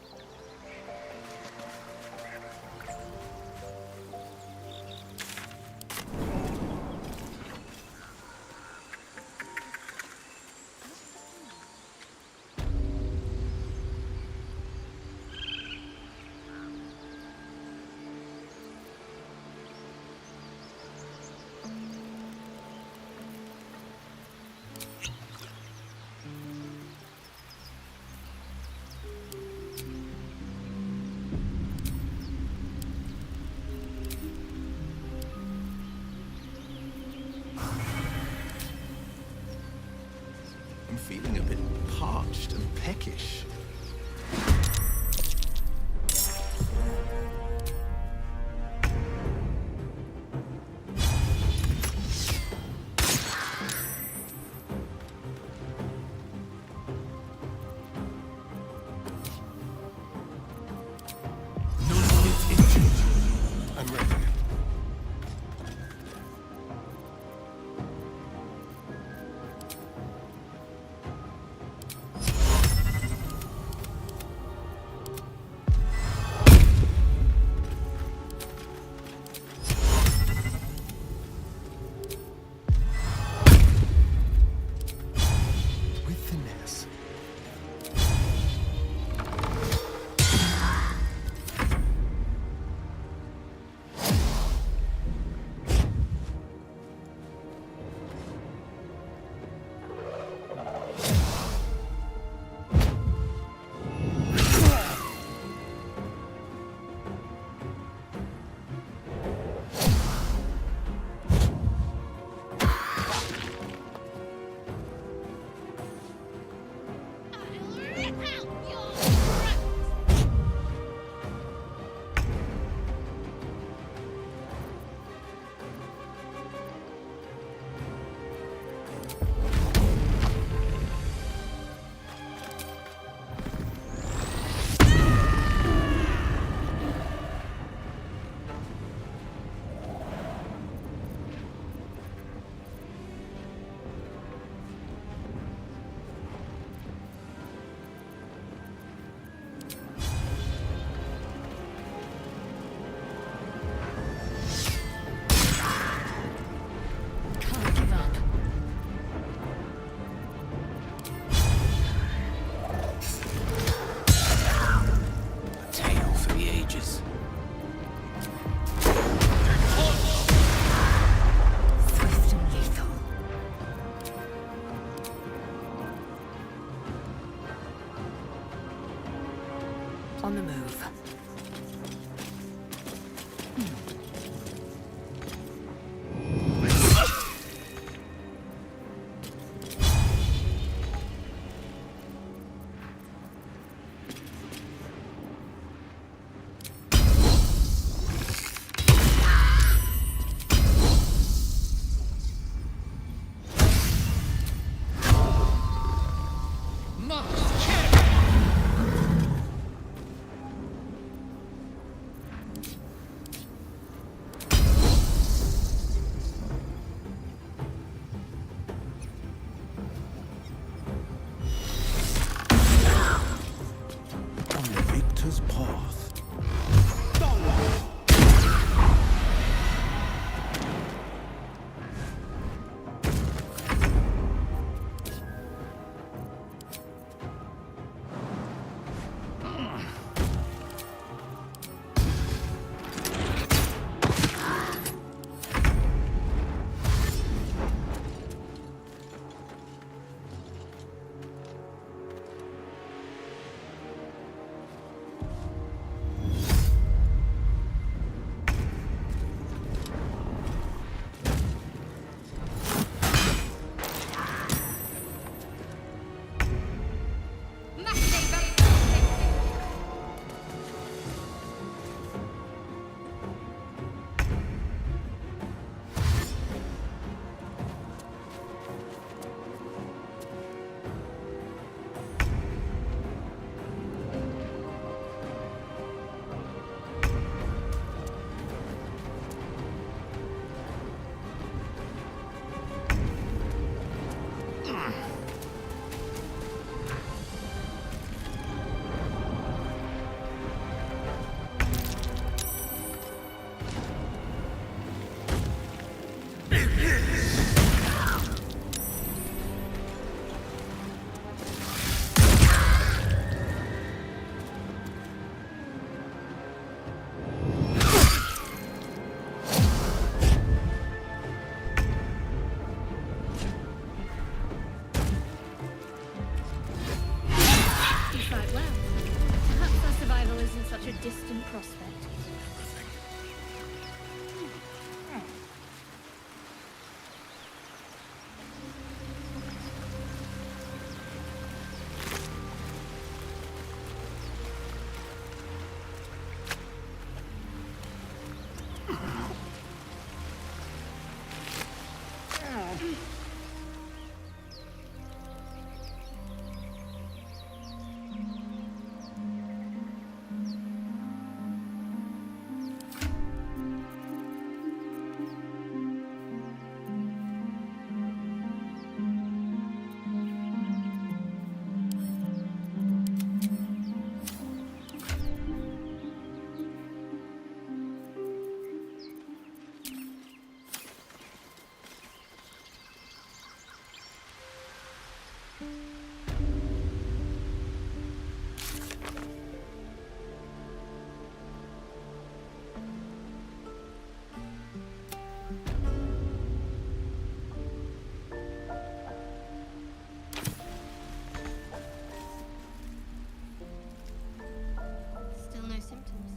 Still no symptoms.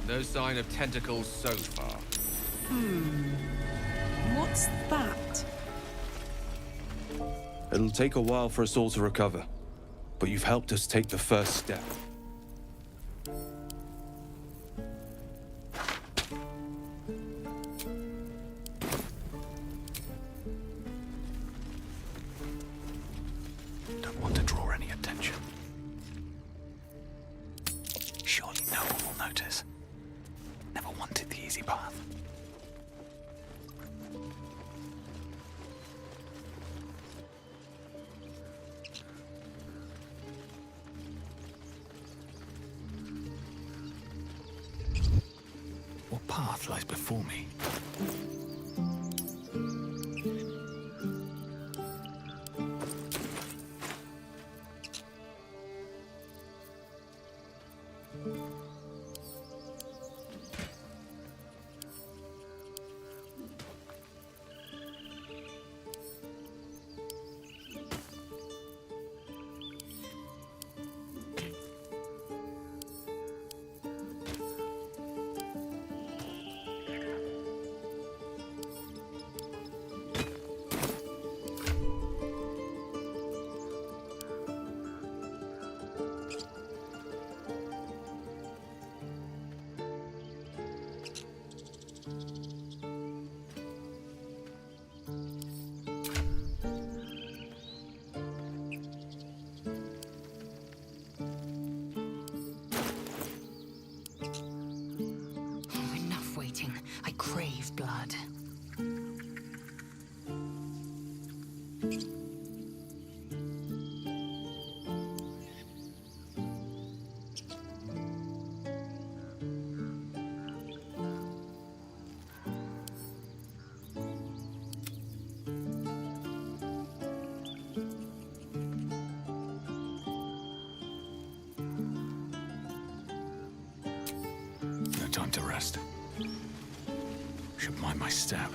No sign of tentacles so far. What's that? It'll take a while for us all to recover, but you've helped us take the first step. Don't want to draw any attention. Surely no one will notice. Never wanted the easy path. What path lies before me? Enough waiting. I crave blood. No time to rest. Should mind my step.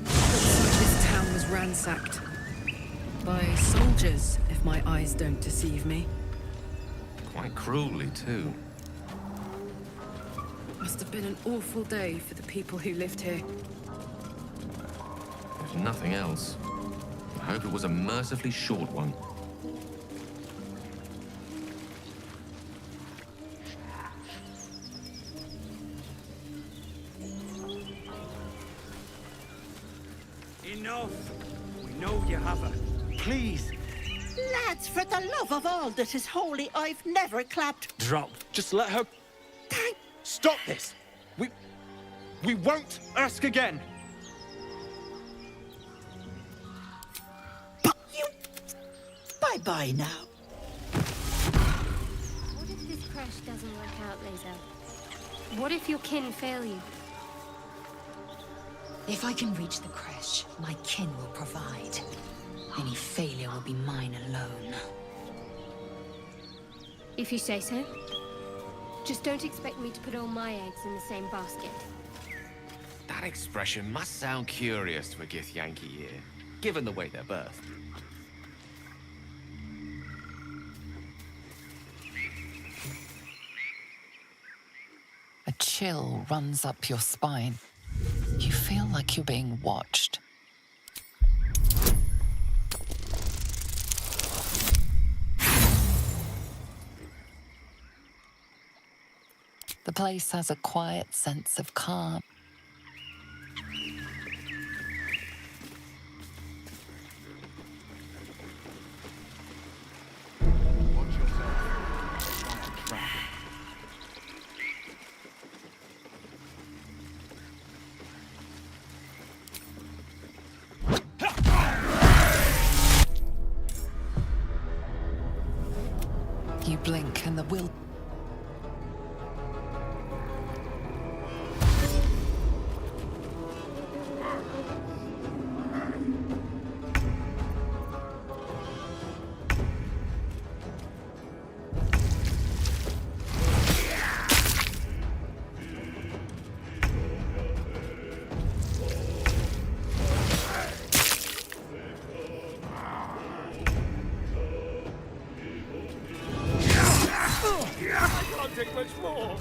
This town was ransacked. By soldiers, if my eyes don't deceive me. Quite cruelly, too. Must have been an awful day for the people who lived here. If nothing else, I hope it was a mercifully short one. Enough! We know you have her. Please, Lads, for the love of all that is holy, I've never clapped. Drop. Just let her... Stop this! We won't ask again! Bye-bye now. What if this crash doesn't work out, Lae'zel? What if your kin fail you? If I can reach the creche, my kin will provide. Any failure will be mine alone. If you say so. Just don't expect me to put all my eggs in the same basket. That That expression must sound curious to a Githyanki ear, given the way they're birthed. A chill runs up your spine. You feel like you're being watched. The place has a quiet sense of calm. You blink and the will... Take much more.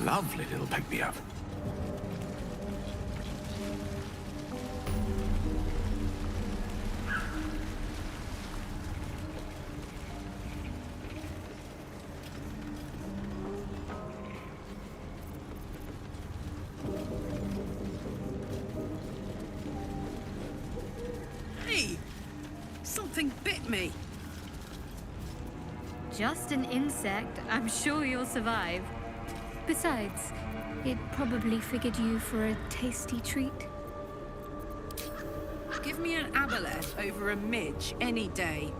Lovely little pick-me-up. Hey! Something bit me. Just an insect. I'm sure you'll survive. Besides, it probably figured you for a tasty treat. Give me an aboleth over a midge any day.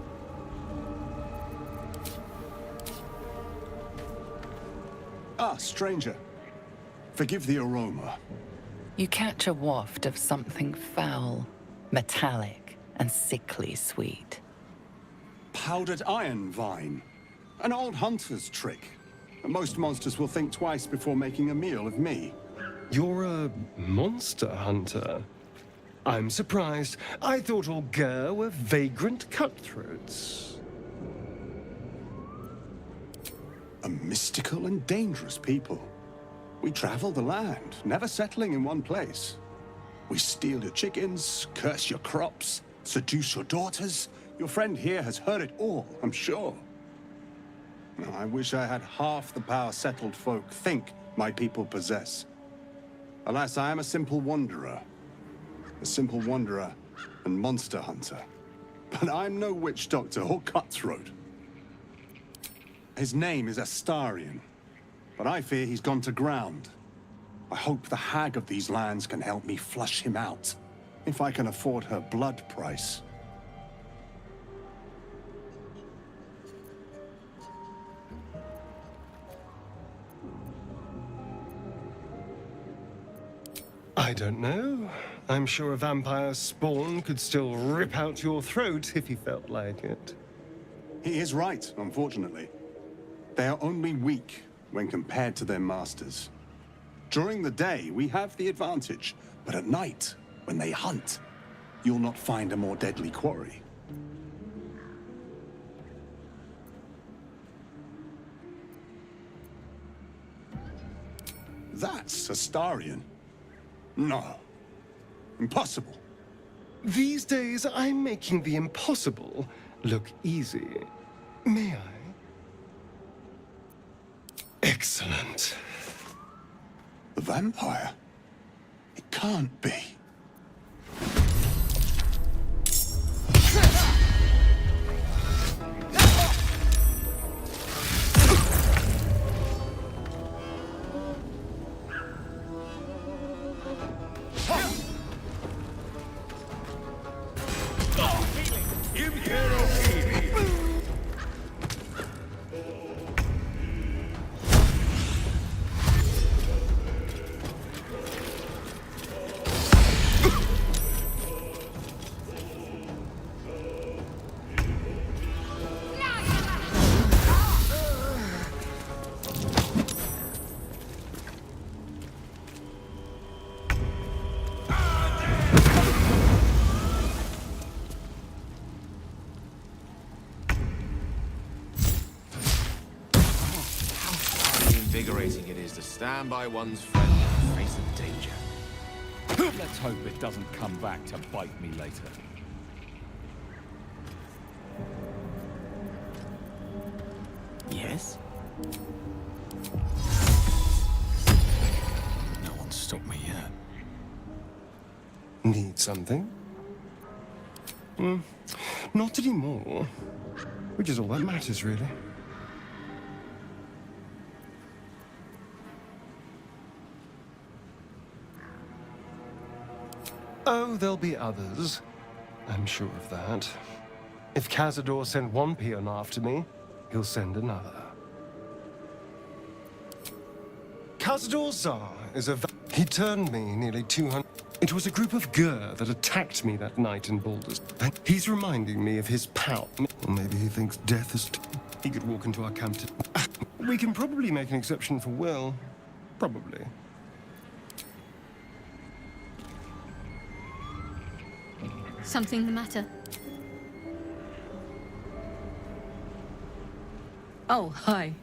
Ah, stranger. Forgive the aroma. You catch a waft of something foul, metallic, and sickly sweet. Powdered iron vine. An old hunter's trick. Most monsters will think twice before making a meal of me. You're a monster hunter? I'm surprised. I thought all Ger were vagrant cutthroats. A mystical and dangerous people. We travel the land, never settling in one place. We steal your chickens, curse your crops, seduce your daughters. Your friend here has heard it all, I'm sure. I wish I had half the power settled folk think my people possess. Alas, I am a simple wanderer. A simple wanderer and monster hunter. But I'm no witch doctor or cutthroat. His name is Astarion, but I fear he's gone to ground. I hope the hag of these lands can help me flush him out, if I can afford her blood price. I don't know. I'm sure a vampire spawn could still rip out your throat if he felt like it. He is right, unfortunately. They are only weak when compared to their masters. During the day, we have the advantage, but at night, when they hunt, you'll not find a more deadly quarry. That's Astarion. No. Impossible. These days, I'm making the impossible look easy. May I? Excellent. The vampire? It can't be. Invigorating it is to stand by one's friend in the face of danger. Let's hope it doesn't come back to bite me later. Yes? No one's stopped me yet. Need something? Not anymore. Which is all that matters, really. Oh, there'll be others. I'm sure of that. If Cazador sent one peon after me, he'll send another. Cazador Zar is a... He turned me nearly 200... It was a group of Ger that attacked me that night in Baldur's. He's reminding me of his pal. Or maybe he thinks death is... He could walk into our camp to... We can probably make an exception for Will. Probably. Something the matter? Oh, hi.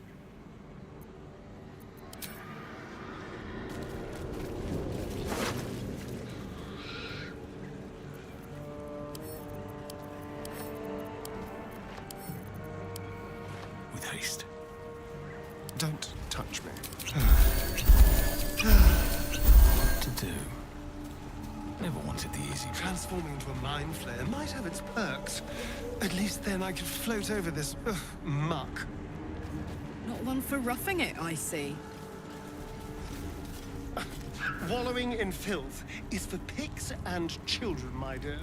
With haste. Don't touch me. What to do? Never wanted the easy route. Transforming into a mind flayer might have its perks. At least then I could float over this muck. Not one for roughing it, I see. Wallowing in filth is for pigs and children, my dear.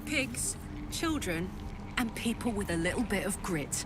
Pigs, children, and people with a little bit of grit.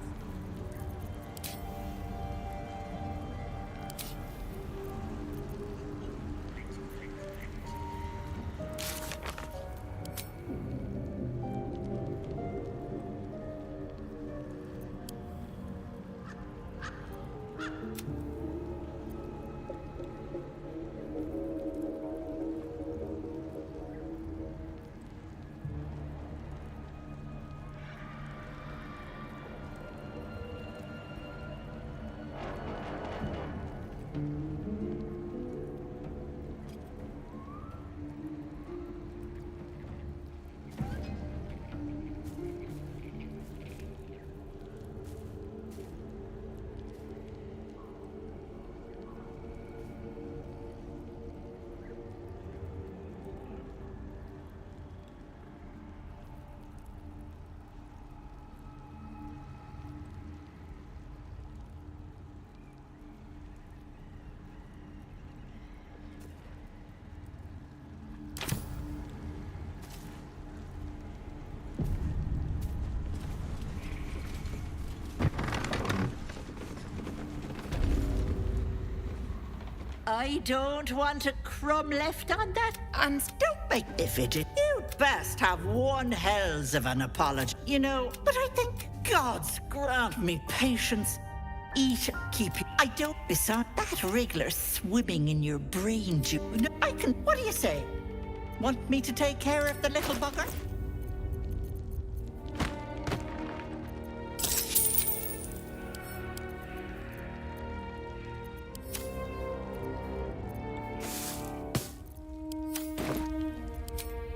I don't want a crumb left on that. And don't make me fidget. You best have one hells of an apology. You know, but I think God's grant me patience. Eat, keep it. I don't beside that wriggler swimming in your brain juice. I can. What do you say? Want me to take care of the little bugger?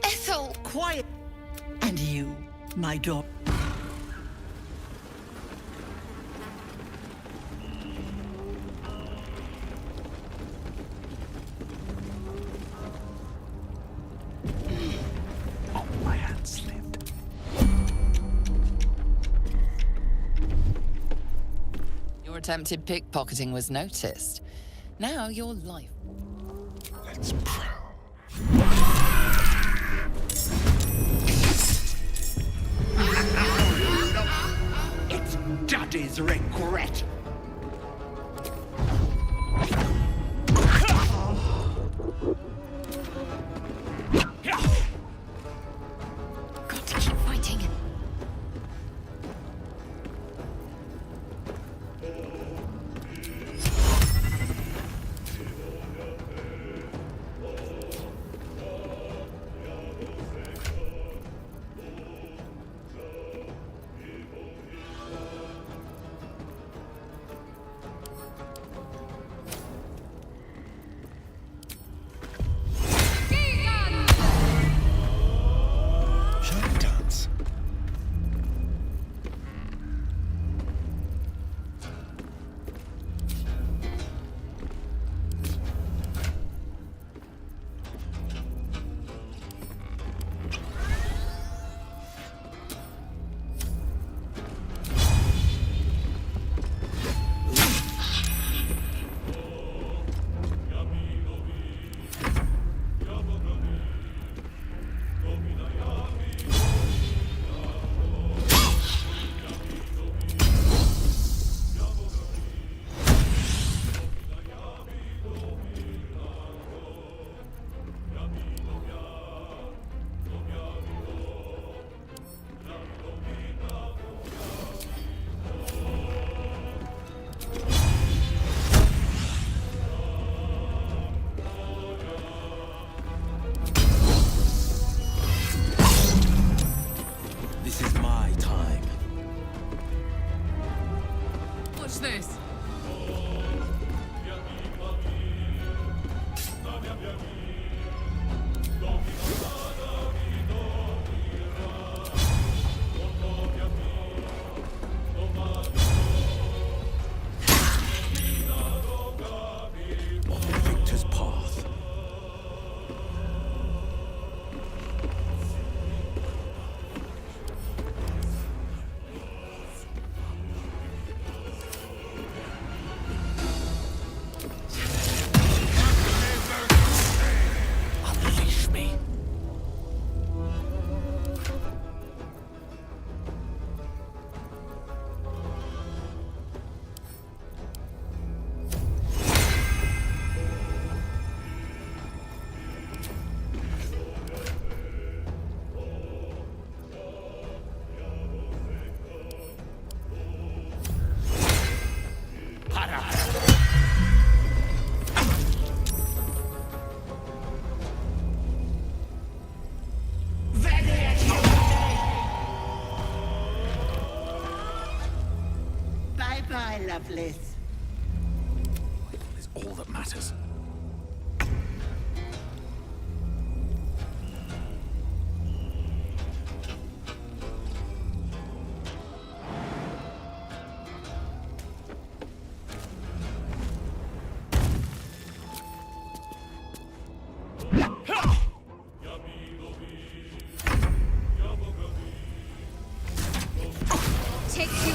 Ethel! Quiet. And you, my daughter. Oh, my hand slipped. Your attempted pickpocketing was noticed. Now your life. Let's prowl. It's Daddy's regret. Got to keep fighting. Shall we dance? This is my time. Watch this. On the victor's path. Unleash me. Bye-bye, Lovelace. Is all that matters. Take you.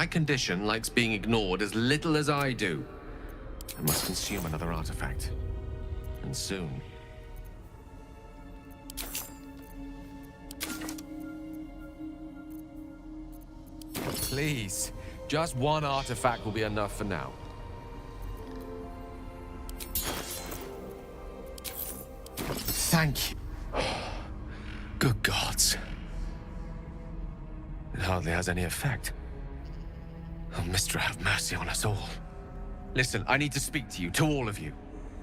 my condition likes being ignored as little as I do. I must consume another artifact. And soon. Please, just one artifact will be enough for now. Thank you. Good gods. It hardly has any effect. Oh, Mistra, have mercy on us all. Listen, I need to speak to you, to all of you.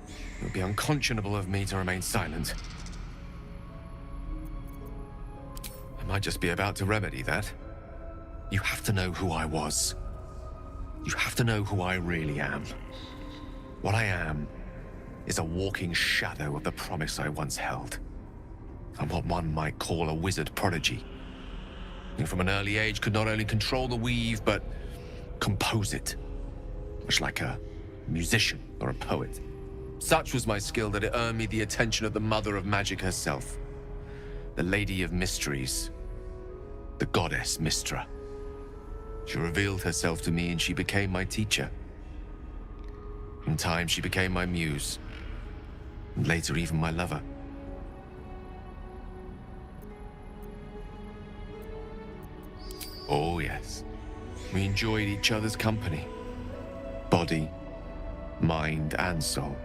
It would be unconscionable of me to remain silent. I might just be about to remedy that. You have to know who I was. You have to know who I really am. What I am is a walking shadow of the promise I once held. I'm what one might call a wizard prodigy. Who from an early age could not only control the weave, but compose it. Much like a musician or a poet. Such was my skill that it earned me the attention of the mother of magic herself. The Lady of Mysteries. The goddess Mistra. She revealed herself to me and she became my teacher. In time, she became my muse. And later, even my lover. Oh, yes. We enjoyed each other's company. Body, mind, and soul.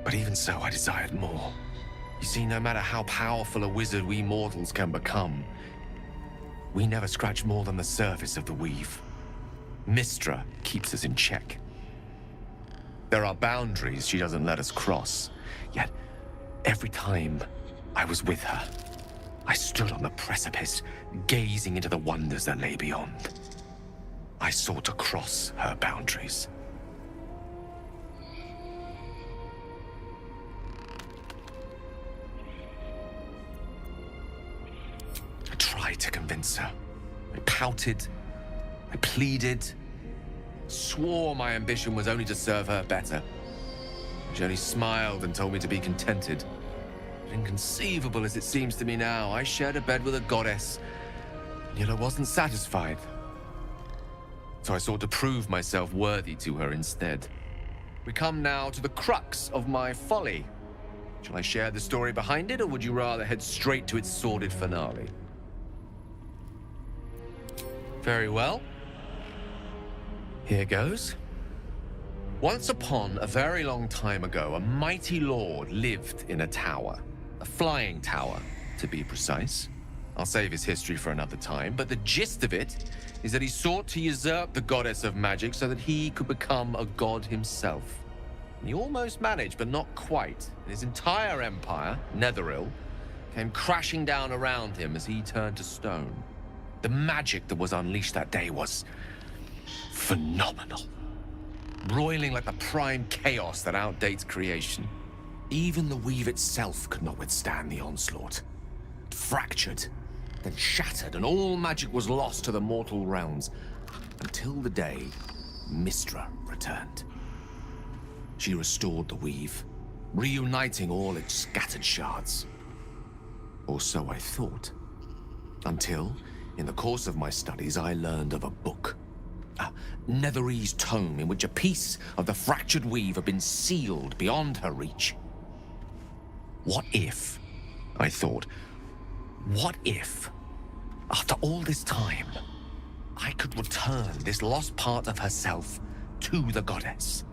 But even so, I desired more. You see, no matter how powerful a wizard we mortals can become, we never scratch more than the surface of the weave. Mistra keeps us in check. There are boundaries she doesn't let us cross. Yet, every time I was with her, I stood on the precipice, gazing into the wonders that lay beyond. I sought to cross her boundaries. I tried to convince her. I pouted. I pleaded. Swore my ambition was only to serve her better. She only smiled and told me to be contented. But inconceivable as it seems to me now, I shared a bed with a goddess, yet I wasn't satisfied. So I sought to prove myself worthy to her instead. We come now to the crux of my folly. Shall I share the story behind it, or would you rather head straight to its sordid finale? Very well. Here goes. Once upon a very long time ago, a mighty lord lived in a tower. A flying tower, to be precise. I'll save his history for another time, but the gist of it is that he sought to usurp the goddess of magic so that he could become a god himself. And he almost managed, but not quite. And his entire empire, Netheril, came crashing down around him as he turned to stone. The magic that was unleashed that day was phenomenal. Roiling like the prime chaos that outdates creation. Even the weave itself could not withstand the onslaught. It fractured, then shattered, and all magic was lost to the mortal realms. Until the day Mistra returned. She restored the weave, reuniting all its scattered shards. Or so I thought. Until, in the course of my studies, I learned of a book. A Netherese tome in which a piece of the fractured weave had been sealed beyond her reach. What if, I thought, what if, after all this time, I could return this lost part of herself to the goddess?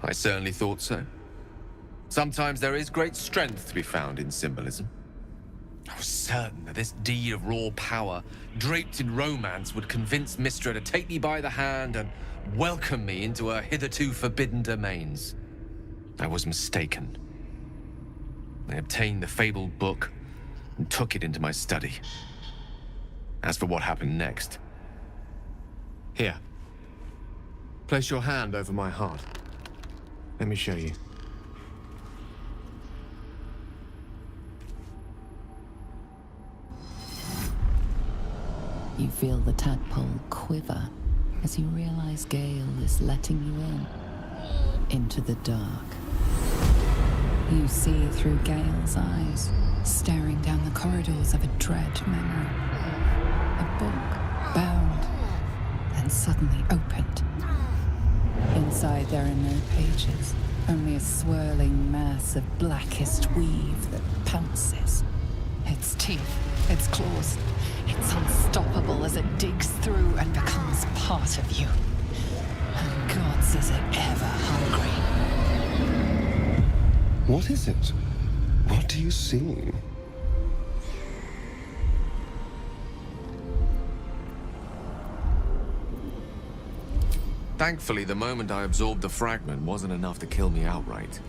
I certainly thought so. Sometimes there is great strength to be found in symbolism. I was certain that this deed of raw power, draped in romance, would convince Mistra to take me by the hand and welcome me into her hitherto forbidden domains. I was mistaken. I obtained the fabled book and took it into my study. As for what happened next... Here. Place your hand over my heart. Let me show you. You feel the tadpole quiver as you realize Gale is letting you in, into the dark. You see through Gale's eyes, staring down the corridors of a dread memory. A book, bound, and suddenly opened. Inside there are no pages, only a swirling mass of blackest weave that pounces. Its teeth, its claws, it's unstoppable as it digs through and becomes part of you. And gods, is it ever hungry. What is it? What do you see? Thankfully, the moment I absorbed the fragment wasn't enough to kill me outright.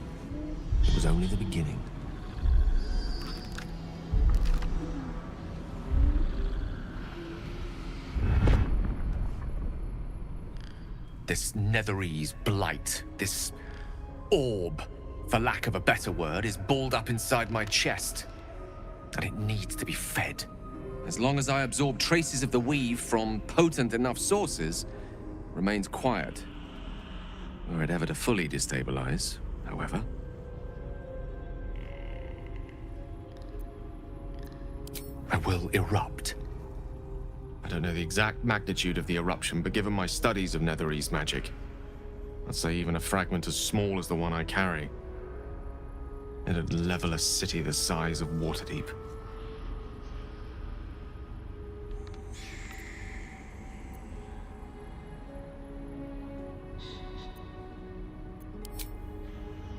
It was only the beginning. This Netherese blight, this orb, for lack of a better word, is balled up inside my chest. And it needs to be fed. As long as I absorb traces of the weave from potent enough sources, remains quiet. Were it ever to fully destabilize, however. I will erupt. I don't know the exact magnitude of the eruption, but given my studies of Netherese magic, I'd say even a fragment as small as the one I carry, it'd level a city the size of Waterdeep.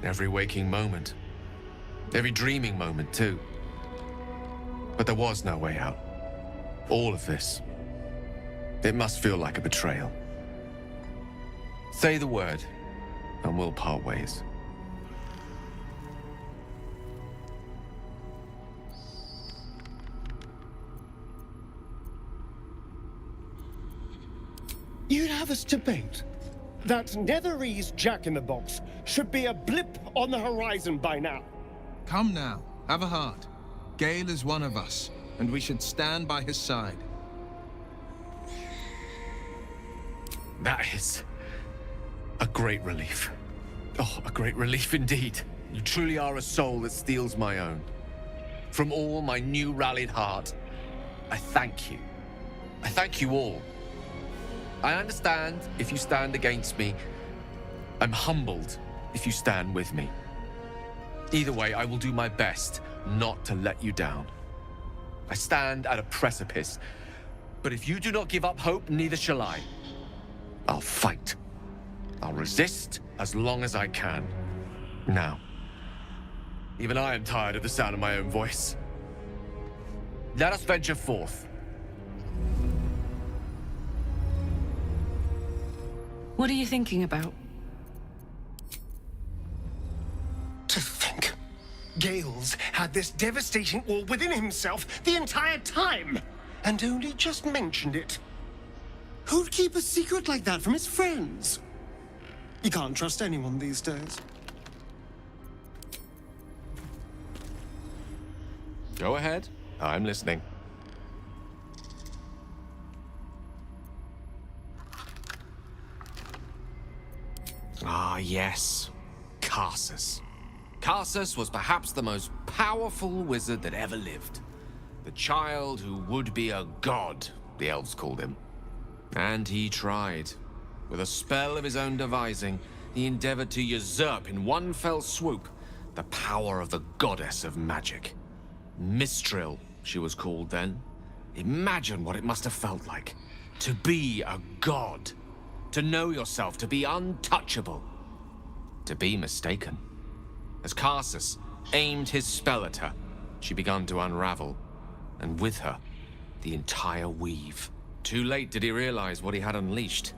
Every waking moment. Every dreaming moment, too. But there was no way out. All of this. It must feel like a betrayal. Say the word, and we'll part ways. You'd have us debate that Netherese Jack-in-the-Box should be a blip on the horizon by now. Come now, have a heart. Gale is one of us, and we should stand by his side. That is a great relief. Oh, a great relief indeed. You truly are a soul that steals my own. From all my new rallied heart, I thank you. I thank you all. I understand if you stand against me. I'm humbled if you stand with me. Either way, I will do my best not to let you down. I stand at a precipice, but if you do not give up hope, neither shall I. I'll fight. I'll resist as long as I can. Now, even I am tired of the sound of my own voice. Let us venture forth. What are you thinking about? To think, Gale's had this devastating orb within himself the entire time, and only just mentioned it. Who'd keep a secret like that from his friends? You can't trust anyone these days. Go ahead. I'm listening. Ah, yes. Karsus. Karsus was perhaps the most powerful wizard that ever lived. The child who would be a god, the elves called him. And he tried. With a spell of his own devising, he endeavored to usurp in one fell swoop the power of the goddess of magic. Mistral, she was called then. Imagine what it must have felt like. To be a god. To know yourself, to be untouchable. To be mistaken. As Karsus aimed his spell at her, she began to unravel. And with her, the entire weave. Too late did he realize what he had unleashed.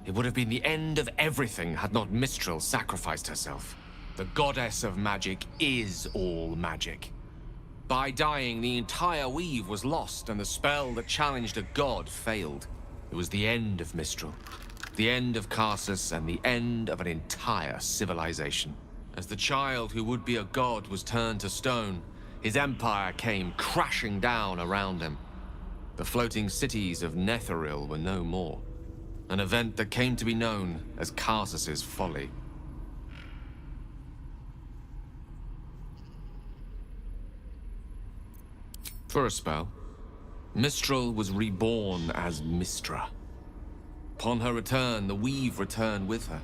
It would have been the end of everything had not Mistral sacrificed herself. The goddess of magic is all magic. By dying, the entire weave was lost, and the spell that challenged a god failed. It was the end of Mistral. The end of Karsus, and the end of an entire civilization. As the child who would be a god was turned to stone, his empire came crashing down around him. The floating cities of Netheril were no more. An event that came to be known as Karsus's folly. For a spell, Mistral was reborn as Mistra. Upon her return, the Weave returned with her.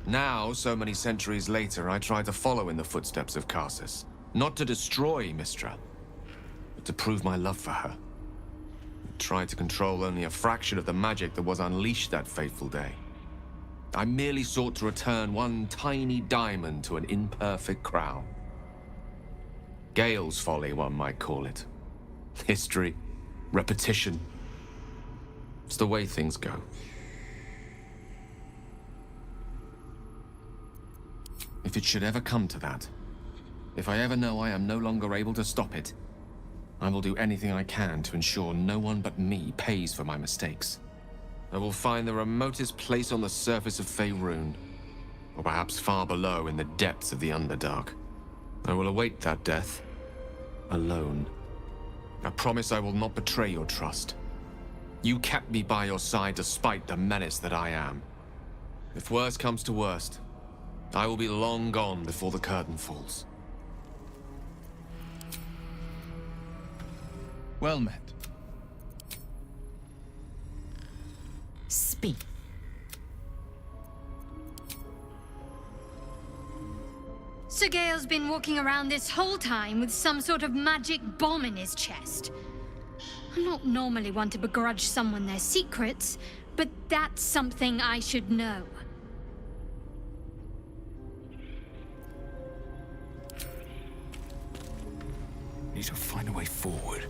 Now, so many centuries later, I try to follow in the footsteps of Karsus. Not to destroy Mistra, but to prove my love for her. I tried to control only a fraction of the magic that was unleashed that fateful day. I merely sought to return one tiny diamond to an imperfect crown. Gale's folly, one might call it. History, repetition. It's the way things go. If it should ever come to that, if I ever know I am no longer able to stop it, I will do anything I can to ensure no one but me pays for my mistakes. I will find the remotest place on the surface of Faerun, or perhaps far below in the depths of the Underdark. I will await that death, alone. I promise I will not betray your trust. You kept me by your side despite the menace that I am. If worst comes to worst, I will be long gone before the curtain falls. Well met. Speak. Sir Gale's been walking around this whole time with some sort of magic bomb in his chest. I'm not normally one to begrudge someone their secrets, but that's something I should know. Need to find a way forward.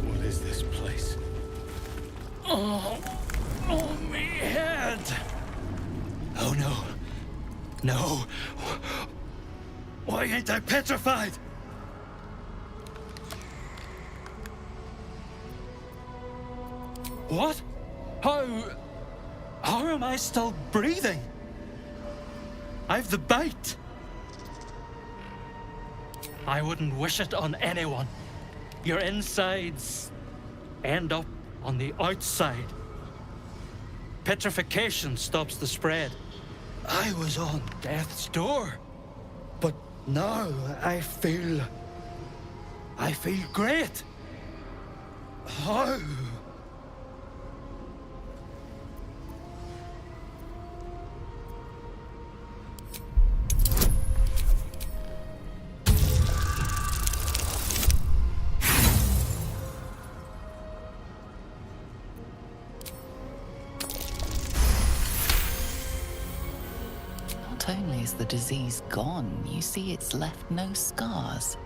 What is this place? Oh, me head! Oh no. No. Why ain't I petrified? What? How am I still breathing? I've the bite. I wouldn't wish it on anyone. Your insides end up on the outside. Petrification stops the spread. I was on death's door, but now I feel great. How? Not only is the disease gone, you see it's left no scars.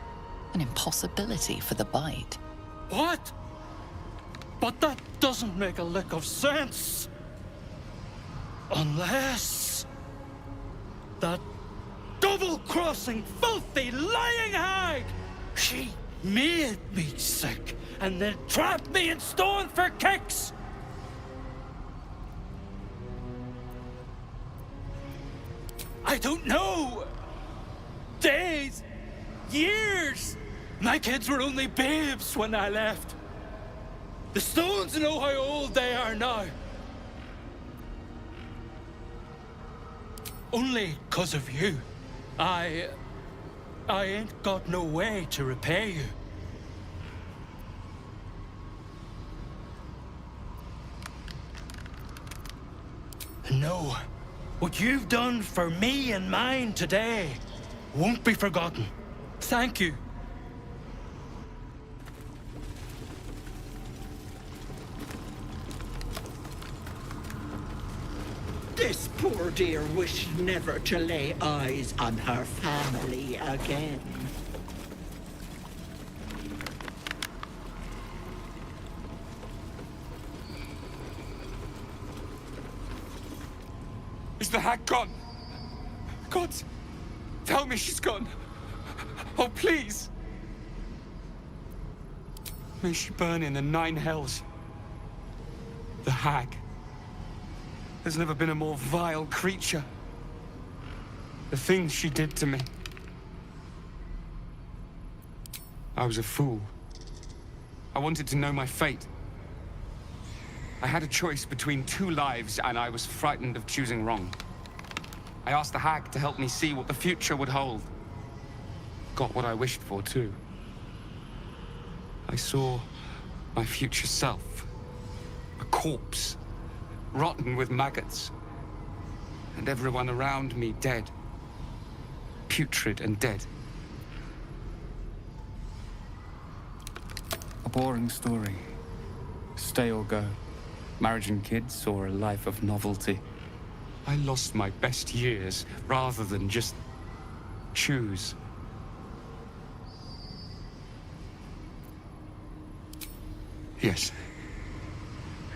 An impossibility for the bite. What? But that doesn't make a lick of sense. Unless that double-crossing, filthy, lying hag! She made me sick and then trapped me in stone for kicks! I don't know! Days, years! My kids were only babes when I left. The stones know how old they are now. Only 'cause of you. I ain't got no way to repay you. No, what you've done for me and mine today won't be forgotten. Thank you. This poor dear wished never to lay eyes on her family again. Is the hag gone? God, tell me she's gone. Oh, please. May she burn in the 9 hells. The hag. There's never been a more vile creature. The things she did to me. I was a fool. I wanted to know my fate. I had a choice between two lives, and I was frightened of choosing wrong. I asked the hag to help me see what the future would hold. Got what I wished for, too. I saw my future self. A corpse, rotten with maggots. And everyone around me dead. Putrid and dead. A boring story. Stay or go. Marriage and kids, or a life of novelty. I lost my best years rather than just choose. Yes.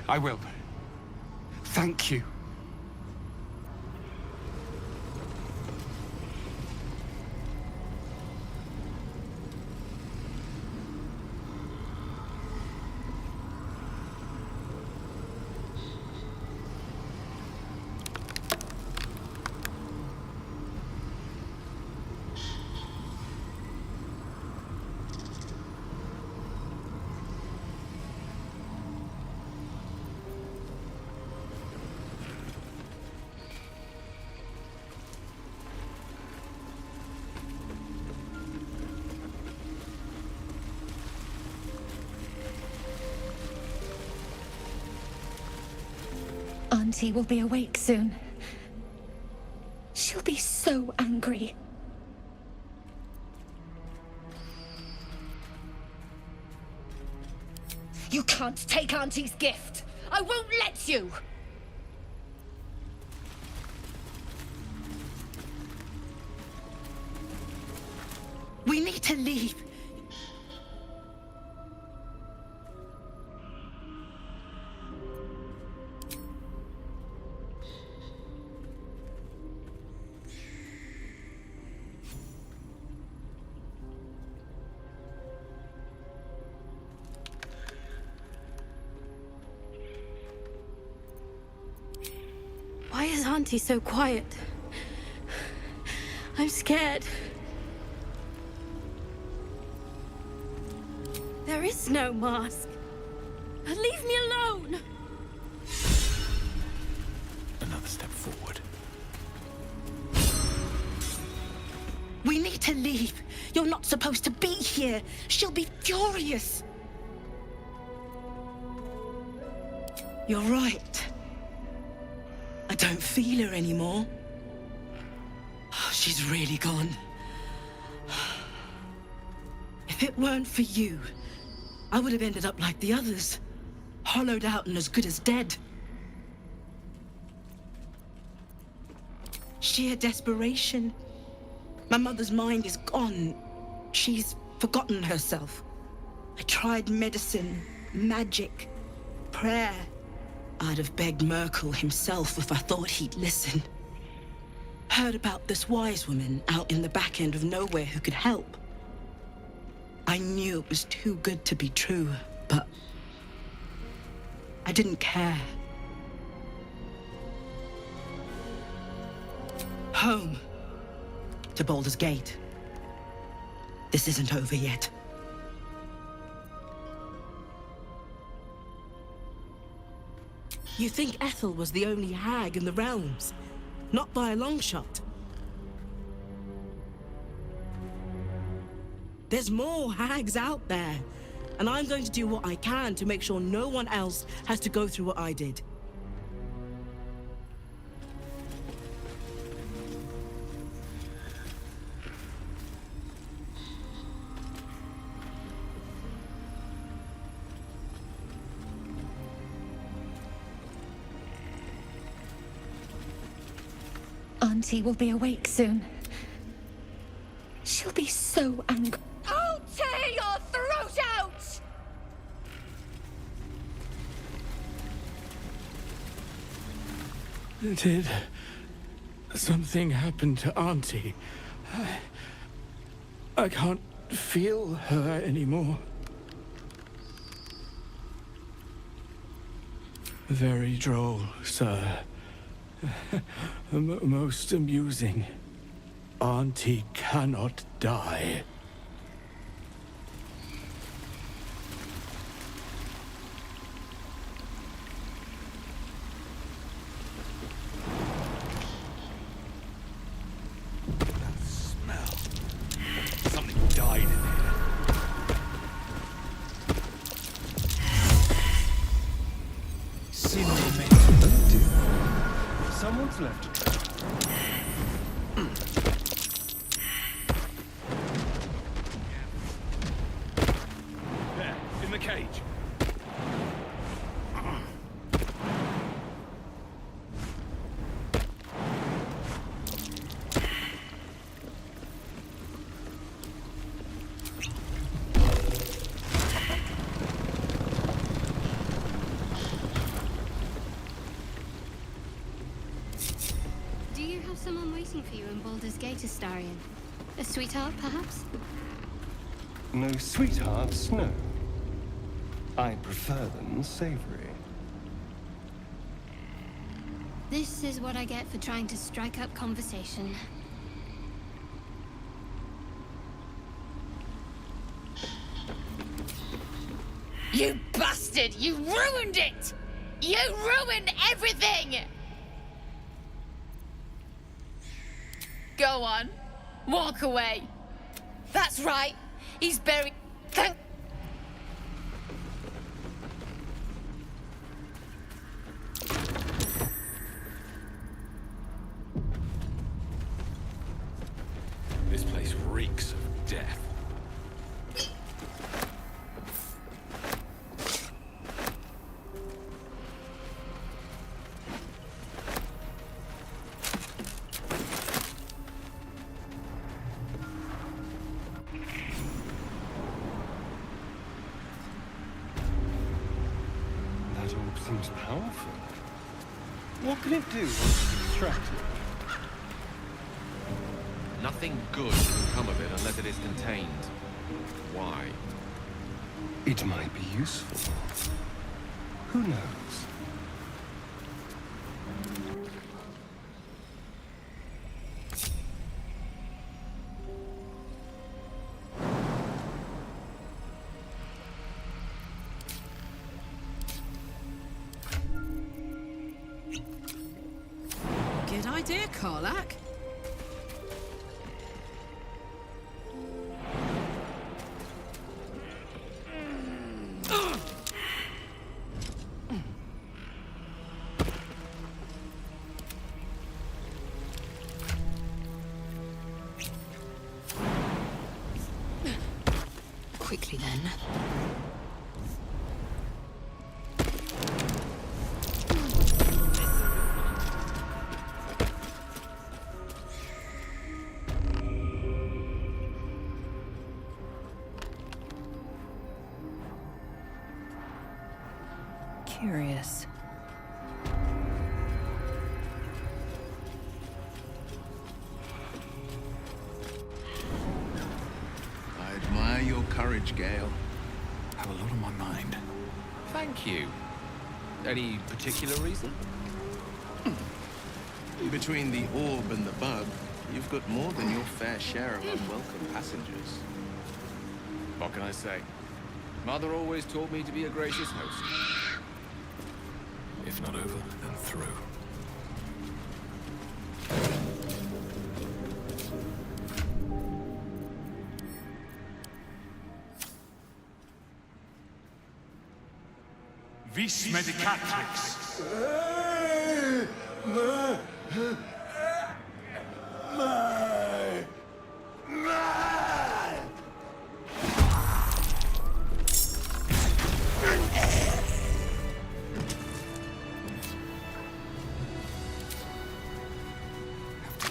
I will. Thank you. Auntie will be awake soon. She'll be so angry. You can't take Auntie's gift. I won't let you. We need to leave. Why is Auntie so quiet? I'm scared. There is no mask. Leave me alone! Another step forward. We need to leave. You're not supposed to be here. She'll be furious. You're right. I don't feel her anymore. She's really gone. If it weren't for you, I would have ended up like the others. Hollowed out and as good as dead. Sheer desperation. My mother's mind is gone. She's forgotten herself. I tried medicine, magic, prayer. I'd have begged Merkel himself if I thought he'd listen. Heard about this wise woman out in the back end of nowhere who could help. I knew it was too good to be true, but I didn't care. Home. To Baldur's Gate. This isn't over yet. You think Ethel was the only hag in the realms? Not by a long shot. There's more hags out there, and I'm going to do what I can to make sure no one else has to go through what I did. Auntie will be awake soon. She'll be so angry. I'll tear your throat out! Did something happen to Auntie? I can't feel her anymore. Very droll, sir. Most amusing. Auntie cannot die. That smell. Something died in here. Oh dear. Someone's left a trail. There, in the cage. Do you have someone waiting for you in Baldur's Gate, Astarion? A sweetheart, perhaps? No sweethearts, no. I prefer them savory. This is what I get for trying to strike up conversation. You bastard! You ruined it! You ruined everything! Go on. Walk away. That's right. He's buried. Thank... This place reeks of death. That orb seems powerful. What can it do once it's extracted? Nothing good can come of it unless it is contained. Why? It might be useful. Who knows? Good idea, Karlak. Quickly then. Curious. I admire your courage, Gale. Have a lot on my mind. Thank you. Any particular reason? Between the orb and the bug, you've got more than your fair share of unwelcome passengers. What can I say? Mother always taught me to be a gracious host. If not over, then through. Vis Medicatrix.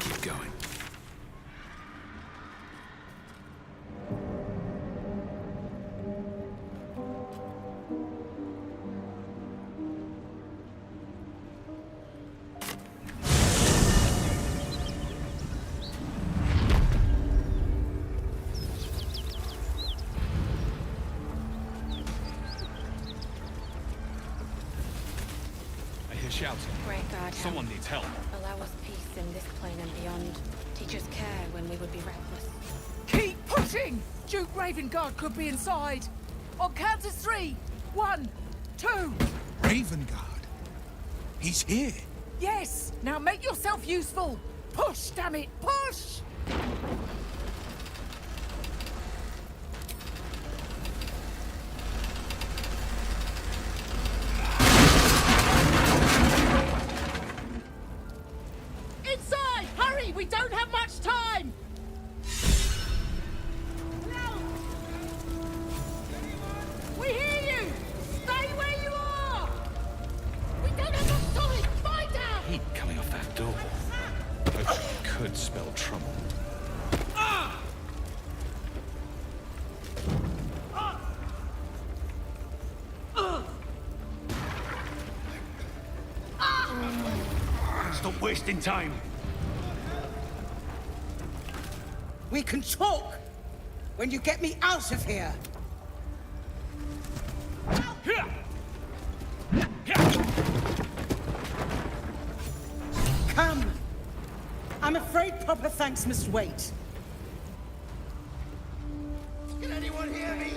Keep going. shouting? Great God, Someone needs help. allow us peace in this plane and beyond. Teach us care when we would be reckless. Keep pushing! Duke Ravengard could be inside. On count of 3. 1, 2. Ravengard? He's here. Yes! Now make yourself useful! Push, damn it! Push! Inside! Hurry! We don't have much time! We hear you! Stay where you are! We don't have much time! Find out! Heat coming off that door. It could spell trouble. Stop wasting time. We can talk when you get me out of here. Come. I'm afraid proper thanks must wait. Can anyone hear me?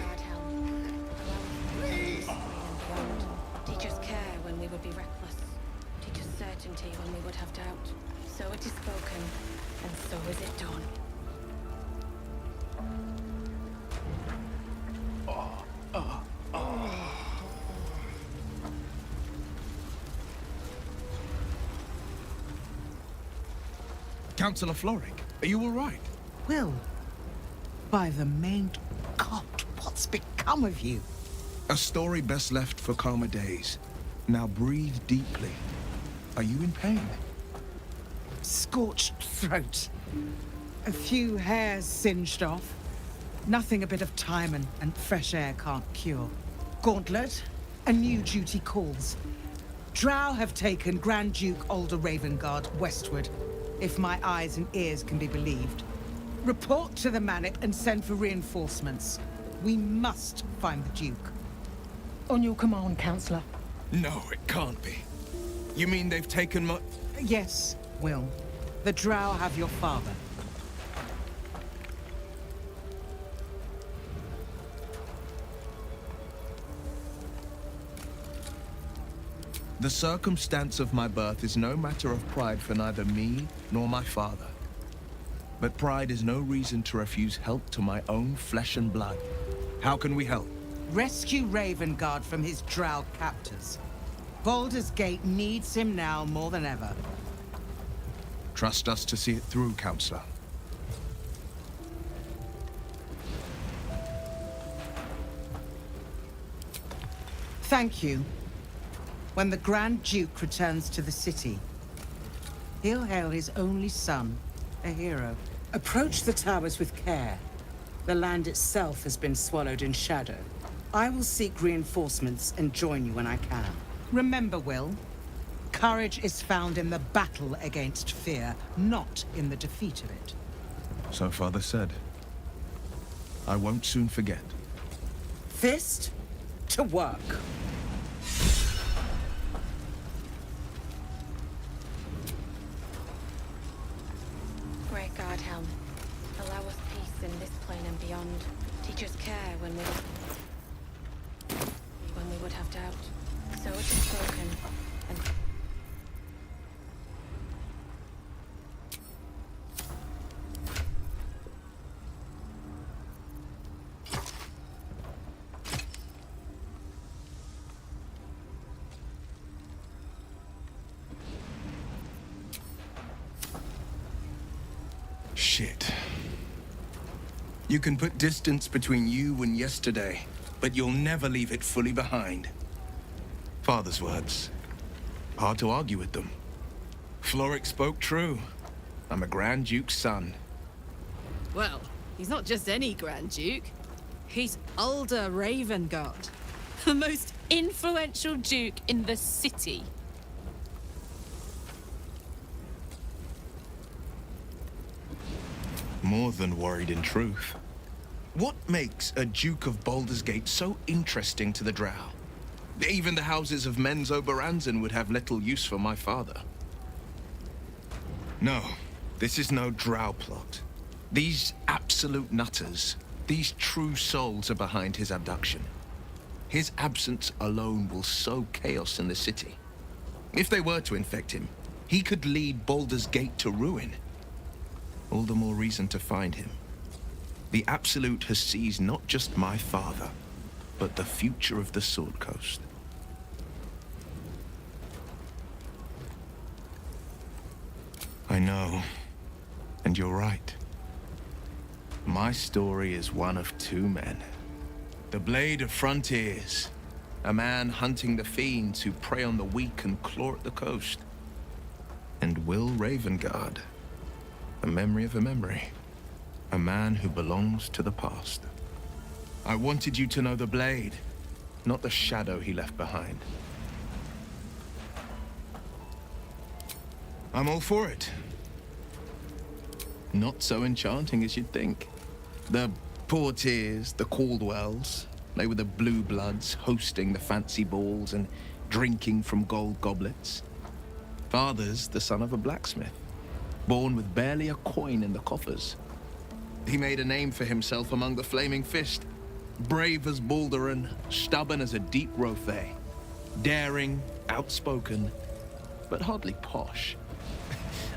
Please! Teach us care when we would be reckless. Teach us certainty when we would have doubt. So it is spoken, and so is it done. Councillor Floric, are you all right? Will, by the main God, what's become of you? A story best left for calmer days. Now breathe deeply. Are you in pain? Scorched throat. A few hairs singed off. Nothing a bit of time and fresh air can't cure. Gauntlet, a new duty calls. Drow have taken Grand Duke Alder Ravengard westward, if my eyes and ears can be believed. Report to the Manic and send for reinforcements. We must find the Duke. On your command, Councillor. No, it can't be. You mean they've taken my... Yes, Will. The Drow have your father. The circumstance of my birth is no matter of pride for neither me nor my father. But pride is no reason to refuse help to my own flesh and blood. How can we help? Rescue Ravengard from his Drow captors. Baldur's Gate needs him now more than ever. Trust us to see it through, Councillor. Thank you. When the Grand Duke returns to the city, he'll hail his only son, a hero. Approach the towers with care. The land itself has been swallowed in shadow. I will seek reinforcements and join you when I can. Remember, Will, courage is found in the battle against fear, not in the defeat of it. So Father said. I won't soon forget. Fist to work. Great God, Helm, allow us peace in this plane and beyond. Teach us care when we would have doubt. So it is spoken, and Shit. You can put distance between you and yesterday, but you'll never leave it fully behind. Father's words. Hard to argue with them. Floric spoke true. I'm a Grand Duke's son. Well, he's not just any Grand Duke. He's Alder Ravengard, the most influential Duke in the city. More than worried in truth. What makes a Duke of Baldur's Gate so interesting to the Drow? Even the houses of Menzo Baranzan would have little use for my father. No, this is no drow plot. These absolute nutters, these true souls are behind his abduction. His absence alone will sow chaos in the city. If they were to infect him, he could lead Baldur's Gate to ruin. All the more reason to find him. The Absolute has seized not just my father, but the future of the Sword Coast. I know, and you're right. My story is one of two men. The Blade of Frontiers, a man hunting the fiends who prey on the weak and claw at the coast. And Will Ravengard, the memory of a memory, a man who belongs to the past. I wanted you to know the Blade, not the shadow he left behind. I'm all for it. Not so enchanting as you'd think. The Portiers, the Caldwells, they were the blue bloods hosting the fancy balls and drinking from gold goblets. Father's the son of a blacksmith, born with barely a coin in the coffers. He made a name for himself among the Flaming Fist, brave as Balduran, stubborn as a deep Rothay, daring, outspoken, but hardly posh.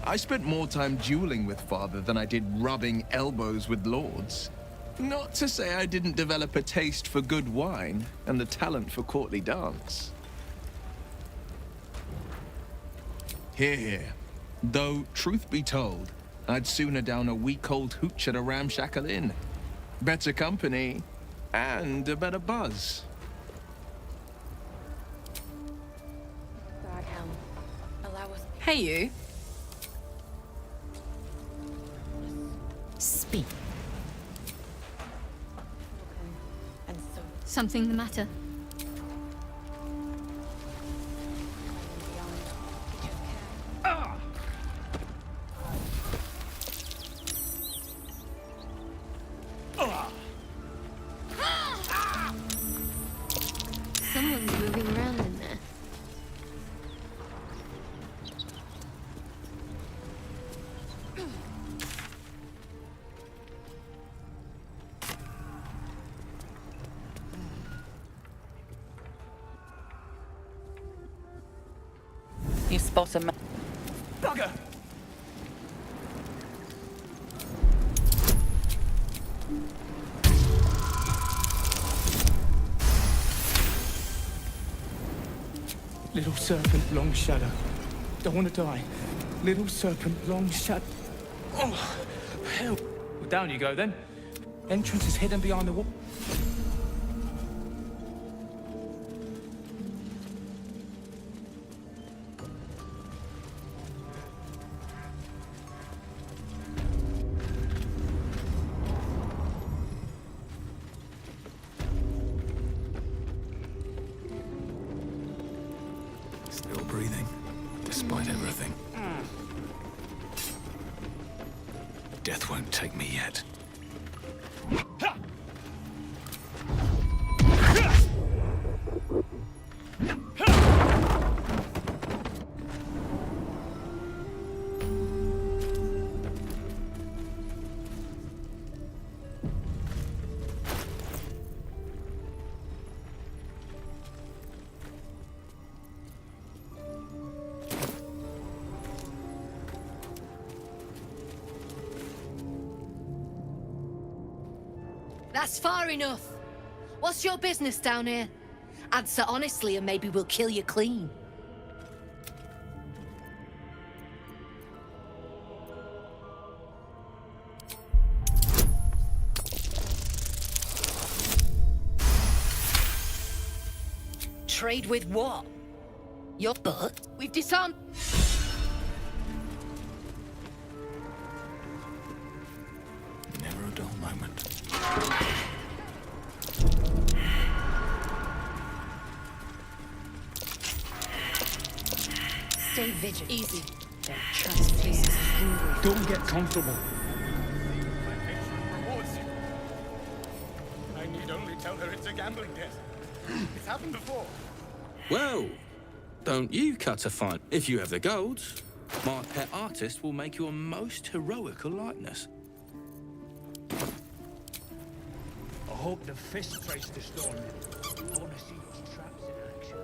I spent more time dueling with father than I did rubbing elbows with lords. Not to say I didn't develop a taste for good wine and the talent for courtly dance. Hear, hear. Though, truth be told, I'd sooner down a week-old hooch at a ramshackle inn. Better company, and a better buzz. God, Helm. Allow us... Hey, you. Speak. And so... Something the matter? Someone's moving around in there. You spot a Bugger! Little serpent, long shadow. Don't want to die. Little serpent, long shadow. Oh, hell. Well, down you go then. Entrance is hidden behind the wall. Still breathing, despite everything. Death won't take me yet. That's far enough. What's your business down here? Answer honestly and maybe we'll kill you clean. Trade with what? Your butt? We've disarmed... Never a dull moment. Stay vigilant. Easy. Don't trust places are hungry. Don't get comfortable. I need only tell her it's a gambling debt. It's happened before. Well, don't you cut a fine. If you have the gold, my pet artist will make you a most heroical likeness. I hope the fist trace the storm. I want to see those traps in action.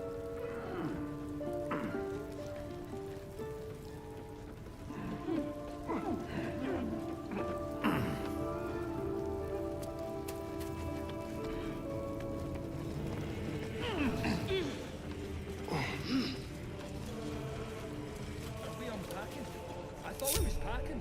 Are we unpacking? I thought we was packing.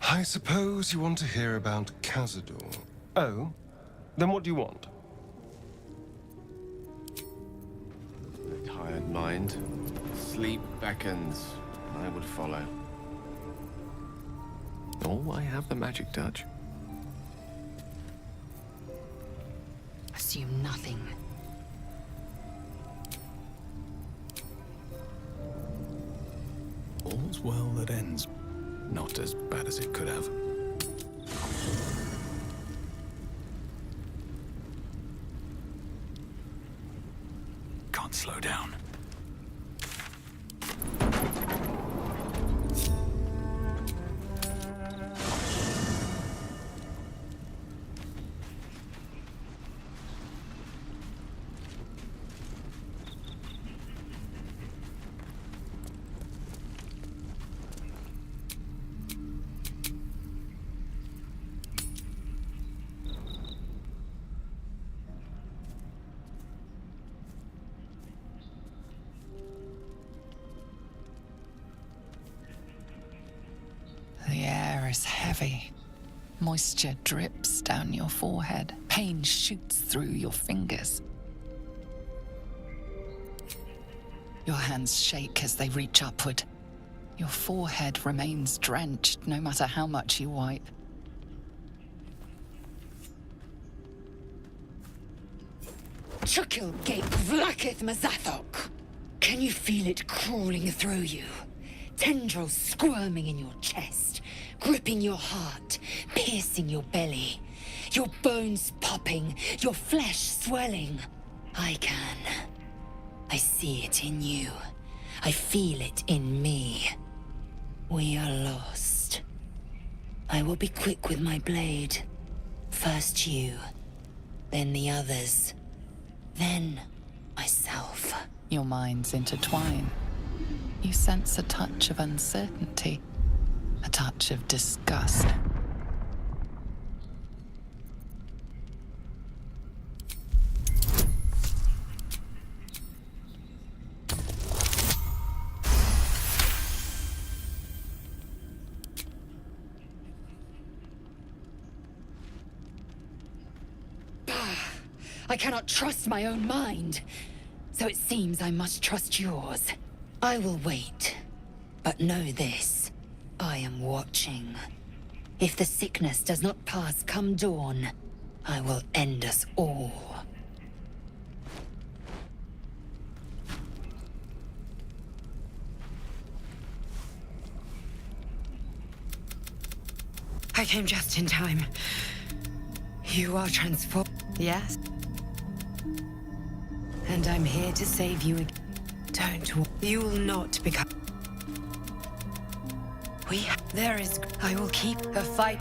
I suppose you want to hear about Cazador. Oh? Then what do you want? A tired mind. Sleep beckons. I would follow. Oh, I have the magic touch. Assume nothing. All's well that ends. Not as bad as it could have. Can't slow down. The air is heavy. Moisture drips down your forehead. Pain shoots through your fingers. Your hands shake as they reach upward. Your forehead remains drenched no matter how much you wipe. Chukil gape vlaketh mazathok. Can you feel it crawling through you? Tendrils squirming in your chest, gripping your heart, piercing your belly. Your bones popping, your flesh swelling. I can. I see it in you. I feel it in me. We are lost. I will be quick with my blade. First you, then the others, then myself. Your minds intertwine. You sense a touch of uncertainty, a touch of disgust. I cannot trust my own mind. So it seems I must trust yours. I will wait. But know this. I am watching. If the sickness does not pass come dawn, I will end us all. I came just in time. You are transformed. Yes. And I'm here to save you again. You will not become... There is... I will keep the fight.